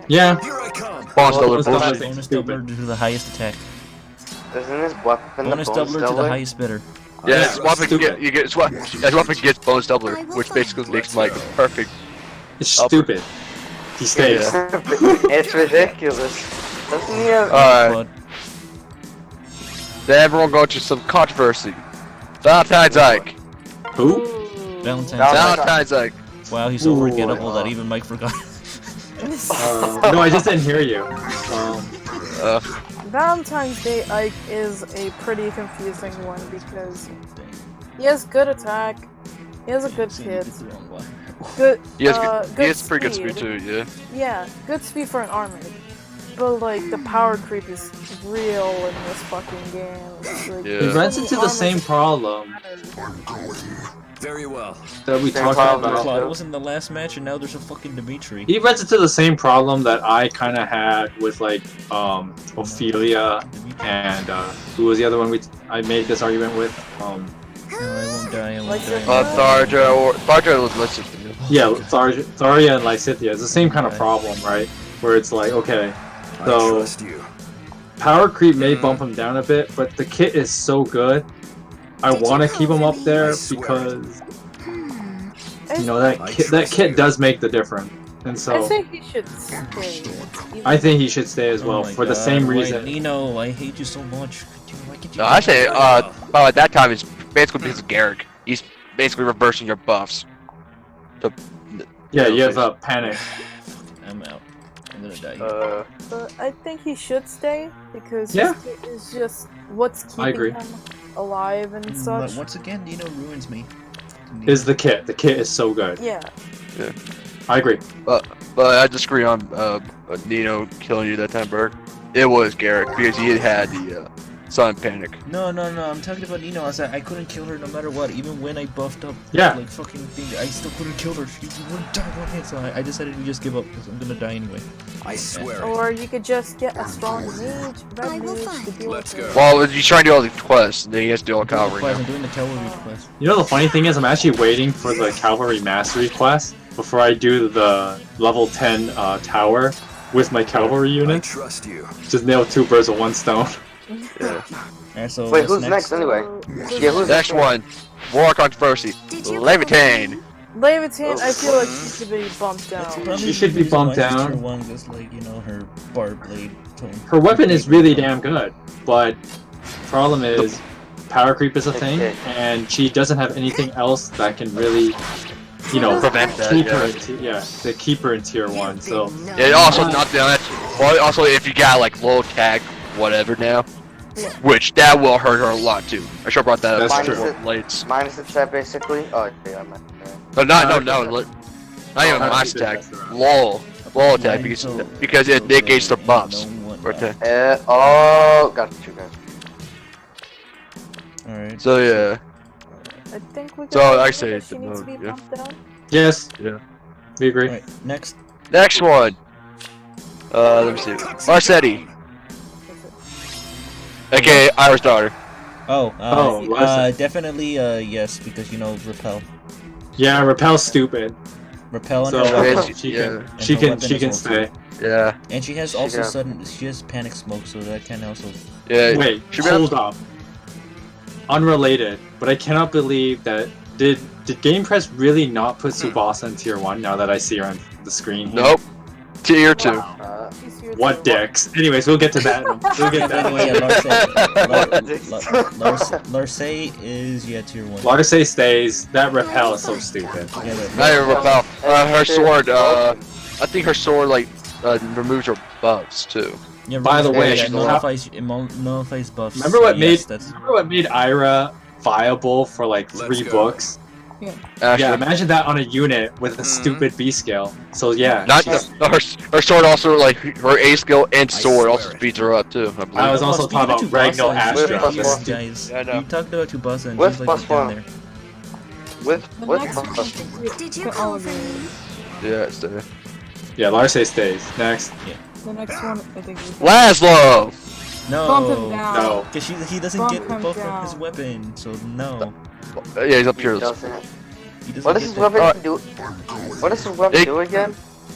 Yeah. Bonus doubler Bonus doubler. bullshit. Bonus doubler to the highest attack. Isn't his weapon Bonus the bonus doubler to the highest bidder. Yeah, his weapon gets bonus doubler, which basically makes Mike perfect. It's stupid. He stays. It's ridiculous. Doesn't he have... Alright. Then everyone go to some controversy. Valentine's Ike. Who? Valentine's Ike. Wow, he's so forgettable that even Mike forgot. No, I just didn't hear you. Valentine's Day Ike is a pretty confusing one because he has good attack, he has a good hit, good, He has, good he has pretty good speed too, yeah. Yeah, good speed for an armored. But like the power creep is real in this fucking game. It's, like, He runs into the same problem. Very well. That we Same talked problem. about. Claude was in the last match, and now there's a fucking Dimitri. He runs into the same problem that I kind of had with like Ophelia and who was the other one I made this argument with. No, I won't die. I won't die. Tharja was Lysithia. Yeah, Tharia and Lysithia. It's the same kind of problem, right? Where it's like, okay, so power creep may bump him down a bit, but the kit is so good. I want to keep him up there because you know that kit does make the difference, and so I think he should stay. I think he should stay as well for the same reason. Nino, I hate you so much. No, I say, well, at that time, it's basically because of Garrick. He's basically reversing your buffs. Yeah, you have panic. I'm out. I'm gonna die. But I think he should stay because Yeah. his kit is just what's keeping him alive and But such. once again, Nino ruins me. Is the kit? The kit is so good. Yeah. Yeah. I agree. But I disagree on Nino killing you that time, Berg. It was Garrick because he had the Sun Panic. No, I'm talking about Nino. I couldn't kill her no matter what, even when I buffed up. Yeah. Like fucking thing, I still couldn't kill her. She wouldn't die one hit, so I decided to just give up because I'm gonna die anyway. I swear. Or you could just get a strong mage, red mage to deal with it. Well, he's trying to do all the quests, and then he has to do all cavalry I'm now. doing the cavalry quest. You know the funny thing is, I'm actually waiting for the Cavalry Mastery quest before I do the level 10 tower with my cavalry unit. Trust you. Just nail 2 birds with 1 stone. Yeah. Alright, so Wait, what's who's next anyway? Yeah, who's Next one, War Controversy, Levitain. Levitain, I feel like she should be bumped down. She should be bumped down. Tier 1 just like, you know, her bar blade tone. Her weapon is really damn good, but problem is power creep is a thing, and she doesn't have anything else that can really, you know, Prevent that, keep yeah. her. To keep her in tier 1. So Yeah, also not that. Well, also if you got like low tag, whatever now, which that will hurt her a lot too. I sure brought that up. That's before true. Lates. Minus attack, basically? Oh, yeah, I'm not. But not even minus attack. Low attack because it negates the buffs. Oh, got you guys. Alright. So yeah. I think we So, can I say she the needs to be mode, yeah. bumped down. yes, Yeah. we agree. Alright, next. Next one. Let me see. Marcetti. AKA Ira's daughter. Definitely, yes, because, you know, repel. Yeah, repel's stupid. Repel on So her weapon. she yeah. can stay. Yeah. And she has also she has panic smoke, so that can also... Yeah. Wait, hold up. Unrelated, but I cannot believe that did Game Press really not put Tsubasa in tier 1 now that I see her on the screen? Here? Nope. Tier 2. What dicks? Anyways, we'll get to that. We'll get to that. Larce is, yeah, tier 1. Larce stays. That repel is so stupid. Yeah, but Not even repel. Her sword, I think her sword, like, removes her buffs, too. yeah, By the way, it nullifies buffs. Remember so what yes, made Ira viable for like 3 books? Yeah, imagine that on a unit with a stupid B scale. So yeah, Not her sword also like her A skill and sword also speeds her up too. I believe. I was also talking about Ragnar Astra. Guys, you talked about Tsubasa and With she's like plus down one. there. With Did you call for me? Yeah, it's there. Yeah, Larse stays. Next. Yeah. The next one, I think. Laszlo! No. Bump him down. No. Because he doesn't Bump get him both down. of his weapon, so no. Yeah, he's up here. He doesn't What does get his that. weapon do? What does his weapon do again?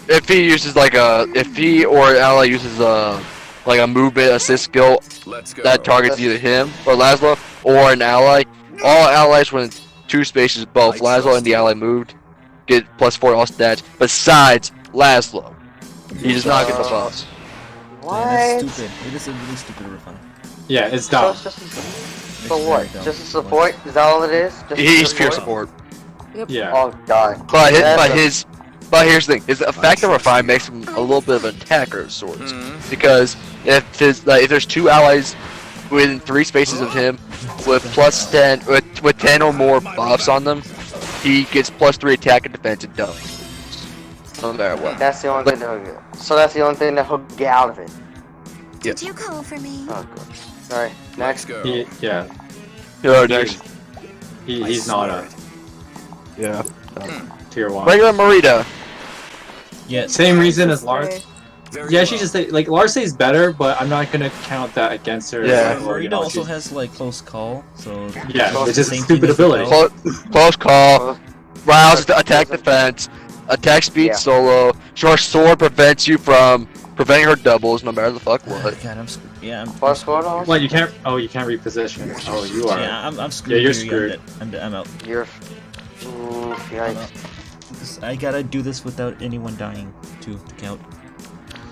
If he uses like if he or an ally uses like a movement assist skill that targets either him or Laszlo or an ally, all allies within 2 spaces, both Laszlo and the ally moved, get +4 all stats. Besides Laszlo, he does not get the buffs. What? Yeah, that's stupid. It is a really stupid refund. Yeah, it's dumb. So what? Just a support? Is that all it is? Just He's pure support. Yeah. Oh god. But here's the thing: his effective refine makes him a little bit of an attacker of sorts. Because if there's 2 allies within 3 spaces of him with +10 with 10 or more buffs on them, he gets +3 attack and defense and done. No matter what. That's the only thing that he'll get. So that's the only thing that he'll get out of it. Did you call for me? Oh god. Alright, next. Yeah. Next. He's not a Yeah. tier 1. Regular Marita. Yeah. Same reason as Lars. Yeah, she just like Larse is better, but I'm not gonna count that against her. Yeah. Or, you Marita know, also she's- has like close call, so Yeah, it's which the is a same stupid thing as the ability. belt. Close call. Rouse attack defense. Attack speed solo. Short sword prevents you from preventing her doubles, no matter the fuck what. God, I'm screwed. Yeah, I'm. What, you can't? Oh, you can't reposition. Oh, you are. Yeah, I'm screwed. Yeah, you're here. screwed. I'm out. You're. Ooh, yikes. I gotta do this without anyone dying to count.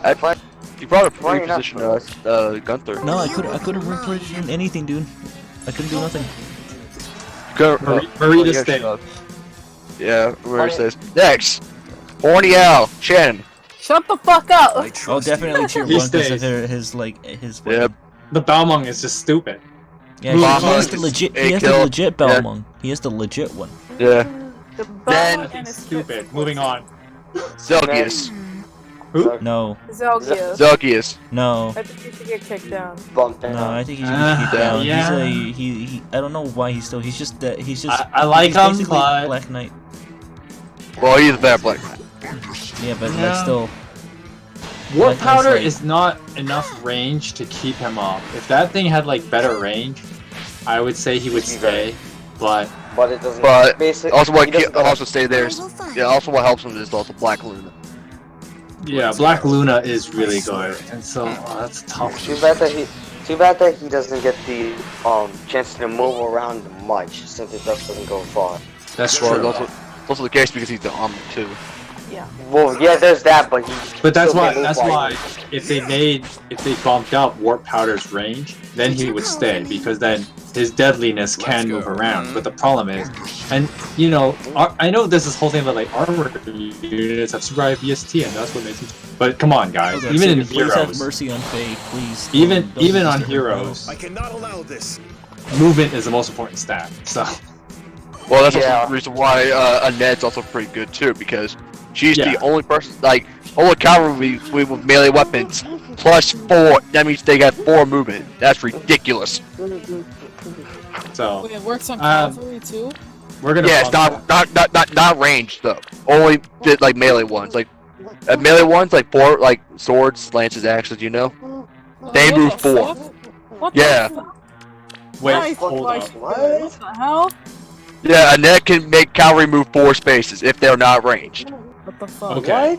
You brought a Why you not reposition Gunther. No, I couldn't reposition anything, dude. I couldn't do nothing. Marita stay. Yeah, Marita stays. Next, Horny Owl, Shannon. Shut the fuck up! Oh, definitely tier He 1 because of stays. his. Yep. The Balmung is just stupid. Yeah, he has the legit. He has the legit Yeah. Balmung. He has the legit one. Yeah. Then Stupid. Moving on. Zelgius. Who? No. Zelgius. Zelgius. No. I think he should get kicked down. Bumped No, I think he should be kicked down. yeah. He I don't know why he's still. He's just that. He's just. I like he's him, basically but- Black Knight. Well, he's a bad Black Knight. Yeah, but Yeah. like still. Warp Black Knight's powder like- is not enough range to keep him up. If that thing had like better range, I would say he would stay. But But it doesn't. But basically, also what he doesn't also stay there is also what helps him is also Black Luna. yeah, Black Luna is really good, and so that's tough. Too bad that he doesn't get the chance to move around much since it doesn't go far. That's Well, true. it's also the case because he's the armor too. Yeah. Well, yeah, there's that, but he. But that's still why. can't move That's while why if they bumped up Warp Powder's range, then he would stay because then his deadliness can move around. But the problem is, and you know, I know this is whole thing about like armor units have super high VST, and that's what makes them. But come on, guys, Okay, even so in please have heroes, mercy on Faye, please. even Don't even just on hurt her. heroes, I cannot allow this. movement is the most important stat. So Well, that's also Yeah. the reason why Annette's also pretty good too, because she's Yeah. the only person, like, all the cavalry with melee weapons, +4, that means they got 4 movement. That's ridiculous. so Wait, it works on cavalry too? we're gonna. Yeah, it's bump not ranged though. Only did like melee ones, like, melee ones, like, swords, lances, axes, you know? They What move the 4. fuck? What Yeah. the fuck? Wait, Nice, hold like, up. What the hell? Yeah, Annette can make cavalry move 4 spaces if they're not ranged. What the fuck? Okay.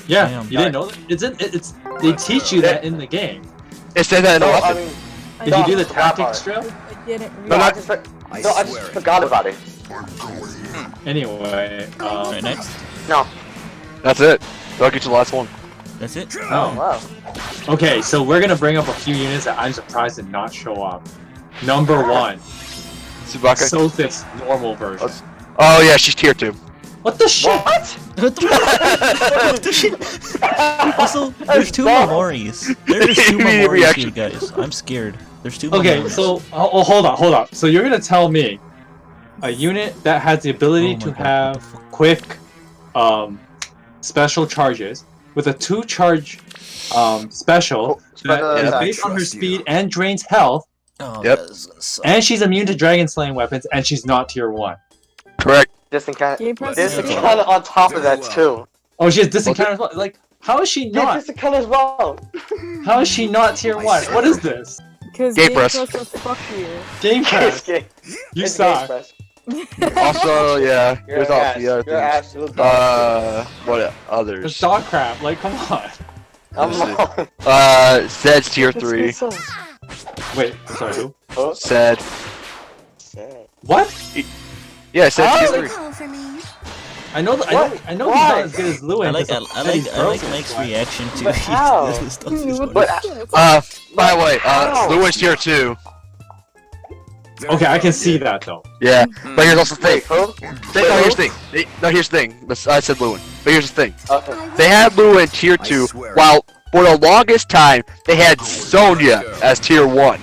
Yeah, Damn. you didn't know that? It's they teach you that in the game. It says that in the No, I weapon. mean, Did no, you do the I forgot about tactics it. drill? I didn't No, read. I just forgot about it. Anyway, Alright, next. No. That's it. That'll get you the last one. That's it. Oh wow. okay, so we're gonna bring up a few units that I'm surprised did not show up. Number 1, Subaka. Sothic's normal version. Oh yeah, she's tier 2. What the shit? What? What the shit? Also, there's 2 Memories. There's 2 Immediate Memories reaction. here, guys. I'm scared. There's 2 Okay, Memories. so hold on. So you're gonna tell me a unit that has the ability to have quick special charges with a 2-charge special that is based on her speed and drains health. Oh, Yep. And she's immune to dragon slaying weapons, and she's not tier 1. Correct. Disencounter on top of that too. Oh, she has disencounter as well. Like, how is she Yeah, not? disencounter as well. How is she not tier 1? What is this? Because Game Game Press. Press will fuck you. Game Press. You It's suck. Game Press. Also, yeah, You're there's an also ass. the other You're things. absolute dog What It's others? dog crap. Like, come on. I'm Let's wrong. Zed's tier 3. Wait, sorry, who? Zed. What? Yeah, Zed's tier 3. Call for me. I know that. I know he's not as good as Lewin. I like broken, Mike's but- reaction to But how? this stuff. Is funny. By the way, Lewin's tier 2. Okay, I can see that though. Yeah, but here's also the thing. Who? No, here's the thing. No, here's the thing. I said Lewin, but here's the thing. Okay. They had Lewin tier 2, while for the longest time they had Sonya as tier 1.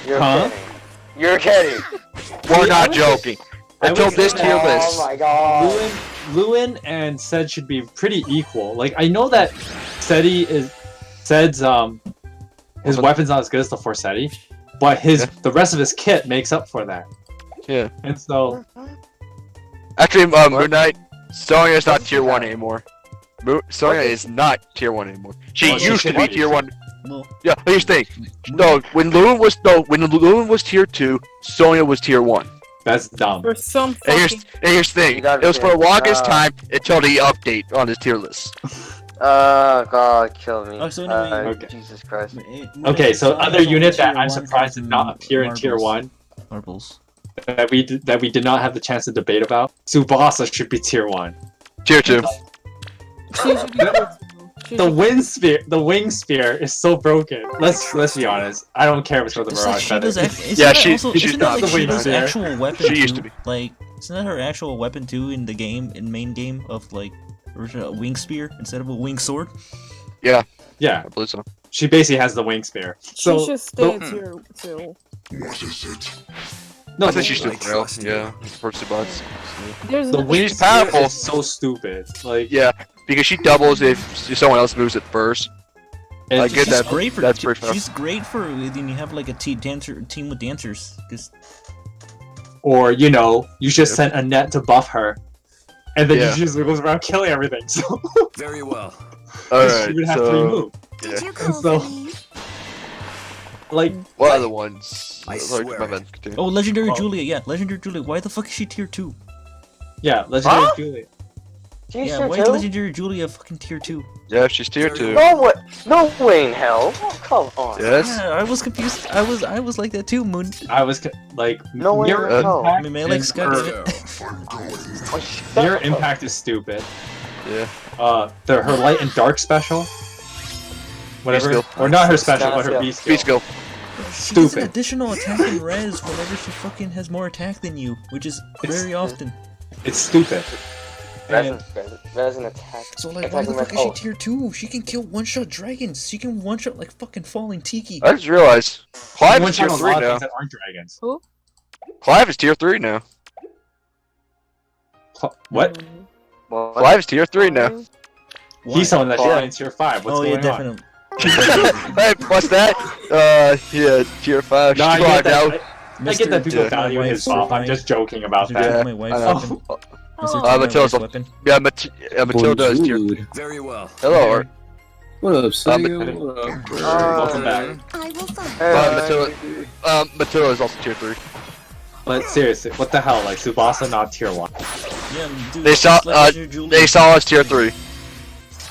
You're Huh? kidding. You're kidding. We're not joking. I Until would this say tier that- list. Oh my god. Lewin and Sed should be pretty equal. Like, I know that Sed's his weapon's not as good as the Forseti, but the rest of his kit makes up for that. Yeah. And so Actually, Moon Knight, Sonya is not tier 1 anymore. Sonya is not tier 1 anymore. She Well, she used to should be be. tier 1. Well, Yeah, but here's the thing. No, when Lewin was tier 2, Sonya was tier 1. that's dumb. For some And here's, fucking... and here's the thing. You gotta It was for the say, longest time until the update on this tier list. Oh god, kill me. Oh, so anyway, Okay. Jesus Christ. Okay, so Sonya's other only unit that tier I'm 1 surprised did not appear in tier Marbles. 1 Marbles. that we did not have the chance to debate about. Tsubasa should be tier 1. Tier 2. She should be good. She The should- wing spear is so broken. Let's be honest. I don't care if it's for the It's like Mirage she Feather. does isn't Yeah, that she- also, she's isn't that not like the she wing does there. actual weapon She used too? to be. Like, isn't that her actual weapon too in the game, in main game of like original wing spear instead of a wing sword? Yeah, I believe so. she basically has the wing spear. So she should stay at tier 2. no, I think she's still real. Yeah, for Tsubasa. There's the no- wing She's powerful. spear is so stupid. Like, Yeah, because she doubles if someone else moves it first. and I get She's that. great for That's pretty fast. she's great for when you have like a team with dancers. Because or you just sent a net to buff her, and then Yeah. she just goes around killing everything. So Very well. Alright, she would have 3 so moves. Did you And call so, for me? like, what other ones? I Sorry, swear my it. bad. Continue. oh, Legendary Oh. Julia, yeah, Legendary Julia. Why the fuck is she tier 2? yeah, Legendary Huh? Julia. She's Yeah, tier why is 2? Legendary Julia fucking tier 2? Yeah, she's tier 2. No way in hell. Oh, come on. Yes. Yeah, I was confused. I was like that too, Moon. I was like, No way mirror in hell. impact. I mean, Melee is- Scott did or- it. Oh, shut Mirror up. impact is stupid. Yeah. Her light and dark special, whatever, skill. or not her special, Not but her skill. B skill. B skill. She does an Stupid. additional attack and res whenever she fucking has more attack than you, which is very often. It's stupid. And Resin attack. So like, why the Attacking fuck is res- she oh. tier 2? She can kill one-shot dragons. She can one-shot like fucking falling Tiki. I just realized Clive one is tier shot a 3 lot of now. things that aren't dragons. Who? Clive is tier 3 now. What? What? Clive is tier 3 now. He's someone that's Why? in tier 5. What's Oh yeah, going on? definitely. Hey, what's that? Yeah, tier 5. No, I She's get logged that. out. I get that people Yeah. value his buff. I'm just joking about Mr. that. Jack, Yeah, my wife's I know. weapon. Oh. Mr. Jack, my Matilda's wife's weapon. Yeah, Matilda is tier. Very well. Hello, Art. What up, Sega? Matilda. What up? Welcome back. I will find. Matilda is also tier 3. But seriously, what the hell? Like, Tsubasa not tier 1. Yeah, dude, They saw, it's like Legendary Julia. they saw us tier 3.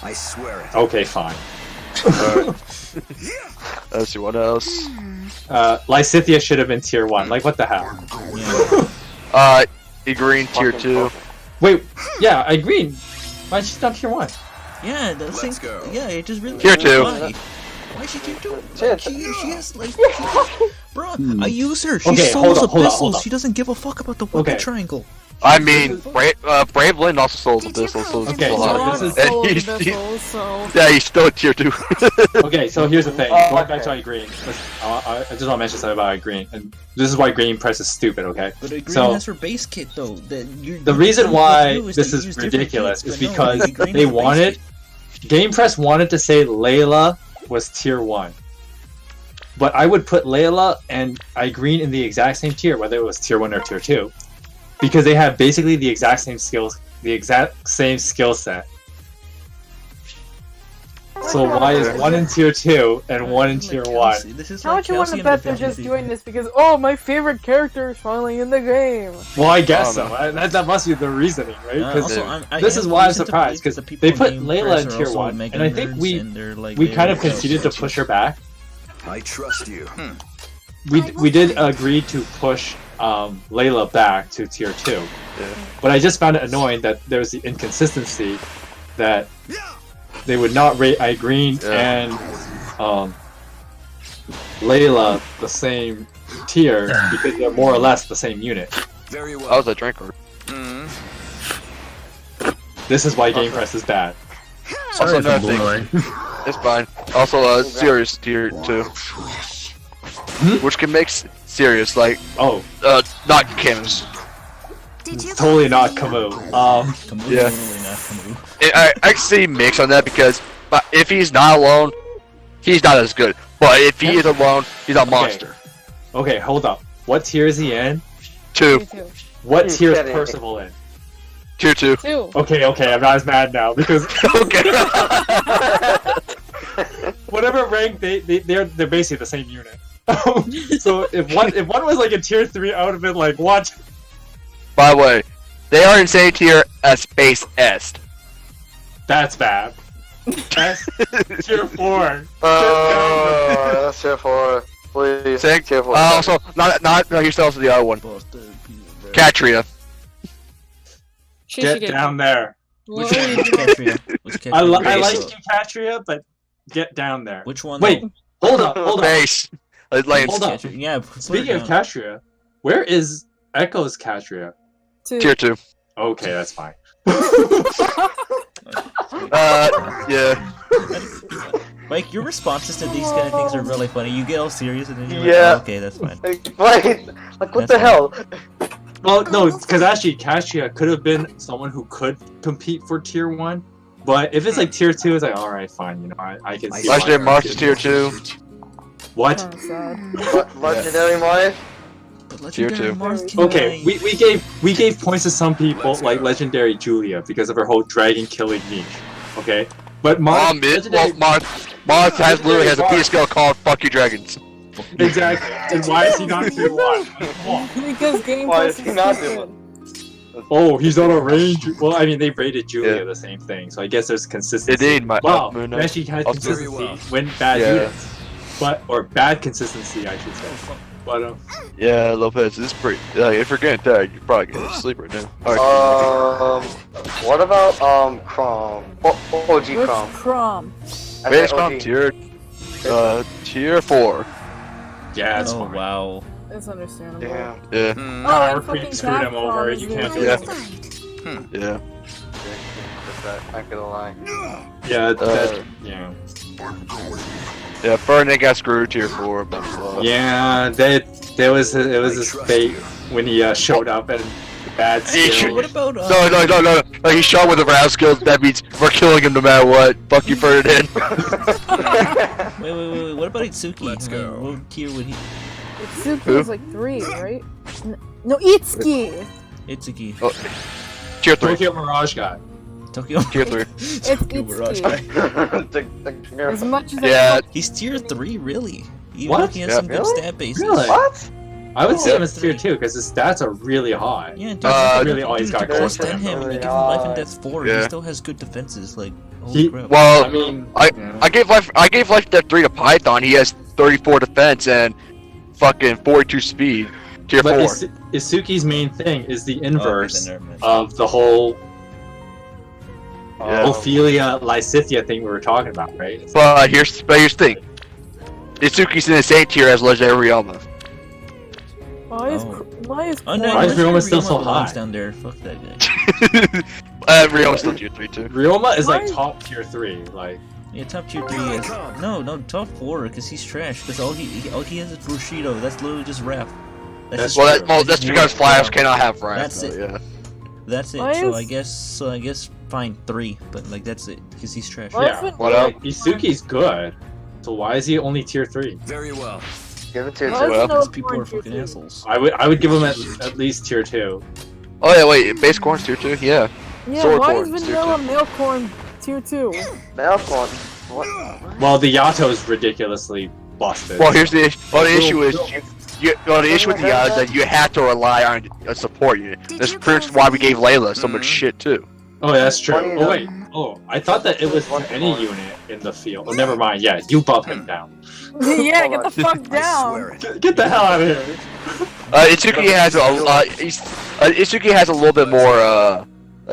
I swear it. Okay, fine. Alright. Let's see, what else? Lysithia should have been tier 1. Like, what the hell? Yeah. Green tier 2. Wait, yeah, I agree. Why is she not tier 1? Yeah, the thing. Let's go. Yeah, it just really. Tier 2. Why? Why is she tier 2? Shit. She has like. Bro, I use her. She Okay, souls hold on, hold on, abyssals. hold on. She doesn't give a fuck about the weapon Okay. triangle. I mean, Brave Lynn also sold Abyssal, so it's Okay, a lot. so this is- Sold And he's- Abyssal, so... Yeah, he's still a tier 2. Okay, so here's the thing. Going back to iGreen, I just want to mention something about iGreen, and this is why Green Press is stupid. Okay, But Green so has her base kit though. the reason why this is ridiculous is because they wanted Game Press wanted to say Layla was tier 1. But I would put Layla and iGreen in the exact same tier, whether it was tier 1 or tier 2. Because they have basically the exact same skills, the exact same skill set. So why is one in tier 2 and one in tier 1? This is How much you want to bet they're just doing this because, oh, my favorite character is finally in the game? Well, I guess so. That must be the reasoning, right? Because this is why I'm surprised, because they put Layla in tier 1, and I think we kind of conceded to push her back. I trust you. We did agree to push Layla back to tier 2. But I just found it annoying that there was the inconsistency that they would not rate iGreen and Layla the same tier because they're more or less the same unit. Very well. I was a drinker. This is why Game Press is bad. Also, another thing. It's fine. Also, Sirius tier 2. Which can make Sirius, like, not Kim's. It's totally not Camus. Yeah. I see mix on that because if he's not alone, he's not as good. But if he is alone, he's a monster. Okay, hold up. What tier is he in? 2. What tier is Percival in? Tier 2. Okay, I'm not as mad now because whatever rank they're basically the same unit. So if one was like a tier 3, I would have been like, what? By the way, they are in same tier as Space Est. That's bad. That's tier 4. That's tier 4. Please. Tier 4. Also, not here's also the other one. Katria. Get down there. Which one? Katria? I like you, Katria, but get down there. Which one? Wait, hold up. Base. Hold up. Yeah. Speaking of Katria, where is Echo's Katria? Tier 2. Okay, that's fine. Yeah. Mike, your responses to these kind of things are really funny. You get all serious and then you're like, oh, okay, that's fine. Like what the hell? Well, no, because actually Katria could have been someone who could compete for tier 1, but if it's like tier 2, it's like, alright, fine, you know, I can see. Legendary Mars is tier 2. What? Legendary Mars? Tier 2. Okay, we gave points to some people like Legendary Julia because of her whole dragon killing niche. Okay, but Mars Mars literally has a P skill called "Fuck You Dragons." Exactly. And why is he not tier 1? Because Game Why Press is he not tier 1? Oh, he's on a range. Well, I mean, they rated Julia the same thing, so I guess there's consistency. Indeed, wow, actually has consistency when bad units, or bad consistency, I should say. But yeah, Lopez, this is pretty. If you're getting tagged, you're probably getting asleep right now. Right. What about Crom? OG Crom. Crom. Base Crom tier 4. Yeah, it's oh fine. wow. It's understandable. Yeah. Oh, Recruiting screwed him over. You can't do anything. Yeah. I'm gonna lie. Yeah, yeah. Yeah, Ferdinand got screwed tier 4. Blah, blah. Yeah, it was his fate when he showed up and bad skill. What about No. He shot with the round skills. That means we're killing him no matter what. Fuck you, Ferdinand. Wait. What about Itsuki? Let's go. What tier would he? Itsuki is like 3, right? No, Itsuki! Itsuki. Oh, tier 3. Tokyo Mirage guy. Tokyo Tier 3. It's Itsuki. As much as he's tier 3, really? Even What? though he has some good stat bases. Really? What? I would say him as tier 2 because his stats are really high. Yeah, dude, really all he's got going close for to him. him, and you give him life and death 4, he still has good defenses. Like, holy crap. Well, I mean, I gave life death 3 to Python. He has 34 defense and fucking 42 speed. Tier 4. Isuki's main thing is the inverse of the whole Ophelia Lysithia thing we were talking about, right? But here's the thing. Itsuki's in the same tier as Legendary Ryoma. Why is Oh no, Why is Ryoma still Ryoma so belongs high? down there. Fuck that guy. Ryoma's still tier 3 too. Ryoma is like Why- top tier 3. Like, Yeah, top tier 3 is no top 4 because he's trash. Because all he has is Bushido. That's literally just rap. That's Well, true. that's because Flash cannot have Wrath. That's though, it. Yeah. That's it. Why So is- I guess fine 3, but like that's it because he's trash. Why yeah. is it What like- up? Isuki's good. So why is he only tier 3? Very well. Give it to Why is Well, it no Because people porn are tier fucking 2? assholes. I would give him at least tier 2. Oh yeah, wait. Base Corn's tier 2. Yeah. Yeah, Sword why corn, is tier vanilla 2. milk corn tier 2? Malcolm. What? Well, the Yato's ridiculously busted. Well, here's the issue is the issue with the Yato is that you have to rely on a support unit. That's pretty much why we gave Layla so much shit too. Oh, that's true. Funny Oh wait. Oh, I thought that it was any unit in the field. Oh, never mind. Yeah, you bump him down. Yeah, get the fuck I down. swear it. Get the hell out of here. Itsuki has Itsuki has a little bit more.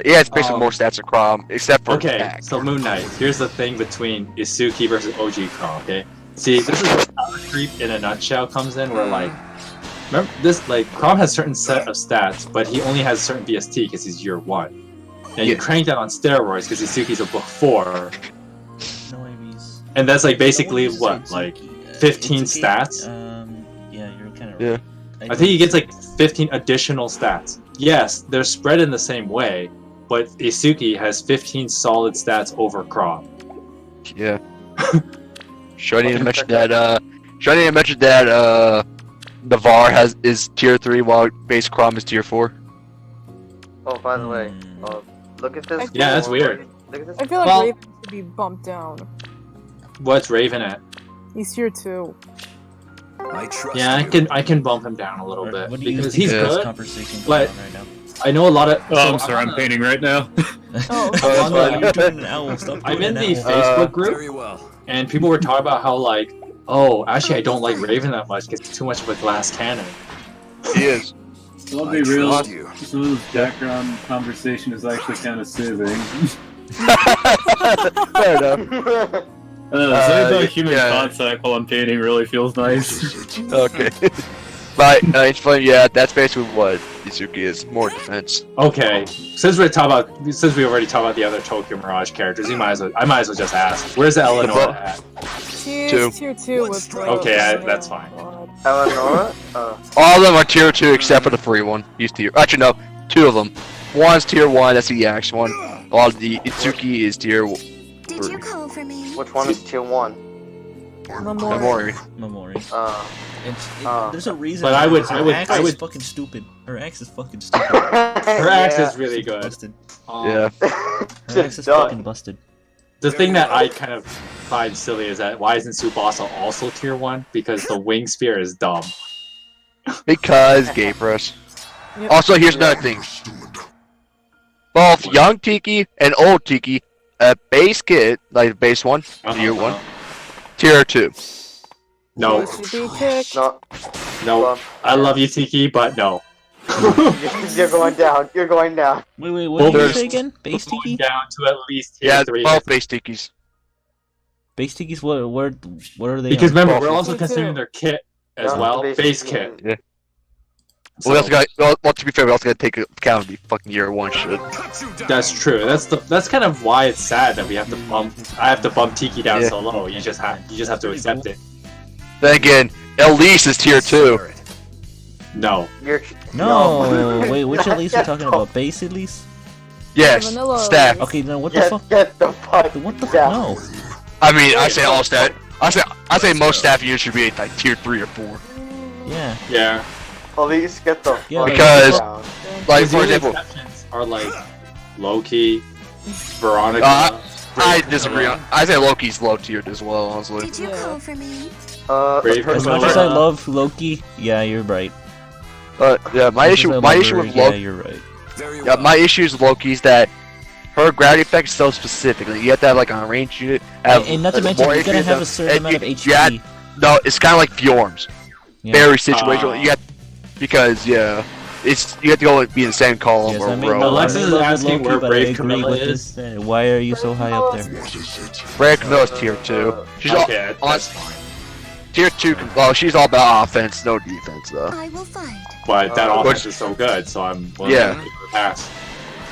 He has basically more stats than Crom, except for Okay, attack. so Moon Knight. Here's the thing between Isuki versus OG Chrome. Okay, see, this is where power creep in a nutshell comes in. Where like, remember this? Like, Crom has certain set of stats, but he only has certain VST because he's year 1. And you crank that on steroids because Isuki's a book 4, No IVs. and that's like basically No, what, it's like Itsuki, 15 Itsuki, stats? Yeah, you're kind of Yeah. right. I think he gets like 15 additional stats. Yes, they're spread in the same way, but Isuki has 15 solid stats over Crom. Yeah. Should I need to mention that? Should I need to mention that? Navar is tier 3 while base Crom is tier 4. Oh, by the way, look at this. Yeah, that's weird. Look at this. I feel like Well- Raven should be bumped down. What's Raven at? He's tier 2. I trust Yeah, you. I can bump him down a little bit What do you because think he's of this good. conversation but- going on right now? I know a lot of. Oh, I'm sorry, I'm painting right now. Oh, I'm on the YouTube owl. Stop I'm doing in the that. Facebook group, Very well. and people were talking about how like, oh, actually, I don't like Raven that much because it's too much of a glass cannon. He is. I'll I be real. trust you. Some of this background conversation is actually kind of soothing. Fair enough. Something about human yeah. contact while I'm painting really feels nice. Okay. But it's funny. Yeah, that's basically what Isuki is. More defense. Okay, since we already talked about the other Tokyo Mirage characters, I might as well just ask, where's Eleanor at? She's Two. tier 2 with Okay, that's fine. Eleanor? All of them are tier 2 except for the free one. He's tier. Actually, no, 2 of them. One's tier 1. That's the Yax one. While the Itsuki is tier. Did you call for me? Which one is tier 1? Memori. Memori. Uh, There's a reason. But why, I would- because I her would- axe I is would- fucking stupid. Her axe is fucking stupid. Her axe Yeah. is really good. Busted. Yeah. Her axe is Done. fucking busted. The thing that I kind of find silly is that why isn't Tsubasa also tier 1? Because the wing spear is dumb. Because gay press. Yep. Also, here's another thing. Both young Tiki and old Tiki, base kit, like base 1, tier 1, tier 2. No, Should be kicked. no. no. I love you, Tiki, but no. You're going down. You're going down. Wait, what did you There's- say again? Base Going Tiki? down to at least tier Yeah, 3. both base Tikis. Base Tiki's what are they? Because on? remember, both. we're also Me considering too. their kit as No, well. base Base Tiki. kit. Yeah. So, We also got, well, to be fair, we also got to take account of the fucking year 1 shit. that's true. That's kind of why it's sad that we have to bump. I have to bump Tiki down Yeah. so low. You just have to accept it. Then again, Elise is tier 2. No. You're No, wait, which Elise are you talking about? Base Elise? Yes, Vanilla staff. Elise. Okay, then what the fuck? Get the fuck What the fuck? down. No. I mean, I say all staff. I say most staff units should be like tier 3 or 4. Yeah. Yeah. Police, get the Yeah, fuck because- down. Like, The for only example, exceptions are like Loki, Veronica. I Brave disagree. Camilla. I say Loki's low tiered as well, honestly. Did you Yeah. call for me? Brave As much Camilla. as I love Loki, yeah, you're right. But yeah, my As much as issue, I my love issue her, with yeah, Loki, you're right. Very yeah, well. my issue with Loki is that her gravity effect is so specific. Like, you have to have like a range unit. Have, And not to like, mention, more you're gonna HP have a than- certain and amount of you HP. had- no, it's kind of like Fjorms. Yeah. Very situational. You got because yeah, it's you have to go like, be in the same column Yes, or I mean, row. no, Alexis I is love asking Loki, where but Brave I agree Camilla with is. this. Why are you so high up there? Brave Camilla's tier 2. She's Okay, that's fine. tier 2. Well, she's all about offense, no defense though. I will find. But that offense is so good, so I'm willing to give her a pass.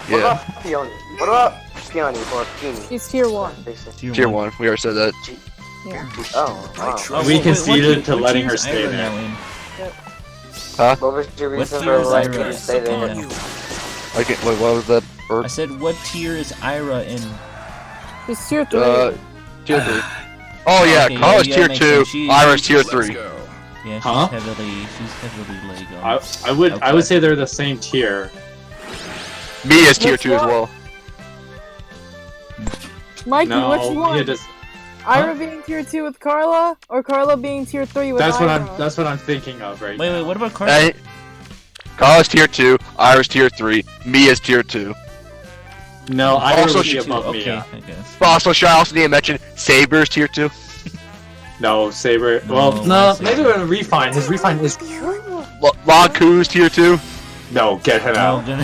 What about Peony? What about Peony or Peony? He's tier 1. Tier 1. We already said that. Yeah. Oh, wow. We conceded to letting her stay there. Huh? What was your What reason tier for is letting Ira? her stay there? Wait, what was that? I said, what tier is Ira in? He's tier 3. Tier 3. Oh yeah, Okay, Carla's yeah, tier makes 2, sense. She- Ira's tier 3. Yeah, she's Huh? heavily Lego. I would say they're the same tier. Me is tier 2 as well. Mikey, No, which one? Mia does. Ira being tier 2 with Carla, or Carla being tier 3 with That's Ira? what I'm thinking of right now. Wait, what about Carla? Carla's tier 2, Ira's tier 3, Mia's tier 2. No, Ira Also, would be she- above Okay, Mia. I guess. Also, should I also need to mention Saber's tier 2? No, Saber. No, Well, no, Saber. maybe with a refine. His refine is. Laku's tier 2. No, get him No, out. get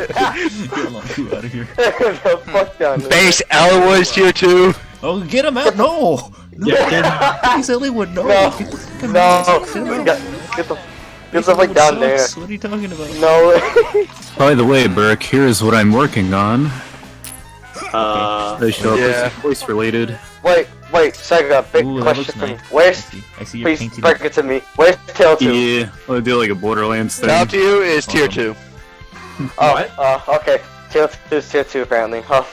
Laku out of here. The fuck down there. Base Elwood's tier 2. Oh, get him out! No! Yeah, get him out. Base Elwood, no! No. Get the fuck No, out. get the fuck down there. Sucks. What are you talking about? No. By the way, Burke, here's what I'm working on. They show up Yeah. as voice related. Wait, Sega, big Ooh, that question looks for me. nice. Where's, I see your please painted. break it to me. Where's Tail 2? Yeah, I'll do like a Borderlands thing. Now to you is tier Awesome. 2. Okay. Tail 2 is tier 2 apparently. I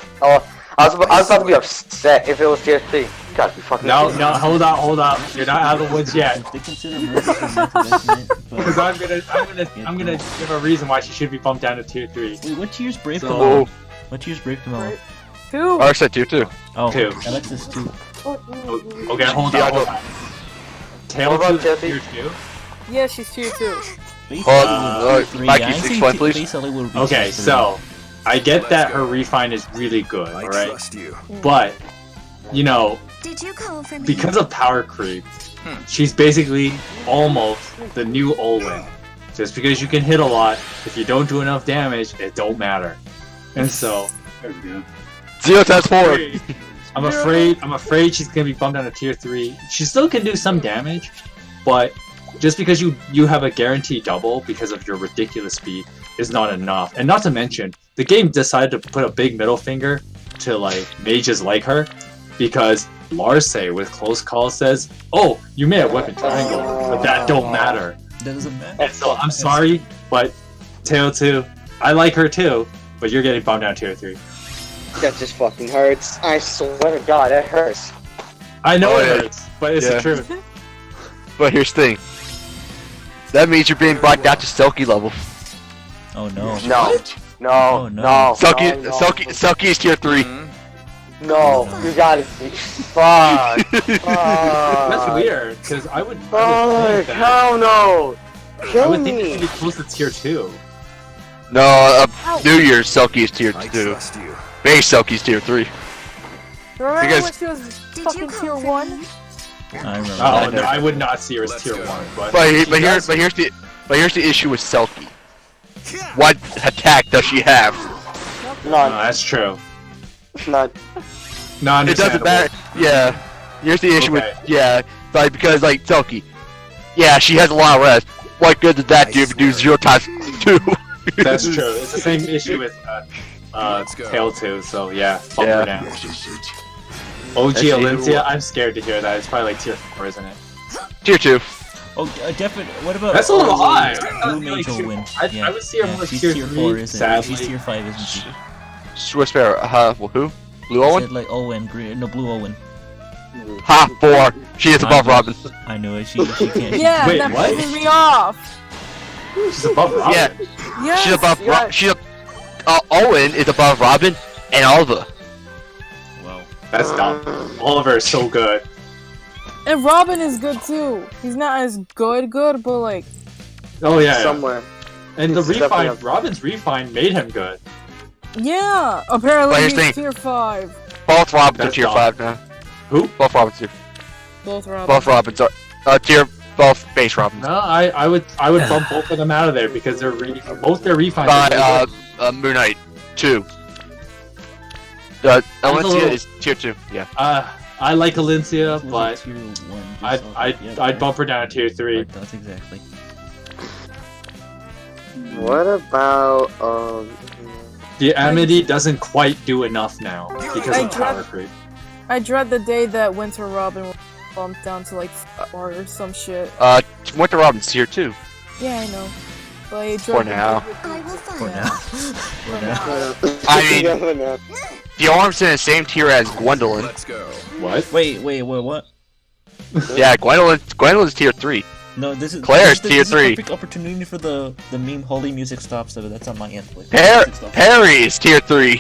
was about to be upset if it was tier 3. You gotta be fucking No, kidding no, me. hold up. You're not out of the woods yet. If they consider murder for mental estimate, Because but... I'm gonna give a reason why she should be bumped down to tier 3. Wait, what tier's Brave So- Camilla? What tier's Brave Camilla? 2. I said tier 2. Oh, 2. Alexis 2. Okay, hold on. Tail What about 2 Tail is tier 2? Yeah, she's tier 2. Base Hold Elwood on, would be tier 3. Mikey, I explain, say t- please. Base Elwood would be Okay, tier 3. so I get that her refine is really good, I alright? trust you. But, you know, Did you call for me? because of power creep, she's basically almost the new Olwen. Just because you can hit a lot, if you don't do enough damage, it don't matter. And so, 0 times 4. I'm afraid she's gonna be bumped down to tier 3. She still can do some damage, but just because you have a guaranteed double because of your ridiculous speed is not enough. And not to mention, the game decided to put a big middle finger to like mages like her, because Larse with close call says, "Oh, you may have weapon triangle, but that don't matter." That doesn't matter. And so I'm sorry, but Tail 2, I like her too, but you're getting bumped down to tier 3. That just fucking hurts. I swear to God, that hurts. I know Oh, it yeah. hurts, but it's Yeah. the truth. But here's the thing. That means you're being brought down to Selkie level. Oh no. No. No. Oh, no. No. Selkie, no, Selkie is tier 3. No, you gotta be. Fuck. That's weird, because I would think that, Hell no. I Kill would think it me. would be close to tier 2. No, New Year's Selkie is tier I 2. trust you. Base Selkie's tier 3. Remember Because- when she was Did you fucking call tier for 1? me? I remember. Oh, that. no, I would not see her as Let's tier go. 1, but Here's the issue with Selkie. What attack does she have? no, None. that's true. None. No, It doesn't matter. Yeah. Here's the issue Okay. with because like Selkie. Yeah, she has a lot of res. What good did that do if you do 0 times 2? That's true. It's the same issue with Let's go. Tail 2, so yeah, bump Yeah. her down. OG That's Olympia, I'm scared to hear that. It's probably like tier 4, isn't it? Tier 2. Oh, definitely. What about? That's a little high. Blue Mage will win. I would see her more she's tier tier 3, 4, isn't sadly. She's tier 5, isn't she? Swiss Bear, well, who? Blue I Owen? said like Owen, green, no Blue Owen. Ha, 4. She is above Robin. I knew it. She can't. Yeah, Wait, that what? pisses me off. She's above Robin. Yeah, Yes, she's above yes. Owen is above Robin and Alva. Wow. That's dumb. Oliver is so good. And Robin is good too. He's not as good, but like. Oh yeah. Somewhere. And the He's definitely refine, up. Robin's refine made him good. Yeah, apparently But here's he's the thing. tier 5. Both Robins are That's tier dumb. 5 now. Who? Both Robins are. Both Robin. Both Robins are tier. Both base Robins. No, I would bump both of them out of there because they're both their refines. are By really good. Moon Knight 2. I'm a Valencia little- is tier 2. Yeah. I like Alicia, but Tier 1, just I'd off- I'd, yeah, I'd bump her down to tier 3. Right, that's exactly. What about The Amity doesn't quite do enough now because I of power creep. I dread the day that Winter Robin will bump down to like 4 or some shit. Winter Robin's tier 2. Yeah, I know. But I dread For the now. day For now. For now. I mean, the arm's in the same tier as Gwendolyn. Let's go. What? Wait, what? Yeah, Gwendolyn's tier 3. No, this is Claire's this tier is 3. a perfect opportunity for the meme holy music stops. So that's on my end. Wait, music stops. Perry is tier 3.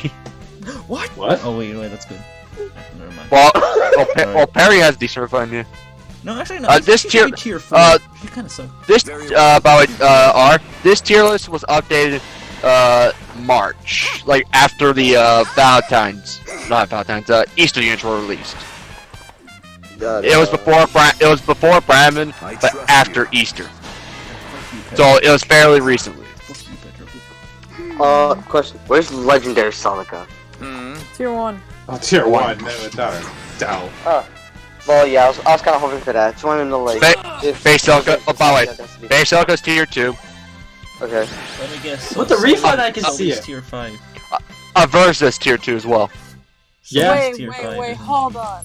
What? What? Oh wait, that's good. Never mind. Well, Perry has decertified you. No, actually no. This she tier, should be tier 4. She kind of sucks. This, by the way, this tier list was updated, March, like after the Easter units were released. It was before Brahmin, but after Easter. So it was fairly recently. question. Where's Legendary Celica? Tier 1. Oh, tier 1, no, without a doubt. Well, yeah, I was kind of hoping for that. Just wanted to know, like, Base Celica, oh, by the way, Base Celica's tier 2. Okay. Let me guess. With the refund, I can see it. Tier 5. Versus tier 2 as well. Yeah. Wait, hold on.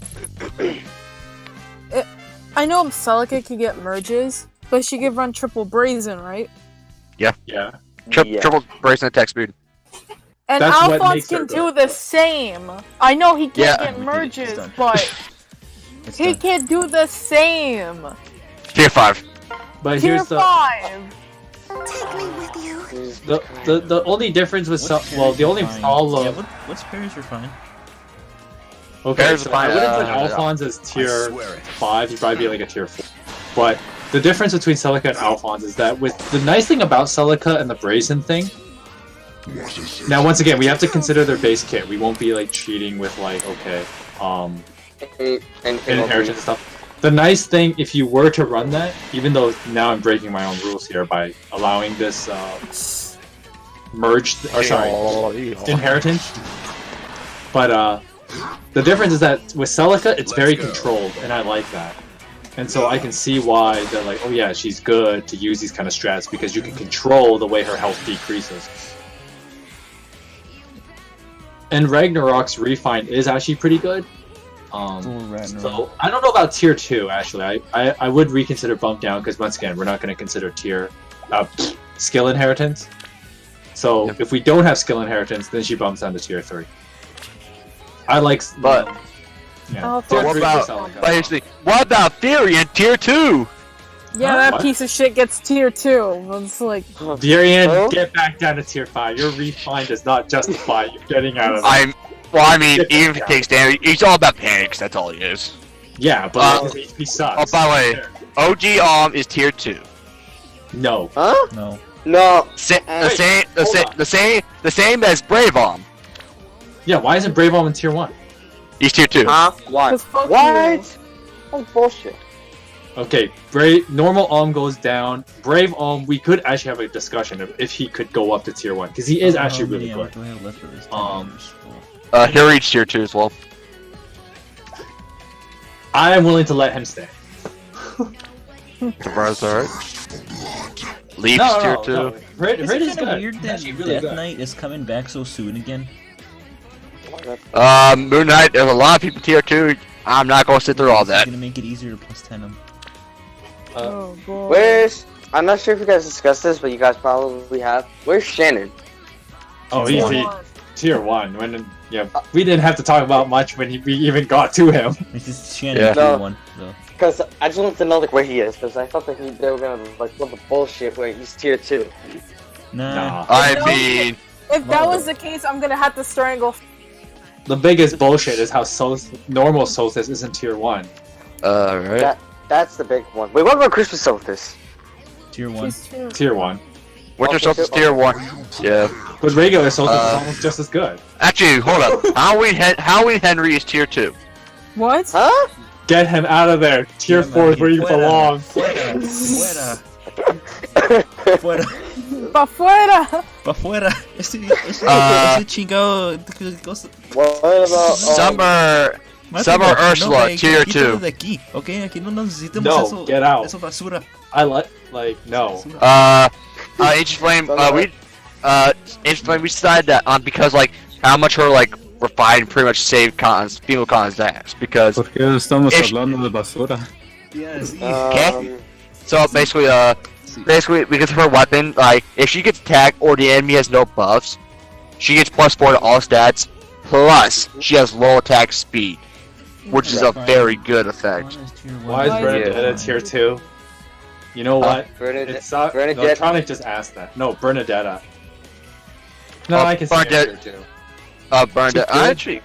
I know Celica can get merges, but she can run triple brazen, right? Yeah. Yeah. Triple brazen attack speed. And That's what Alphonse makes her can good. do the same. I know he can't Yeah. get merges, but he can do the same. Tier 5. But Tier here's the 5. Take me with you. the only difference with the only problem. Yeah, what's Perry's refine? Okay, Perry's so fine, I wouldn't put yeah. Alphonse as tier swear it. 5. He'd probably be like a tier 4. But the difference between Celica and Alphonse is that with the nice thing about Celica and the Brazen thing. Now, once again, we have to consider their base kit. We won't be like cheating with like inheritance and stuff. The nice thing, if you were to run that, even though now I'm breaking my own rules here by allowing this inheritance, but the difference is that with Celica, it's very controlled, and I like that. And so I can see why they're like, oh yeah, she's good to use these kind of strats because you can control the way her health decreases. And Ragnarok's refine is actually pretty good. So I don't know about tier 2 actually. I would reconsider bump down because once again we're not going to consider tier skill inheritance. So if we don't have skill inheritance, then she bumps down to tier 3. I like, but Oh, tier what 3 about for Celica. what about Fury in tier 2? Yeah, that What? piece of shit gets tier 2. It's like... Darian, get back down to tier 5. Your refine does not justify you getting out of it. Even if he takes damage, he's all about panics, that's all he is. Yeah, but his HP sucks. Oh, by the way, OG is tier 2. No. Huh? No. No. The same as Brave Yeah, why isn't Brave in tier 1? He's tier 2. Huh? Why? What? Oh, bullshit. Okay, normal goes down. Brave we could actually have a discussion of if he could go up to tier 1 because he is actually really good. What do I have left for this? He'll reach tier 2 as well. I am willing to let him stay. Surprise, alright. Leaves tier 2. No. Red is Is it good. kind of weird that Actually really Death good. Knight is coming back so soon again? Moon Knight, there's a lot of people tier 2. I'm not gonna sit through all that. It's gonna make it easier to plus 10 them. Oh, boy. Where's... I'm not sure if you guys discussed this, but you guys probably have. Where's Shannon? Oh, easy. Tier 1. We didn't have to talk about much when we even got to him. It's just Shannon tier 1. So. Because I just wanted to know like where he is, because I thought that they were gonna like pull the bullshit where he's tier 2. Nah. If that was the case, I'm gonna have to strangle. The biggest bullshit is how normal Solstice isn't tier 1. Right. That's the big one. Wait, what about Christmas Solstice? Tier 1. Tier 1. Winter Solstice tier 1. Yeah. But regular Solstice is almost just as good. Actually, hold up. Halloween Henry is tier 2. What? Huh? Get him out of there. Tier 4 is where you belong. Fuera. Pa' fuera! Pa' fuera. Ese chingado. What about Summer Ursula, tier 2. De aquí, okay? Aquí no necesitamos No, eso, get out. eso basura. I like no. Ancient Flame, Ancient Flame, we decided that because like how much her like refined pretty much saved Khan's female Khan's ass because. ¿Por qué estamos hablando de basura? Yes. Okay. So basically because of her weapon, like if she gets attacked or the enemy has no buffs, she gets +4 to all stats. Plus, she has low attack speed, which is a very good effect. Why is Bernadetta tier 2? You know what? It's not. Electronic just asked that. No, Bernadetta. No, I can see tier 2. Bernadetta. Actually,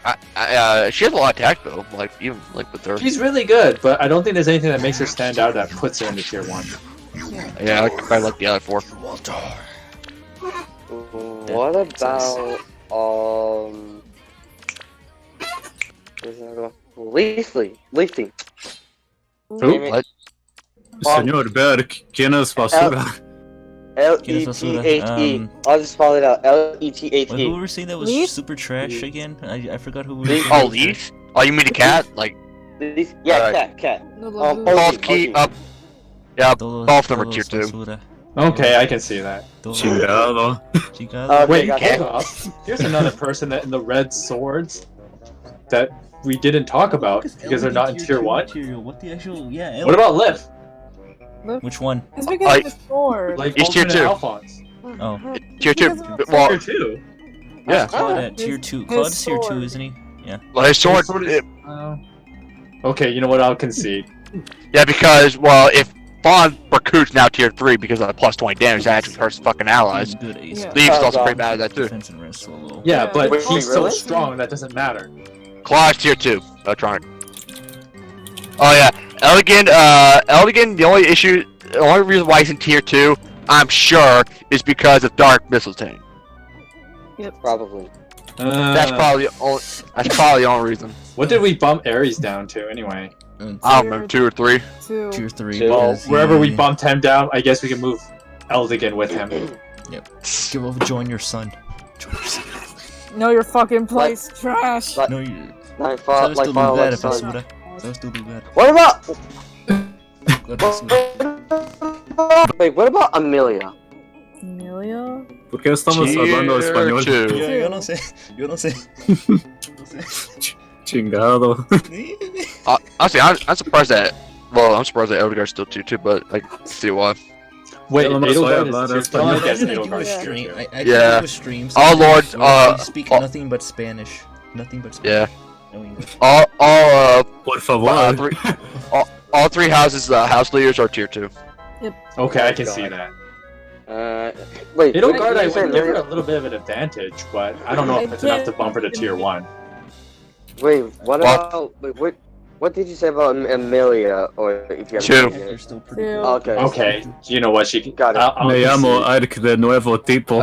she has a lot of attack though. Like even like with her. She's really good, but I don't think there's anything that makes her stand out that puts her into tier 1. Yeah, I like the other 4. What about Leafly? What? Señor, ver, ¿quién es basura? Lethe. I'll just spell it out. Lethe. Who were we saying that was super trash again? I forgot who we were Leaf? saying. Oh, Leaf? Oh, you mean the cat? Like. Leaf? Yeah, cat. Both key up. Yeah, both of them are tier 2. Okay, I can see that. Chingado. Wait, hold up. Here's another person that in the red swords that we didn't talk about because they're not in tier 1. What the actual? Yeah. What about Liv? Which one? It's because of the sword. Like He's tier 2. Alphonse. Oh. Tier 2. Well, tier 2. Yeah. Claude at tier 2. Claude's tier 2, isn't he? Yeah. Well, his sword. Okay, you know what? I'll concede. Yeah, because well, if Fawn Barcoot's now tier 3 because of the +20 damage that actually hurts fucking allies. Good ace. Leaf's also pretty bad at that too. Defense and rest so low. Yeah, but Wait, he's really? so strong that doesn't matter. Claw's tier 2. Electronic. Oh yeah, Elegant. Elegant. The only reason why he's in tier 2, I'm sure, is because of Dark Missile Tank. Yep. Probably. That's probably the only reason. What did we bump Ares down to anyway? I don't remember, 2 or 3. Tier 3. Well, wherever we bumped him down, I guess we can move Eldigan with him. Yep. Join your son. Join your son. No, your fucking place trash. No, you. Like Sabes tu Final lugar, Son. basura. Sabes tu lugar. What about? Basura. Wait, what about Amelia? Amelia? ¿Por qué estamos hablando español? Yo no sé. Yo no sé. Chingado. Honestly, I'm surprised that. Well, I'm surprised that Eldegar's still tier 2, but I can see why. Wait, Yo no soy hablar español. Yeah. Streams. All lords. We speak nothing but Spanish. Nothing but Spanish. Yeah. No English. Por favor. All 3 houses, house leaders are tier 2. Yep. Okay, I can see that. Wait. Edelgard, I you say would give her a Amelia? little bit of an advantage, but I don't know if it's enough to bump her to tier 1. Wait, what about? Wait, what did you say about Amelia? Or if you have 2. They're still pretty Two. good. Okay. Okay, you know what? She Got it. Me llamo Arc de Nuevo Tipo.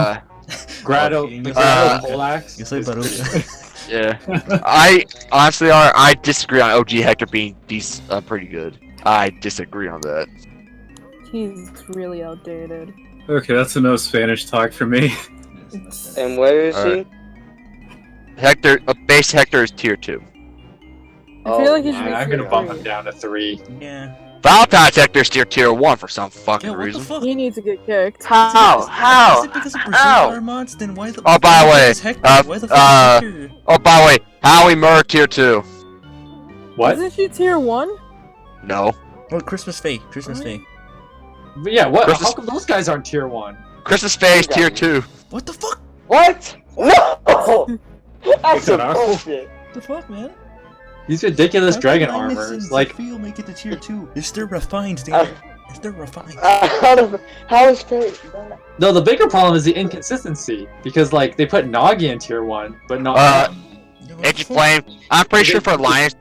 Grado, Okay, the yo Grado Polax. Yo soy Beruka. Yeah. I honestly, I disagree on OG Hector being pretty good. I disagree on that. He's really outdated. Okay, that's enough Spanish talk for me. And where is Alright. he? Hector, base Hector is tier 2. I feel like he should be I'm tier gonna bump 3. him down to 3. Yeah. Valentine's Hector's tier 1 for some fucking Yeah, what the reason. fuck? He needs to get kicked. How? Is it because of Brazil our mods? Then why the Oh, by the why way, is Hector? Why the fuck is Hector? Oh, by the way, Howie Murr tier 2. What? Isn't she tier 1? No. Well, Christmas Faye. Christmas Faye. But yeah, what? Christmas- How come those guys aren't tier 1? Christmas Faye's tier 2. What the fuck? What? No! That's some Carajo. bullshit. What the fuck, man? These ridiculous How dragon come Linus armors. and Like, Zephyr make it to tier 2. They're still refined, damn it. They're refined. How is Faye? no, the bigger problem is the inconsistency. Because, like, they put Nagi in tier 1, but not. Edge Flame. I'm pretty sure for Alliance.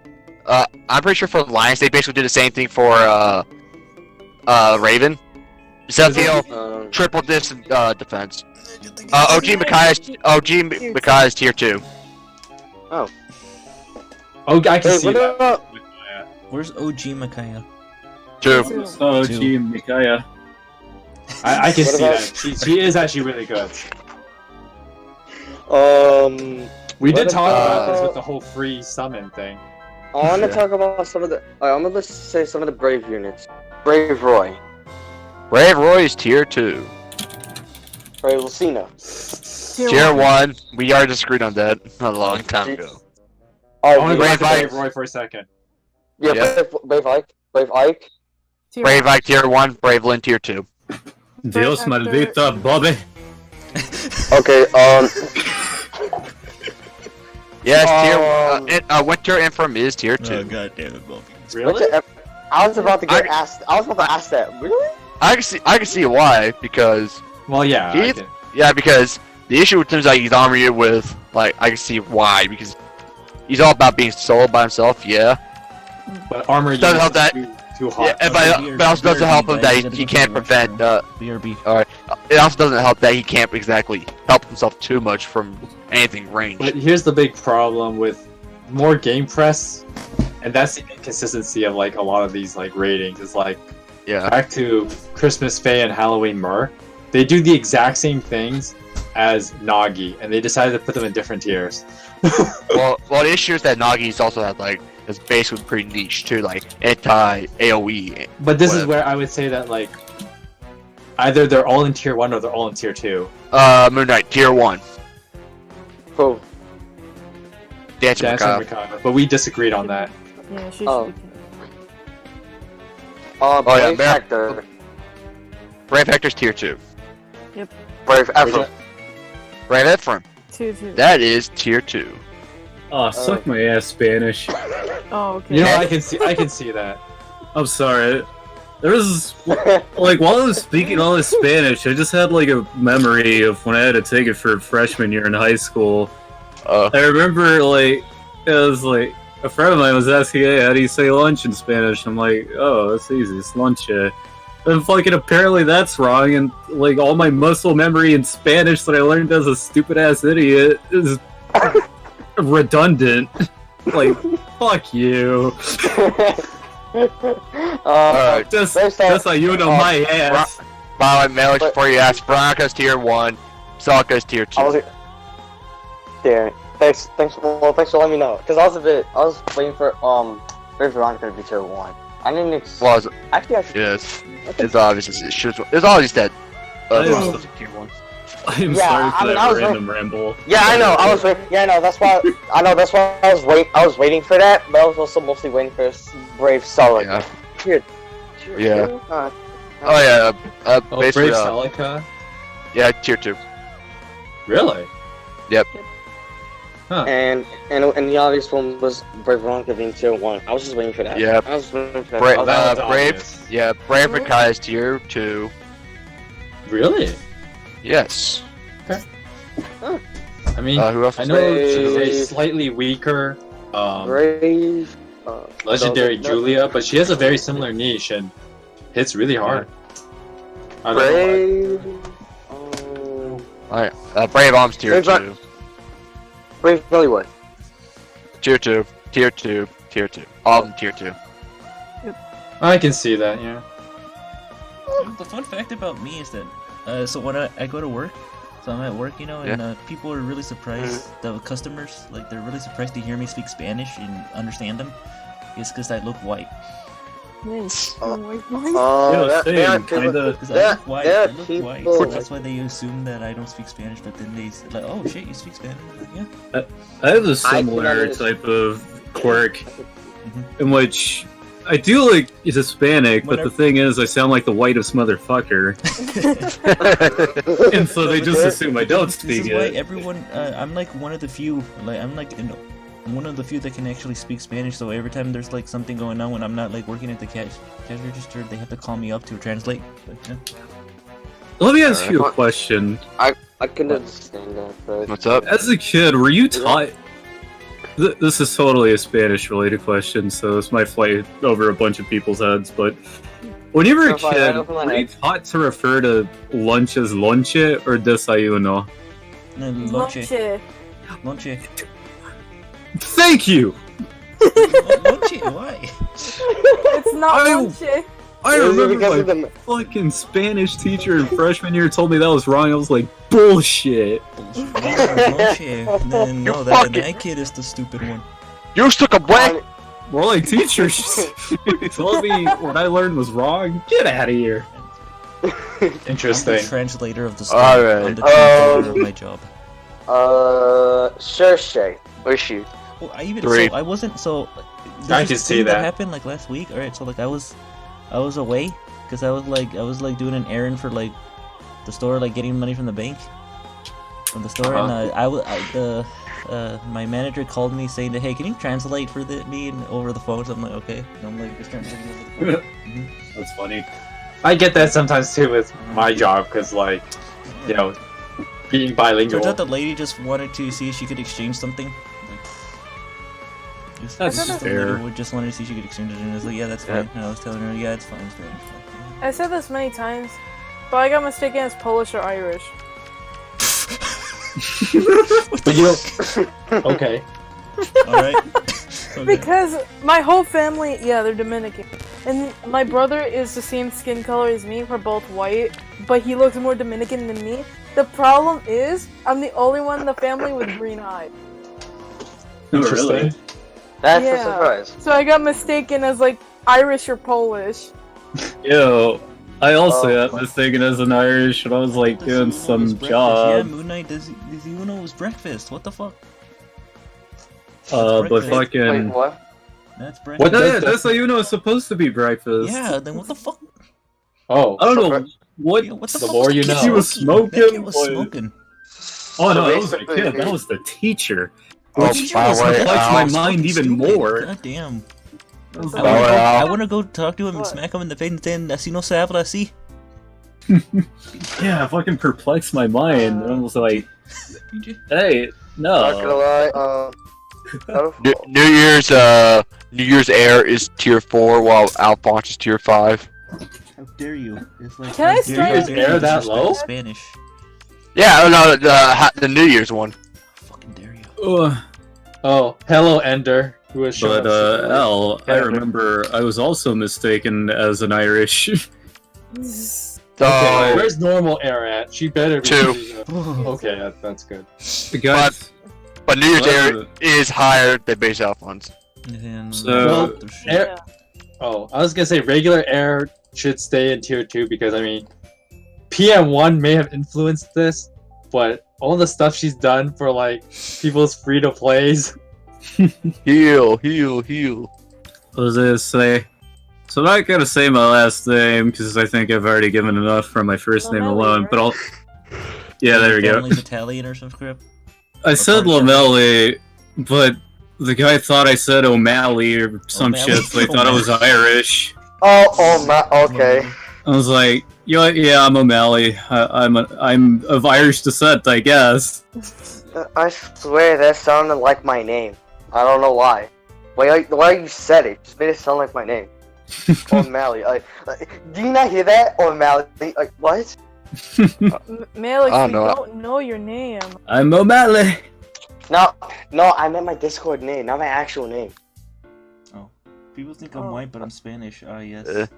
They basically did the same thing for Raven. Zephyr, triple defense. OG Makai is tier 2. Oh. Oh, I can Wait, see what that. about? Where's OG Micaiah? 2. Oh, gee, Mikaya. I can What see about- that. She is actually really good. Um. We What did talk about about- this with the whole free summon thing. want to talk about some of the. I'm gonna say some of the Brave units. Brave Roy. Brave Roy is tier 2. Brave Lucina. Tier 1. We already disagreed on that a long time ago. I want to go Brave back to Ike. Brave Roy for a second. Yeah, Yeah. Brave Ike. Brave Ike. Brave Ike tier 1. Brave Lynn tier 2. Dios maldita, Bobby. Okay. Yes, tier 1. Winter Infirm is tier 2. Oh god damn it, Bobby. Really? I was about to get asked. I was about to ask that. Really? I can see why, because Well, yeah. I can- yeah, because the issue with him is like he's armored with like I can see why, because he's all about being solo by himself. Yeah, But armor doesn't help that. Too hot. Yeah, but also doesn't help him that he can't prevent. BRB. All right, it also doesn't help that he can't exactly help himself too much from anything ranged. But here's the big problem with more game press, and that's the inconsistency of like a lot of these like ratings. Is like, back to Christmas Fae and Halloween Myrrh, they do the exact same things as Nagi, and they decided to put them in different tiers. well, the issue is that Nagi's also had like is basically pretty niche too, like anti AOE. But this is where I would say that like either they're all in tier 1 or they're all in tier 2. Moon Knight tier 1. Who? Dancing Mikado. But we disagreed on that. Yeah, she Oh. should be. Brave Hector. Brave Hector's tier 2. Yep. Brave Ephraim. Brave Ephraim. 2-2. That is tier 2. Oh, suck my ass, Spanish. Oh, okay. You know, I can see that. I'm sorry. There was like while I was speaking all this Spanish, I just had like a memory of when I had to take it for freshman year in high school. I remember like it was like a friend of mine was asking, "Hey, how do you say lunch in Spanish?" I'm like, "Oh, that's easy. It's lunche." And fucking apparently that's wrong, and like all my muscle memory in Spanish that I learned as a stupid ass idiot is redundant. Like, fuck you. Alright. Just so you know my ass. By the way, Melich, before you ask, Veronica's tier 1, Salka's tier 2. Yeah. Thanks for letting me know. Cause I was waiting for Brave Veronica to be tier 1. I didn't actually I should. Yes. It's obvious. It's obvious that Veronica's tier 1. I'm sorry for that random ramble. Yeah, I know. I was waiting. Yeah, I know. That's why. I was waiting. I was waiting for that, but I was also mostly waiting for Brave Solid. Yeah. Here. Yeah. Oh yeah. Basically, Brave Celica? Yeah, tier 2. Really? Yep. Huh. And the obvious one was Brave Veronica being tier 1. I was just waiting for that. Yep. I was waiting for that. Brave. Yeah, Brave Makai is tier 2. Really? Yes. Okay. I mean, who else I is know Brave? she's a slightly weaker Brave. legendary Julia, but she has a very similar niche and hits really hard. I don't know why. Brave. Brave Arms tier Brave 2. Brave Hollywood. Tier 2. Tier 2. Tier 2. All of them tier 2. I can see that, yeah. The fun fact about me is that so when I go to work, so I'm at work, you know, and people are really surprised. The customers, like, they're really surprised to hear me speak Spanish and understand them. It's because I look white. Nice. Yeah, same, kinda. Because I look white. I look white. So that's why they assume that I don't speak Spanish. But then they like, "Oh shit, you speak Spanish?" I'm like, yeah. I have a similar type of quirk in which I do like is Hispanic, but the thing is, I sound like the whitest motherfucker, and so they just assume I don't speak This is why it. everyone, I'm like one of the few, like I'm like one of the few that can actually speak Spanish. So every time there's like something going on when I'm not like working at the cash register, they have to call me up to translate. But, yeah. Let me ask you a question. I can understand that. But... What's up? As a kid, were you taught? This is totally a Spanish-related question, so this might fly over a bunch of people's heads. But when you were a kid, were you taught to refer to lunch as lonche or desayuno? Lonche. Lonche. Thank you. Lonche? Why? It's not lonche. I remember my fucking Spanish teacher in freshman year told me that was wrong. I was like, bullshit. Lonche. Then no, that kid is the stupid one. You took a break. More like teachers. Told me what I learned was wrong. Get out of here. Interesting. I'm the translator of the story. Alright. I'm the translator of my job. Sure, Shay. Where's she? Well, I even Three. so I wasn't so. I can see that. happened like last week. All right, so like I was away because I was like doing an errand for like the store, like getting money from the bank, from the store, and my manager called me saying that, hey, can you translate for me and over the phone? So I'm like, okay, and I'm like just translating over the phone. That's funny. I get that sometimes too with my job, because like, you know, being bilingual. Turns out the lady just wanted to see if she could exchange something. That's fair. We just wanted to see if she could exchange it, and I was like, yeah, that's fine. And I was telling her, yeah, it's fine, it's fine, it's fine. I said this many times, but I got mistaken as Polish or Irish. But you know, okay. Alright. Okay. Because my whole family, yeah, they're Dominican. And my brother is the same skin color as me, we're both white, but he looks more Dominican than me. The problem is, I'm the only one in the family with green eyes. Really? That's Yeah. a surprise. So I got mistaken as like Irish or Polish. Yo, I also Oh, got mistaken as an Irish when I was like doing some Yeah, job. Moon Knight does you know it was breakfast? What the fuck? But breakfast. Wait, fucking. what? That's breakfast. What Yeah, does that's how you know it's supposed to be breakfast. Yeah, then what the fuck? Oh, I don't know what. Yeah, what the The fuck more was you that know. kid He was smoking? That smoking, kid was but- smoking. Oh no, So that was the basically- kid. That was the teacher. Oh, Which by the way, perplexed my Al. mind even Stupid. more. God damn. That was I By the way, Al. I wanna go talk to him and What? smack him in the face and say, así no se habla así. Yeah, fucking perplexed my mind. And I was like, hey, Not gonna no. lie, New Year's Air is tier 4, while Alphonse is tier 5. How dare you? It's like, Can I how dare start- you Is air that disrespect low? Spanish. Yeah, no, the New Year's one. Fucking dare you. Oh, hello, Ender. Who has shown But up Al, I Yeah. remember I was also mistaken as an Irish. Okay, where's normal air at? She better be. 2. Okay, that's good. The guys. But New Year's Well, Air is higher than base Alphonse. And, So- Well, air. Oh, I was gonna say regular air should stay in tier 2 because I mean, PM1 may have influenced this, but all the stuff she's done for like people's free to plays. Heal. What was I gonna say? So I'm not gonna say my last name because I think I've already given enough for my first name Lamelli, alone. right? But I'll. Yeah, there we go. Family's Italian or some crap. I said Lamelli, but the guy thought I said O'Malley or some O'Malley? shit, so they thought I was Irish. okay. I was like, yeah, I'm O'Malley. I'm of Irish descent, I guess. I swear that sounded like my name. I don't know why. Why you said it just made it sound like my name. O'Malley. Do you not hear that? O'Malley. Like, what? Malik, I you don't know. don't know your name. I'm O'Malley. No, I meant my Discord name, not my actual name. People think I'm white, but I'm Spanish. Ah, yes.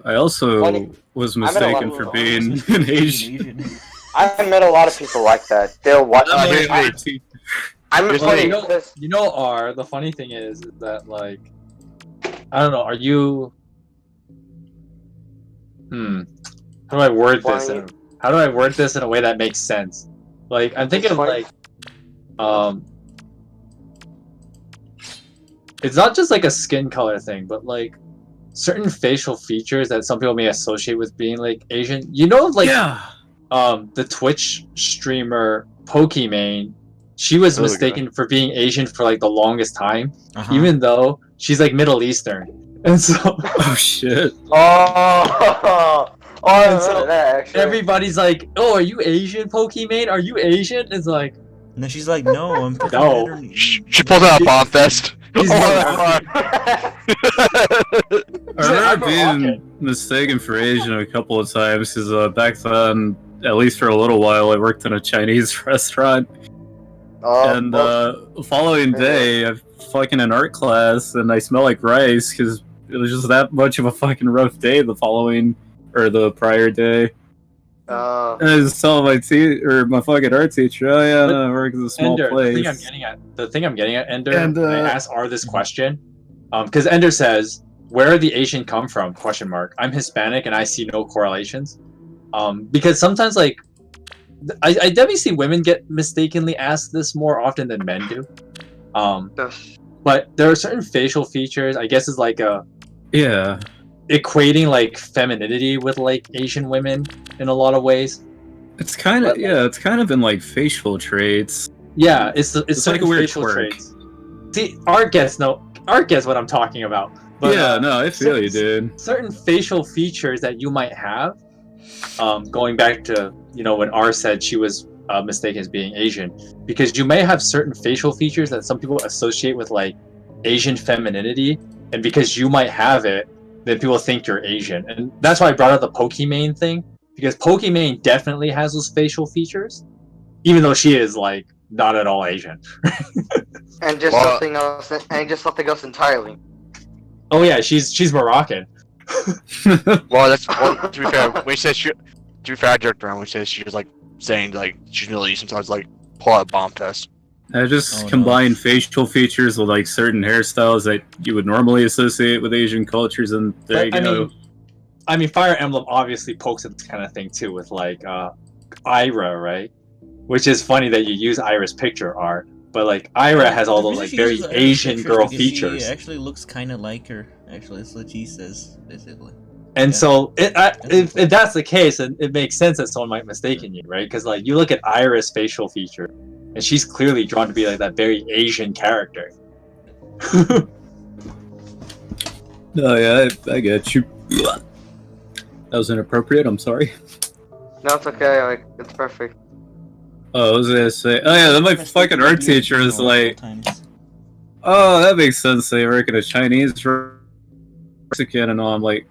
I also Funny. was I met a lot mistaken of- for being an Asian. I met a lot of people like that. They're what? I'm funny You know, because the funny thing is that like, I don't know. Are you? How do I word this? How do I word this in a way that makes sense? Like, I'm thinking of like, it's not just like a skin color thing, but like certain facial features that some people may associate with being like Asian. You know, like the Twitch streamer Pokimane, she was Oh, mistaken for being Asian for like the longest time, Uh-huh. even though she's like Middle Eastern. And so, oh shit! I and remember so that actually. everybody's like, "Oh, are you Asian, Pokimane? Are you Asian?" It's like, And then she's like, no, I'm fucking No. better. She pulled out a bomb fest. He's I remember I'm being mistaken for Asian a couple of times because back then, at least for a little while, I worked in a Chinese restaurant. And the following day, I'm fucking in art class, and I smell like rice because it was just that much of a fucking rough day the following or the prior day. Uh, I just told my fucking art teacher, oh yeah, no, I work in a small Ender, place. the thing I'm getting at, Ender, And, when I asked R this question, because Ender says, "Where did the Asian come from?" Question mark. I'm Hispanic and I see no correlations. Because sometimes like, I definitely see women get mistakenly asked this more often than men do. But there are certain facial features. I guess is like equating like femininity with like Asian women in a lot of ways. It's kind of it's kind of in like facial traits. Yeah, it's like a weird facial quirk. traits. See, Art gets what I'm talking about. But, no, I feel you, dude. Certain facial features that you might have, going back to when R said she was mistaken as being Asian, because you may have certain facial features that some people associate with like Asian femininity, and because you might have it, then people think you're Asian, and that's why I brought up the Pokimane thing, because Pokimane definitely has those facial features, even though she is like not at all Asian. and just something else. And just something else entirely. Oh yeah, she's Moroccan. Well, to be fair. We said to be fair, I joked around. We said she was like saying like she's Middle Eastern, so I was like pull out a bomb test. I just combine facial features with like certain hairstyles that you would normally associate with Asian cultures, and there you go. I mean, Fire Emblem obviously pokes at this kind of thing too, with like Ira, right? Which is funny that you use Ira's picture art, but like Ira has all those like very Asian girl features. She actually looks kind of like her. Actually, that's what she says, basically. And so, if that's the case, then it makes sense that someone might mistaken you, right? Because like you look at Ira's facial feature, and she's clearly drawn to be like that very Asian character. No, yeah, I get you. That was inappropriate. I'm sorry. No, it's okay. Like it's perfect. Oh, I was gonna say, oh yeah, then my fucking art teacher is like, oh, that makes sense. They work at a Chinese Mexican, and all. I'm like,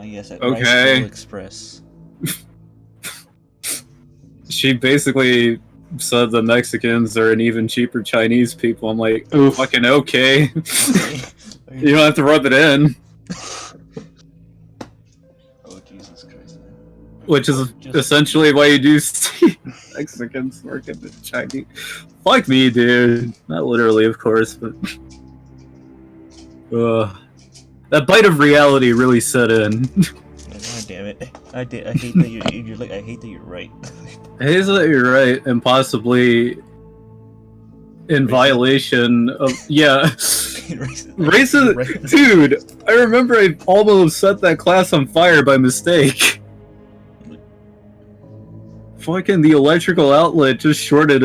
yes, at okay. Express. She basically said the Mexicans are an even cheaper Chinese people. I'm like, ooh, fucking okay. You don't have to rub it in. Oh Jesus Christ! Which is essentially why you do see Mexicans working at Chinese. Fuck me, dude. Not literally, of course, but that bite of reality really set in. God damn it! I hate that you're like. I hate that you're right. I hate that you're right, and possibly in violation of racist. Dude, I remember I almost set that class on fire by mistake. Fucking the electrical outlet just shorted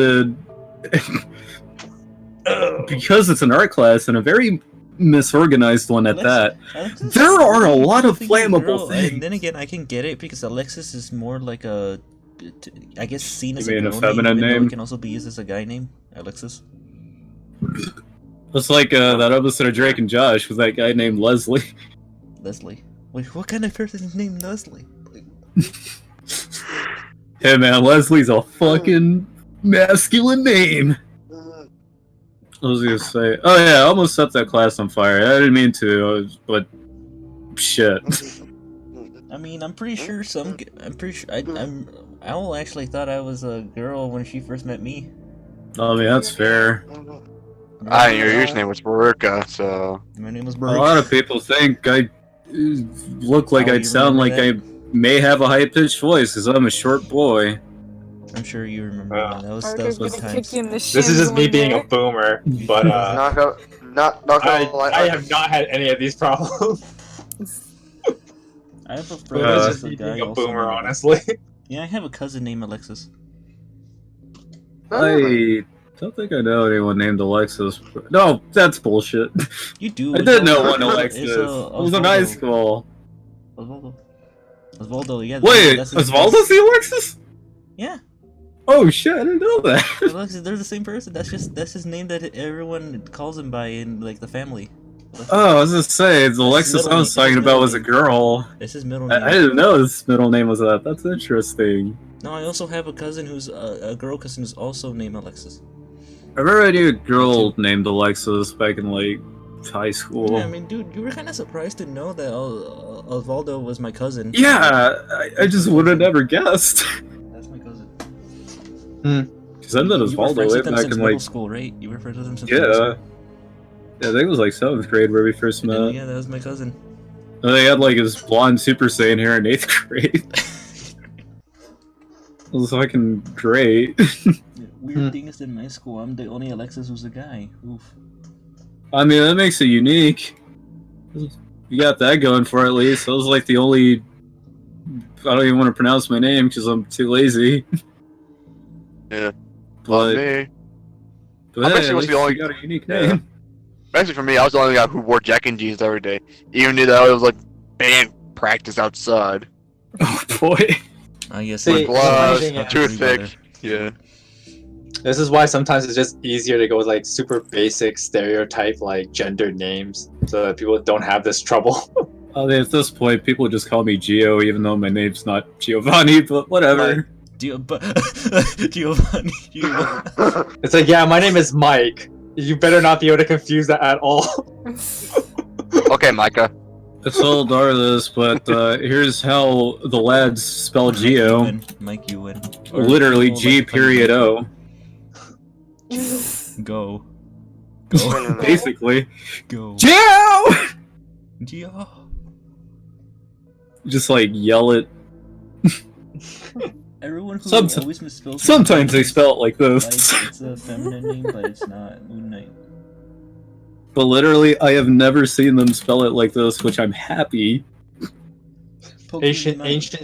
because it's an art class and a very misorganized one at that. There are a lot of flammable things. And then again, I can get it because Alexis is more like a, I guess, seen as You a mean girl a feminine name. name? It can also be used as a guy name, Alexis. It's like that episode of Drake and Josh with that guy named Leslie. Leslie. Wait, what kind of person is named Leslie? Hey man, Leslie's a fucking masculine name. I was gonna say, oh yeah, I almost set that class on fire. I didn't mean to, but shit. I mean, I'm pretty sure Owl actually thought I was a girl when she first met me. I mean, that's fair. Your username was Beruka, so... My name was A Beruka. lot of people think I look like I'd sound like I may have a high-pitched voice because I'm a short boy. I'm sure you remember that. That was good times. This is just me being a boomer, but I have not had any of these problems. I have a It's brother just who's a me guy being a also boomer, named- honestly. Yeah, I have a cousin named Alexis. I don't think I know anyone named Alexis. No, that's bullshit. You do. I did know one It's, Alexis. It was in Osvaldo. high school. Osvaldo, yeah. Wait, that's his Osvaldo's the Alexis? Yeah. Oh shit, I didn't know that. Alexis, they're the same person. That's his name that everyone calls him by in like the family. Oh, I was gonna say, the Alexis I was talking about was a girl. It's his middle name. I didn't know his middle name was that. That's interesting. No, I also have a cousin who's a girl cousin who's also named Alexis. I remember I knew a girl named Alexis back in like high school. Yeah, I mean, dude, you were kind of surprised to know that Osvaldo was my cousin. Yeah, I just would have never guessed. That's my cousin. Because I met You were Osvaldo friends way with him back since in middle like school, right? You were friends with him since middle yeah, school. yeah. I think it was like 7th grade where we first met. And yeah, that was my cousin. And they had like his blonde Super Saiyan hair in 8th grade. It was fucking great. Weird thing is, in my school, I'm the only Alexis who's a guy. Oof. I mean, that makes it unique. You got that going for it, at least. I was like the only. I don't even want to pronounce my name because I'm too lazy. Yeah. But, me. but I'm hey, actually at was least the only. you got a unique Yeah. name. Actually, for me, I was the only guy who wore Jack and jeans every day. Even though it was like band practice outside. Oh boy. I guess. See, With gloves, yeah. toothpick. Yeah. This is why sometimes it's just easier to go with like super basic stereotype like gender names so that people don't have this trouble. I mean, at this point, people just call me Gio, even though my name's not Giovanni, but whatever. Giovanni. It's like, yeah, my name is Mike. You better not be able to confuse that at all. Okay, Micah. It's all this, but here's how the lads spell Gio. Mike, you win. Literally G period O. Go. Basically. Go. Gio! Gio. Just like yell it. Everyone who always misspells sometimes they spell it like this. Like, it's a feminine name, but it's not. Moon Knight. But literally, I have never seen them spell it like this, which I'm happy. Ancient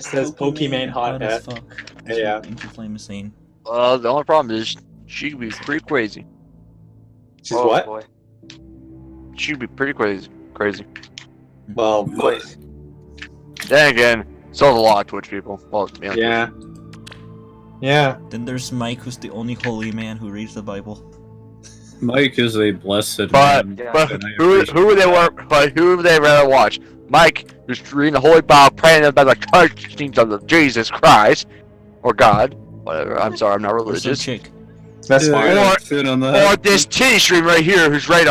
says Pokemon hot as hat. fuck. Yeah. Ancient Flame is saying. The only problem is she'd be pretty crazy. She's what? Boy. She'd be pretty crazy. Crazy. Well, Then again, so a lot of Twitch people. Well, yeah. Yeah. Yeah. Then there's Mike, who's the only holy man who reads the Bible. Mike is a blessed But man. but who would they want? But who would they rather watch? Mike, who's reading the Holy Bible, praying about the teachings of Jesus Christ, or God, whatever. I'm sorry, I'm not religious. Chick. That's fine. Or this titty stream right here, who's ready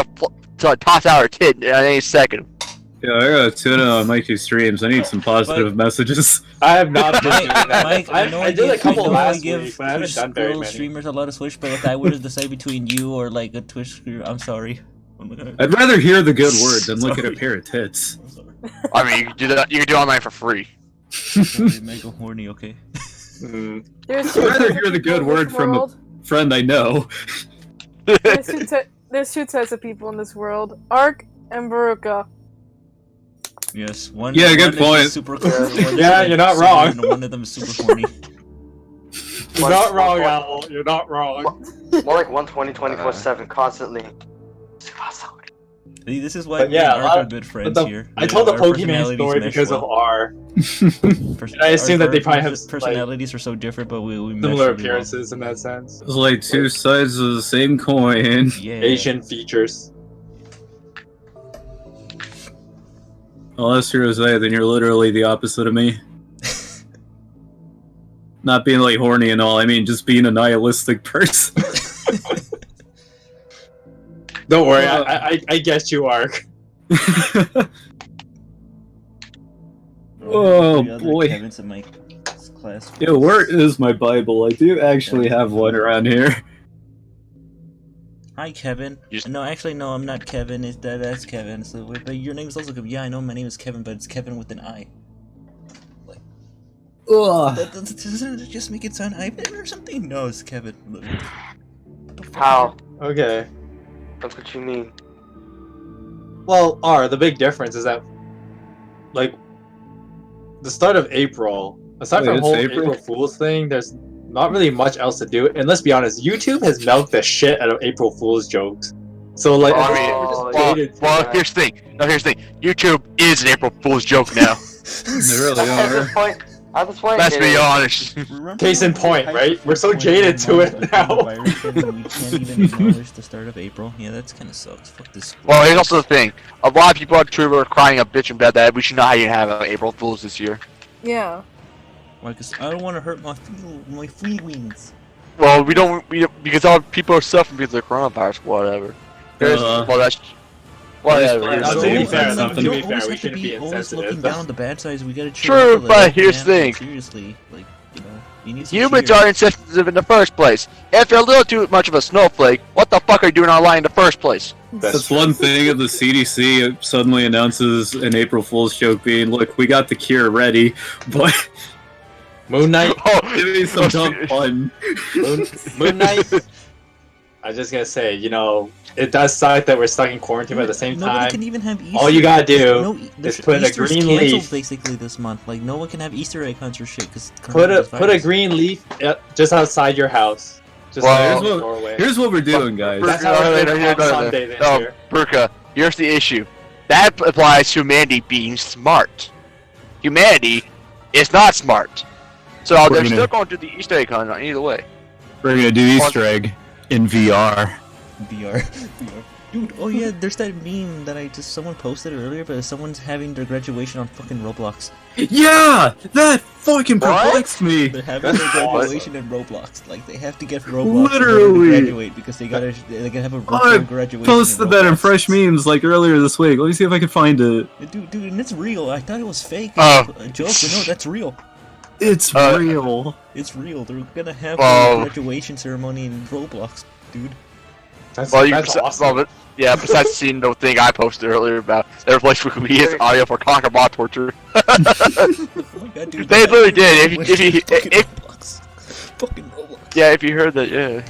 to toss out her tit at any second. Yeah, I gotta tune in on Mikey's streams. I need some positive messages. I have not been doing that. Mike, I did a couple last week, but I haven't Twitch done very girl many. streamers a lot of Switch, but if I were to decide between you or like a Twitch streamer, I'm sorry. I'd rather hear the good word than look at a pair of tits. I mean, you can do that. You can do online for free. Sorry, mega horny, okay? I'd rather hear the good word from a friend I know. There's two types of people in this world: Ark and Beruka. Yes, one. Yeah, good one point. is super cool. Yeah, you're not wrong. And one of them is super horny. You're not wrong, Owl. You're not wrong. More like 120, 24/7, constantly. See, this is why But we yeah, and Ark are good friends here. I told the Our Pokemon personalities story mesh because well. of R. I assume that they probably have personalities are so different, but we mesh similar really well. appearances in that sense. It's like two sides of the same coin. Yeah. Asian features. Unless you're Jose, then you're literally the opposite of me. Not being like horny and all, I mean just being a nihilistic person. Don't worry, I guessed you, Ark. Oh The other boy. Kevin's in my class. Yeah, where is my Bible? I do actually have one around here. Hi, Kevin. No, actually, no, I'm not Kevin. That's Kevin. So, wait, but your name is also Kevin. Yeah, I know my name is Kevin, but it's Kevin with an I. Ugh. Doesn't it just make it sound Ivan or something? No, it's Kevin. Look. How? Okay. That's what you mean. Well, R, the big difference is that, like, the start of April, aside Wait, from the it's whole April? April Fool's thing, there's not really much else to do. And let's be honest, YouTube has milked the shit out of April Fool's jokes. So, like, Well, I mean, we're just jaded to that. here's the thing. No, here's the thing. YouTube is an April Fool's joke now. They really are. At this point, Let's it be is. honest. Case in point, right? We're so jaded to it now. We can't even acknowledge the start of April. Yeah, that's kind of sucks. Fuck this. Well, here's also the thing. A lot of people on Twitter are crying a bitch about that we should not even have April Fools this year. Yeah. Why? Cause I don't want to hurt my feelings. Well, because all people are suffering because of the coronavirus, whatever. Well, Well, yeah, to be fair, like, to you be don't fair, always we have to shouldn't be be always insensitive. looking down on the bad sides. We gotta cheer True, up a little. but here's the Man, thing. seriously, like, you know, you need some Humans cheer. are insensitive in the first place. If you're a little too much of a snowflake, what the fuck are you doing online in the first place? That's one thing if the CDC suddenly announces an April Fool's joke being, look, we got the cure ready, but... Moon Knight? Give me some dumb fun. Moon Knight? I was just gonna say, you know, it does suck that we're stuck in quarantine, but at the same Nobody time, can even have Easter. all you gotta do there's is put a Easter's green canceled leaf. basically this month. Like no one can have Easter egg hunts or shit because Put a green leaf just outside your house. Just Well, out the doorway. Here's what we're doing, guys. That's how we're doing Palm Sunday this year. Beruka, here's the issue. That applies to humanity being smart. Humanity is not smart. So We're they're gonna- still going to the Easter egg hunt either way. We're gonna do Easter egg in VR. VR. Dude, oh yeah, there's that meme that someone posted earlier, but someone's having their graduation on fucking Roblox. Yeah! That fucking perplexed me! They're having their graduation in Roblox. Like they have to get Roblox in order Literally. to graduate because they're gonna have a virtual I graduation. posted that in Fresh Memes like earlier this week. Let me see if I can find it. Dude, and it's real. I thought it was fake. Oh. A joke, but no, that's real. It's real. It's real. They're gonna have Well- a graduation ceremony in Roblox, dude. Yeah, besides seeing the thing I posted earlier about their place where we use audio for Conkerbot torture. Oh my god, dude. They literally did. If Fucking Roblox. yeah, if you heard that, yeah.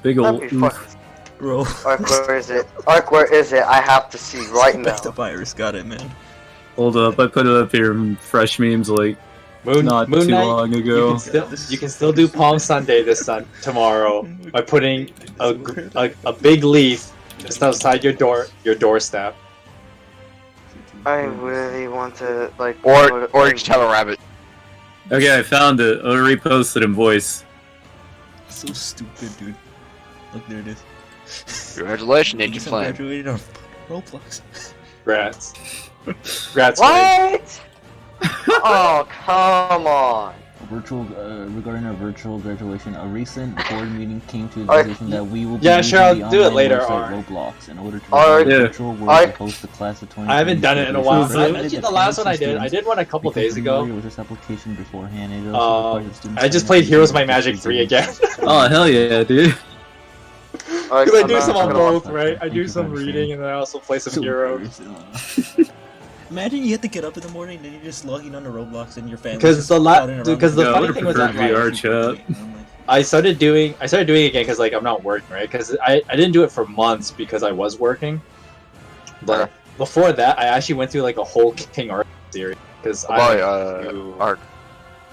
Big ol' That'd be fucking- Bro. Ark, where is it? Ark, where is it? I have to see right now. The virus got it, man. Hold up, I put it up here in Fresh Memes like not Moon too Knight, long ago. You can still do Palm Sunday tomorrow by putting a big leaf just outside your doorstep. I really want to like. Or just have a rabbit. Okay, I found it. I'll repost it in voice. So stupid, dude. Look, there it is. Congratulations, I Ninja just Flame. graduated on Roblox. Rats. Rats. What? Oh, come on. Regarding our virtual graduation, a recent board meeting came to the Alright. decision that we will be Yeah, using sure, I'll the do it online later, website Ark. Roblox in order to Ark. provide Yeah. virtual world Ark. to host the class of 2020. I haven't done it in a while. Students I were mentioned limited the to last one I parents and did. I students did one a couple because days the ago. familiar with this application beforehand. It also requires the students I just to played enter Heroes the by Magic 3 again. Oh hell yeah, dude. Ark, Because I I'm do not some on gonna both, watch right? I Thank do you for some understanding. reading and then I also play some So Heroes. Imagine you have to get up in the morning and you're just logging on to Roblox and your family. Because the funny thing was that like, VR chat. I started doing it again because like I'm not working, right? Because I didn't do it for months because I was working. But before that, I actually went through like a whole King Arthur series because Ark.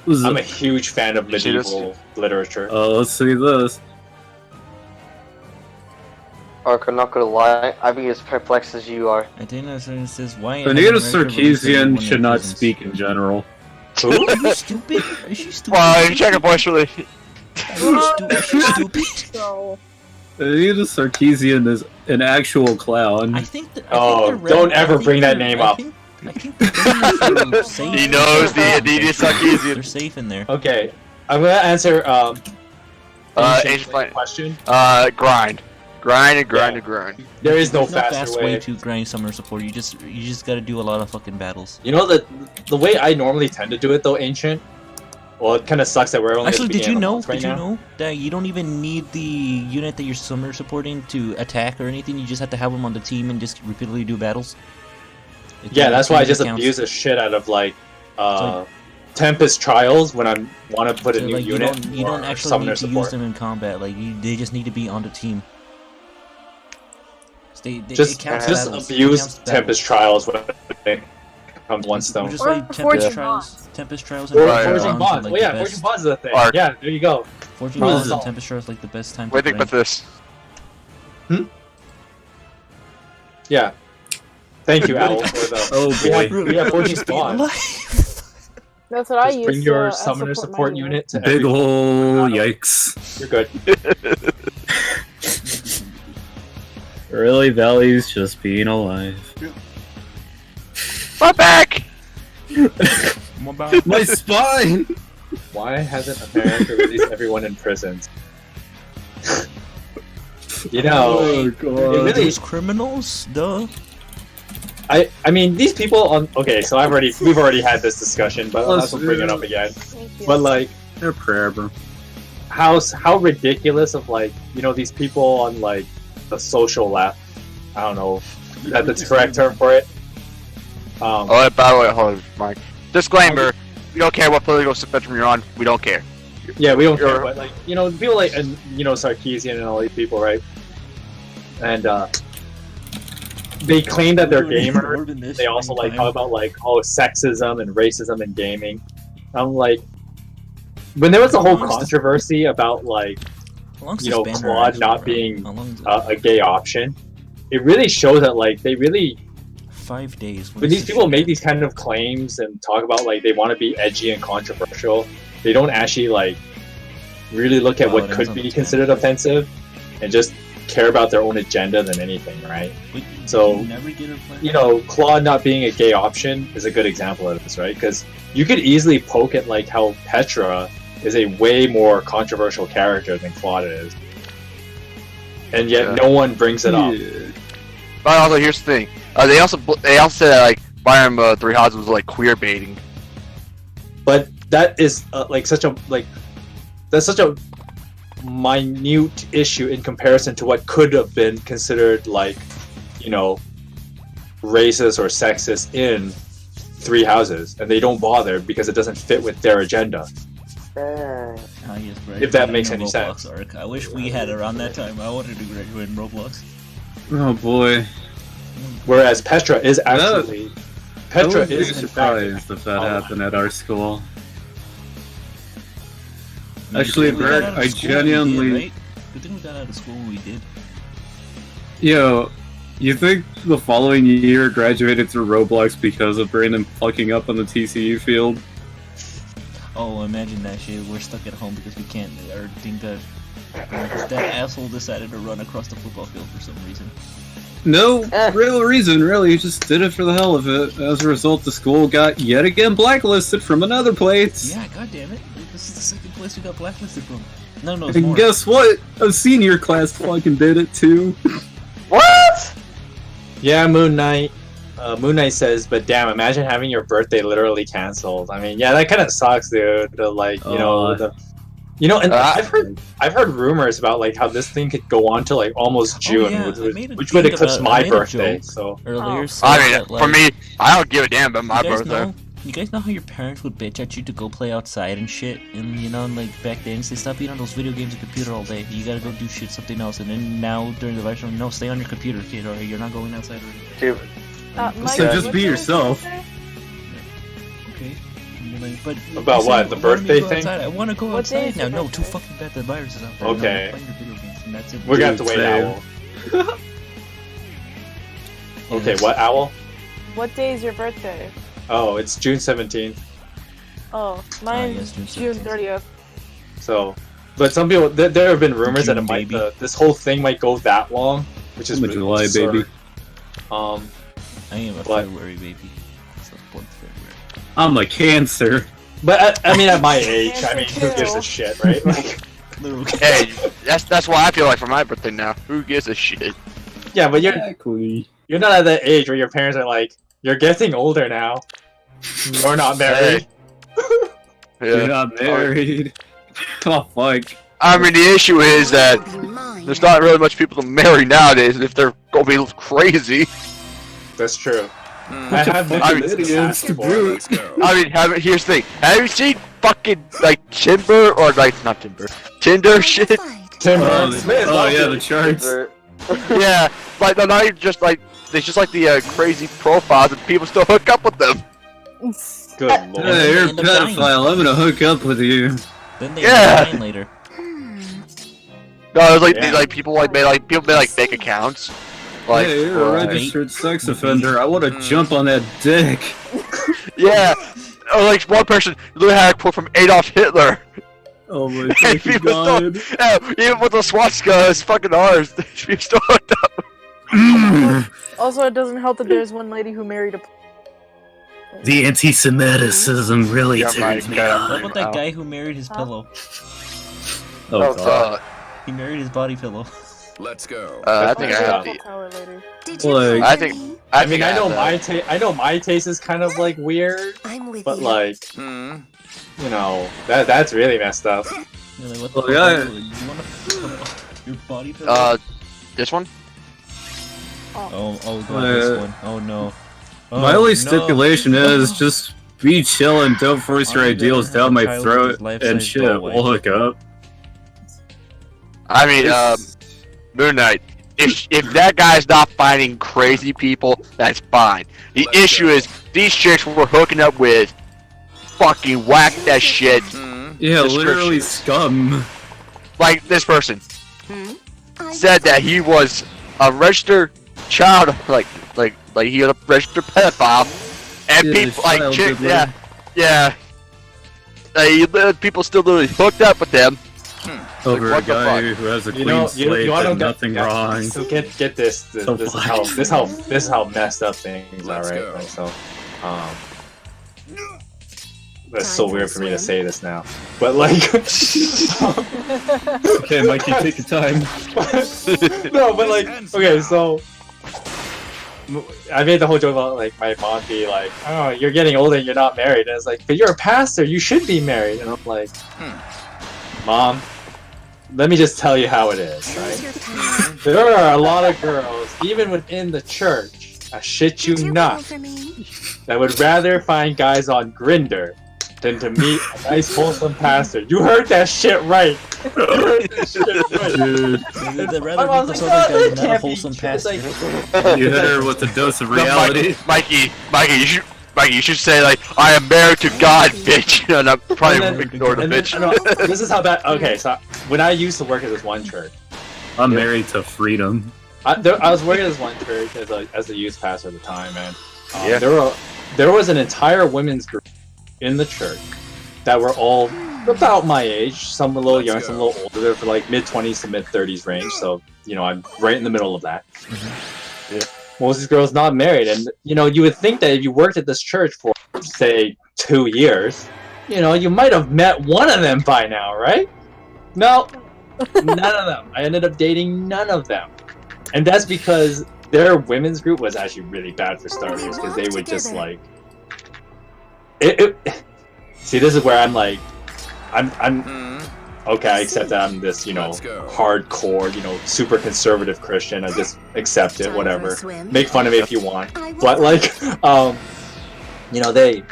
I'm a huge fan of You see this? medieval literature. Oh, let's see this. Ark, I'm not gonna lie. I'd be as perplexed as you are. I think that's what it says. Why? Anita Sarkeesian should not speak in general. Are you stupid? Are you stupid? Well, you check a voice really. Are you stupid? So, Anita Sarkeesian is an actual clown. I think Don't ever bring that name up. I think they're safe. He knows the Anita Sarkeesian. They're safe in there. Okay, I'm gonna answer Ancient Flame question. Grind. Grind and grind Yeah. and grind. There is no There's no faster fast way. way to grind summoner support. You just gotta do a lot of fucking battles. You know the way I normally tend to do it though, Ancient. Well, it kind of sucks that we're only Actually, at the did you beginning of the know? month right Did you now. know that you don't even need the unit that you're summoner supporting to attack or anything? You just have to have them on the team and just repeatedly do battles. Yeah, that's why I just counts. abuse the shit out of like Tempest Trials when I want to put a So, new like, unit. You don't or actually summoner need to use support. them in combat. Like they just need to be on the team. They Just it counts just battles. It abuse counts Tempest Trials when it comes one stone. Just Or like Fortune Tempest Trials, and Or Fortune Fortune Bonds are, Bonds. like, Oh yeah, the Fortune best. Bonds is a thing. Arc. Yeah, there you go. Fortune What Bonds is and it? Tempest Trials like the best time. What do to you think about grind. this? Yeah. Thank you, Owl, for the. Oh boy. We have Fortune Bonds. that's what I Just use. bring your to, summoner support my unit to Big every. ol' yikes. You're good. Really values just being alive. My back! My spine! Why hasn't America released everyone in prisons? You know, Oh it god. really Those criminals, duh. I mean, these people on. Okay, so we've already had this discussion, but I'll also bring it up again. But like, they're prayer, bro. How ridiculous of like, you know, these people on like the social left. I don't know if that's the correct term for it. Oh, by the way, hold on, Mike. Disclaimer: we don't care what political spectrum you're on. We don't care. Yeah, we don't care. But like, you know, people like, and you know, Sarkeesian and all these people, right? And they claim that they're gamers. They also like talk about like sexism and racism in gaming. I'm like, when there was a whole controversy about like, you know, Claude not being a gay option, it really shows that like they really 5 days. when these people make these kind of claims and talk about like they want to be edgy and controversial, they don't actually like really look at what could be considered offensive and just care about their own agenda than anything, right? So, you know, Claude not being a gay option is a good example of this, right? Because you could easily poke at like how Petra is a way more controversial character than Claude is, and yet no one brings it up. But also, here's the thing: they also said that like Byron Three Houses was like queer baiting. But that is like such a that's such a minute issue in comparison to what could have been considered like, you know, racist or sexist in Three Houses, and they don't bother because it doesn't fit with their agenda. Yes, if that makes any sense. Arc. I wish we had around that time. I wanted to graduate in Roblox. Oh boy. Whereas Petra is actually Petra I would be is in fact surprised if that happened at our school. Actually, Good thing we got Bert, out of I school when we genuinely. did, right? Good thing we got out of school when we did. Yo, you think the following year graduated through Roblox because of Brandon fucking up on the TCU field? Oh, imagine that shit. We're stuck at home because we can't. Or Dinka. That asshole decided to run across the football field for some reason. No real reason, really. He just did it for the hell of it. As a result, the school got yet again blacklisted from another place. Yeah, goddammit. This is the second place we got blacklisted from. No, it's And more. guess what? A senior class fucking did it too. What? Yeah, Moon Knight. Moon Knight says, but damn, imagine having your birthday literally canceled. I mean, yeah, that kind of sucks, dude. Like, you know, and I've heard rumors about like how this thing could go on to like almost June, which would eclipse my birthday. So Earlier, I mean, for me, I don't give a damn about my birthday. You guys know how your parents would bitch at you to go play outside and shit? And you know, and, like back then, say stop being on those video games and computer all day. You gotta go do shit, something else. And then now during the live stream, no, stay on your computer, kid, or you're not going outside or anything. Dude. So just be yourself. Okay. But about what? The birthday thing? I want to go What day outside is now. your No, birthday? too fucking bad. The virus is out there. Okay. I'm playing the video games, and that's it. we're gonna have to wait, Owl. Okay, what, Owl? What day is your birthday? Oh, it's June 17th. Oh, mine's June 30th. So, but some people, there have been rumors that it might, this whole thing might go that long, which is I'm a really July absurd. baby. I am a but- February baby. So born February. I'm a Cancer. But I mean, at my age, I mean, who gives a shit, right? Like, Hey, that's why I feel like for my birthday now. Who gives a shit? yeah, but Exactly. you're not at that age where your parents are like, you're getting older now. You're not married. You're not married. Oh fuck. I mean, the issue is that there's not really much people to marry nowadays if they're gonna be crazy. That's true. I have been I to mean, this past before. here's the thing. Have you seen fucking like Timber or like not Timber, Tinder shit? Timber. Oh yeah, the charts. Yeah, like they're not even just like it's just like the crazy profiles and people still hook up with them. Good lord. Hey, you're a end up dying. pedophile. I'm gonna hook up with you. Then they Yeah. die later. No, it's like Yeah. like people like made like fake accounts. Like Hey, you're a for, registered sex offender. I want to jump on that dick. yeah, or like one person literally had a quote from Adolf Hitler. Oh my And fucking people god. still, yeah, even with the swastika, it's fucking ours. People still hooked up. Also, it doesn't help that there's one lady who married a. The anti-Semitism really Yeah, turns me Mike, on. What about that guy who married his pillow? Oh god. He married his body pillow. Let's go. I think I have Eiffel the. Tower lady. Did you Like- find I me? think I mean, I know my taste is kind of like weird, but like, you know, that's really messed up. You're like, what Well, the yeah. fuck? You wanna your body pillow? This one? Oh god, this one. Oh no. My Oh, only no. stipulation is just be chill and don't force your ideals down my throat and shit. We'll hook up. I mean, Moon Knight. If that guy's not finding crazy people, that's fine. The issue is these chicks we're hooking up with fucking whack that shit. Yeah, literally scum. Like this person said that he was a registered child, like he was a registered pedophile, and Yeah, people like child chicks, diddler. people still literally hooked up with them. Over Like, a what the guy fuck? who has a You clean know, slate you and don't nothing wrong. So get this. This is how messed up things are, right? Like, so, that's so weird for me to say this now, but like, Okay, Mikey, take your time. no, but like, okay, so I made the whole joke about like my mom be like, "Oh, you're getting older and you're not married," and it's like, "But you're a pastor, you should be married," and I'm like, "Mom, let me just tell you how it is, right? There are a lot of girls, even within the church, I shit you not, that would rather find guys on Grindr than to meet a nice wholesome pastor." You heard that shit right. You heard that shit right. They'd rather My meet mom's this like, other "No, guy that than a can't be wholesome true." It's pastor. You hit her with a dose of No, reality. Mikey, you should say like, "I am married to God, bitch." You know, and I'm probably And then- ignore the and then- bitch. no, this is how bad. Okay, so when I used to work at this one church, I'm married to freedom. I was working at this one church as a youth pastor at the time, man. Yeah. There was an entire women's group in the church that were all about my age. Some were a little young, some a little older. They're for like mid-20s to mid-30s range. So you know, I'm right in the middle of that. Yeah. Most of these girls not married, and you know, you would think that if you worked at this church for say 2 years, you know, you might have met one of them by now, right? No, none of them. I ended up dating none of them, and that's because their women's group was actually really bad for starters, because they would just like see, this is where I'm like, I'm okay, I accept that I'm this, you know, hardcore, you know, super conservative Christian. I just accept it, whatever. Make fun of me if you want. But like, you know, they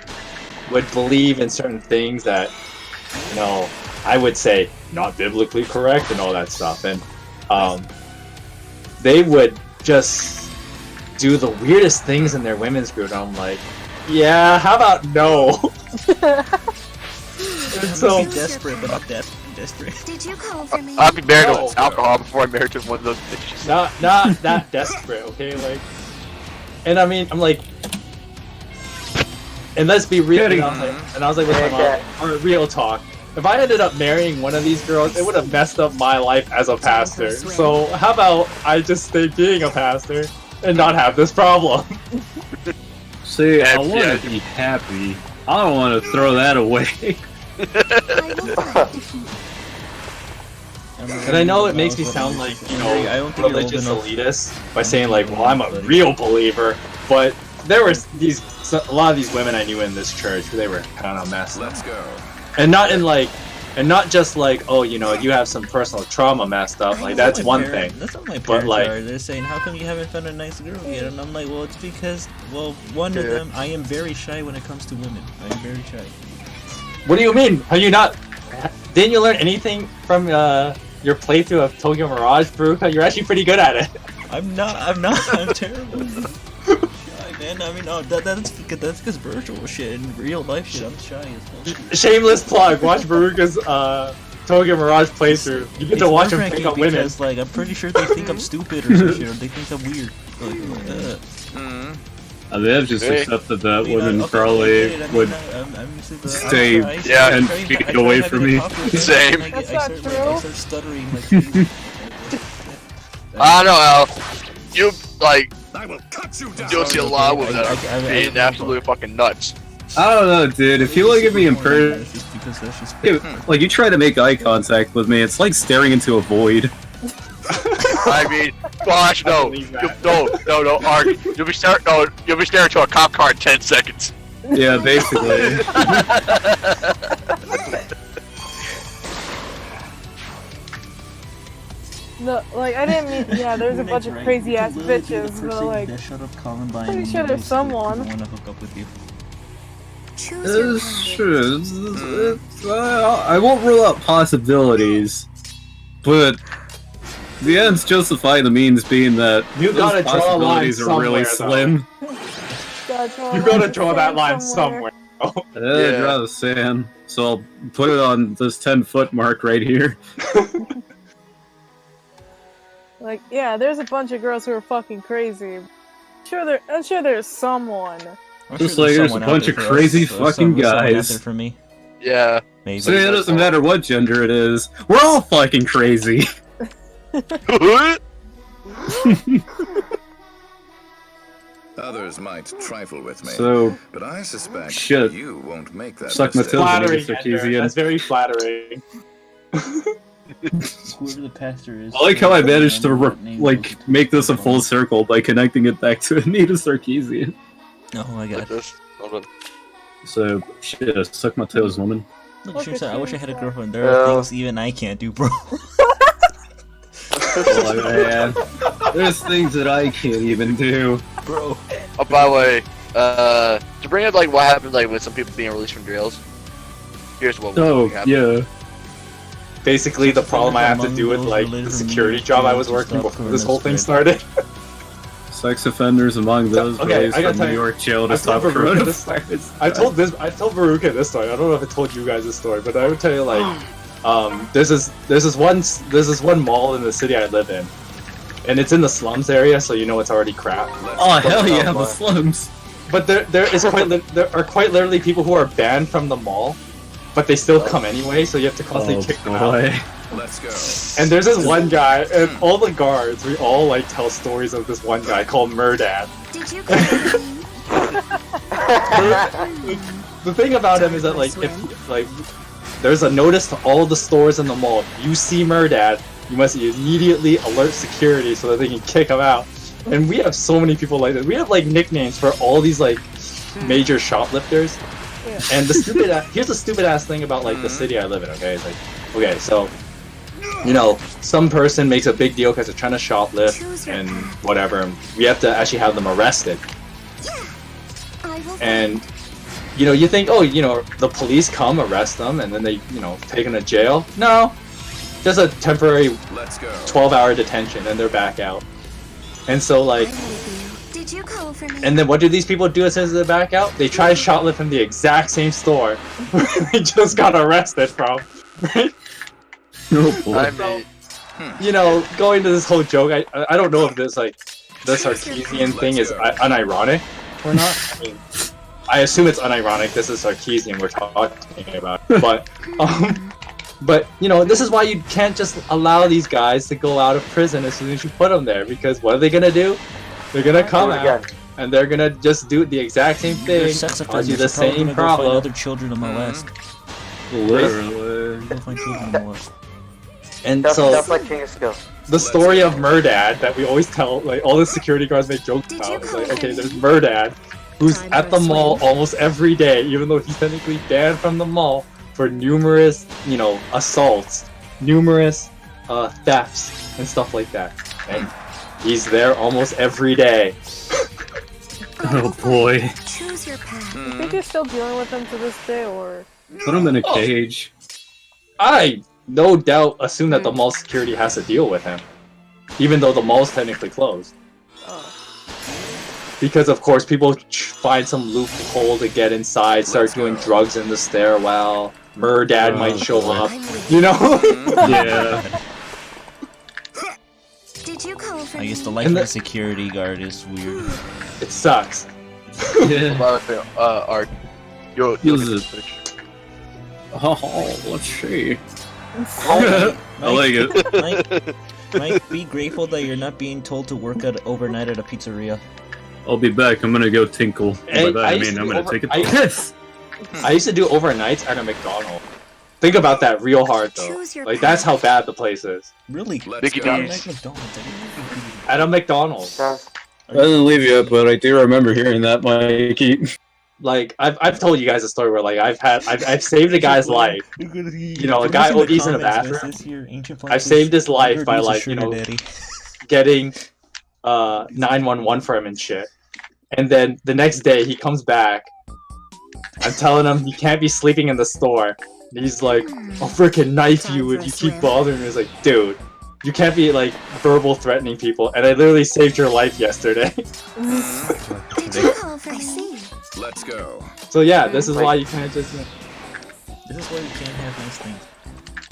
would believe in certain things that, you know, I would say not biblically correct and all that stuff. And they would just do the weirdest things in their women's group. And I'm like, yeah, how about no? And so desperate, but not desperate. Did you call for me? I'd be married No. to alcohol before I married to one of those bitches. not that desperate, okay? Like, and I mean, I'm like, and let's be real. And I was like with my mom, or real talk. If I ended up marrying one of these girls, it would have messed up my life as a pastor. So how about I just stay being a pastor and not have this problem? See, I want to be happy. I don't want to throw that away. And I know it makes me sound like, you know, I don't think you're old religious enough. elitist by saying like, well, I'm a real believer, but there was a lot of these women I knew in this church who they were kind of messed up. Let's go. And not in like, and not just like, oh, you know, you have some personal trauma messed up. Like that's one thing. That's what my But parents like, are. They're saying, how come you haven't found a nice girl yet? And I'm like, well, it's because, well, one of them, I am very shy when it comes to women. I am very shy. what do you mean? Have you not? Didn't you learn anything from your playthrough of Tokyo Mirage, Beruka? You're actually pretty good at it. I'm terrible. Shy, man. I mean, that's because virtual shit. In real life shit, I'm shy as hell. Shameless plug. Watch Beruka's Tokyo Mirage playthrough. You get to watch him pick up women. Because, like, I'm pretty sure they think I'm stupid or some shit, or they think I'm weird. Like, They have just accepted that I mean, women okay, probably I mean, would I'm usually the- stay I try- 10 I feet try away having from a me. talk with them, Same. and That's I not start, true. I start stuttering like. I don't know, Al. You like I will cut you down. you'll see a lot of women that I- are being absolutely fucking nuts. I don't know, dude. If you look at me in person, It's just because that's just. like you try to make eye contact with me, it's like staring into a void. I mean, Gosh, no. believe that. No, Art. You'll be staring to a cop car in 10 seconds. Yeah, basically. No, like I didn't mean. Yeah, there's a bunch of crazy ass bitches, but like, Shut up, Columbine. pretty sure there's someone. I want to hook up with you. It's true. I won't rule out possibilities, but the ends justify the means, being that You those gotta draw a line possibilities are really somewhere, slim. You gotta draw that line somewhere. Yeah, draw the sand. So I'll put it on this 10-foot mark right here. Like, yeah, there's a bunch of girls who are fucking crazy. I'm sure there's someone. Just like there's a bunch of crazy fucking guys. For me. Yeah. Maybe. So it doesn't matter what gender it is. We're all fucking crazy. Others might trifle with me, So, but I suspect shit. you won't make that Suck my mistake. toes. Flattering, Sarkeesian. Ender. That's very flattering. Whoever the pastor is. I like how I managed to make this a full circle by connecting it back to Anita Sarkeesian. Oh my god. Hold on. So, shit, suck my toes, woman. Look, Shrimp, I wish I had a girlfriend. There are things even I can't do, bro. Oh, man. There's things that I can't even do. Bro. Oh, by the way, to bring up like what happened like with some people being released from jails. Here's what happened. Yeah. Basically, the problem I have to do with like the security job I was working before this whole thing started. Sex offenders among those released from New York jail to stop coronavirus. I told Beruka this story. I don't know if I told you guys this story, but I would tell you like, there's this one mall in the city I live in, and it's in the slums area, so you know it's already crap. Oh hell yeah, the slums! But there are quite literally people who are banned from the mall, but they still come anyway, so you have to constantly kick them out. Let's go. And there's this one guy, and all the guards, we all like tell stories of this one guy called Murdad. Did you The thing about him is that like if like there's a notice to all the stores in the mall. If you see Murdad, you must immediately alert security so that they can kick him out. And we have so many people like that. We have like nicknames for all these like major shoplifters. And here's the stupid ass thing about like the city I live in. Okay, it's like okay, so you know, some person makes a big deal because they're trying to shoplift and whatever, and we have to actually have them arrested. And you know, you think, oh, you know, the police come, arrest them, and then they, you know, take them to jail. No, just a temporary 12-hour detention, and they're back out. And so, like, Did you call for me? and then what do these people do as soon as they're back out? They try to shoplift from the exact same store where they just got arrested from. Right? Oh boy. I mean, You know, going to this whole joke, I don't know if this like the Sarkeesian thing is unironic or not. I mean, I assume it's unironic. This is Sarkeesian we're talking about, but you know, this is why you can't just allow these guys to go out of prison as soon as you put them there, because what are they gonna do? They're gonna come out and they're gonna just do the exact same thing, cause you the same problem. Other children to molest. Literally. Go find children to molest. And That's so like King of Skill. the story of Murdad that we always tell, like all the security guards make jokes about, is like, okay, there's Murdad, who's at the mall almost every day, even though he's technically banned from the mall for numerous, you know, assaults, numerous thefts, and stuff like that. And he's there almost every day. Oh boy. Choose your path. You think you're still dealing with them to this day, or? Put him in a cage. I no doubt assume that the mall security has to deal with him, even though the mall's technically closed. Because of course people find some loophole to get inside, start doing drugs in the stairwell. Murdad might show up, you know? Yeah. Did you call for I guess the me? life of a security guard is weird. It sucks. Yeah. Art, you'll Use get it. this picture. Oh, let's see. I like it. Mike, be grateful that you're not being told to work overnight at a pizzeria. I'll be back. I'm gonna go tinkle. Hey, By that, I used mean to I'm do gonna over- take a I- piss. I used to do overnights at a McDonald's. Think about that real hard though. Choose your Like that's how bad the place is. Really? Let's Mickey go. D's. McDonald's. At a McDonald's. I didn't leave yet, but I do remember hearing that, Mikey. Like I've told you guys a story where like I've saved a guy's life. You know, a guy ODs in a bathroom. I've saved his life by like, you know, getting 911 for him and shit. And then the next day he comes back. I'm telling him he can't be sleeping in the store. And he's like, I'll freaking knife you if you keep bothering me. It's like, dude, you can't be like verbal threatening people. And I literally saved your life yesterday. I see. Let's go. So yeah, this is why you can't just This is why you can't have nice things.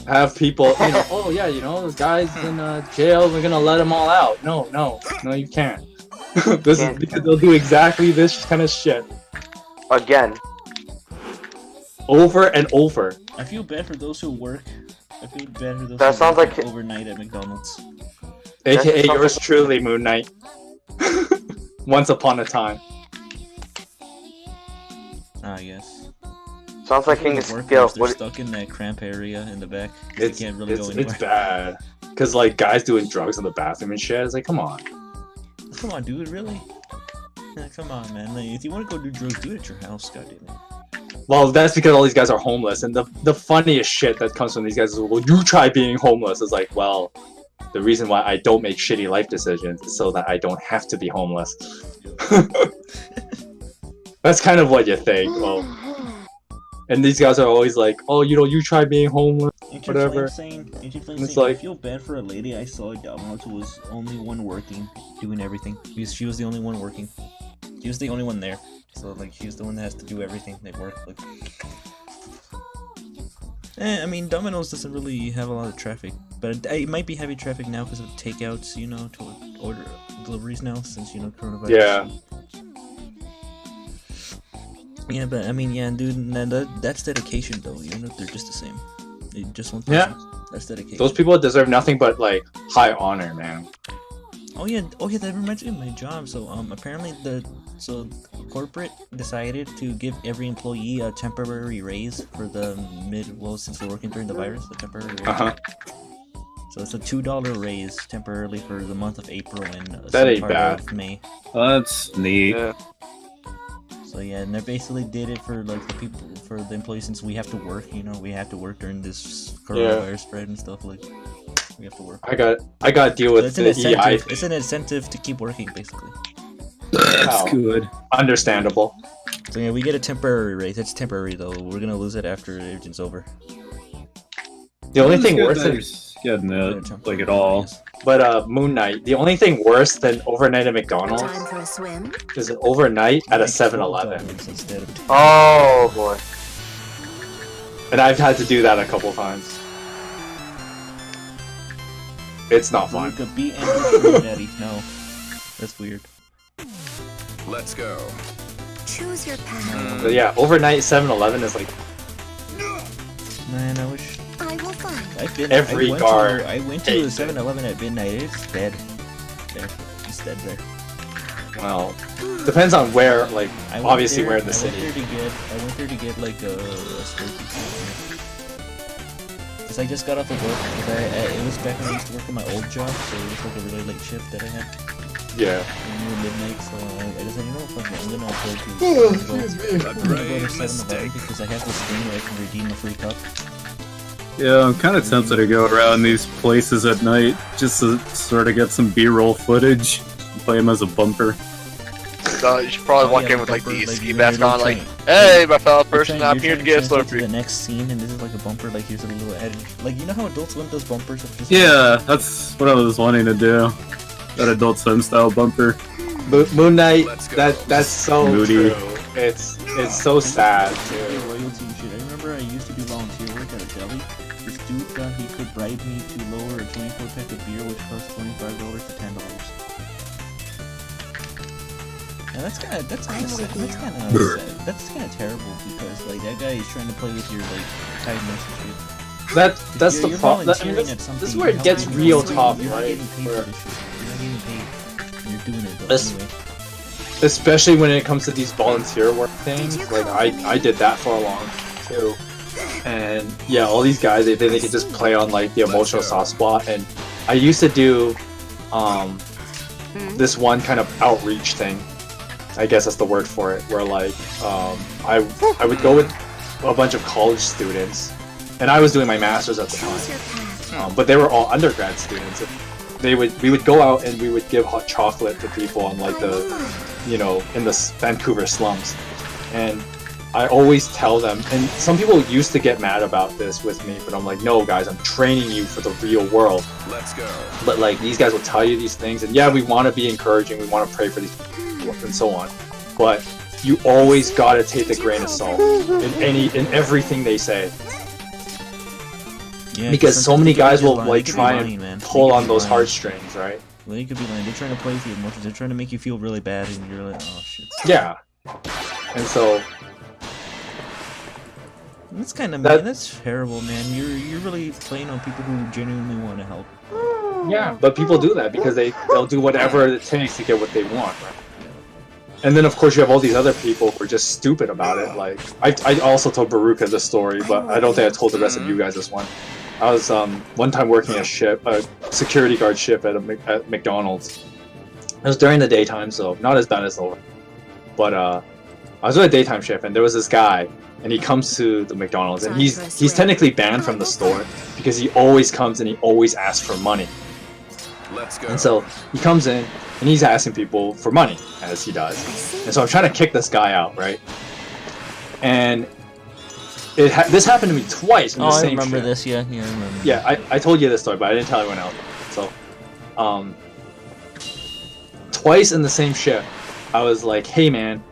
have people, you know, oh yeah, you know, this guy's in jail, we're gonna let him all out. No, you can't. This is because they'll do exactly this kind of shit. Again. Over and over. I feel bad for those who work. I feel bad for those That who sounds work like overnight at McDonald's. AKA yours truly, Moon Knight. Once upon a time. Ah, yes. Sounds like King of Skill. They're stuck in that cramp area in the back. They can't really go anywhere. It's bad. Cause like guys doing drugs in the bathroom and shit. It's like, come on. Come on, dude, really? Yeah, come on, man. Like, if you want to go do drugs, do it at your house, goddammit. Well, that's because all these guys are homeless, and the funniest shit that comes from these guys is, well, you try being homeless. It's like, well, the reason why I don't make shitty life decisions is so that I don't have to be homeless. That's kind of what you think. Well, and these guys are always like, oh, you know, you try being homeless, whatever. It's like, I feel bad for a lady I saw at Domino's who was only one working, doing everything. Because she was the only one working. She was the only one there. So, like, she's the one that has to do everything. They work, like... I mean, Domino's doesn't really have a lot of traffic. But it might be heavy traffic now because of takeouts, you know, to order deliveries now, since, you know, coronavirus. Yeah. Yeah, but, I mean, yeah, dude, that's dedication, though, even if they're just the same. They just one person. Yeah. That's dedication. Those people deserve nothing but, like, high honor, man. Oh yeah, that reminds me of my job. So apparently corporate decided to give every employee a temporary raise for the since they're working during the virus, a temporary raise. So it's a $2 raise temporarily for the month of April and that ain't part bad. of May. That's neat. Yeah. So yeah, and they basically did it for like for the employees, since we have to work. You know, we have to work during this coronavirus spread and stuff. Like, we have to work. I got to deal with the EI. It's an incentive to keep working, basically. That's good. Understandable. So yeah, we get a temporary raise. It's temporary though. We're gonna lose it after everything's over. The only thing worse than getting it, like, at all. But Moon Knight, the only thing worse than overnight at McDonald's Time for a swim. is an overnight at a 7-Eleven. Oh boy. And I've had to do that a couple times. It's not fun. No, that's weird. Let's go. Choose your path. But yeah, overnight 7-Eleven is like Man, I wish. I will find. I went to a 7-Eleven at midnight. It's dead. There, it's dead there. Well, depends on where. Like, obviously, where in the city. I went there to get like a steak. Because I just got off of work. It was back when I used to work at my old job, so it was like a really late shift that I had. Yeah. Midnight, so I decided, you know what, I'm gonna go to 7-Eleven because I have this thing where I can redeem a free cup. Yeah, I'm kind of tempted to go around these places at night just to sort of get some B-roll footage and play them as a bumper. You should probably walk in with like the ski mask on, like, hey, my fellow person, I'm here to get a Slurpee. The next scene, and this is like a bumper, like here's a little edit. Like, you know how Adult Swim does bumpers? Of just Yeah, that's what I was wanting to do. That Adult Swim style bumper. Moon Knight, that's so moody. True. It's so sad too. Royalty and shit. I remember I used to do volunteer work at a deli. This dude thought he could bribe me to lower a 24-pack of beer, which cost $25 to $10. Now that's kind of terrible, because like that guy is trying to play with your like kindness and shit. That's the problem. I mean, this is where it gets real tough, You're not right? getting paid for this shit. You're not getting paid. You're doing it though, anyway. Especially when it comes to these volunteer work things. Like I did that for a long time too. And yeah, all these guys they think they can just play on like the emotional soft spot. And I used to do this one kind of outreach thing. I guess that's the word for it. Where like I would go with a bunch of college students, and I was doing my master's at the time, but they were all undergrad students. We would go out and we would give hot chocolate to people on like the, you know, in the Vancouver slums, and I always tell them, and some people used to get mad about this with me, but I'm like, no guys, I'm training you for the real world. Let's go. But like, these guys will tell you these things, and yeah, we want to be encouraging, we want to pray for these people, and so on. But you always gotta take the grain of salt in everything they say. Yeah, because so many guys will like try lying, and pull on those heartstrings, right? Well, they could be lying. They're trying to play with your emotions. They're trying to make you feel really bad, and you're like, oh shit. Yeah. And so that's kind of mean. That's terrible, man. You're really playing on people who genuinely want to help. yeah, but people do that because they'll do whatever it takes to get what they want, right? And then of course you have all these other people who are just stupid about it. Like I also told Beruka this story, but I don't think I told the rest of you guys this one. I was one time working a security guard ship at McDonald's. It was during the daytime, so not as bad as over. But I was on a daytime shift, and there was this guy, and he comes to the McDonald's, and he's technically banned from the store because he always comes and he always asks for money. Let's go. And so he comes in and he's asking people for money, as he does. And so I'm trying to kick this guy out, right? And this happened to me twice in the same I remember shift. this. Yeah, I remember. Yeah, I told you this story, but I didn't tell anyone else. So, twice in the same shift, I was like, "Hey, man,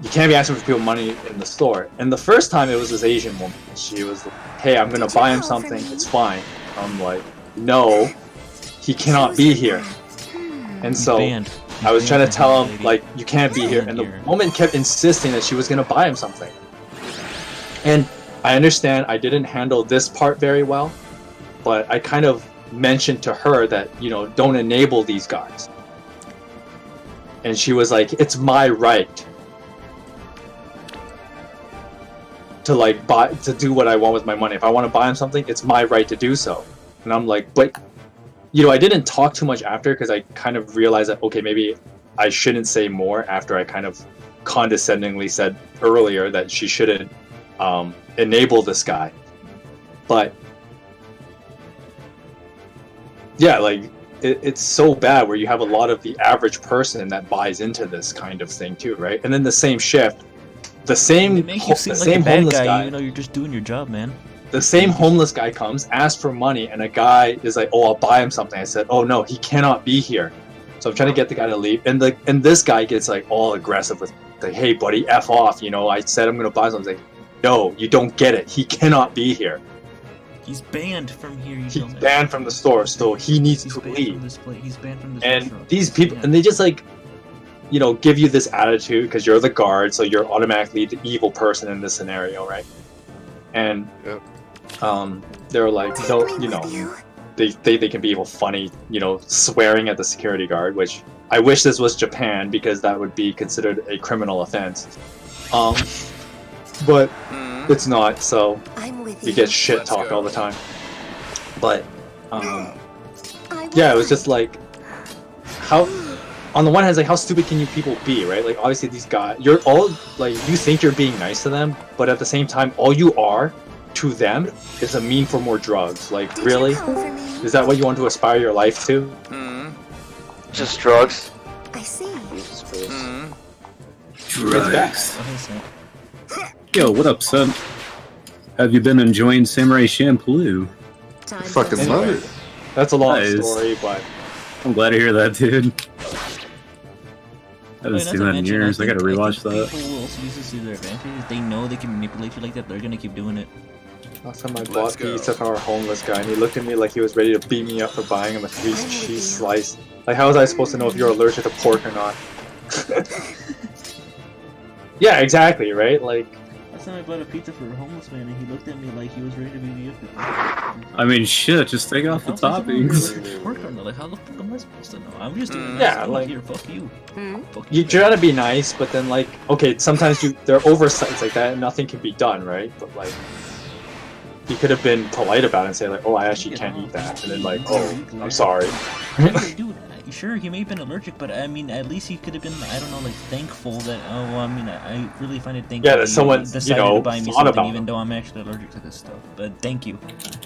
you can't be asking for people money in the store." And the first time, it was this Asian woman. She was like, "Hey, I'm gonna buy him something. It's fine." I'm like, "No, he cannot be here." And so I was trying to tell him, like, "You can't be here." And the woman kept insisting that she was gonna buy him something. And I understand I didn't handle this part very well, but I kind of mentioned to her that, you know, don't enable these guys. And she was like, "It's my right to like to do what I want with my money. If I want to buy him something, it's my right to do so." And I'm like, but you know, I didn't talk too much after because I kind of realized that, okay, maybe I shouldn't say more after I kind of condescendingly said earlier that she shouldn't enable this guy. But yeah, like it's so bad where you have a lot of the average person that buys into this kind of thing too, right? And then the same shift, the same homeless guy, even though you're just doing your job, man. The same homeless guy comes, asks for money, and a guy is like, "Oh, I'll buy him something." I said, "Oh no, he cannot be here." So I'm trying to get the guy to leave, and this guy gets like all aggressive with, like, "Hey buddy, F off, you know, I said I'm gonna buy something." "No, you don't get it. He cannot be here. He's banned from here." He's banned from the store, so he needs to leave. He's banned from this And restaurant. these people, and they just like, you know, give you this attitude because you're the guard, so you're automatically the evil person in this scenario, right? And they're like, no, you know, they can be evil, funny, you know, swearing at the security guard, which I wish this was Japan because that would be considered a criminal offense. But it's not, so you get shit talked all the time. But yeah, it was just like, how, on the one hand, it's like, how stupid can you people be, right? Like, obviously these guys, you're all, like, you think you're being nice to them, but at the same time, all you are to them is a mean for more drugs. Like, really? Is that what you want to aspire your life to? Just drugs. I see. Jesus Christ. Drugs. Yo, what up, son? Have you been enjoying Samurai Champloo? Fucking love it. That's a long story, but I'm glad to hear that, dude. I haven't Wait, seen not to that in mention, years. I gotta rewatch think that. People will also use this to their advantage. If they know they can manipulate you like that, they're gonna keep doing it. last time I bought pizza from our homeless guy, and he looked at me like he was ready to beat me up for buying him a 3-cheese slice. Like, how was I supposed to know if you're allergic to pork or not? Yeah, exactly, right? Like, Last time I bought a pizza for a homeless man, and he looked at me like he was ready to beat me up. I mean, shit, just take off the toppings. Pork or not? Like, how the fuck am I supposed to know? I'm just doing Yeah, this. like- Here, fuck you. Fuck you try to be nice, but then, like, okay, sometimes there are oversights like that, and nothing can be done, right? But, like, he could have been polite about it and say, like, oh, I actually can't eat that. And then, like, oh, I'm sorry. Why do they do that? sure, he may have been allergic, but I mean, at least he could have been, I don't know, like, thankful that, oh, well, I mean, I really find it thankful Yeah, that that you someone, decided you know, to buy me thought something, about even him. though I'm actually allergic to this stuff. But thank you.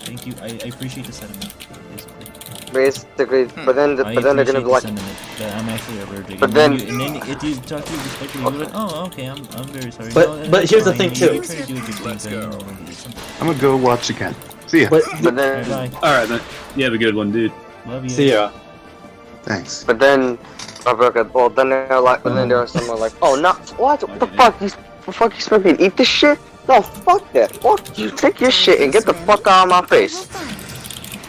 Thank you. I appreciate the sentiment, basically. Basically, but then they're gonna be appreciate the like, sentiment that I'm actually allergic. But And then- and then if you talk to you respectfully, you're like, oh, okay, I'm very sorry. But- No, but that's here's the fine. thing, You too. try to do what you do, but, you know, like, something. I'm gonna go watch again. See ya. But then, Bye. Alright, man. You have a good one, dude. Love you. See ya. Thanks. But then, well, then they're like, but then there was someone like, oh, no, what the fuck? The fuck you expect me to eat this shit? No, fuck that. Fuck you. Take your shit and get the fuck out of my face.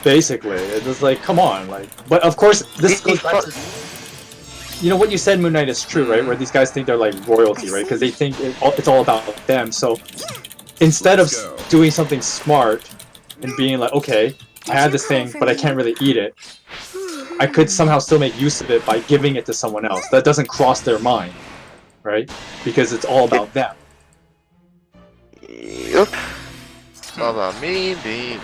Basically, it was like, come on, like. But of course, this goes back to. You know what you said, Moon Knight, is true, right? Where these guys think they're like royalty, right? Because they think it's all about them. So instead of doing something smart and being like, okay, I have this thing, but I can't really eat it, I could somehow still make use of it by giving it to someone else. That doesn't cross their mind, right? Because it's all about them. Yep. It's all about me, babe.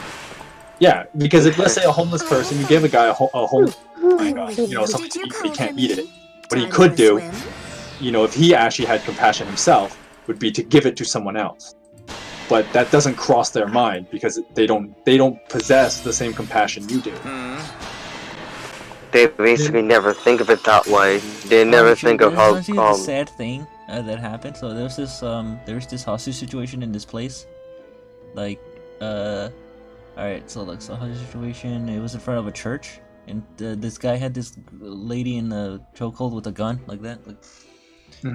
Yeah, because if let's say a homeless person, you give a guy a home, you know, something to eat, but he can't eat it. What he could do, you know, if he actually had compassion himself, would be to give it to someone else. But that doesn't cross their mind because they don't possess the same compassion you do. They basically never think of it that way. They never think of how. Honestly, the sad thing that happened. So there's this hostage situation in this place. Like, alright, so like, so hostage situation. It was in front of a church, and this guy had this lady in a chokehold with a gun, like that, like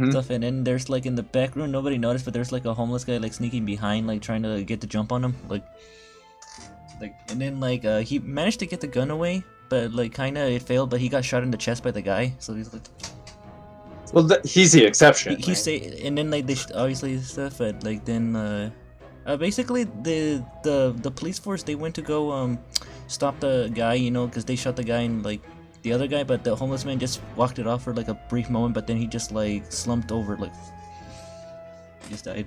stuff. And then there's like in the back room, nobody noticed, but there's like a homeless guy like sneaking behind, like trying to get the jump on him, like, and then like he managed to get the gun away. But like kinda it failed, but he got shot in the chest by the guy, so he's like. Well, he's the exception. He say, and then like they obviously stuff, but like then basically the police force, they went to go stop the guy, you know, because they shot the guy and like the other guy, but the homeless man just walked it off for like a brief moment, but then he just like slumped over, like he just died.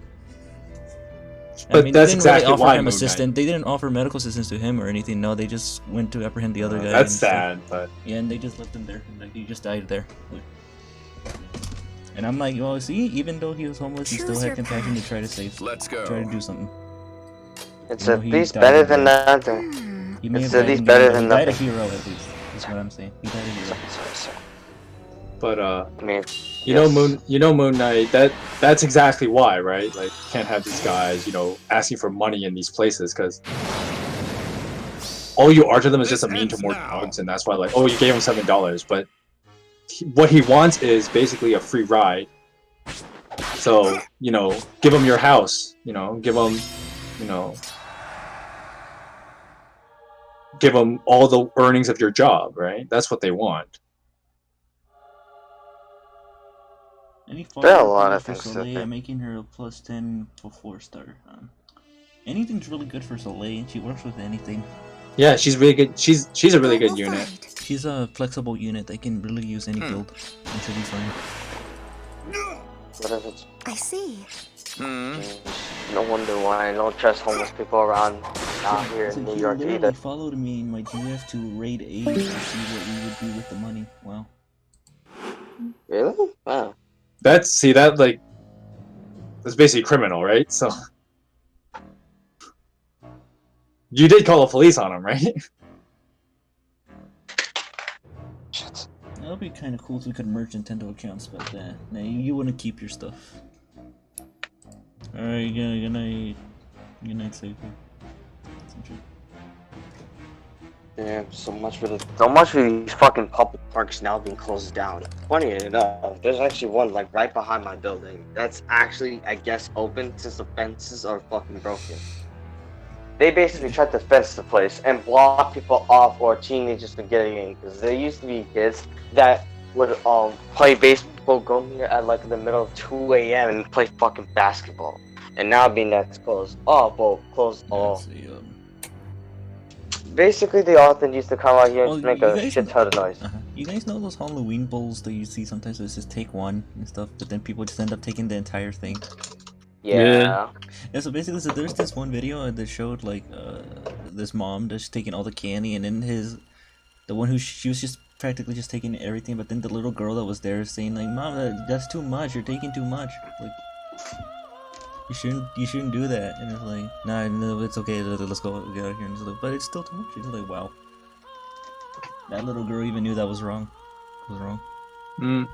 But I mean, that's they didn't exactly really offer why him Moon assistance. Knight. They didn't offer medical assistance to him or anything. No, they just went to apprehend the other guy. That's and stuff. sad, but Yeah, and they just left him there, and like he just died there. And I'm like, well, see, even though he was homeless, he still had compassion to try to save. Let's go. Try to do something. It's You know, at he least died better in than there. nothing. He may It's have at died least in better there, but than he died a nothing. hero at least. That's what I'm saying. He died a hero. but I mean, you know Moon Knight, that's exactly why, right? Like, you can't have these guys, you know, asking for money in these places because all you are to them is just a mean to more drugs, and that's why, like, oh, you gave him $7, but what he wants is basically a free ride. So, you know, give him your house, you know, give him, you know, give them all the earnings of your job, right? That's what they want. Any There are a follow-up lot video of for things to Soleil? say. I'm making her a +10 to 4-star. Anything's really good for Soleil, and she works with anything. Yeah, she's really good. She's a really good unit. She's a flexible unit that can really use any build, and she'll be fine. What if it's I see. no wonder why I don't trust homeless people around out here So in New he York literally either. followed me in my GF to raid A to see what we would do with the money. Wow. Really? Wow. That's like that's basically criminal, right? So you did call the police on him, right? That would be kind of cool if we could merge Nintendo accounts, but nah, you wouldn't keep your stuff. Alright, good night. Good night, Safety. Yeah, so much for these fucking public parks now being closed down. Funny enough, there's actually one like right behind my building that's actually, I guess, open since the fences are fucking broken. They basically tried to fence the place and block people off or teenagers from getting in, because there used to be kids that would play baseball, go here at like in the middle of 2 a.m. and play fucking basketball. And now being that's closed off, closed off. Basically, they often used to come out here and make a shit ton of noise. You guys know those Halloween bowls that you see sometimes where it's just take one and stuff, but then people just end up taking the entire thing? Yeah. Yeah, so basically, so there's this one video that showed like this mom just taking all the candy, and then the one who she was just practically just taking everything, but then the little girl that was there saying like, "Mom, that's too much. You're taking too much. Like, you shouldn't do that." And it's like, "Nah, no, it's okay. Let's go get out of here." And it's like, but it's still too much. It's like, wow, that little girl even knew that was wrong. It was wrong. Mm.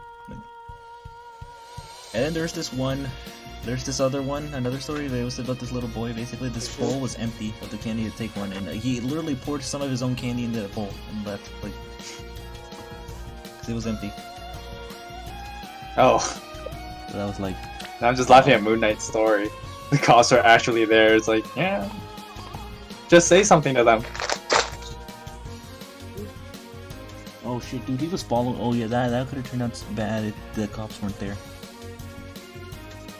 And then there's this other one, another story that was about this little boy. Basically, this bowl was empty of the candy to take one, and he literally poured some of his own candy into the bowl and left, like, because it was empty. Oh. So that was like... I'm just laughing at Moon Knight's story. The cops are actually there. It's like, yeah. Just say something to them. Oh shit, dude, he was following... Oh yeah, that could have turned out bad if the cops weren't there.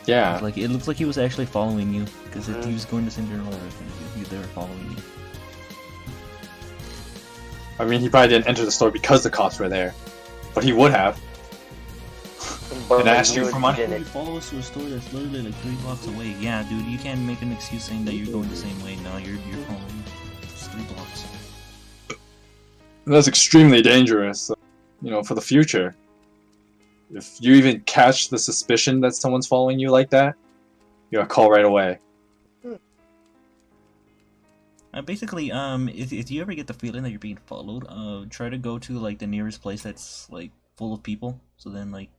Yeah. Like, it looks like he was actually following you, because if he was going to send your order, they were following you. I mean, he probably didn't enter the store because the cops were there. But he would have. And asked you for money. You follow us to a store that's literally like 3 blocks away. Yeah, dude, you can't make an excuse saying that you're going the same way. No, you're following. It's 3 blocks. That's extremely dangerous, you know, for the future. If you even catch the suspicion that someone's following you like that, you gotta call right away. Basically, if you ever get the feeling that you're being followed, try to go to like the nearest place that's like full of people. So then, like,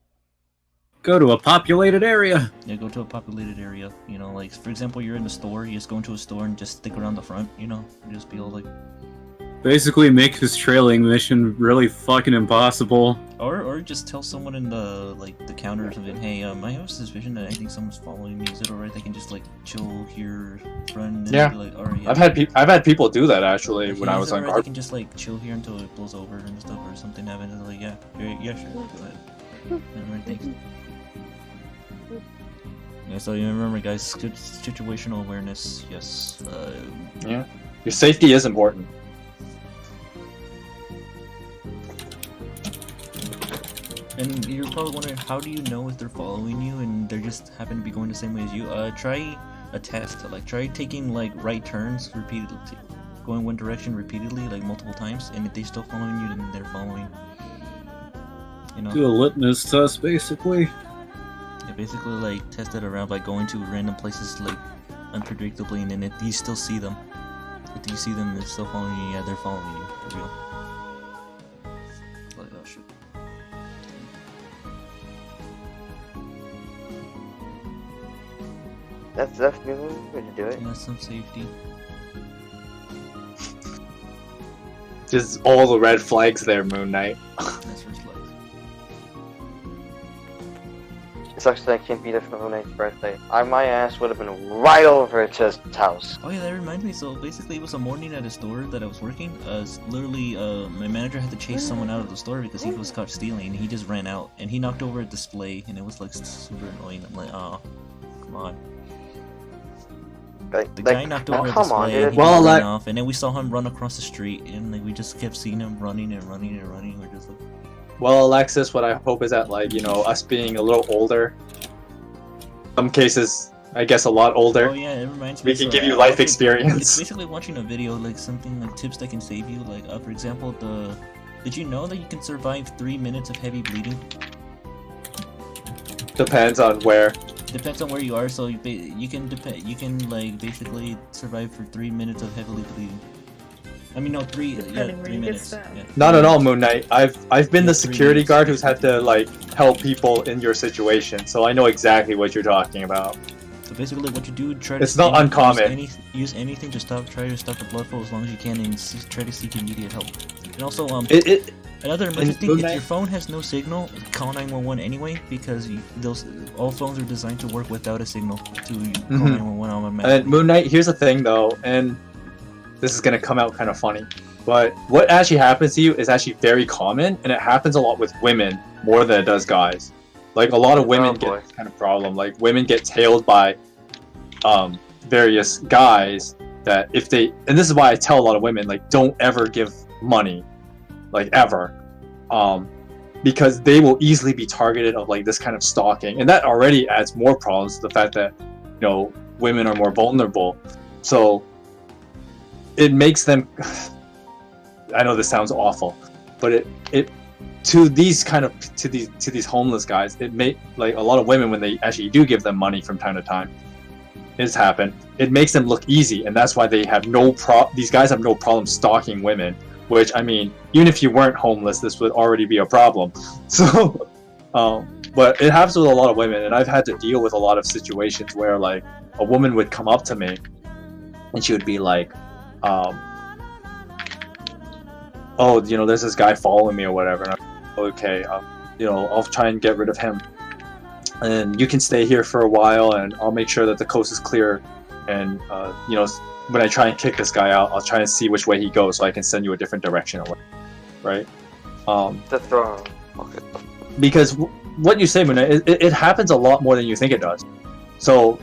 go to a populated area. Yeah, go to a populated area. You know, like for example, you're in the store. You just go into a store and just stick around the front. You know, you just be all like. Basically, make this trailing mission really fucking impossible. Or just tell someone in the the counter or something. Hey, I have a suspicion that I think someone's following me. Is it alright? They can just like chill here, front. And Yeah. be like, alright. Yeah. I've had people do that actually when I was on guard. guard. They can just like chill here until it blows over and stuff or something happens. And like, yeah, sure, go ahead. Alright, thanks. Yeah, so you remember, guys, situational awareness. Yes. Yeah. Your safety is important. And you're probably wondering, how do you know if they're following you and they just happen to be going the same way as you? Try a test. Like, try taking like right turns repeatedly, going one direction repeatedly, like multiple times, and if they still following you, then they're following. You know. Do a litmus test, basically. Yeah, basically like test it around by going to random places like unpredictably, and then if you still see them, if you see them, they're still following you. Yeah, they're following you for real. Like, oh shit. That's definitely the way to do it. And that's some safety. Just all the red flags there, Moon Knight. That's red flags. It sucks that I can't be there for Moon Knight's birthday. My ass would have been right over to his house. Oh yeah, that reminds me. So basically, it was a morning at a store that I was working. Literally, my manager had to chase someone out of the store because he was caught stealing. And he just ran out, and he knocked over a display, and it was like super annoying. I'm like, oh, come on. The guy knocked over a display, and he ran off, and then we saw him run across the street, and like we just kept seeing him running and running and running. We're just like. Well, Alexis, what I hope is that, like, you know, us being a little older, some cases, I guess, a lot older. Oh yeah, it reminds me. We can give you life experience. It's basically watching a video, like something like tips that can save you. Like, for example, did you know that you can survive 3 minutes of heavy bleeding? Depends on where. Depends on where you are. So you can like basically survive for 3 minutes of heavily bleeding. I mean, no, 3 minutes. Yeah. Not at all, Moon Knight. I've been the security guard who's had to like help people in your situation, so I know exactly what you're talking about. So basically, what you do, try to. It's not uncommon. Use anything to try to stop the blood flow as long as you can, and try to seek immediate help. And also, another emergency thing: if your phone has no signal, call 911 anyway, because all phones are designed to work without a signal to call 911 automatically. And Moon Knight, here's the thing though, and this is gonna come out kind of funny, but what actually happens to you is actually very common, and it happens a lot with women more than it does guys. Like, a lot of women get this kind of problem. Like, women get tailed by various guys that if they, and this is why I tell a lot of women, like, don't ever give money, like, ever, because they will easily be targeted of like this kind of stalking, and that already adds more problems to the fact that, you know, women are more vulnerable. So it makes them, I know this sounds awful, but it to these homeless guys, it may like a lot of women when they actually do give them money from time to time. It's happened. It makes them look easy, and that's why they have these guys have no problem stalking women. Which I mean, even if you weren't homeless, this would already be a problem. So, but it happens with a lot of women, and I've had to deal with a lot of situations where like a woman would come up to me, and she would be like, "Oh, you know, there's this guy following me or whatever." And I'm, okay, you know, I'll try and get rid of him, and you can stay here for a while, and I'll make sure that the coast is clear, and you know, when I try and kick this guy out, I'll try and see which way he goes, so I can send you a different direction, or whatever, right? The throne. Okay. Because what you say, Muna, it happens a lot more than you think it does. So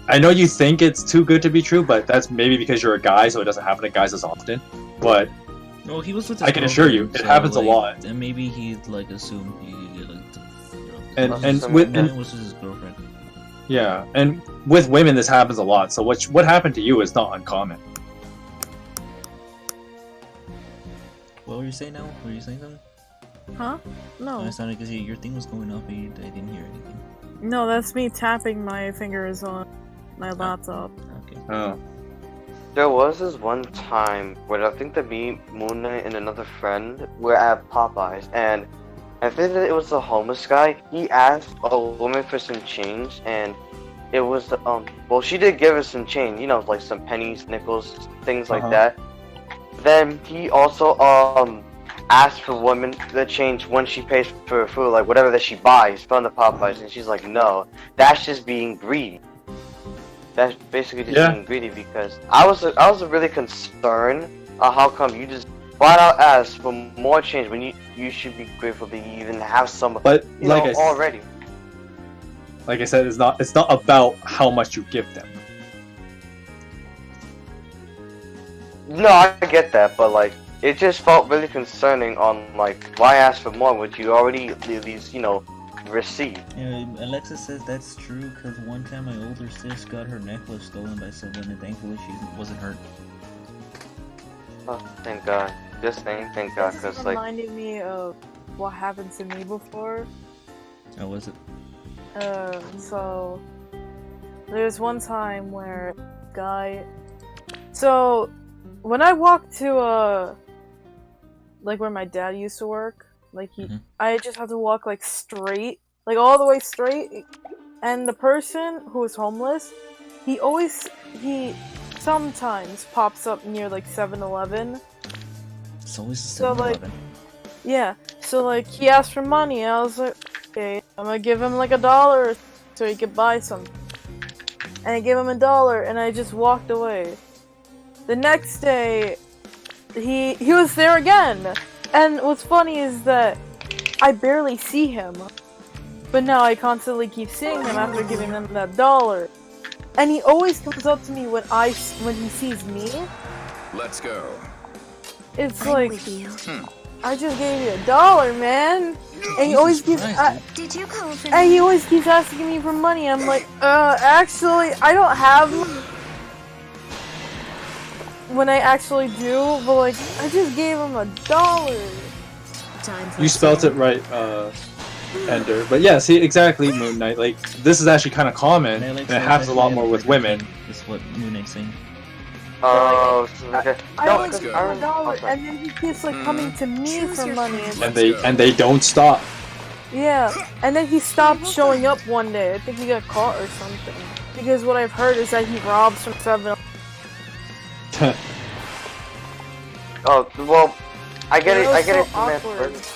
I know you think it's too good to be true, but that's maybe because you're a guy, so it doesn't happen to guys as often. But well, he was with his I can assure you, it happens like, a lot. And maybe he like assumed he like, and it was his girlfriend. Yeah, and with women this happens a lot. So what happened to you is not uncommon. What were you saying now? Were you saying something? Huh? No. I sounded because your thing was going off, but I didn't hear anything. No, that's me tapping my fingers on my laptop. Okay. Oh. There was this one time where I think that me, Moon Knight, and another friend were at Popeyes, and I think that it was the homeless guy. He asked a woman for some change, and it was well, she did give us some change, you know, like some pennies, nickels, things like that. Then he also asked for women the change when she pays for her food, like whatever that she buys from the Popeyes, and she's like, no, that's just being greedy. That's basically just being greedy, because I was really concerned how come you just flat out ask for more change when you should be grateful that you even have some, but you like know, already. Like I said, it's not about how much you give them. No, I get that, but like it just felt really concerning on like why ask for more when you already at least, you know, receive. Yeah, Alexis says that's true because one time my older sis got her necklace stolen by someone, and thankfully she wasn't hurt. Oh, thank God. Just saying, thank God, because like reminded me of what happened to me before. How was it? So there's one time where guy. So when I walked to like where my dad used to work, like I just had to walk like straight, like all the way straight. And the person who was homeless, he sometimes pops up near like 7-Eleven. It's always a So 7-Eleven. like, yeah. So like he asked for money, and I was like, okay, I'm gonna give him like $1 so he could buy something. And I gave him $1, and I just walked away. The next day, he was there again. And what's funny is that I barely see him, but now I constantly keep seeing him after giving him that $1. And he always comes up to me when he sees me. Let's go. It's like, I just gave you $1, man. And he always keeps. Did you call for And he always keeps asking me for money. I'm like, actually, I don't have money. When I actually do, but like, I just gave him $1. You spelt it right, Ender. But yeah, see, exactly, Moon Knight. Like, this is actually kind of common, and it happens a lot more with women. That's what Moon Knight's saying. oh, okay. I No, only because gave I him remember. $1, and then he keeps like coming to me for money. And they don't stop. Yeah, and then he stopped showing up one day. I think he got caught or something. Because what I've heard is that he robs from 7. Oh, well, I get it. was I get so it from that awkward. first.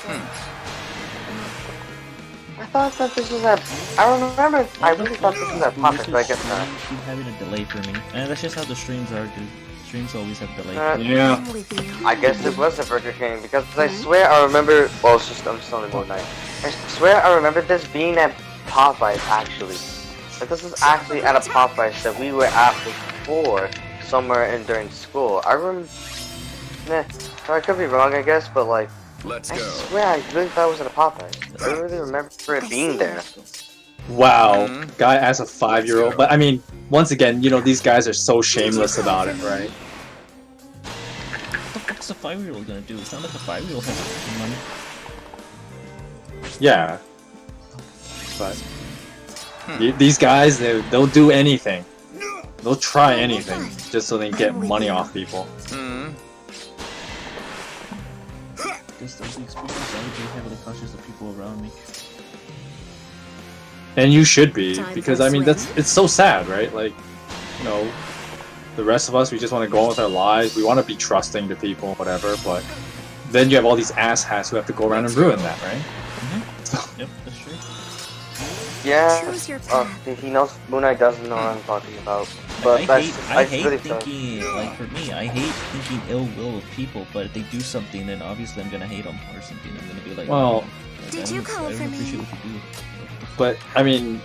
I thought that this was at. I remember. I really thought this was at Popeyes, but I guess not. Keep having a delay for me. And that's just how the streams are, dude. Streams always have delay. I guess it was a Burger King because I swear I remember. Well, I'm just on the Moon Knight. I swear I remember this being at Popeyes actually. Like this is actually at a Popeyes that we were at before, somewhere during school. I remember. Nah, I could be wrong, I guess, but like, I swear I really thought it was at a Popeyes. I really remember it being there. Wow, guy as a 5-year-old. But I mean, once again, you know, these guys are so shameless about it, right? What the fuck's a a 5-year-old gonna do? It's not like a 5-year-old has money. Yeah. But these guys, they'll do anything. They'll try anything just so they can get money off people. This is the experience I would be heavily cautious of people around me. And you should be, because I mean it's so sad, right? Like, you know, the rest of us, we just want to go on with our lives. We want to be trusting to people, whatever. But then you have all these asshats who have to go around and ruin that, right? Yep, that's true. Yeah. He knows. Moon Knight doesn't know what I'm talking about. But I hate thinking, like for me, I hate thinking ill will of people. But if they do something, then obviously I'm gonna hate them or something. I'm gonna be like, well, Did you call for me? Appreciate what you do. But I mean,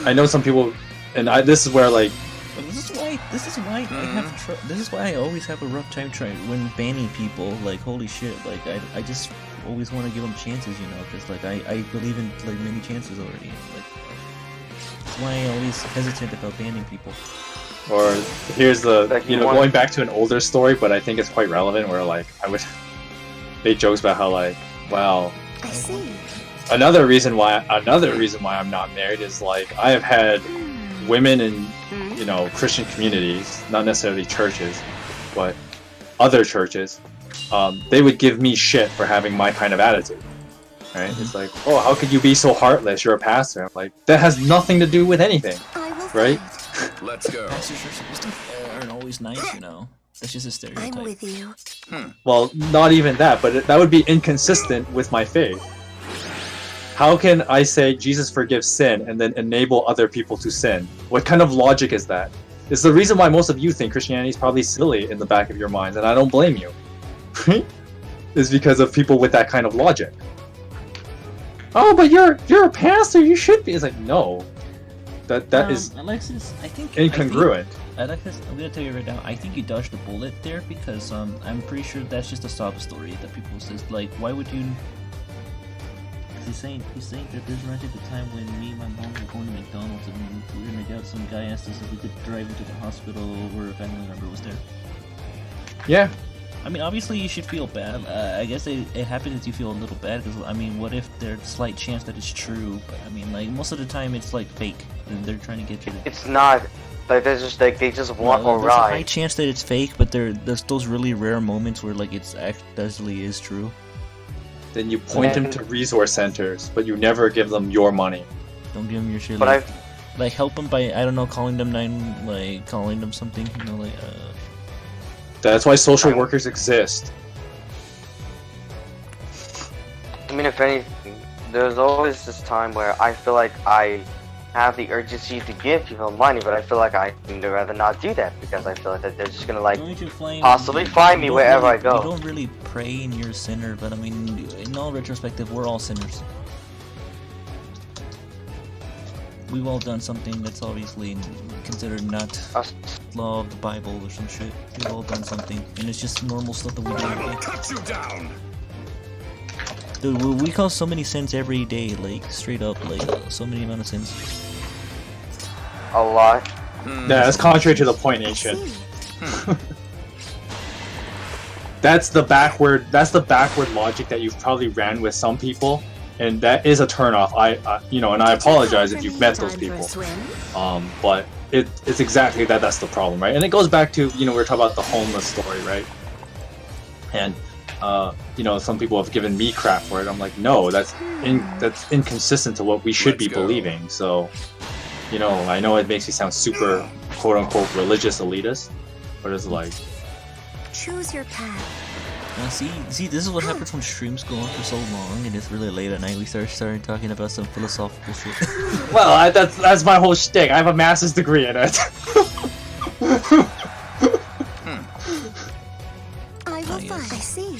I know some people, and this is where like. But this is why I have this is why I always have a rough time trying when banning people. Like holy shit, like I just always want to give them chances, you know, because like I believe in like many chances already. Like that's why I always hesitant about banning people. Or here's the going back to an older story, but I think it's quite relevant. Where like I would make jokes about how like wow. I see. Another reason why I'm not married is like I have had women in you know Christian communities, not necessarily churches, but other churches. They would give me shit for having my kind of attitude. Right? It's like, oh, how could you be so heartless? You're a pastor. I'm like, that has nothing to do with anything, right? Let's go. Pastors are supposed to aren't always nice, you know. That's just a stereotype. I'm with you. Well, not even that, but that would be inconsistent with my faith. How can I say Jesus forgives sin and then enable other people to sin? What kind of logic is that? It's the reason why most of you think Christianity is probably silly in the back of your minds, and I don't blame you. Is because of people with that kind of logic. Oh, but you're a pastor, you should be. It's like, no. That is Alexis, I think incongruent. Alexis, I'm gonna tell you right now, I think you dodged a bullet there because I'm pretty sure that's just a sob story that people says like, why would you? He's saying that there's right at the time when me and my mom were going to McDonald's and we were in the out, some guy asked us if we could drive him to the hospital or a family member was there. Yeah. I mean, obviously you should feel bad. I guess it happens that you feel a little bad because I mean, what if there's a slight chance that it's true? But I mean, like most of the time it's like fake, and they're trying to get you. It's not. Like they're just like they just want a There's a high ride. chance that it's fake, but there's those really rare moments where like it's actually is true. Then you point them to resource centers, but you never give them your money. Don't give them your shit. But like help them by I don't know calling them calling them something, you know, like That's why social workers exist. I mean, if anything, there's always this time where I feel like I have the urgency to give people money, but I feel like I would rather not do that because I feel like that they're just gonna like possibly find me wherever I go. You don't really pray in your sinner, but I mean, in all retrospective, we're all sinners. We've all done something that's obviously considered not law of the Bible or some shit. We've all done something, and it's just normal stuff that we do every day. Cut you down. Dude, we cause so many sins every day, like straight up, like so many amount of sins. A lot. Yeah, that's contrary to the point, Ancient. That's the backward logic that you've probably ran with some people, and that is a turnoff. And I apologize if you've met those people. But it's exactly that. That's the problem, right? And it goes back to we were talking about the homeless story, right? And some people have given me crap for it. I'm like, no, that's inconsistent to what we should be believing. So, I know it makes me sound super quote unquote religious elitist, but it's like, choose your path. See, this is what happens when streams go on for so long, and it's really late at night. We started talking about some philosophical shit. Well, that's my whole shtick. I have a master's degree in it. I see.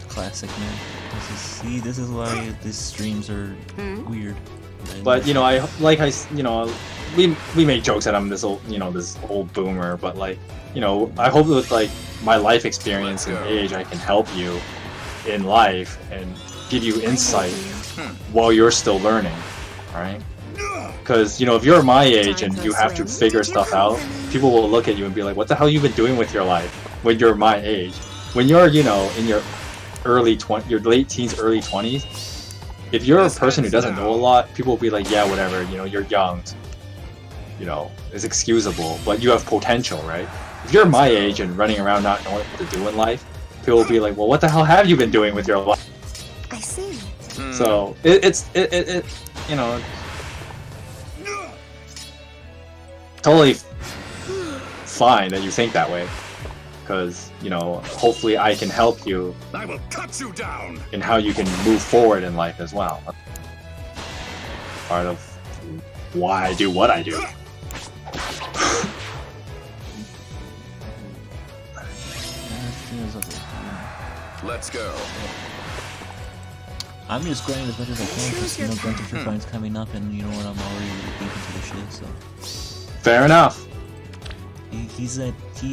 Classic, man. This is why these streams are weird. But we make jokes that I'm this old boomer, but I hope with my life experience and age I can help you in life and give you insight while you're still learning, right? Because if you're my age and you have to figure stuff out, people will look at you and be like, "What the hell you been doing with your life?" When you're my age, when you're, you know, in your your late teens, early 20s, if you're a person who doesn't know a lot, people will be like, yeah, whatever, you know, you're young, you know, it's excusable, but you have potential, right? If you're my age and running around not knowing what to do in life, people will be like, well, what the hell have you been doing with your life? I see. So it's you know, totally fine that you think that way, because you know, hopefully I can help you. I will cut you down. In how you can move forward in life as well. Part of why I do what I do. Let's go. I'm just grinding as much as I can because, you know, Grunt of Fine's coming up and, you know what, I'm already really deep into the shit, so... Fair enough. He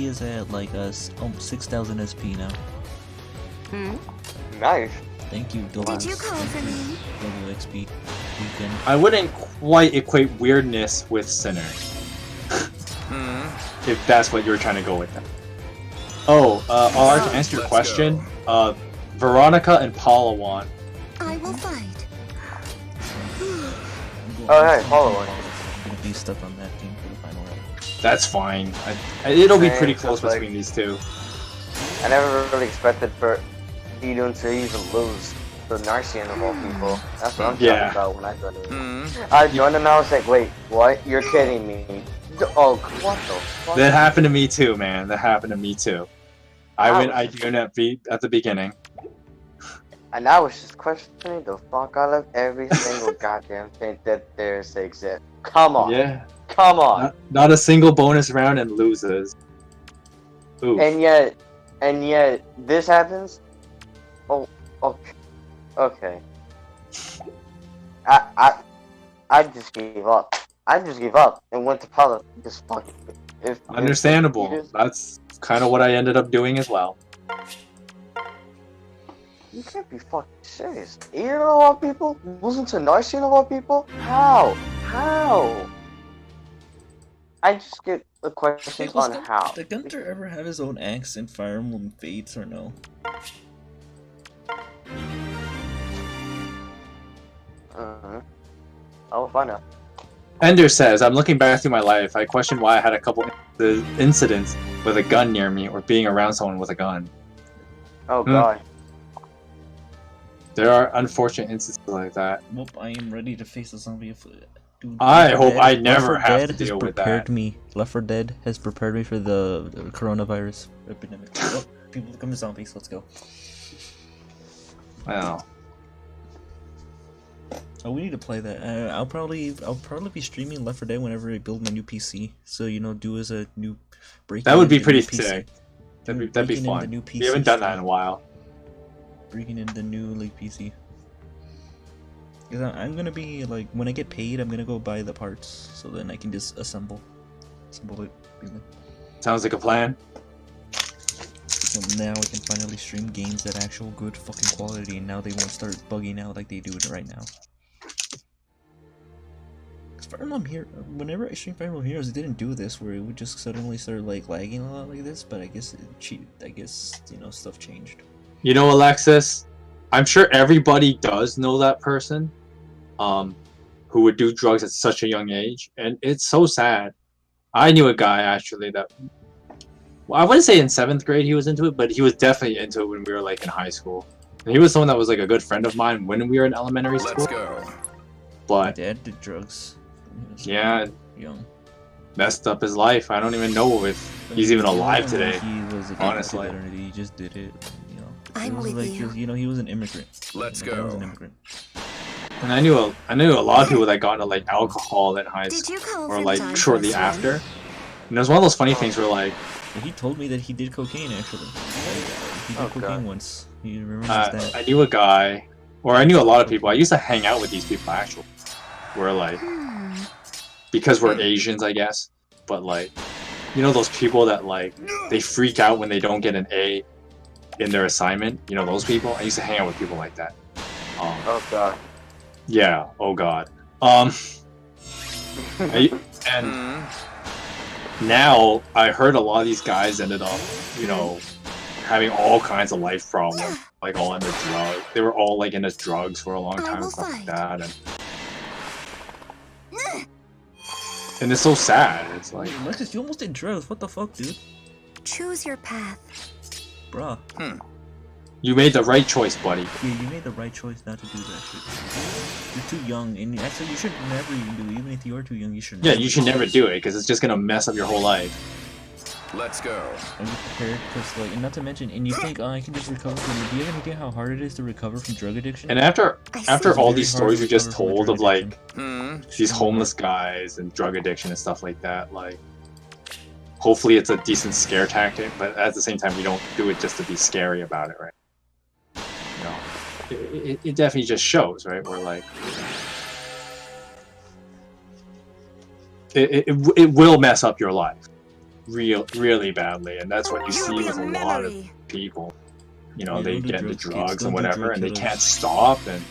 is at like 6,000 SP now. Nice. Thank you, Did you call for me? Double XP weekend. I wouldn't quite equate weirdness with sinner. If that's what you're trying to go with. Then. Oh, to answer your question, Veronica and Palawan. I will fight. Oh, hey, Palawan. I'm gonna be stuck on that team for the final round. That's fine. It'll be pretty close like, between these two. I never really expected for Idun to even lose the Narcian of all people. That's what I'm talking about when I joined it. I joined and I was like, wait, what? You're kidding me. Oh, what the fuck? That happened to me too, man. That happened to me too. I joined at the beginning. And I was just questioning the fuck out of every single goddamn thing that there exists. Come on. Yeah. Come on. Not a single bonus round and loses. Oof. And yet, this happens? Oh, okay. Okay. I just gave up. I just gave up and went to Pala. Just fuck it. Understandable. That's kind of what I ended up doing as well. You can't be fucking serious. Eating of all people? Losing to Narcian of all people? How? How? I just get the questions on how. Did Gunter ever have his own axe in Fire Emblem Fates or no? I'll find out. Ender says, I'm looking back through my life. I question why I had a couple incidents with a gun near me or being around someone with a gun. Oh god. There are unfortunate instances like that. Nope, I am ready to face a zombie. Dude, I hope I never have to deal with that. Left 4 Dead has prepared me for the coronavirus epidemic. Oh, people become zombies. Let's go. Wow. Oh, we need to play that. I'll probably be streaming Left 4 Dead whenever I build my new PC. So you know, do as a new break. That would be pretty sick. That'd be fun. We haven't done that in a while. Breaking in the new like PC. Cause I'm gonna be like, when I get paid, I'm gonna go buy the parts so then I can just assemble it. Sounds like a plan. So now I can finally stream games at actual good fucking quality, and now they won't start bugging out like they do it right now. Cause Fire Emblem here, whenever I stream Fire Emblem Heroes, it didn't do this where it would just suddenly start like lagging a lot like this. But I guess you know, stuff changed. You know, Alexis, I'm sure everybody does know that person, who would do drugs at such a young age, and it's so sad. I knew a guy actually that, well, I wouldn't say in 7th grade he was into it, but he was definitely into it when we were like in high school. And he was someone that was like a good friend of mine when we were in elementary school. Let's go. But my dad did drugs. Yeah, young. Messed up his life. I don't even know if he's even alive today. He was honestly, he just did it. You know, I'm with you. You know, he was an immigrant. Let's He was an immigrant. And I knew a lot of people that got into like alcohol in high Did you school call or for like time shortly for a after. And it was one of those funny things where like, He told me that he did cocaine actually. He did cocaine once. He remembers that. I knew a guy, or I knew a lot of people. I used to hang out with these people actually. We're like, because we're Asians, I guess. But like, you know those people that like, they freak out when they don't get an A in their assignment? You know those people? I used to hang out with people like that. Oh god. Yeah, oh god. And now I heard a lot of these guys ended up, you know, having all kinds of life problems, like all into drugs. They were all like into drugs for a long time and stuff like that, and it's so sad. It's like, Alexis, you almost did drugs. What the fuck, dude? Choose your path. Bruh. you made the right choice, buddy. Yeah, you made the right choice not to do that shit. You're too young, and actually you should never even do it. Even if you are too young, you should Yeah, you should never do it because it's just gonna mess up your whole life. Let's go. Are you prepared? Because, like, and not to mention, and you think, oh, I can just recover from it. Do you have any idea how hard it is to recover from drug addiction? And after all these It's very stories hard we to just recover from told drug of like addiction. these homeless guys and drug addiction and stuff like that, like hopefully it's a decent scare tactic, but at the same time we don't do it just to be scary about it, right? You know, it definitely just shows, right? Where like it will mess up your life really badly, and that's what you see with a lot of people. You know, Yeah, they don't do get into drugs, kids. drugs Don't and do whatever, drug and they killers. can't stop, and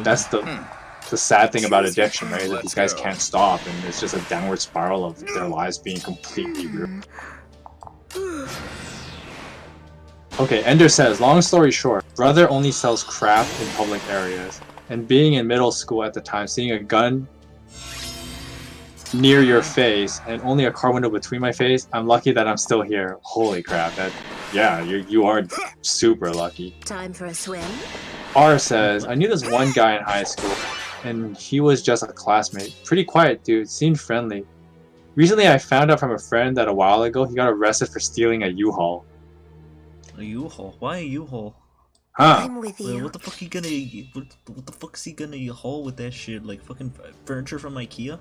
that's the sad thing about addiction, right? That these guys can't stop, and it's just a downward spiral of their lives being completely ruined. Okay, Ender says, long story short, brother only sells crap in public areas, and being in middle school at the time, seeing a gun near your face and only a car window between my face, I'm lucky that I'm still here. Holy crap, yeah, you are super lucky. Time for a swim. R says, I knew this one guy in high school, and he was just a classmate. Pretty quiet dude, seemed friendly. Recently I found out from a friend that a while ago he got arrested for stealing a U-Haul. A U-Haul? Why a U-Haul? Huh. I'm with Wait, you. what the fuck he gonna? What the fuck is he gonna haul with that shit? Like fucking furniture from IKEA?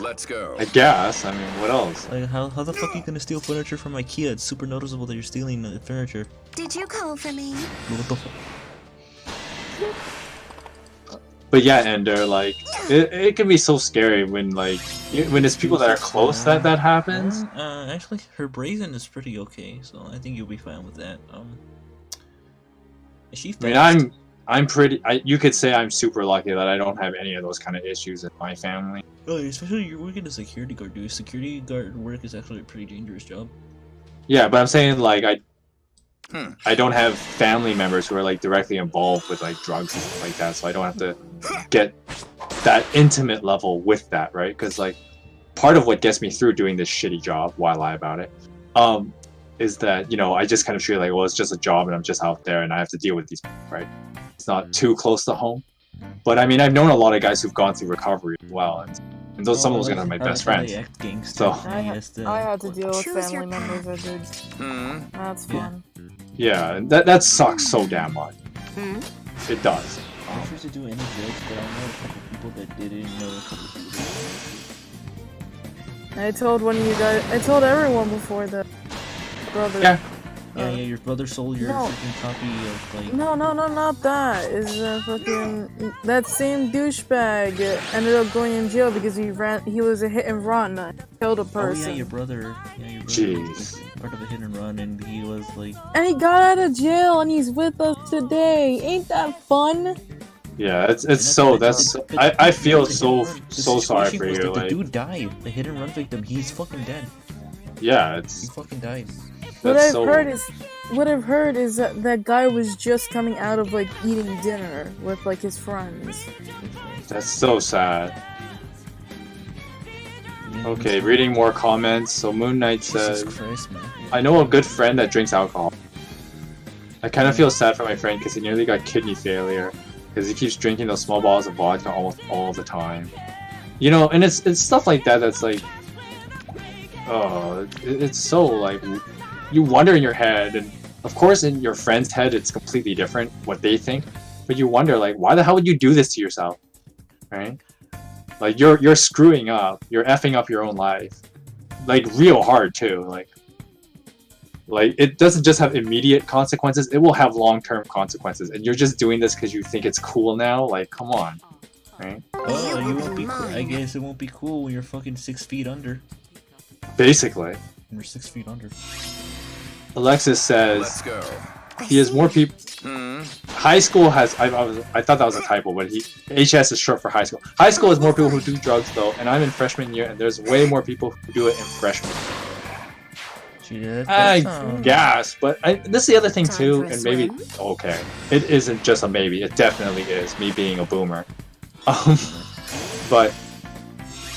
Let's go. I guess. I mean, what else? Like how the fuck are you gonna steal furniture from IKEA? It's super noticeable that you're stealing furniture. Did you call for me? What the fuck? But yeah, Ender, like, it can be so scary when, like, when it's people that are close that happens. Actually, her brazen is pretty okay, so I think you'll be fine with that. Is she fast? I mean, I'm pretty. You could say I'm super lucky that I don't have any of those kind of issues in my family. Oh, especially you're working as a security guard, dude. Security guard work is actually a pretty dangerous job. Yeah, but I'm saying like I don't have family members who are like directly involved with like drugs and stuff like that, so I don't have to get that intimate level with that, right? Because like part of what gets me through doing this shitty job, why lie about it, is that, you know, I just kind of feel like, well, it's just a job and I'm just out there and I have to deal with these people, right? It's not too close to home. But I mean, I've known a lot of guys who've gone through recovery as well, and those some of those are my best friends. So I had to deal with family members that did. That's fun. yeah, and that sucks so damn much. It does. I'm not sure to do any jokes, but I know a couple people that didn't know a couple people that I told one of you guys. I told everyone before that. Brother. Yeah. Yeah, your brother sold your No. freaking copy of like. No, not that. Is fucking that same douchebag ended up going in jail because he was a hit and run, killed a person. Oh yeah, your brother. Yeah, your brother Jeez. was part of a hit and run, and he was like. And he got out of jail and he's with us today. Ain't that fun? Yeah, it's so I feel so sorry for you. The Like, dude died. The hit and run victim. He's fucking dead. yeah, He it's What fucking died. that's I've heard is that that guy was just coming out of like eating dinner with like his friends. that's so sad. Okay, reading more comments. So Moon Knight says, Jesus Christ, man. I know a good friend that drinks alcohol. I kind of feel sad for my friend because he nearly got kidney failure because he keeps drinking those small bottles of vodka almost all the time. You know, and it's stuff like that that's like, oh, it's so like, you wonder in your head, and of course in your friend's head it's completely different what they think, but you wonder like, why the hell would you do this to yourself, right? Like you're screwing up, you're effing up your own life, like real hard too. Like it doesn't just have immediate consequences; it will have long-term consequences. And you're just doing this because you think it's cool now. Like, come on, right? Well, you won't be cool. I guess it won't be cool when you're fucking 6 feet under. Basically, You're 6 feet under. Alexis says Let's go. he has more people. High school has. I thought that was a typo, but HS is short for high school. High school has more people who do drugs though, and I'm in freshman year, and there's way more people who do it in freshman year. I guess, but this is the other thing too, and maybe okay, it isn't just a maybe. It definitely is me being a boomer. But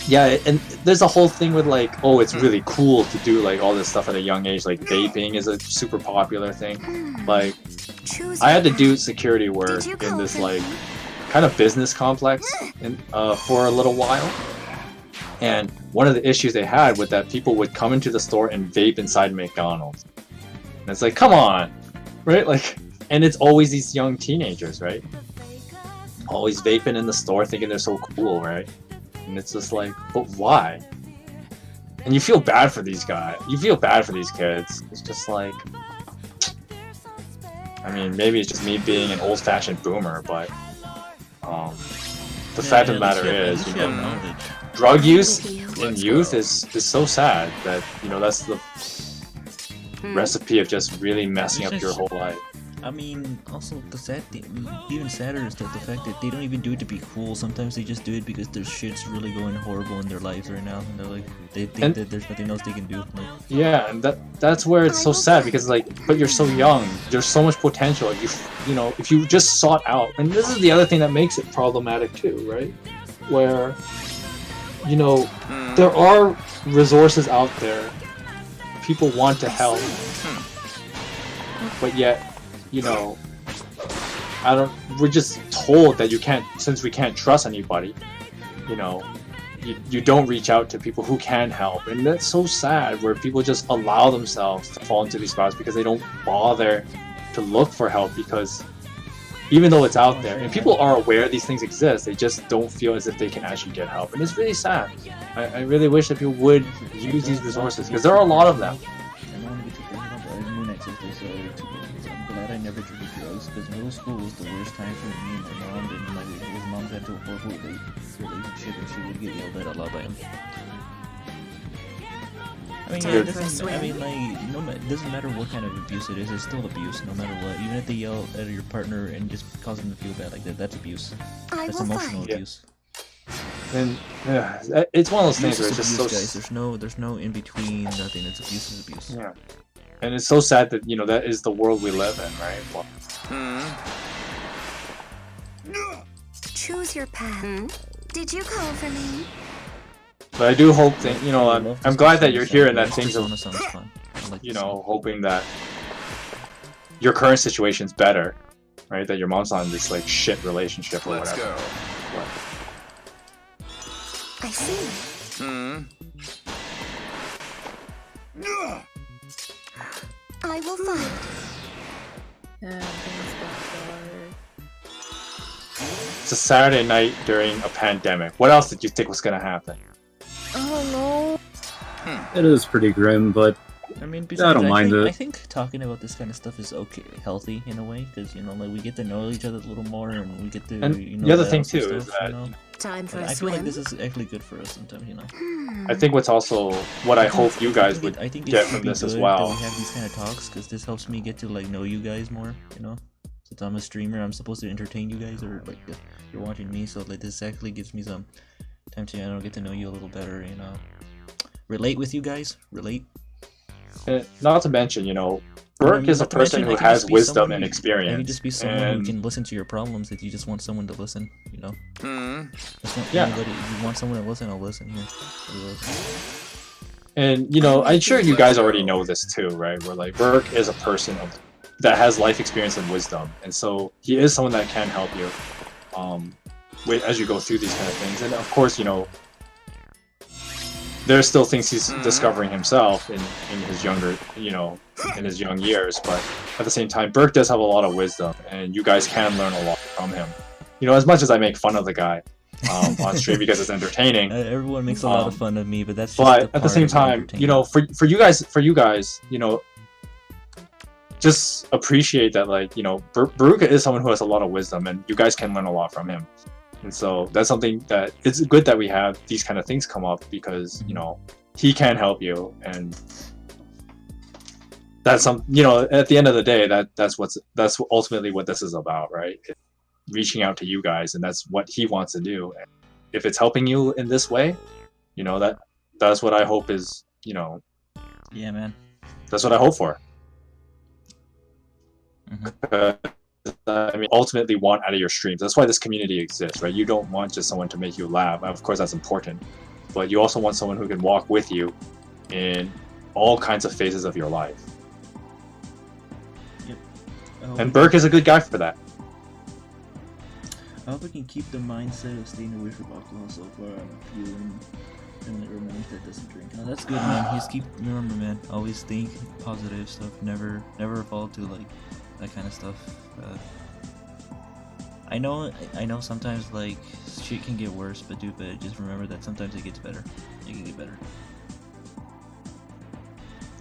yeah, and there's a whole thing with like, oh, it's really cool to do like all this stuff at a young age. Like vaping is a super popular thing. Like, I had to do security work in this like kind of business complex for a little while. And one of the issues they had was that people would come into the store and vape inside McDonald's. And it's like, come on, right? Like, and it's always these young teenagers, right? Always vaping in the store thinking they're so cool, right? And it's just like, but why? And you feel bad for these guys. You feel bad for these kids. It's just like, I mean, maybe it's just me being an old-fashioned boomer, but the fact of the matter is, you know, drug use in youth is so sad that, you know, that's the recipe of just really messing up your whole life. I mean, also the sad thing, even sadder is that the fact that they don't even do it to be cool. Sometimes they just do it because their shit's really going horrible in their lives right now, and they're like, they think that there's nothing else they can do. Like, yeah, and that's where it's so sad because like, but you're so young. There's so much potential. If you know, if you just sought out, and this is the other thing that makes it problematic too, right? Where, you know, there are resources out there. People want to help, but yet, you know, we're just told that you can't, since we can't trust anybody, you know, you don't reach out to people who can help. And that's so sad, where people just allow themselves to fall into these spots because they don't bother to look for help, because even though it's out there and people are aware these things exist, they just don't feel as if they can actually get help. And it's really sad. I really wish that people would use these resources, because there are a lot of them. I'm glad I never did drugs, because middle school was the worst time for me and my mom. And my mom got into a horrible relationship, and she would get yelled at a lot by him. I mean, yeah, it doesn't. I mean, like, it doesn't matter what kind of abuse it is. It's still abuse, no matter what. Even if they yell at your partner and just cause them to feel bad like that, that's abuse. That's emotional abuse. And it's one of those things where it's just so. Guys, there's no in between. Nothing. It's abuse is abuse. Yeah. And it's so sad that, you know, that is the world we live in, right? Choose your path. Did you call for me? But I do hope that, you know, I'm glad that you're here and that things are, you know, hoping that your current situation's better, right? That your mom's not in this, like, shit relationship or whatever. Let's go. I see. I will find. It's a Saturday night during a pandemic. What else did you think was gonna happen? I don't know. It is pretty grim, but I mean, I don't mind it. I think talking about this kind of stuff is okay, healthy in a way, because, you know, like, we get to know each other a little more, and we get to, and you know, the other thing stuff, too is that, you know? Time for I a feel swim. like this is actually good for us sometimes, you know. I think what's also what I hope you guys would get from this as well. That we have these kind of talks, because this helps me get to, like, know you guys more, you know. Since I'm a streamer, I'm supposed to entertain you guys, or like you're watching me, so like this actually gives me some time to, I don't know, get to know you a little better, you know. Relate with you guys, relate. And not to mention, you know, Burke is a person who has wisdom and experience. I can just be someone who can listen to your problems, that you just want someone to listen, you know? Yeah. Anybody, if you want someone to listen, I'll listen here. And, you know, I'm sure you guys already know this too, right? Where, like, Burke is a person that has life experience and wisdom. And so he is someone that can help you as you go through these kind of things. And, of course, you know, there's still things he's discovering himself in his younger, you know, in his young years, but at the same time, Burke does have a lot of wisdom, and you guys can learn a lot from him. You know, as much as I make fun of the guy on stream because it's entertaining, everyone makes a lot of fun of me, but that's. But at the same time, you know, for you guys, you know, just appreciate that, like, you know, Beruka is someone who has a lot of wisdom, and you guys can learn a lot from him. And so that's something that it's good that we have these kind of things come up, because, you know, he can help you, and that's you know, at the end of the day, that's ultimately what this is about, right? Reaching out to you guys, and that's what he wants to do. And if it's helping you in this way, you know, that's what I hope is, you know. Yeah, man. That's what I hope for. I mean, ultimately want out of your streams. That's why this community exists, right? You don't want just someone to make you laugh. Of course, that's important, but you also want someone who can walk with you in all kinds of phases of your life. Yep. And Burke is a good guy for that. I hope we can keep the mindset of staying away from alcohol so far. I'm feeling family remains that doesn't drink. No, that's good, man. Just keep remember, man. Always think positive stuff. Never fall to like that kind of stuff. I know sometimes like shit can get worse, but just remember that sometimes it gets better. It can get better.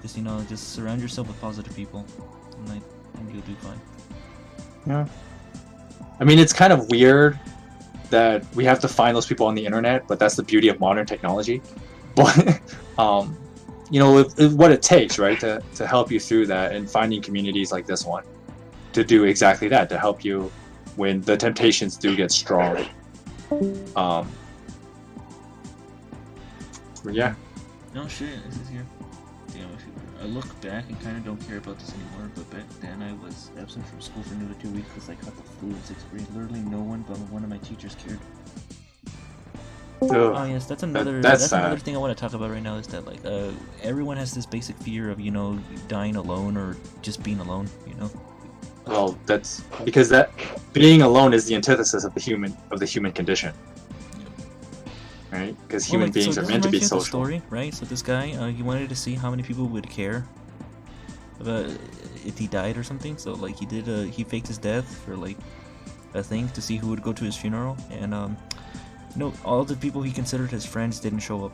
Just just surround yourself with positive people, and you'll do fine. Yeah. I mean, it's kind of weird that we have to find those people on the internet, but that's the beauty of modern technology. But what it takes, right, to help you through that, and finding communities like this one to do exactly that, to help you when the temptations do get strong. Yeah. No shit, this is here. Damn, I look back and kind of don't care about this anymore, but back then I was absent from school for nearly 2 weeks because I caught the flu in 6th grade. Literally no one but one of my teachers cared. Oh yes, that's another another thing I want to talk about right now is that like everyone has this basic fear of dying alone or just being alone, Well, that's because that being alone is the antithesis of the human condition, right? Because human beings are meant to be social. Story, right? So this guy, he wanted to see how many people would care about if he died or something. So like he faked his death for like a thing to see who would go to his funeral, and all the people he considered his friends didn't show up.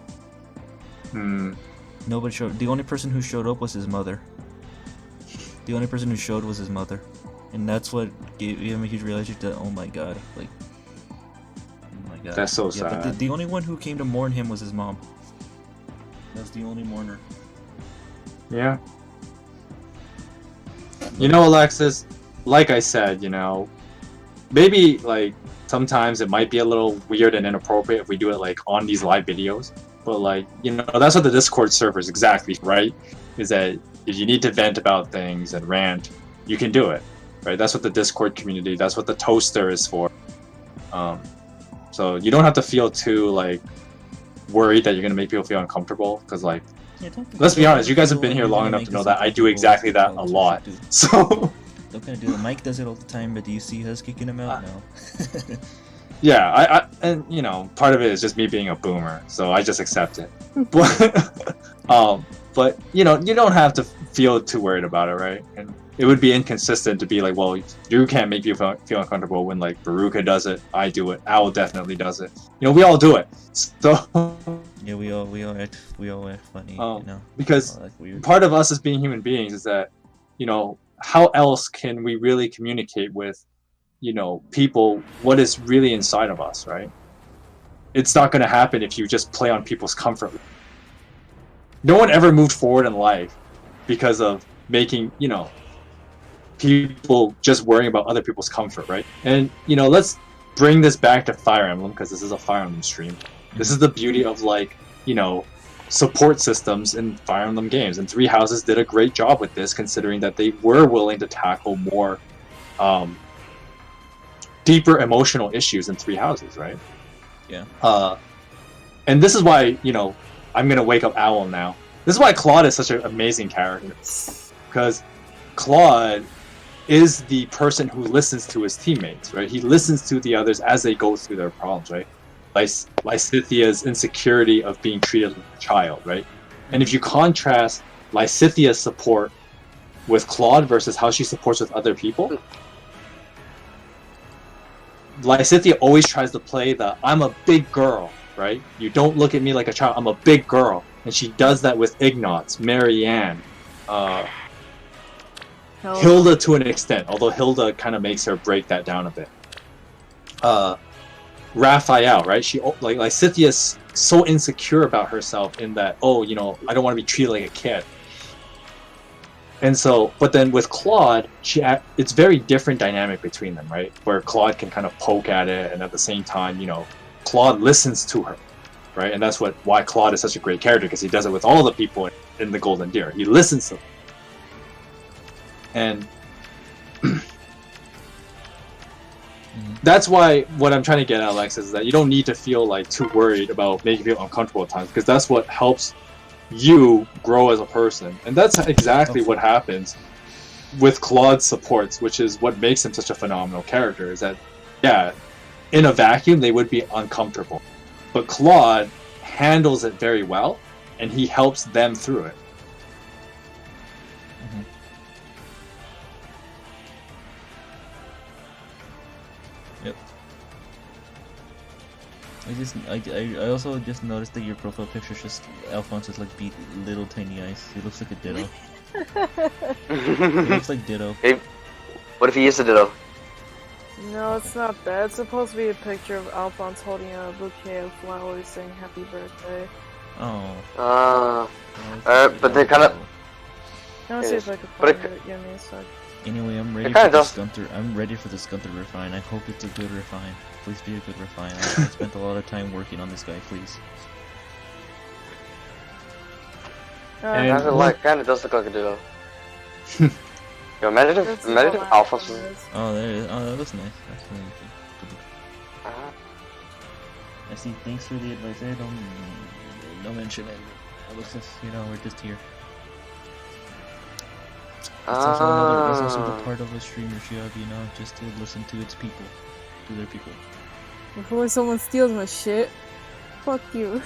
Nobody showed. The only person who showed up was his mother. The only person who showed was his mother, and that's what gave him a huge realization that, oh my god, like, oh my god. That's so yeah, sad. But the only one who came to mourn him was his mom. That's the only mourner. Yeah. Alexis, like I said, maybe like sometimes it might be a little weird and inappropriate if we do it like on these live videos, but like, that's what the Discord server is exactly, right? Is that if you need to vent about things and rant, you can do it, right? That's what the Discord community, that's what the toaster is for. So you don't have to feel too like worried that you're gonna make people feel uncomfortable, because like, let's be honest, you guys have been here long enough to know that I do exactly that a lot. So Don't kind of do it. Mike does it all the time, but do you see us kicking him out? No. yeah, and part of it is just me being a boomer, so I just accept it. But you don't have to feel too worried about it, right? And it would be inconsistent to be like, well, you can't make people feel uncomfortable when like Beruka does it, I do it, Owl definitely does it. We all do it. So yeah, we all act funny, because part of us as being human beings is that, how else can we really communicate with, people what is really inside of us, right? It's not going to happen if you just play on people's comfort. No one ever moved forward in life because of making, people just worrying about other people's comfort, right? And, let's bring this back to Fire Emblem, because this is a Fire Emblem stream. This is the beauty of like, support systems in Fire Emblem games, and Three Houses did a great job with this, considering that they were willing to tackle more deeper emotional issues in Three Houses, right? Yeah. And this is why, I'm gonna wake up Owl now. This is why Claude is such an amazing character, because Claude is the person who listens to his teammates, right? He listens to the others as they go through their problems, right? Lysithia's insecurity of being treated like a child, right? And if you contrast Lysithia's support with Claude versus how she supports with other people, Lysithia always tries to play the I'm a big girl, right? You don't look at me like a child, I'm a big girl. And she does that with Ignatz, Marianne, Hilda to an extent, although Hilda kind of makes her break that down a bit. Raphael, right? She like Lysithia's so insecure about herself in that, I don't want to be treated like a kid. And so, but then with Claude, it's very different dynamic between them, right? Where Claude can kind of poke at it, and at the same time, Claude listens to her, right? And that's why Claude is such a great character, because he does it with all the people. in the Golden Deer. He listens to them. And that's why what I'm trying to get at, Alex, is that you don't need to feel like too worried about making you feel uncomfortable at times, because that's what helps you grow as a person. And that's exactly what happens with Claude's supports, which is what makes him such a phenomenal character, is that, yeah, in a vacuum, they would be uncomfortable. But Claude handles it very well, and he helps them through it. Yep. I also just noticed that your profile picture is just Alphonse is like beat little tiny eyes. He looks like a ditto. He looks like ditto. Hey, what if he is a ditto? No, it's not that. It's supposed to be a picture of Alphonse holding a bouquet of flowers saying happy birthday. Oh. But they kind of. Now see if I can But find it. Give me a sec. Anyway, I'm ready kinda for this does. Gunther. I'm ready for this Gunther refine. I hope it's a good refine. Please be a good refine. I spent a lot of time working on this guy. Please. Kind of does look like a ditto. Yo, imagine if Alphonse was... Oh, there it is. Oh, that looks nice. That's really good. I see. Thanks for the advice. Don't mention it. It looks just, we're just here. That's also the part of a streamer's job, just to listen to its people, to their people. Before someone steals my shit, fuck you.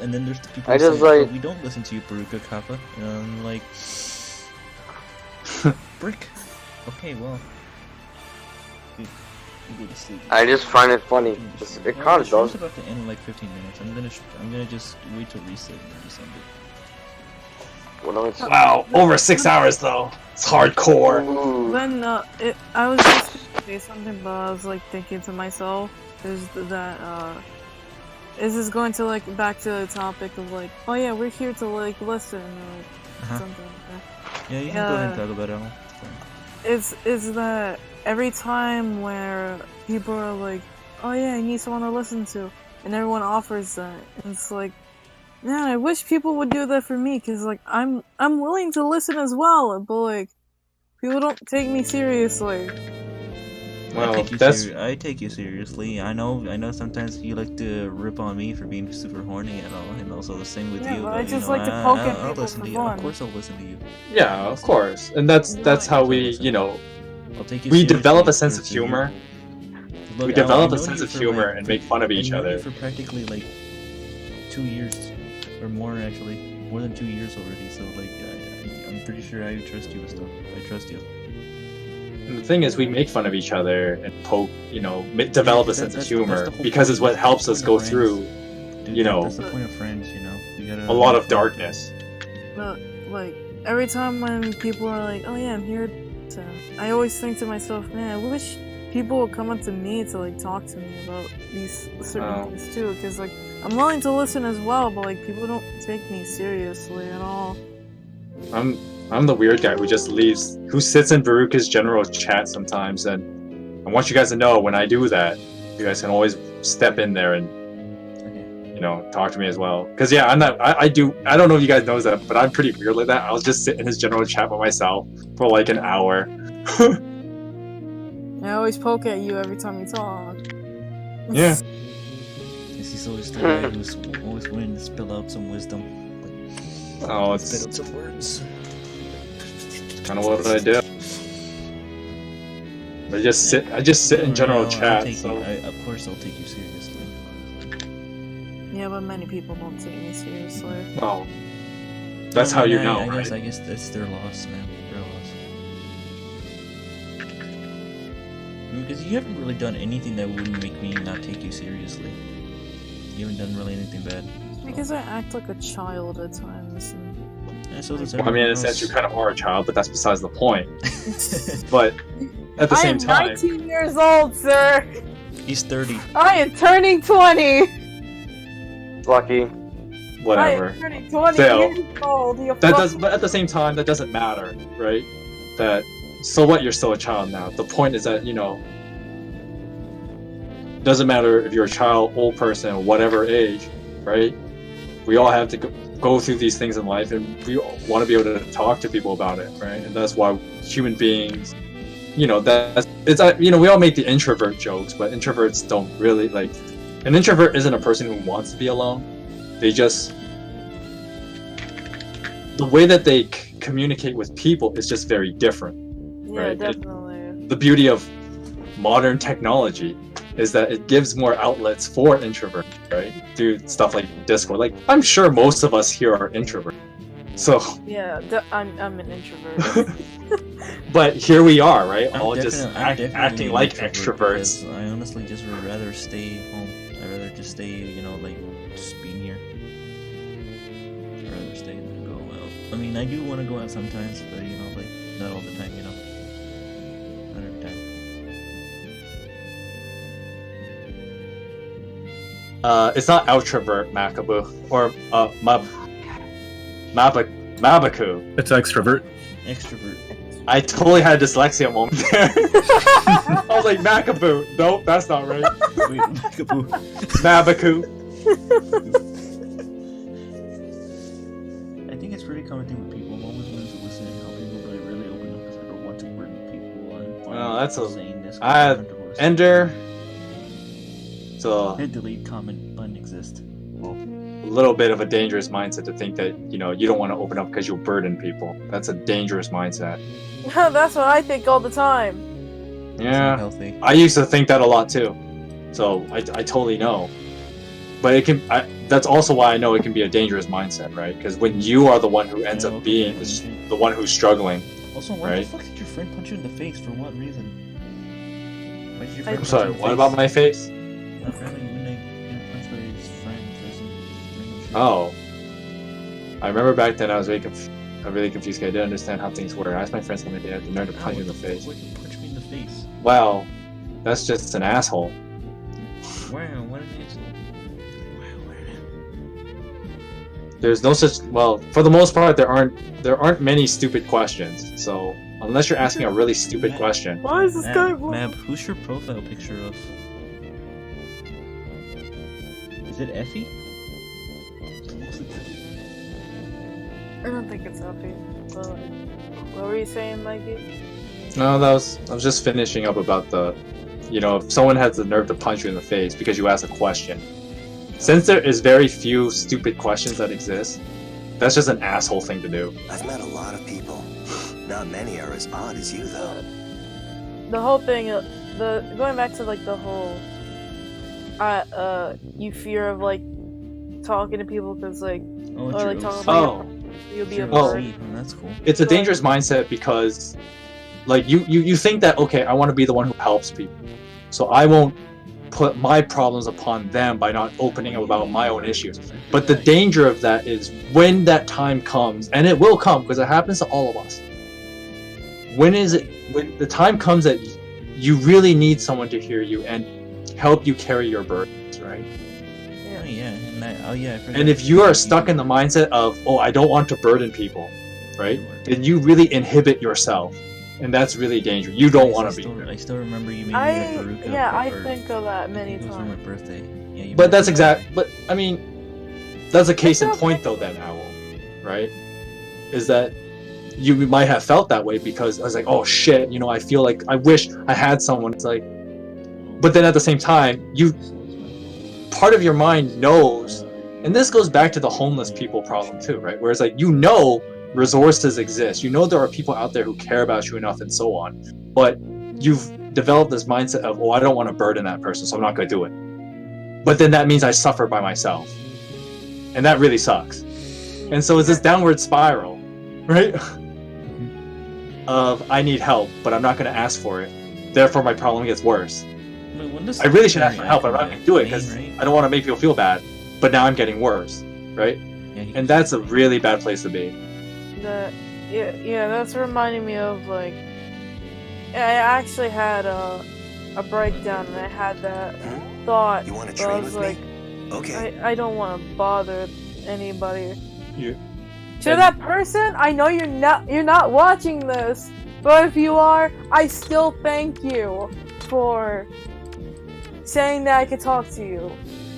And then there's the people I who just, say, like- "Oh, we don't listen to you, Beruka Kappa." And I'm like, brick. Okay, well. You go to sleep. I just find it funny. It kind of The does. show's about to end in like 15 minutes. I'm gonna just wait till reset and then just end it. Wow, over 6 hours though. It's hardcore. When I was just gonna say something, but I was like thinking to myself, is that is this going to like back to the topic of like, oh yeah, we're here to like listen or like, something like that. Yeah, you can go ahead and talk about it, Alan. Is that every time where people are like, oh yeah, I need someone to listen to, and everyone offers that, and it's like, man, I wish people would do that for me, cause like I'm willing to listen as well, but like people don't take me seriously. Well, I take you seriously. I know sometimes you like to rip on me for being super horny and all, and also the same with Yeah, you. but But I just like to poke at I'll people listen for to you. Of fun. course, I'll listen to you. Yeah, of course. And that's how we, I'll take you we seriously develop a sense of for- humor. Look, We Alan, develop I a know sense you of for, humor like, and make fun of each I know you other. for practically like 2 years or more, actually, more than 2 years already. So like, I'm pretty sure I trust you with stuff. I trust you. And the thing is, we make fun of each other and poke, develop a sense of humor because it's what helps us go through, That's the point of friends, You gotta a lot of darkness. But like every time when people are like, oh yeah, I'm here to, I always think to myself, man, I wish people would come up to me to like talk to me about these certain things too, because like I'm willing to listen as well, but like people don't take me seriously at all. I'm the weird guy who just leaves, who sits in Beruka's general chat sometimes, and I want you guys to know when I do that, you guys can always step in there and talk to me as well. Because yeah, I'm not. I don't know if you guys know that, but I'm pretty weird like that. I'll just sit in his general chat by myself for like an hour. I always poke at you every time you talk. Yeah. He's always the guy who's always willing to spill out some wisdom. Oh, it's spit out some words. kind of what I do. I just sit in general chat. So Of course, I'll take you seriously. Yeah, but many people don't take me seriously. Oh, that's how you know, I right? guess that's their loss, man. Their loss. Because you haven't really done anything that wouldn't make me not take you seriously. You haven't done really anything bad. Because I act like a child at times. Yeah, so does Well, I mean, in a everyone sense, you else. kind of are a child, but that's besides the point. But at the same time, I am 19 years old, sir. He's 30. I am turning 20. Lucky. whatever. I am turning 20 Still, years old. You that fuck- does, but at the same time, that doesn't matter, right? That so what? You're still a child now. The point is that doesn't matter if you're a child, old person, whatever age, right? we all have to go through these things in life, and we want to be able to talk to people about it, right? And that's why human beings, we all make the introvert jokes, but introverts don't really like. An introvert isn't a person who wants to be alone. They just, the way that they communicate with people is just very different. Yeah, right? definitely. The beauty of modern technology is that it gives more outlets for introverts, right? Through stuff like Discord. Like, I'm sure most of us here are introverts. So. Yeah, I'm an introvert. But here we are, right? I'm All just acting like extroverts. I honestly just would rather stay home. I'd rather just stay, just being here. I'd rather stay than go out. I mean, I do want to go out sometimes, but not all the time, Not every time. It's not outrovert, Makabu, or Mabaku. It's extrovert. Extrovert. I totally had a dyslexia moment there. I was like, Makabu. Nope, that's not right. Wait, Makabu. Mabaku. I think it's pretty common thing with people. I'm always willing to listen and help people, but I really open up because I don't want to burden people on Well, that's a saying this. Ender. So Hit delete comment button exists. a little bit of a dangerous mindset to think that you don't want to open up because you'll burden people. That's a dangerous mindset. That's what I think all the time. Yeah, healthy. I used to think that a lot too. So I totally know. But it can. That's also why I know it can be a dangerous mindset, right? Because when you are the one who ends up being the one who's struggling. Also, why right? the fuck did your friend punch you in the face? For what reason? Why did your friend I'm sorry. punch you in the What face? about my face? Apparently, when they got punched by his friend, Oh, I remember back then I was really confused because I didn't understand how things were. I asked my friends something they had the nerve to punch me in the face. Why did you punch me in the face? Wow, that's just an asshole. Wow, what an asshole. There's no such. Well, for the most part, there aren't many stupid questions. So unless you're asking a really stupid question. Why is this guy blue? Mab, who's your profile picture of? Is it Effie? I don't think it's happy. But what were you saying, Mikey? No, I was just finishing up about the, if someone has the nerve to punch you in the face because you ask a question. Since there is very few stupid questions that exist, that's just an asshole thing to do. I've met a lot of people. Not many are as odd as you, though. The whole thing, going back to the whole, you fear of talking to people because or talking about you'll be a bird. That's cool. It's a dangerous mindset because, you think that, okay, I want to be the one who helps people, so I won't put my problems upon them by not opening up about my own issues. But the danger of that is when that time comes, and it will come because it happens to all of us. When the time comes that you really need someone to hear you and help you carry your burdens, right? And if you are stuck in the mindset of, oh, I don't want to burden people, right? Then you really inhibit yourself. And that's really dangerous. You don't want to be here. I still remember you made me a Beruka. I think of that many times. It was on my birthday. Yeah, but that's but I mean, that's a case in point though then, Owl, right? Is that you might have felt that way because I was like, oh shit, I feel like I wish I had someone. It's like, but then at the same time, part of your mind knows, and this goes back to the homeless people problem too, right? Where it's like, resources exist. There are people out there who care about you enough and so on. But you've developed this mindset of, oh, I don't want to burden that person, so I'm not going to do it. But then that means I suffer by myself. And that really sucks. And so it's this downward spiral, right? Of, I need help, but I'm not going to ask for it. Therefore, my problem gets worse. I really should ask for help, but I'm not going to do it because I don't want to make people feel bad. But now I'm getting worse, right? And that's a really bad place to be. That's reminding me of I actually had a breakdown and I had that thought. You want to I train was with me? Okay. I don't want to bother anybody. To that person, I know you're not watching this, but if you are, I still thank you for saying that I could talk to you.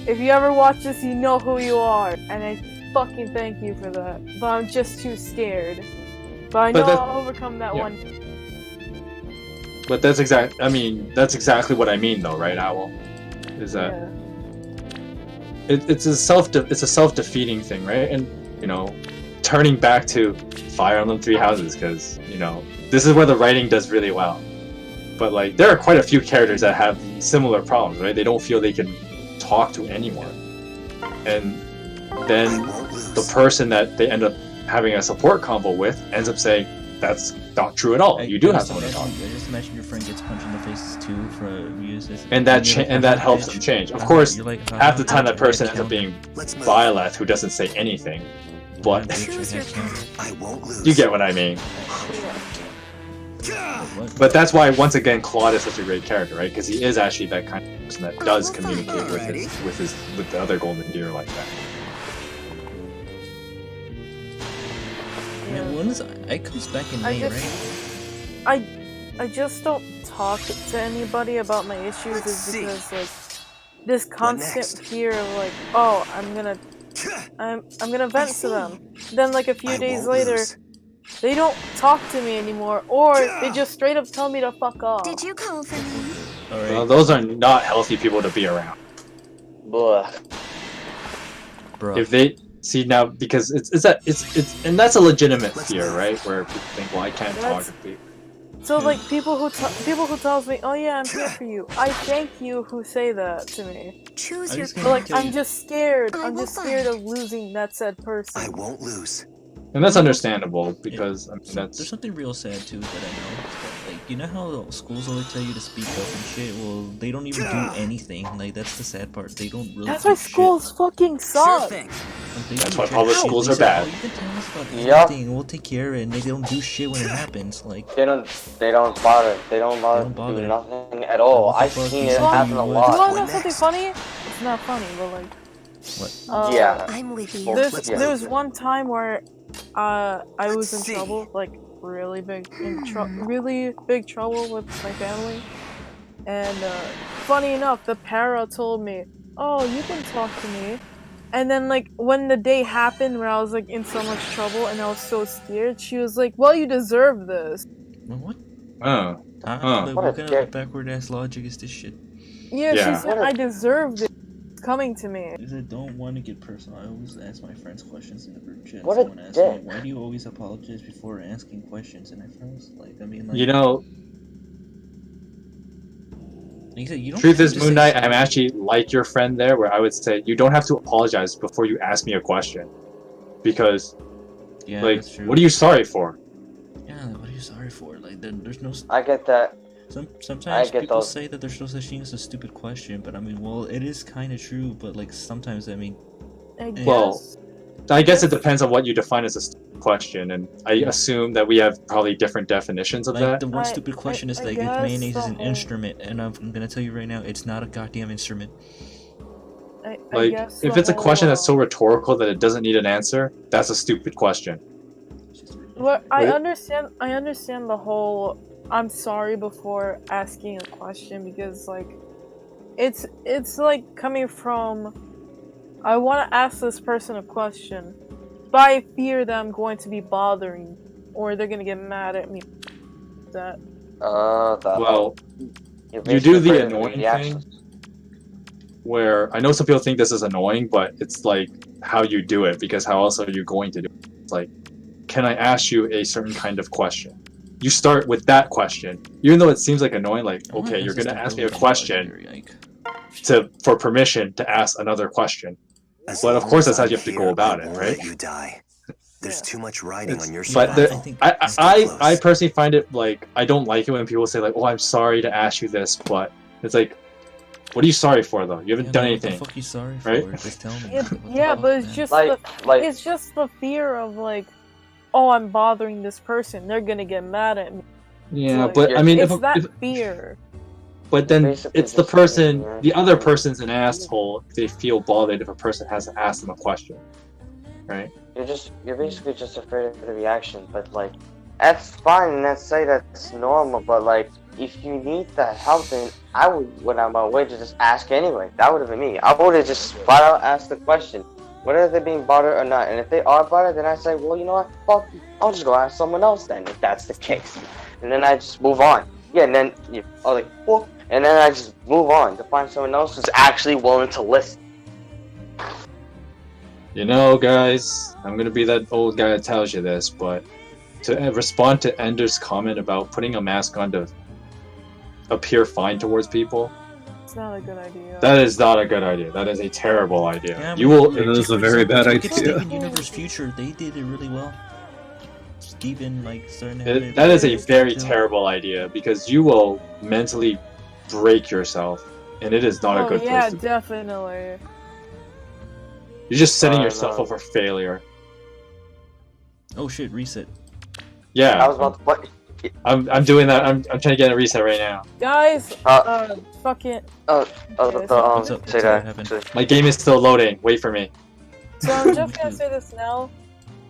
If you ever watch this, you know who you are, and fucking thank you for that. But I'm just too scared. But I But know that- I'll overcome that yeah. one. But that's exactly what I mean, though, right, Owl? Is that it's a self-defeating thing, right? And turning back to Fire Emblem Three Houses, because this is where the writing does really well. But like, there are quite a few characters that have similar problems, right? They don't feel they can talk to anyone, and then the person that they end up having a support combo with ends up saying, "That's not true at all. You do have someone to talk." I just imagine your friend gets punched in the face too for uses. And that helps them change. Of course, half the time that person ends up being Violet, who doesn't say anything. But you get what I mean. But that's why, once again, Claude is such a great character, right? Because he is actually that kind of person that does communicate with the other Golden Deer like that. Man, when is it comes back in May, right? I just don't talk to anybody about my issues is because like this constant fear of like, oh, I'm gonna vent to them. Then like a few days later, they don't talk to me anymore, or they just straight up tell me to fuck off. Did you call for me? Well, those are not healthy people to be around. Blah. If they see now, because it's and that's a legitimate fear, right? Where people think, well, I can't talk to people. So like people who tells me, oh yeah, I'm here for you. I thank you who say that to me. Choose your. But like I'm just scared. I'm just scared of losing that said person. I won't lose. And that's understandable, because There's something real sad too that I know. Like, you know how schools always tell you to speak up and shit? Well, they don't even do anything. Like, that's the sad part. They don't really. That's why schools fucking suck. That's why public schools are bad. Oh, you can tell us about anything, and we'll take care of it. And they don't do shit when it happens. Like they don't bother. They don't bother. Do nothing at all. I've seen it happen a lot. You wanna know something funny? It's not funny, but like. What? Yeah. I'm with you. There was one time where I was in trouble, like really big trouble with my family, and funny enough, the para told me, "Oh, you can talk to me," and then like when the day happened where I was like in so much trouble and I was so scared, she was like, "Well, you deserve this." What? What What kind of backward ass logic is this shit? Yeah, she said I deserved it. Coming to me. Because I don't want to get personal. I always ask my friends questions in the group chat. What a Someone asked dick. me, why do you always apologize before asking questions? And I froze. Like, I mean, like, you don't truth have is, to Moon say Knight, sorry. I'm actually like your friend there, where I would say you don't have to apologize before you ask me a question, because, Yeah, like, that's true. what are you sorry for? Yeah, what are you sorry for? Like, there's no. I get that. Sometimes get people those. say that there's no such thing as a stupid question, but I mean, well, it is kind of true. But like sometimes, I mean, Well, I guess it depends on what you define as a stupid question, and I assume that we have probably different definitions of like that. the one stupid question is I like if guess mayonnaise is the an whole- instrument, and I'm gonna tell you right now, it's not a goddamn instrument. I Like, guess if the it's a whole, question that's so rhetorical that it doesn't need an answer, that's a stupid question. Well, I Wait. understand the whole I'm sorry before asking a question, because like it's like coming from I want to ask this person a question, but I fear that I'm going to be bothering or they're going to get mad at me. That Well, You're you do basically the afraid of annoying reactions. thing, where I know some people think this is annoying, but it's like how you do it, because how else are you going to do it? It's like, can I ask you a certain kind of question? You start with that question, even though it seems like annoying. Like, okay, you're gonna ask me a question for permission to ask another question. But of course, that's how you have to go about it, right? You die. There's too much riding on your But side. I personally find it like, I don't like it when people say like, "Oh, I'm sorry to ask you this," but it's like, what are you sorry for though? You haven't done anything. What the fuck are you sorry for? Right? Just tell me. yeah, but it's just it's just the fear of like, oh, I'm bothering this person. They're going to get mad at me. Yeah, Like, but I mean, it's if that fear. but then it's the person, the other person's an asshole if they feel bothered if a person hasn't asked them a question, right? You're basically just afraid of the reaction, but like, that's fine, and let's say that's normal, but like, if you need that help, then I would, went out my way to just ask anyway. That would have been me. I would have just flat out asked the question. whether they're being bothered or not. And if they are bothered, then I say, well, you know what? Fuck, I'll just go ask someone else then, if that's the case. And then I just move on. Yeah, and then I was like, well, and then I just move on to find someone else who's actually willing to listen. You know, guys, I'm gonna be that old guy that tells you this, but to respond to Ender's comment about putting a mask on to appear fine towards people, It's not a good idea. that is not a good idea. That is a terrible idea. Yeah, You will. It is a very bad Look at idea. Steven Universe Future. They did it really well. Steven, like, starting to have it. That is a very terrible idea because you will mentally break yourself, and it is not a good yeah, place to be. definitely. You're just setting yourself up for failure. Oh shit! Reset. Yeah. I was about to put. I'm doing that. I'm trying to get a reset right now. Guys, fucking. Say that. My game is still loading. Wait for me. So I'm just gonna say this now.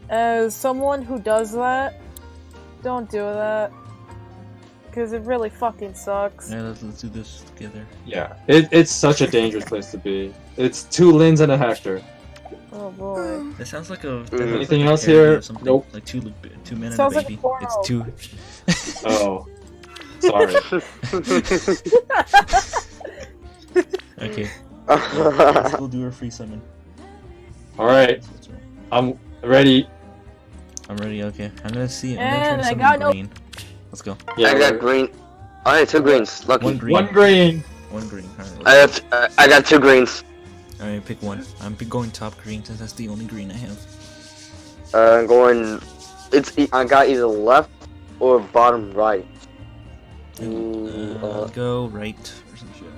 As someone who does that, don't do that. Because it really fucking sucks. Yeah, let's do this together. Yeah, it's such a dangerous place to be. It's 2 Lins and a Hector. Oh boy. That sounds like a. Anything like else parody here? or something. Nope. Like two men and Sounds a like a baby. porno. It's two. Oh, sorry. Okay. Let's go do our free summon. All right, I'm ready. I'm ready. Okay, I'm gonna see. I'm And gonna try I to got summon no- green. Let's go. Yeah, I got green. I had 2 greens. Lucky. One green. One green. One green. All right. I got 2 greens. All right, pick one. I'm going top green since that's the only green I have. I'm going. I got either left or bottom right. Go right or some shit.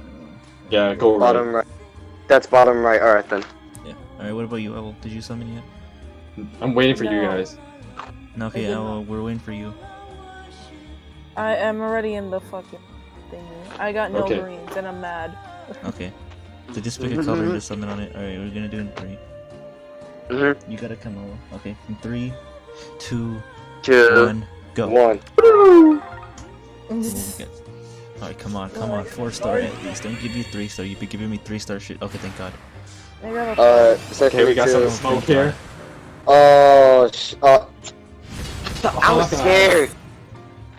Yeah, go right. Bottom right. That's bottom right. All right then. Yeah. All right. What about you, Owl? Did you summon yet? I'm waiting for you No. guys. No. Okay, did Owl. We're waiting for you. I am already in the fucking thingy. I got no Okay. greens and I'm mad. Okay. So just pick a color and just summon on it. All right. We're gonna do it in 3. Mm-hmm. You gotta come over. Okay. In 3, 2, 2, 1, go. 1. Alright, come on, 4-star at least. Don't give you 3-star. You've been giving me 3-star shit. Okay, thank God. I got a Okay, we got some smoke here. Oh, I Oh, was scared.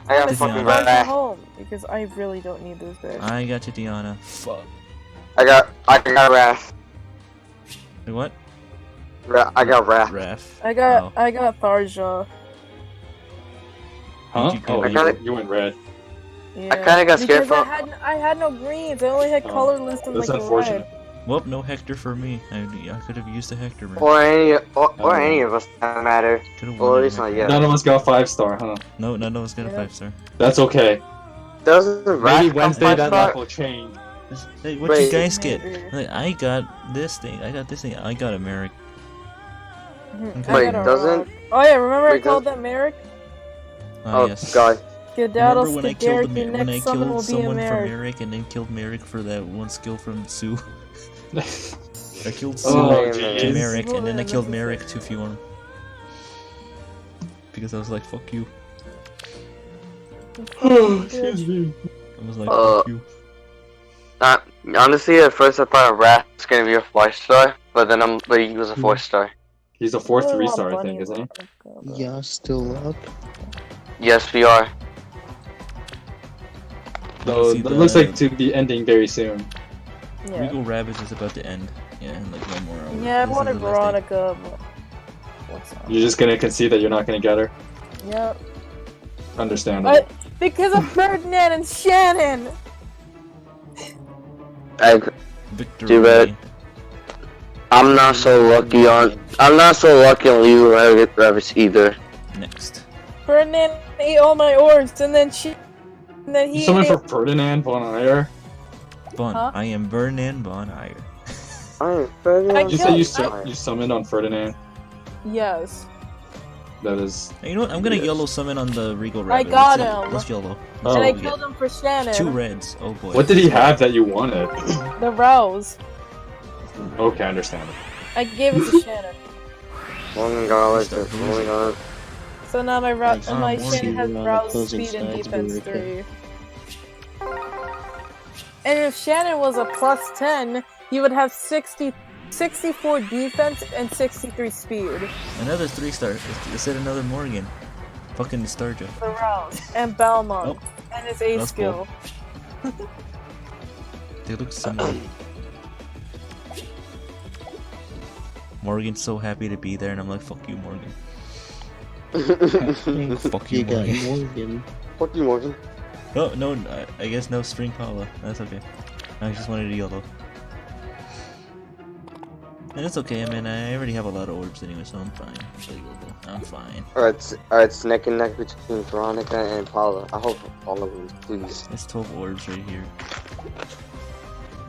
I got This fucking is Back wrath. home because I really don't need this bitch. I got you, Diana. Fuck. I got wrath. Wait, what? I got wrath. Ref. I got Tharja. Huh? you go? Oh, I kinda- you went red. Yeah. I kinda got scared because from- I had no greens. I only had colorless and That's like unfortunate. red. Well, no Hector for me. I could have used a Hector, man. Or any of us, doesn't matter. Could've Well, at wanted least a not Hector. yet. None of us got 5-star, huh? No, none of us got a 5-star. That's okay. Doesn't wrath Maybe come Wednesday that 5-star? luck will change. Hey, what Wait. you guys get? Maybe. Like, I got this thing. I got this thing. I got a Merrick. I Wait, got a doesn't- rock. Oh yeah, remember I wait, called that Merrick? Oh yes. god. Skedaddle, Remember when I Skedarik, killed your when I next summon killed will be a someone from Merrick. Merrick and then killed Merrick for that one skill from Sue? I killed Sue Oh, and jeez. Merrick, and then I killed Merrick to Fjorm. Because I was like, fuck you. Excuse me. I was like, fuck you. Honestly, at first I thought wrath was gonna be a 5-star, but he was a 4-star. He's a 4th 3-star, I think, isn't he? Yeah, still up. Yes, we are. So see it the- looks like to be ending very soon. Yeah. Regal Ravage is about to end. Yeah, in like 1 more hour. Yeah, I This is wanted the last day. Veronica, but what's up? You're just gonna concede that you're not gonna get her? Yep. Understandable. But because of Ferdinand and Shannon. Victory. Too bad. I'm not so lucky on Legal Rabbits either. Next. Ferdinand ate all my orbs, and then You he summoned ate. for Ferdinand von Eyre? Bon. Huh? I am Vernon Bon Eyre. You say you, killed- you summoned on Ferdinand? Yes. That is... Hey, you know what? I'm gonna yellow summon on the Regal I Rabbit. got Let's him. Let's yellow. Oh. And I Yeah. killed him for Shannon. 2 reds. Oh boy. What did he have that you wanted? The Rouse. Okay, understandable. I gave it to Shannon. Oh my god. So now my my more Shannon has to, Rouse, closing speed, and sides, defense Beruka. 3. And if Shannon was a +10, he would have 60 64 defense and 63 speed. Another 3-star. I said another Morgan. Fucking nostalgia. The rounds. And Balmont. And his A That's skill. They look similar. Morgan's so happy to be there, and I'm like, fuck you, Morgan. Fuck you, Morgan. Fuck you, Morgan. No, I guess no String Paula. That's okay. I just wanted a yellow. And it's okay, I mean, I already have a lot of orbs anyway, so I'm fine. I'm fine. Alright, it's neck and neck between Veronica and Paula. I hope all of them, please. It's 12 orbs right here.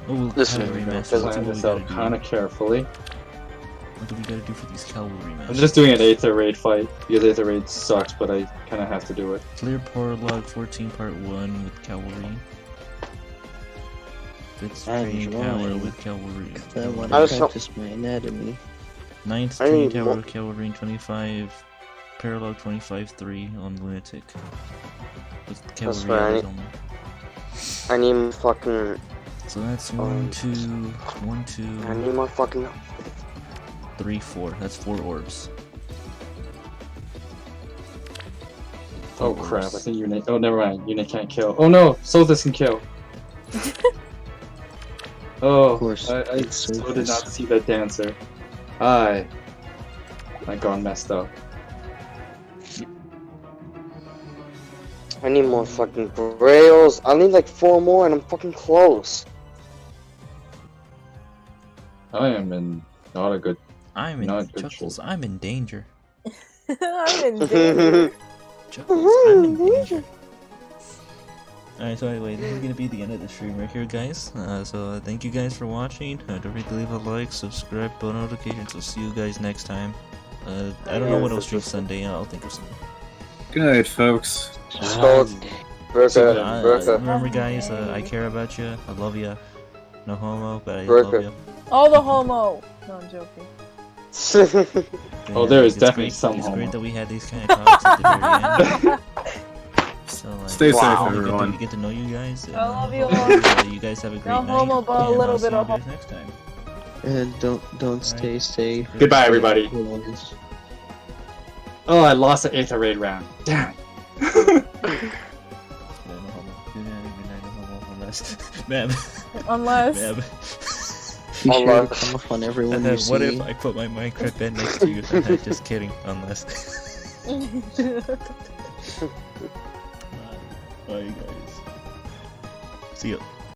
Oh, we'll Listen, have a rematch. plan Let's see what this we out gotta kind of carefully. What do we gotta do for these cavalry matches? I'm just doing an Aether Raid fight because Aether Raid sucks, but I kind of have to do it. Clear Prologue 14 Part 1 with cavalry. Fifth Train Tower with cavalry. I want to practice my anatomy. 9th Train Tower with cavalry and 25. Paralog 25-3 on Lunatic. With cavalry right, hours only. I need my fucking... So that's 1, 2, 1, 2. I need my fucking... 3, 4. That's 4 orbs. Oh crap, I think Unit... Oh, never mind. Unit can't kill. Oh no! Solstice can kill! Oh, I so did not see that dancer. I gone messed up. I need more fucking grails. I need like 4 more and I'm fucking close. I am in not a good... I'm in Chuckles. I'm in danger. I'm in danger. Chuckles, I'm in danger. Alright, so anyway, this is gonna be the end of the stream right here, guys. So thank you guys for watching. Don't forget to leave a like, subscribe, bell notifications. We'll see you guys next time. I don't know what I'll stream Sunday. I'll think of something. Good night, folks. Remember, guys, I care about you. I love you. No homo, but I love you. All the homo. No, I'm joking. Oh, there is It's definitely great, some It's homo. great that we had these kind of talks at the very end. So, Stay safe, wow. everyone. We get to know you guys. I love you all. You guys have a great No night. homo, but a and little I'll see bit you of guys homo. next time. And don't stay safe. Goodbye, everybody. Oh, I lost the Aether Raid round. Damn. Unless. Be sure to come up on everyone And you then see. what if I put my Minecraft bed next to you? Just kidding. Unless. Bye, guys. See ya.